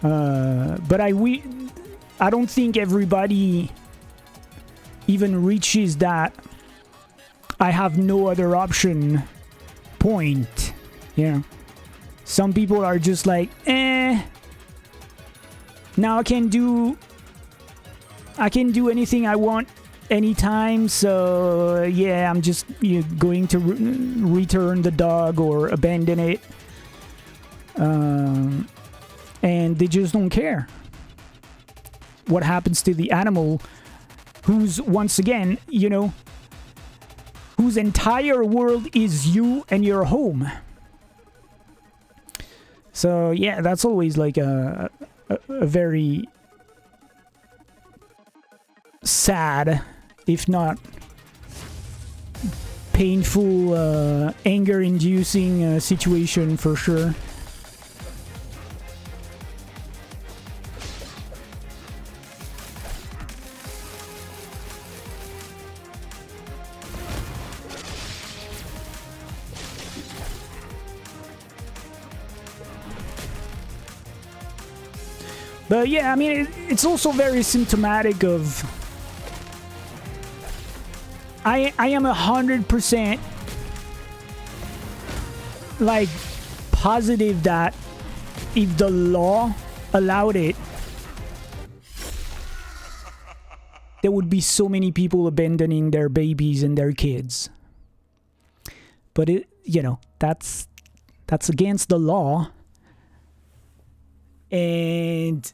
But I don't think everybody even reaches that I have no other option point. Yeah. Some people are just like, now I can do anything I want anytime, so yeah, I'm just going to return the dog or abandon it. And they just don't care what happens to the animal, who's, once again, you know, whose entire world is you and your home. So yeah, that's always like a a very sad, if not painful, anger-inducing situation for sure. But yeah, I mean, it's also very symptomatic of... I am 100% like positive that if the law allowed it, there would be so many people abandoning their babies and their kids. But it, you know, that's against the law. And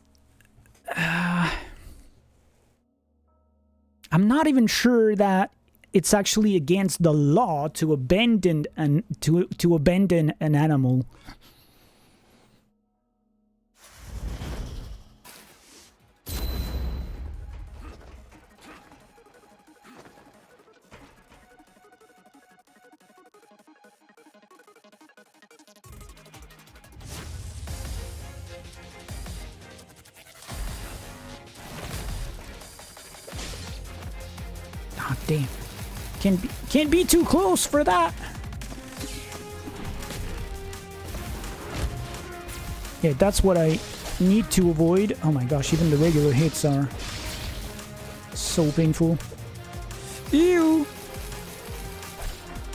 I'm not even sure that it's actually against the law to abandon to abandon an animal. Ah, damn. Can't be too close for that. Yeah, that's what I need to avoid. Oh my gosh, even the regular hits are so painful. Ew!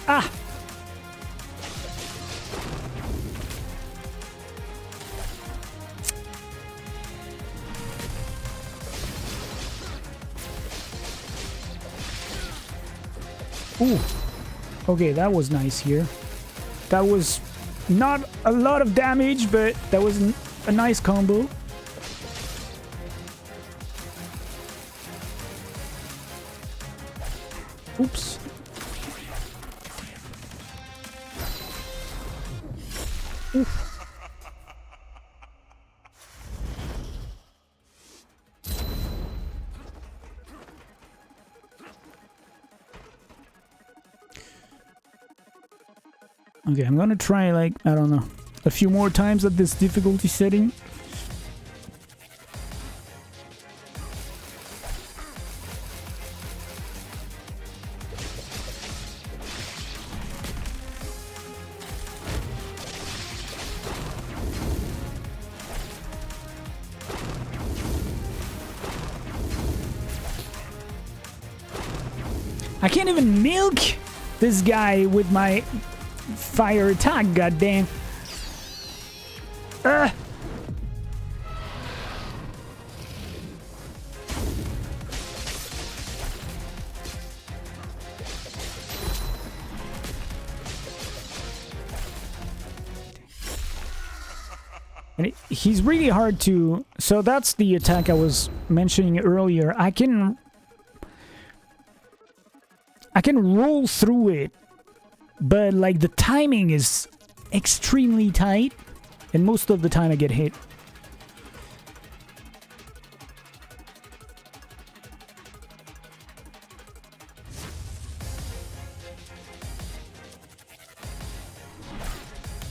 Ah! Ooh. Okay, that was nice here. That was not a lot of damage, but that was a nice combo. Oops. Oof. Okay, I'm gonna try, like, I don't know, a few more times at this difficulty setting. I can't even milk this guy with my fire attack, goddamn. And he's really hard to... So that's the attack I was mentioning earlier. I can roll through it, but like the timing is extremely tight, and most of the time I get hit.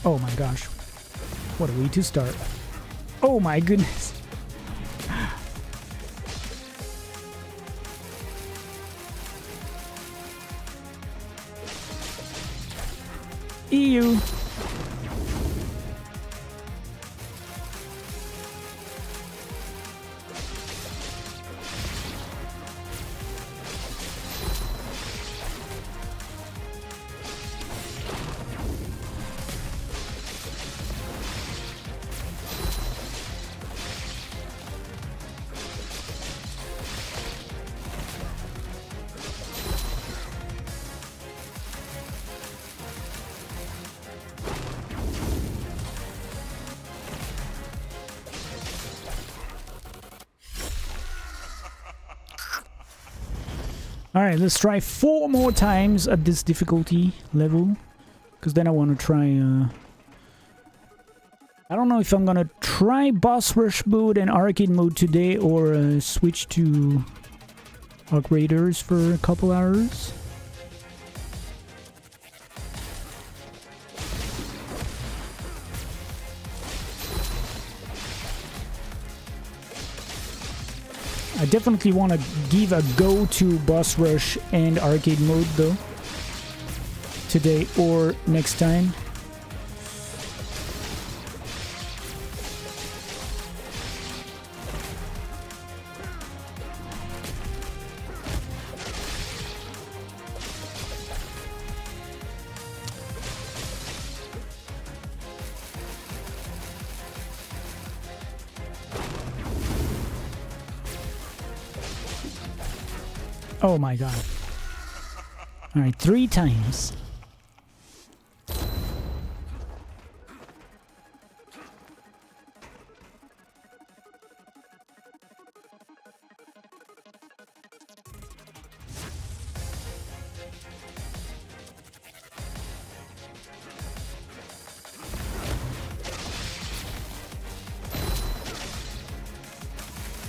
Oh my gosh. What a way to start. Oh my goodness. EU. Alright, let's try 4 more times at this difficulty level. Because then I want to try... I don't know if I'm gonna try boss rush mode and arcade mode today or switch to Arc Raiders for a couple hours. I definitely want to give a go to boss rush and arcade mode though. Today or next time. Oh my god. Alright, 3 times.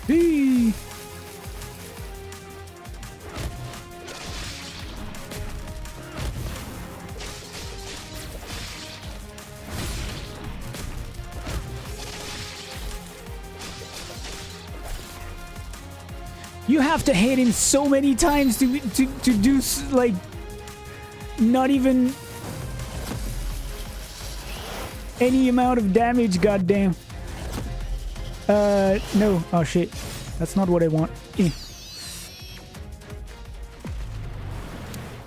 Hey. You have to hit him so many times to do like not even any amount of damage. Goddamn. No. Oh shit. That's not what I want.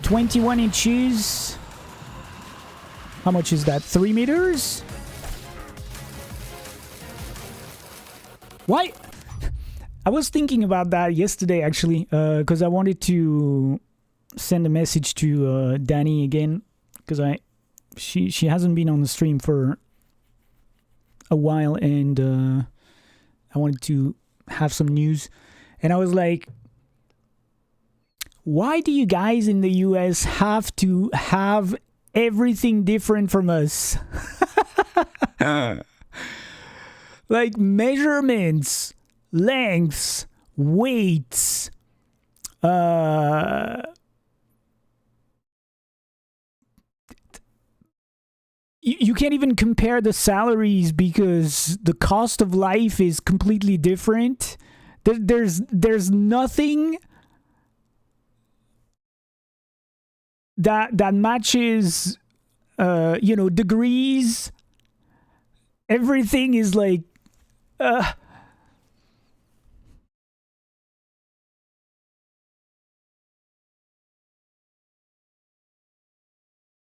21 inches. How much is that? 3 meters? Why? I was thinking about that yesterday, actually, because I wanted to send a message to Danny again, because she hasn't been on the stream for a while, and I wanted to have some news, and I was like, why do you guys in the US have to have everything different from us? Like measurements, lengths, weights, you can't even compare the salaries because the cost of life is completely different. There's nothing that matches, degrees. Everything is like,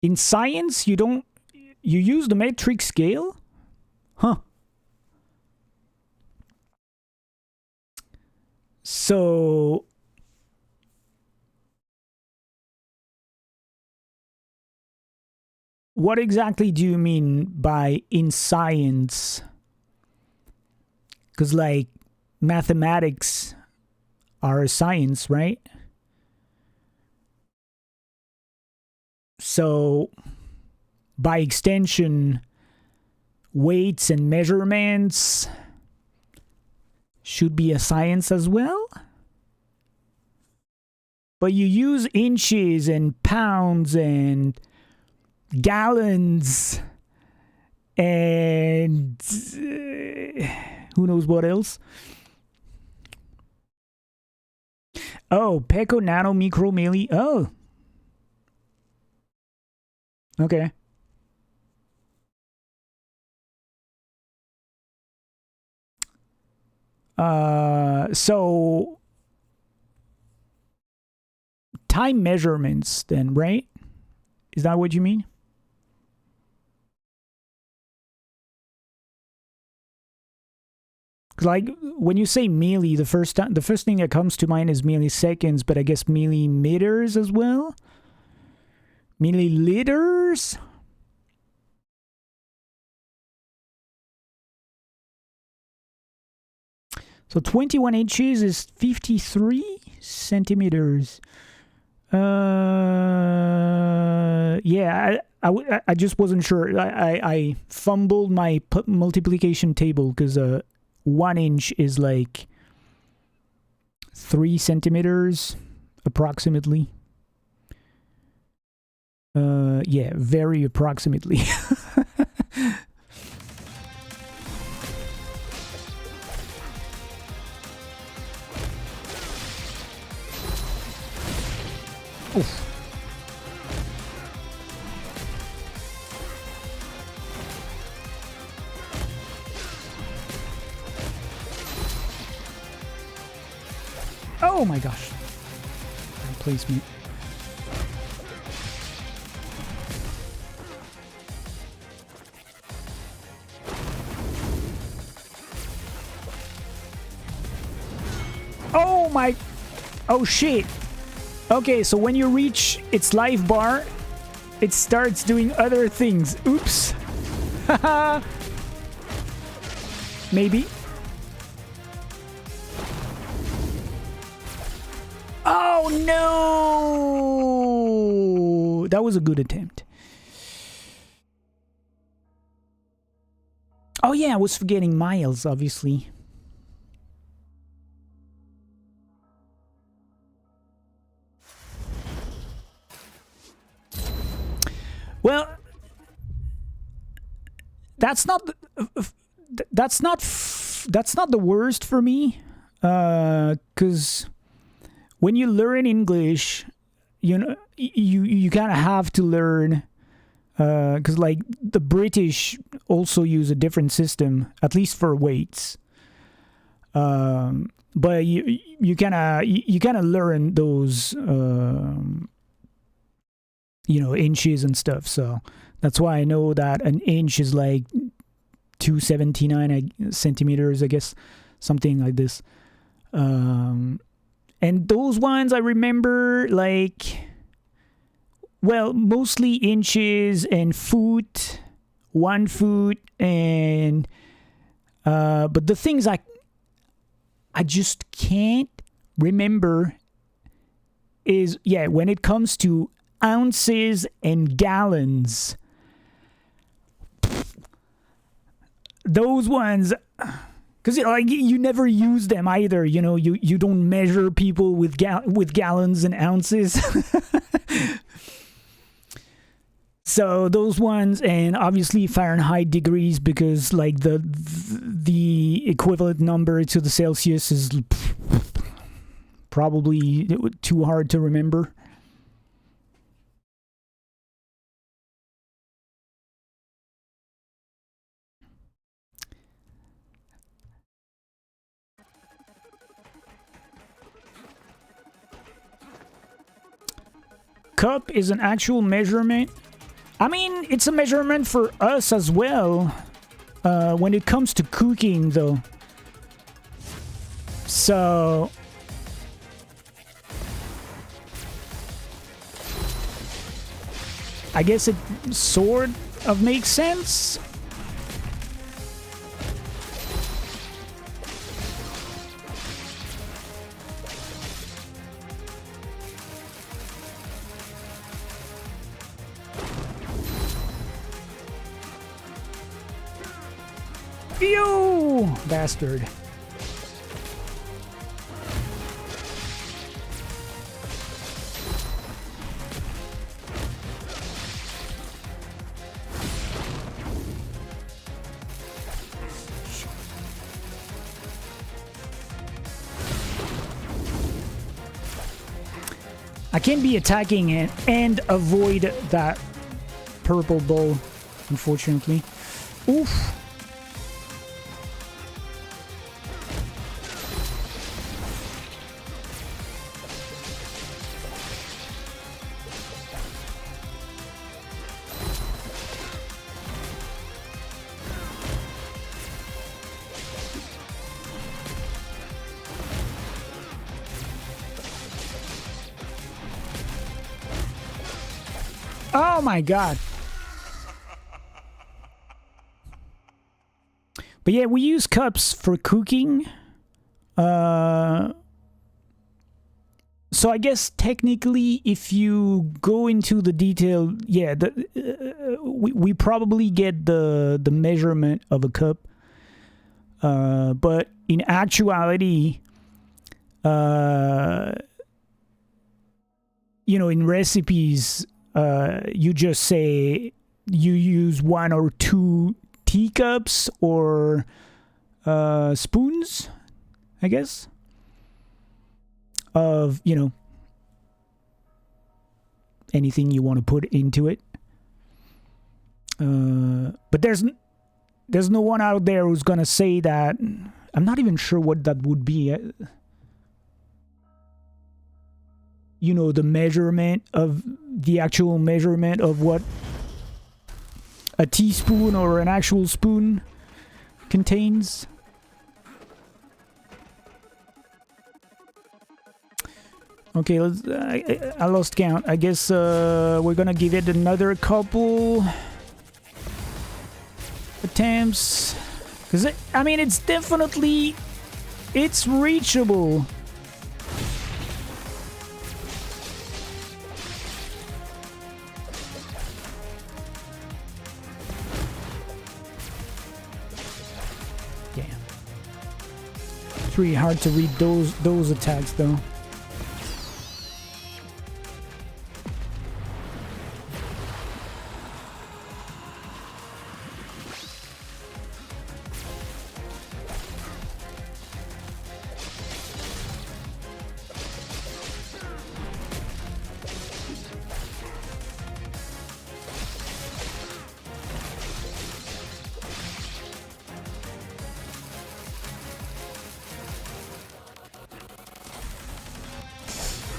in science, you use the metric scale? Huh. So what exactly do you mean by in science? Because, like, mathematics are a science, right? So, by extension, weights and measurements should be a science as well? But you use inches and pounds and gallons and who knows what else. Oh, Peco Nano Micro Milli. Oh. Okay. So time measurements then, right? Is that what you mean? Like when you say milli, the first thing that comes to mind is milliseconds, but I guess millimeters as well. Milliliters. So 21 inches is 53 centimeters. Yeah, I just wasn't sure. I fumbled my multiplication table because 1 inch is like 3 centimeters approximately. Yeah, very approximately. Oof. Oh my gosh. Bad placement. Oh my... Oh shit. Okay, so when you reach its life bar, it starts doing other things. Oops. Haha. Maybe. Oh no! That was a good attempt. Oh yeah, I was forgetting Miles, obviously. Well, that's not that's not the worst for me, because when you learn English, you know, you kind of have to learn, because like the British also use a different system, at least for weights. But you kind of learn those inches and stuff. So that's why I know that an inch is like 279 centimeters, I guess, something like this. And those ones I remember, like, well, mostly inches and foot, 1 foot, and but the things I just can't remember is, yeah, when it comes to ounces and gallons. Those ones, because like you never use them either. You know, you don't measure people with gallons and ounces. So those ones, and obviously Fahrenheit degrees, because like the equivalent number to the Celsius is probably too hard to remember. Cup is an actual measurement. I mean, it's a measurement for us as well, when it comes to cooking, though. So I guess it sort of makes sense. You bastard. I can't be attacking it and avoid that purple ball, unfortunately. Oof. Oh my god. But yeah, we use cups for cooking. So I guess technically, if you go into the detail, yeah, we probably get the measurement of a cup, but in actuality, you know, in recipes, you just say you use 1 or 2 teacups or spoons, I guess, of, you know, anything you want to put into it. But there's no one out there who's gonna say that. I'm not even sure what that would be. You know, the measurement of the actual measurement of what a teaspoon or an actual spoon contains. Okay, let's. I lost count. I guess we're gonna give it another couple attempts, because I mean, it's definitely, it's reachable. Yeah, it's really hard to read those attacks though.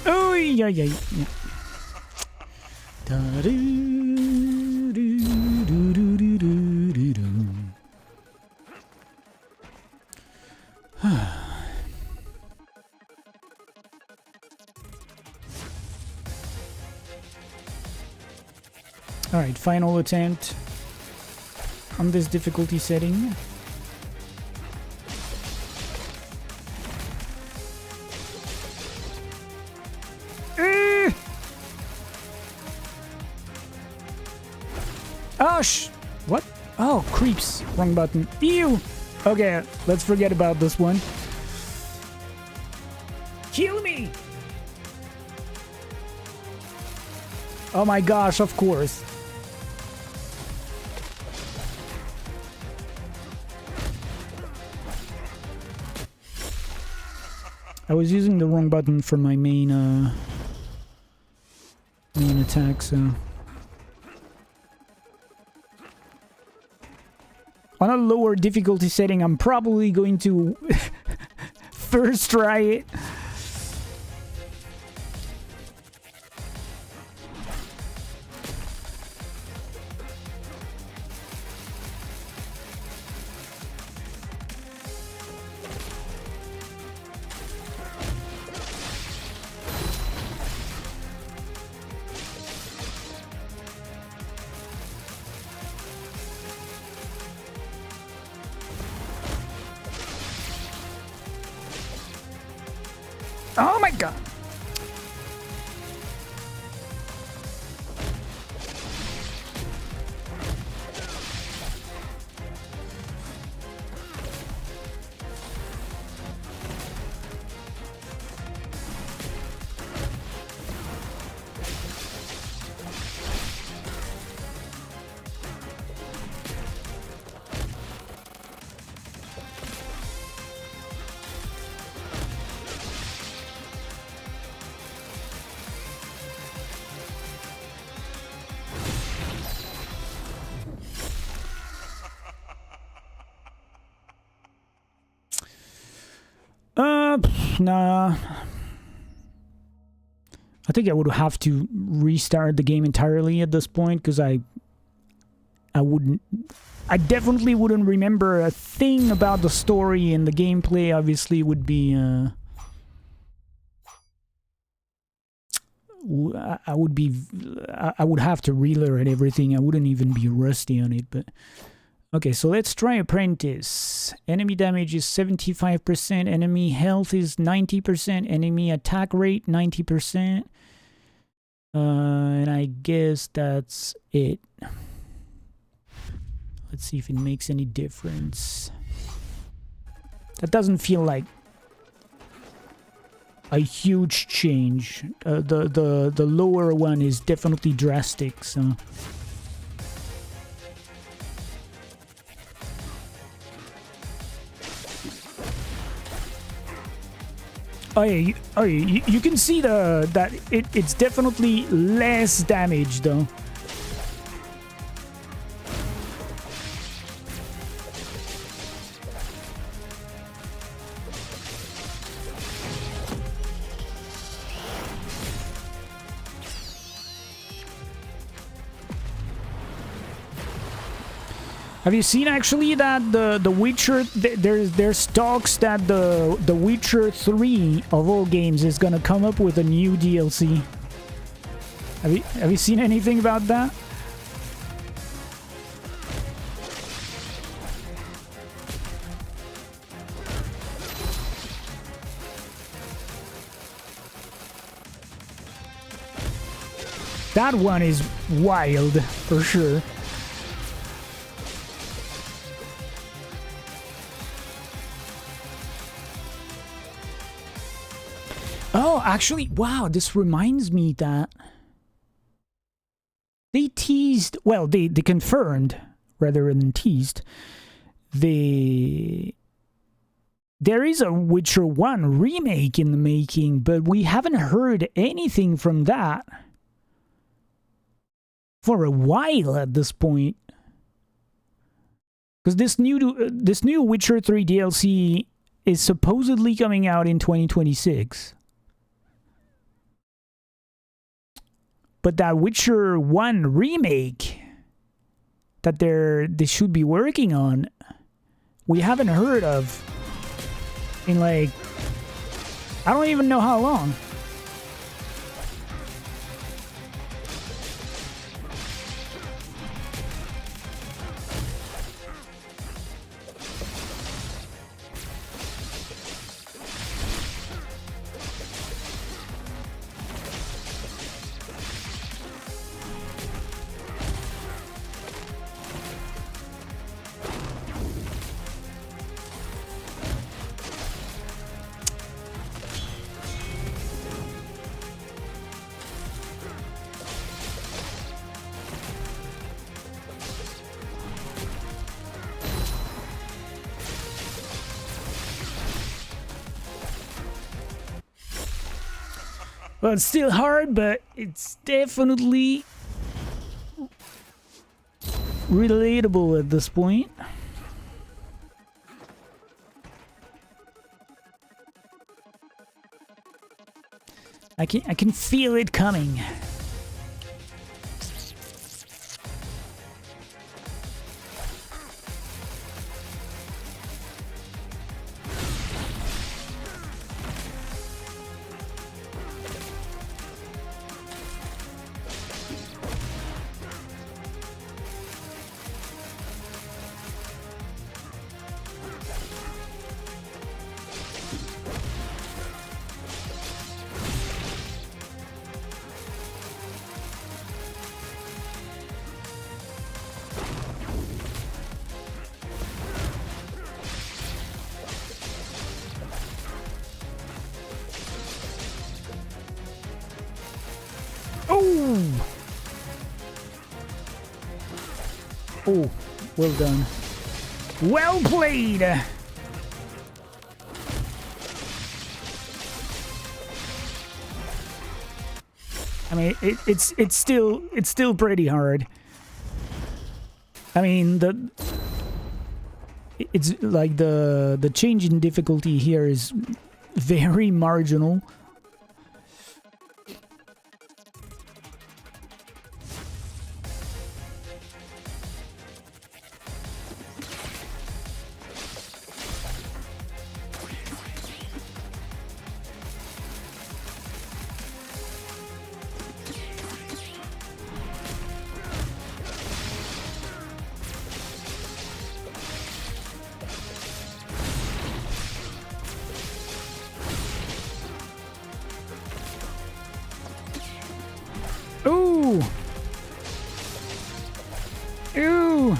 Oh yeah, yeah, yeah. All right, final attempt on this difficulty setting. Oh, what? Oh, creeps. Wrong button. Ew. Okay, let's forget about this one. Kill me! Oh my gosh, of course. I was using the wrong button for my main attack, so... On a lower difficulty setting, I'm probably going to first try it. Oh my god. Nah. I think I would have to restart the game entirely at this point, because I definitely wouldn't remember a thing about the story, and the gameplay obviously would be I would have to relearn everything. I wouldn't even be rusty on it, but Okay, so let's try Apprentice. Enemy damage is 75%, enemy health is 90%, enemy attack rate 90%. And I guess that's it. Let's see if it makes any difference. That doesn't feel like a huge change. The lower one is definitely drastic, so... Oh yeah, you can see that it's definitely less damage though. Have you seen actually that the Witcher there's talks that the Witcher 3 of all games is gonna come up with a new DLC? Have you seen anything about that? That one is wild for sure. Oh, actually, wow, this reminds me that they teased, well, they confirmed, rather than teased, there is a Witcher 1 remake in the making, but we haven't heard anything from that for a while at this point. Because this new Witcher 3 DLC is supposedly coming out in 2026. But that Witcher 1 remake that they should be working on, we haven't heard of in like, I don't even know how long. Well, it's still hard, but it's definitely relatable at this point. I can feel it coming. Oh, well done. Well played! I mean, it's still pretty hard. I mean, it's like the change in difficulty here is very marginal. Ew! Ew!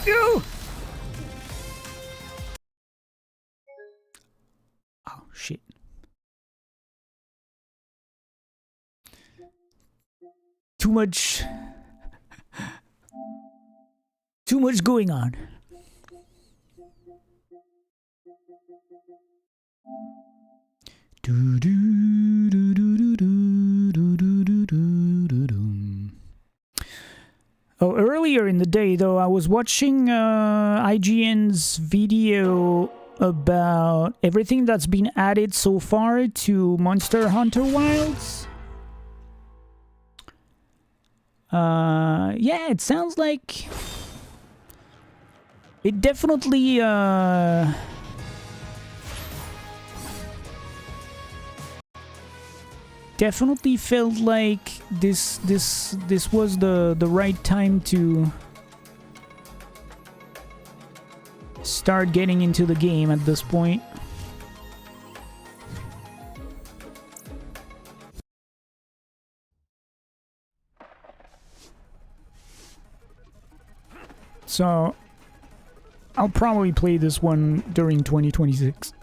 Ew! Oh, shit. Too much going on. Do do do do do do do do do do. Oh, earlier in the day though, I was watching IGN's video about everything that's been added so far to Monster Hunter Wilds. Yeah, it sounds like it definitely definitely felt like this was the right time to start getting into the game at this point. So I'll probably play this one during 2026.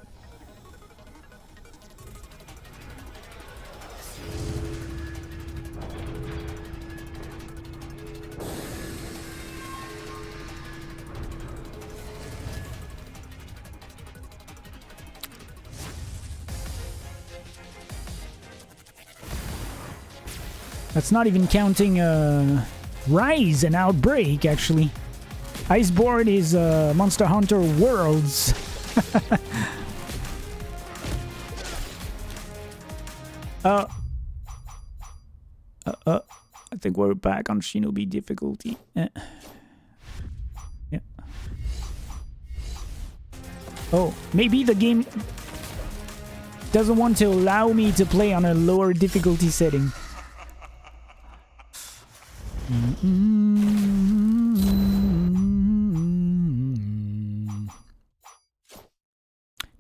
That's not even counting Rise and Outbreak, actually. Iceborne is Monster Hunter Worlds. I think we're back on Shinobi difficulty. Yeah. Oh, maybe the game doesn't want to allow me to play on a lower difficulty setting.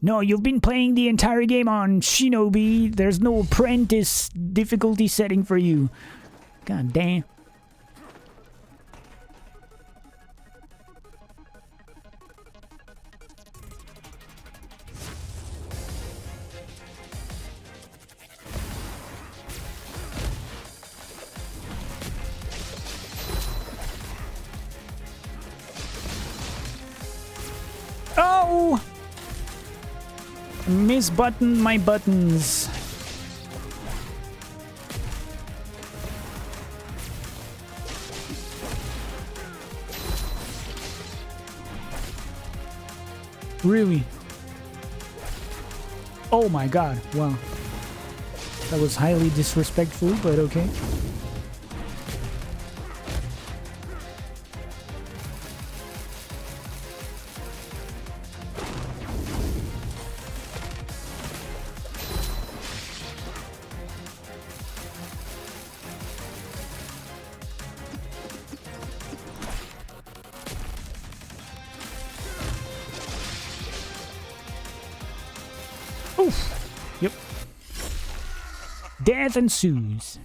No, you've been playing the entire game on Shinobi. There's no apprentice difficulty setting for you. God damn. Oh! Misbutton my buttons. Really? Oh my god, wow. That was highly disrespectful, but okay. Oof. Yep. Death ensues.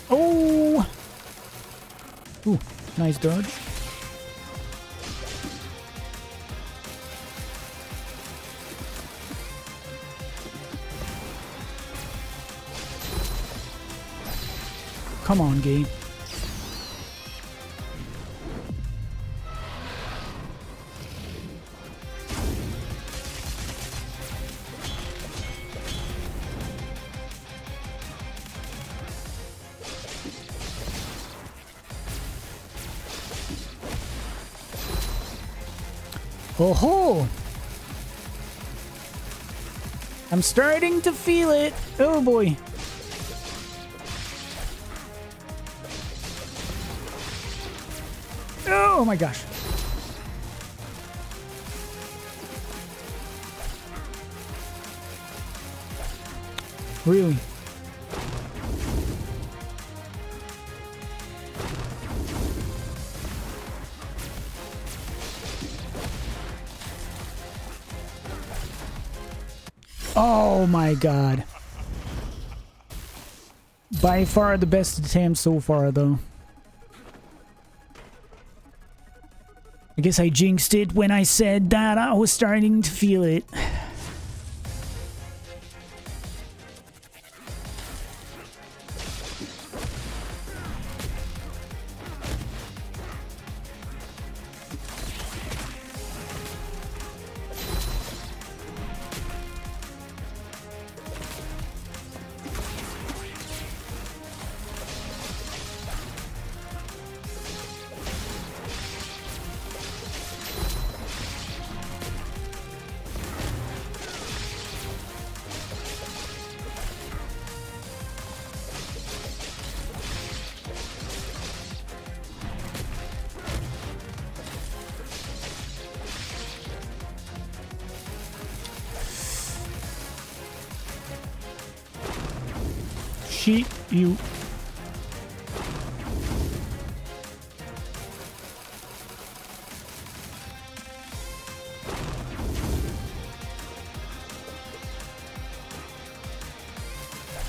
Oh! Ooh, nice dodge. Come on, game. Oh ho! I'm starting to feel it. Oh boy. Oh my gosh. Really? Oh my god. By far the best attempt so far, though. I guess I jinxed it when I said that I was starting to feel it. You.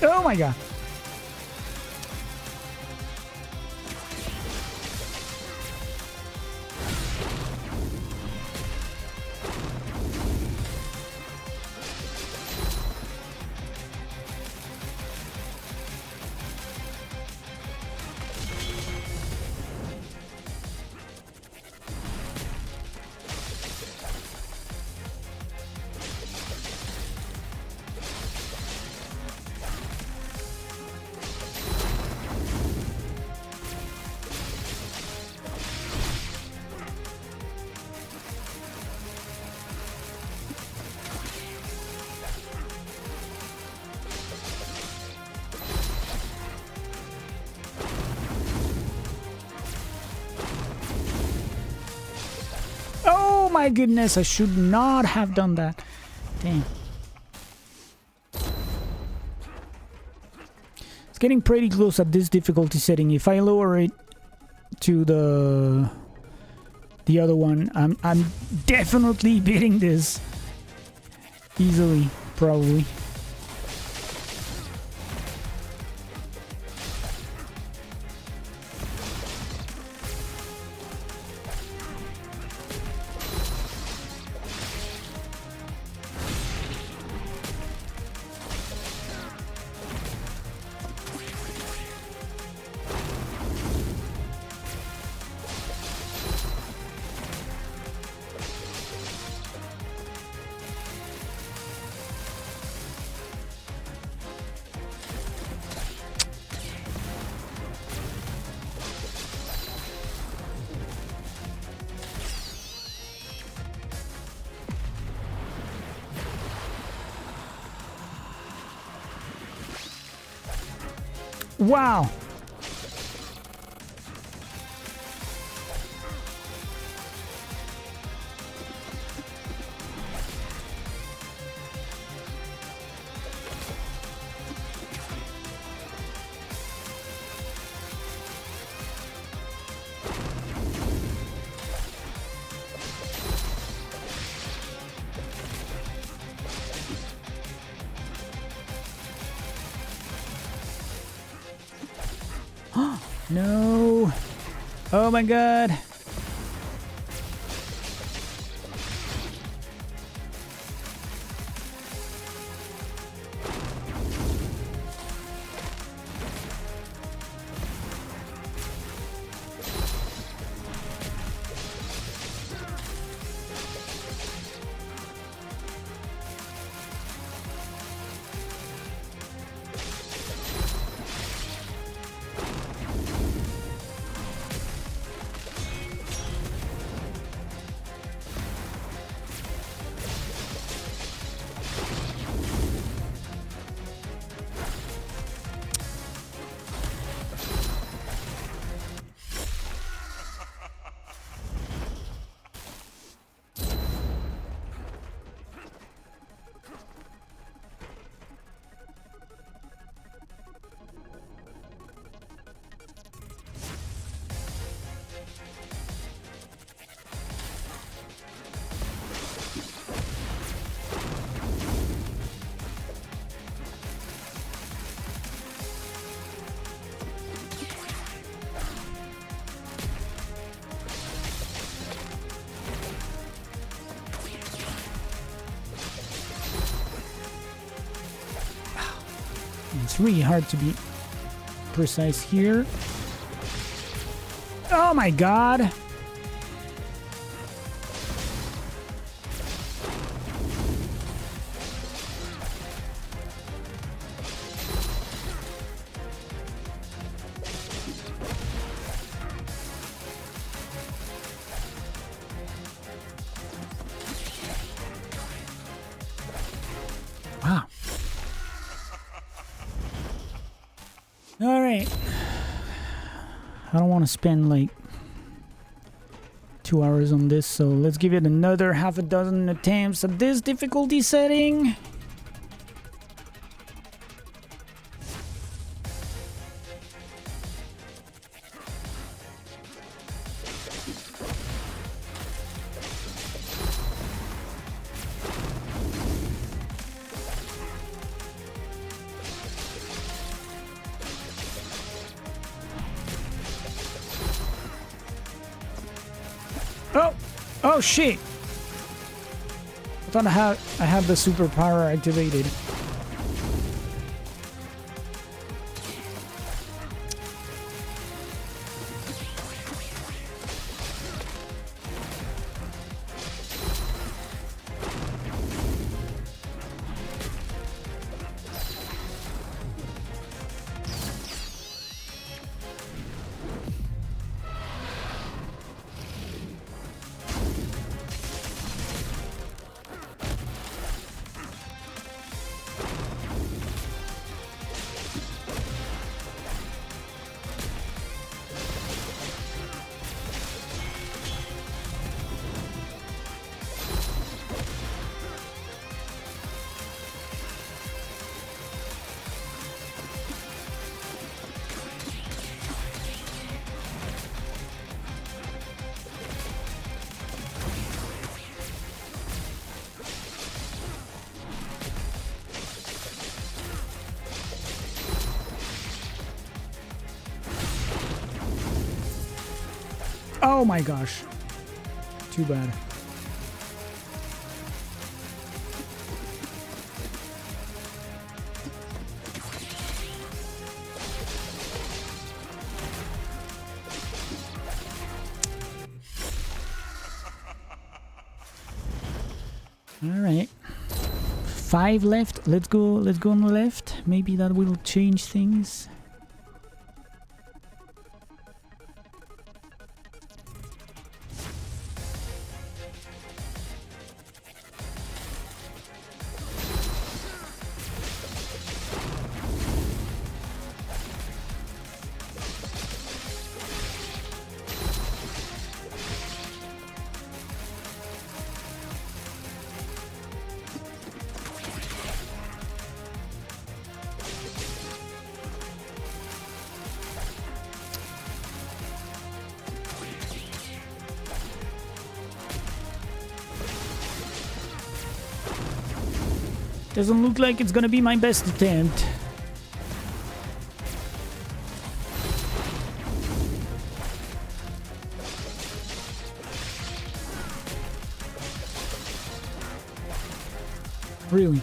Oh my god. Oh my goodness, I should not have done that. Damn. It's getting pretty close at this difficulty setting. If I lower it to the other one, I'm definitely beating this easily, probably. Wow. No. Oh my god. It's really hard to be precise here. Oh my god! Wow. Alright. I don't want to spend like 2 hours on this, so let's give it another half a dozen attempts at this difficulty setting. Oh! Oh shit! I thought I had the superpower activated. Oh my gosh. Too bad. All right. 5 left. Let's go on the left. Maybe that will change things. Doesn't look like it's gonna be my best attempt. Really.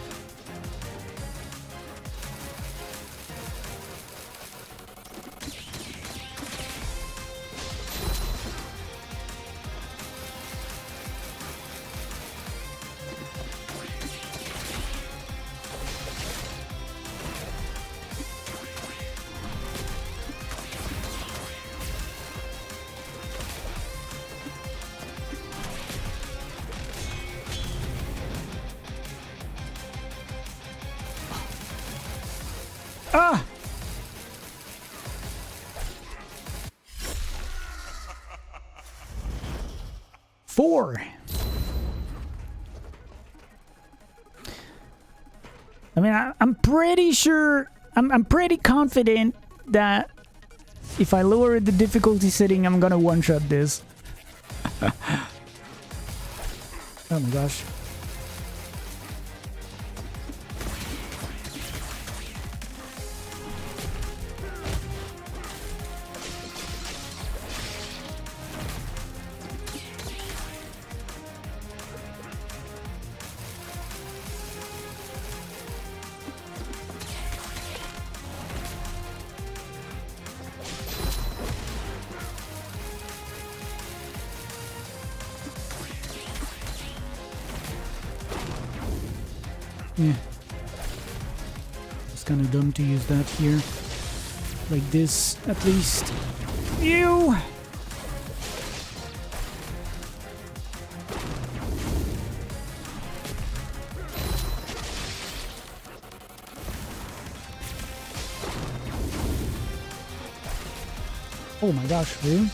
Ah! Four. I mean, I'm pretty sure, I'm pretty confident that if I lower the difficulty setting, I'm gonna one-shot this. Oh my gosh. Yeah. It's kind of dumb to use that here. Like this, at least. Ew! Oh my gosh, really?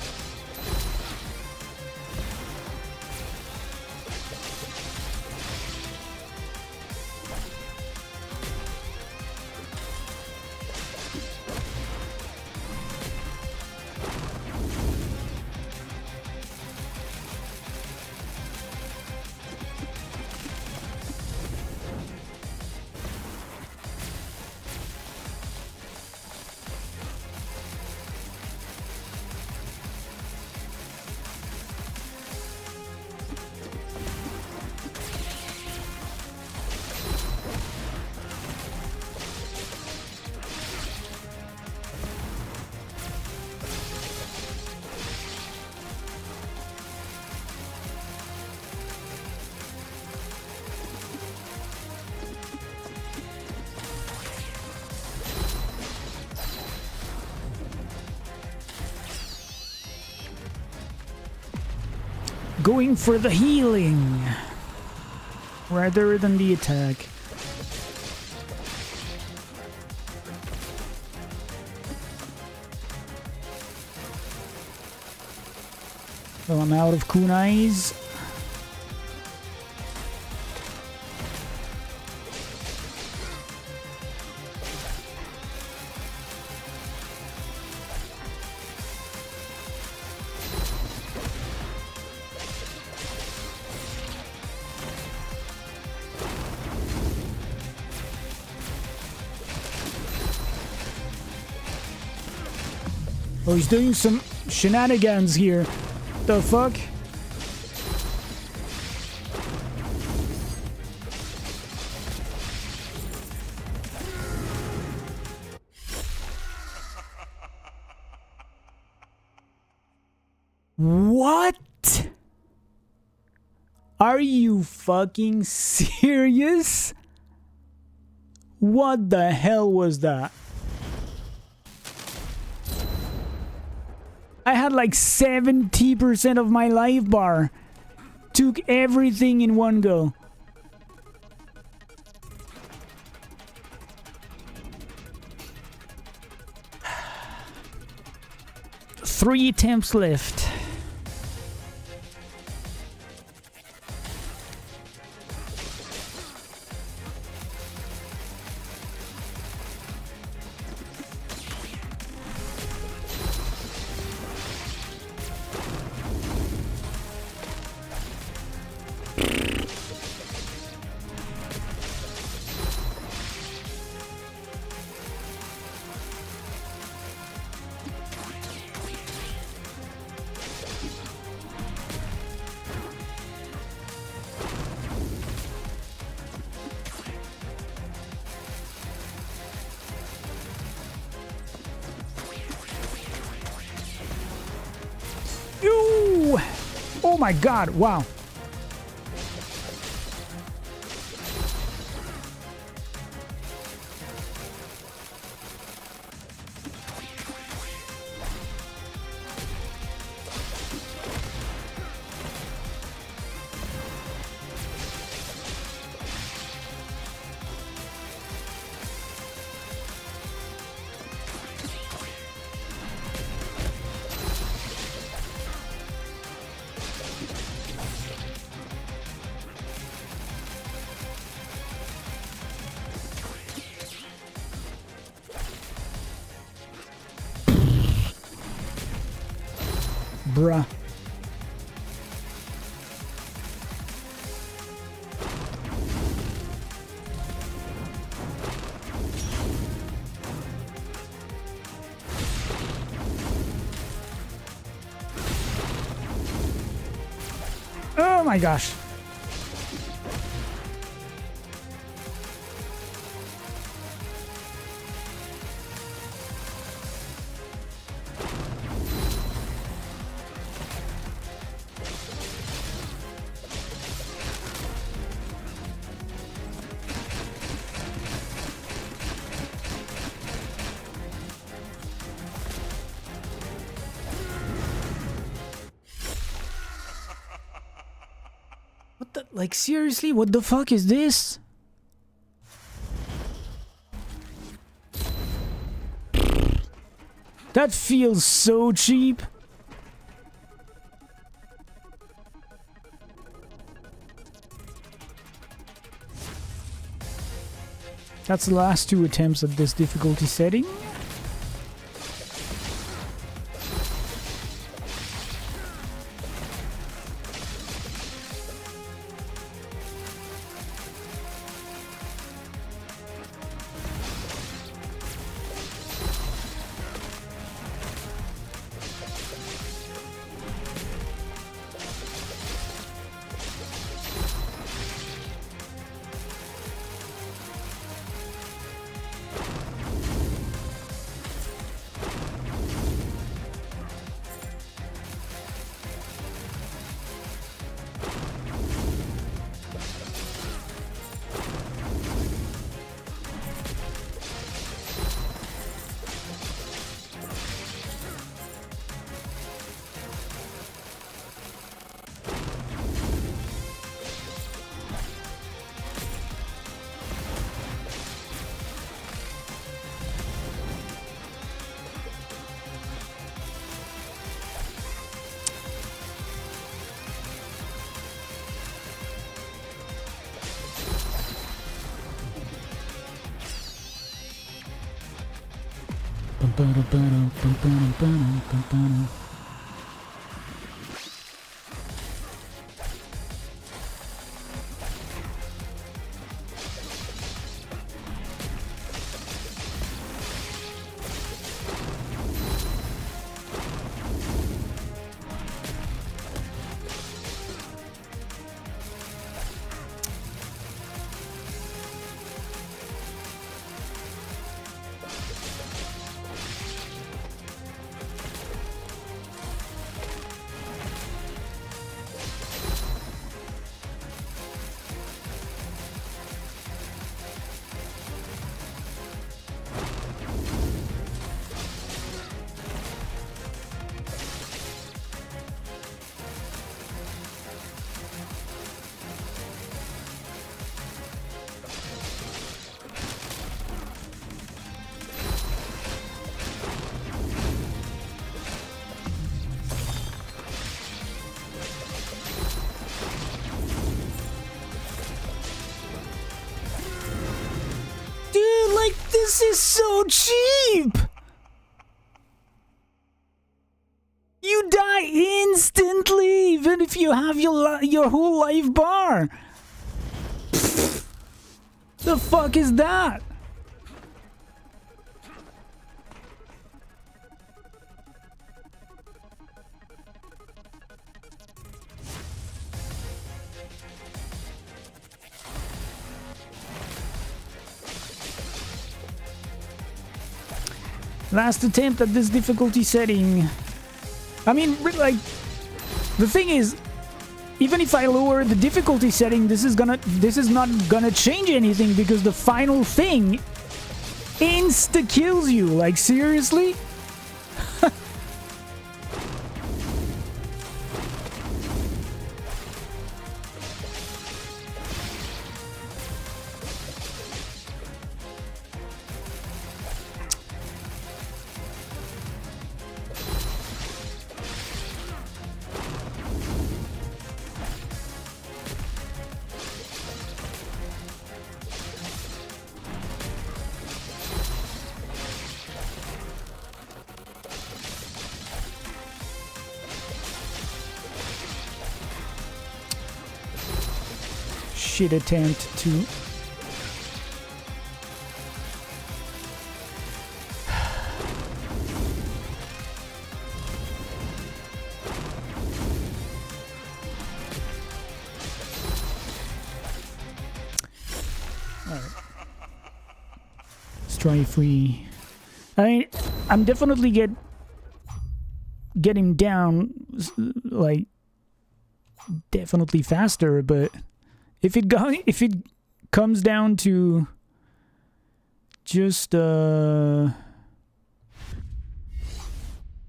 Going for the healing rather than the attack. So I'm out of kunais. Oh, he's doing some shenanigans here. The fuck? What? Are you fucking serious? What the hell was that? I had like 70% of my life bar. Took everything in one go. Three attempts left. my god, wow. Bruh. Oh my gosh. What the, like, seriously, what the fuck is this? That feels so cheap. That's the last 2 attempts at this difficulty setting. This is so cheap! You die instantly, even if you have your whole life bar. The fuck is that? Last attempt at this difficulty setting. I mean, like, the thing is, even if I lower the difficulty setting, this is not gonna change anything because the final thing insta kills you. Like, seriously? Shit attempt to... Let's try if we... I mean, I'm definitely getting down, like, definitely faster, but if it comes down to just the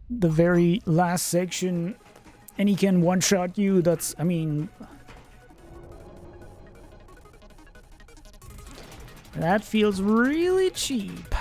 very last section and he can one-shot you, that's, I mean, that feels really cheap.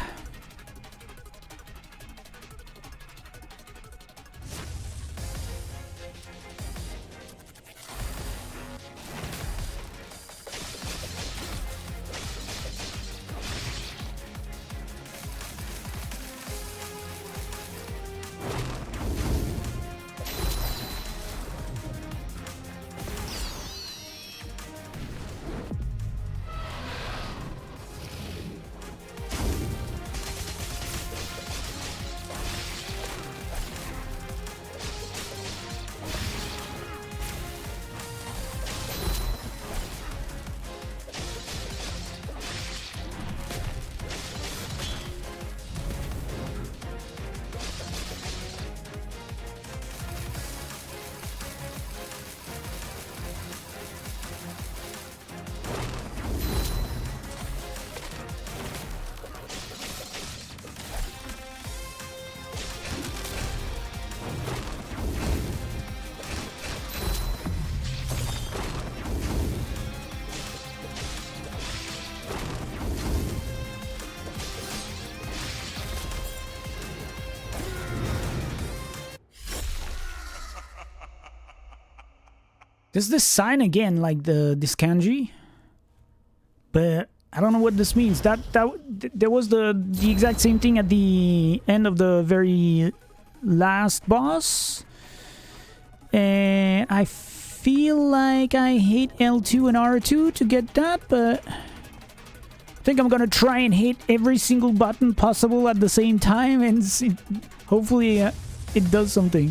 There's this sign again, like this kanji, but I don't know what this means. There was the exact same thing at the end of the very last boss, and I feel like I hit L2 and R2 to get that, but I think I'm gonna try and hit every single button possible at the same time and see, hopefully it does something.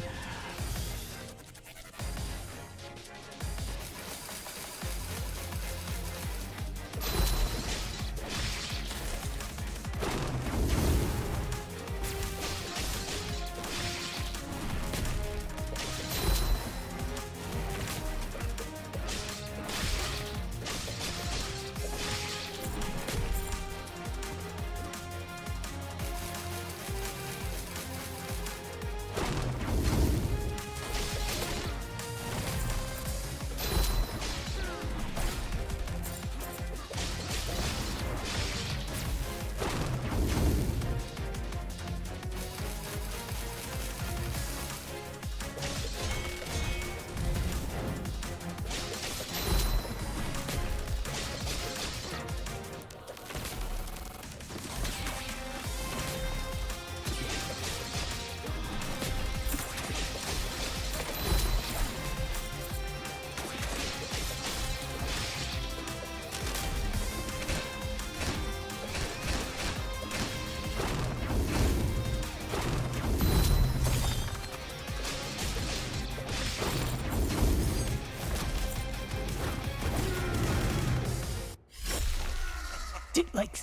Like,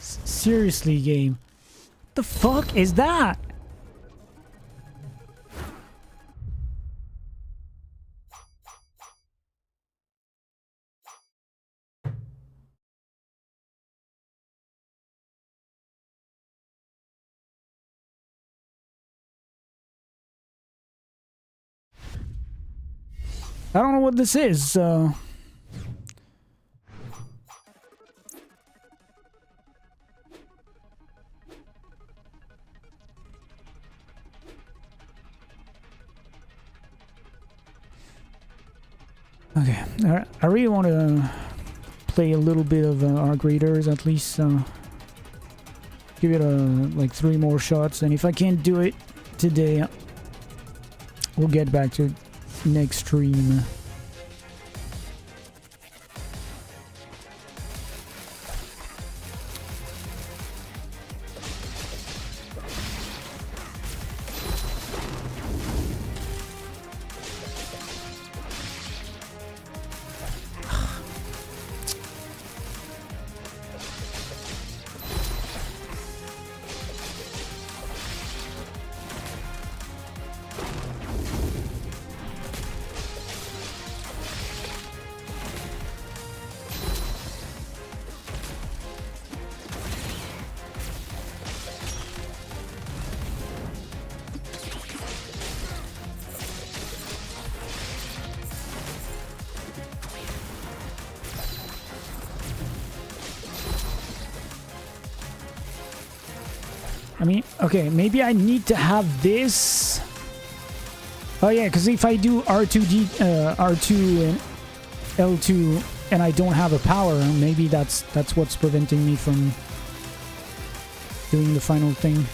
seriously, game. What the fuck is that? I don't know what this is. Okay, I really want to play a little bit of Arc Raiders, at least give it like 3 more shots, and if I can't do it today, we'll get back to it next stream. I mean, okay, maybe I need to have this. Oh yeah, because if I do R2 and L2 and I don't have a power, maybe that's what's preventing me from doing the final thing.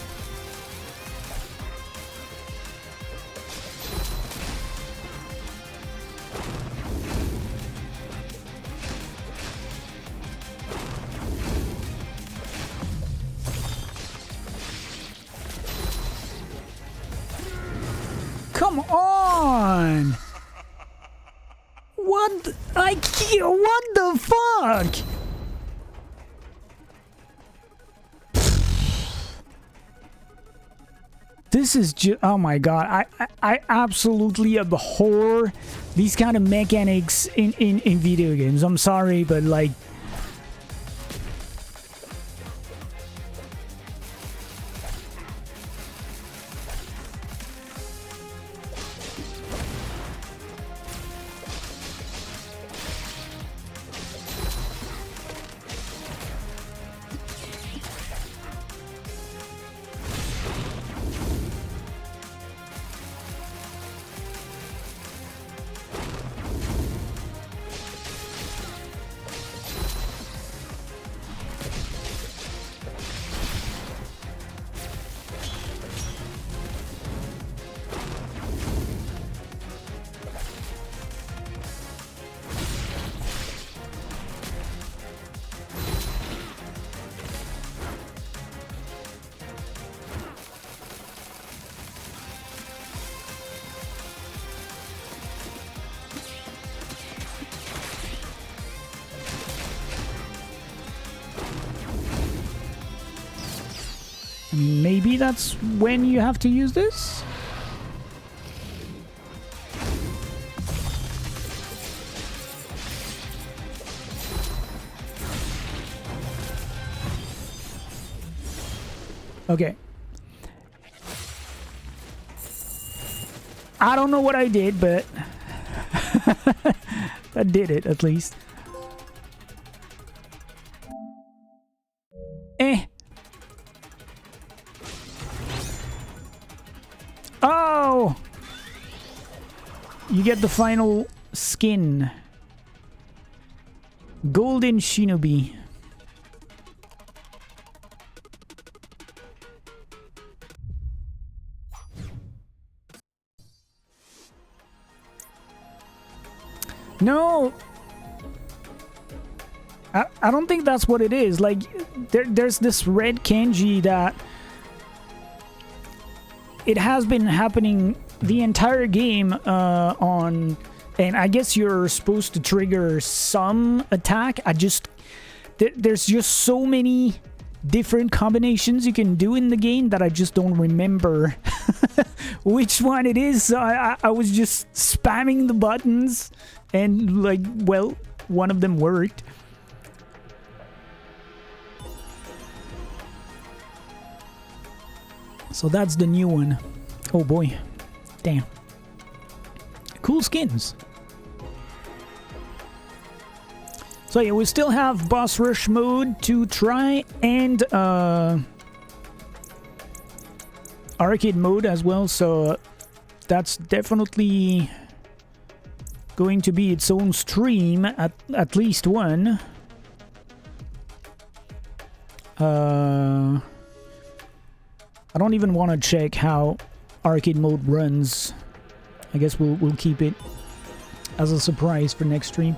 Come on! What the fuck? This is just, oh my god, I absolutely abhor these kind of mechanics in video games. I'm sorry, but like, maybe that's when you have to use this? Okay. I don't know what I did, but I did it at least. Oh! You get the final skin. Golden Shinobi. No! I don't think that's what it is. Like, there's this red kanji that it has been happening the entire game on, and I guess you're supposed to trigger some attack. There's just so many different combinations you can do in the game that I just don't remember which one it is. So I was just spamming the buttons and like, well, one of them worked. So that's the new one. Oh boy. Damn. Cool skins. So yeah, we still have boss rush mode to try, and arcade mode as well, so that's definitely going to be its own stream, at least one. I don't even want to check how arcade mode runs. I guess we'll keep it as a surprise for next stream.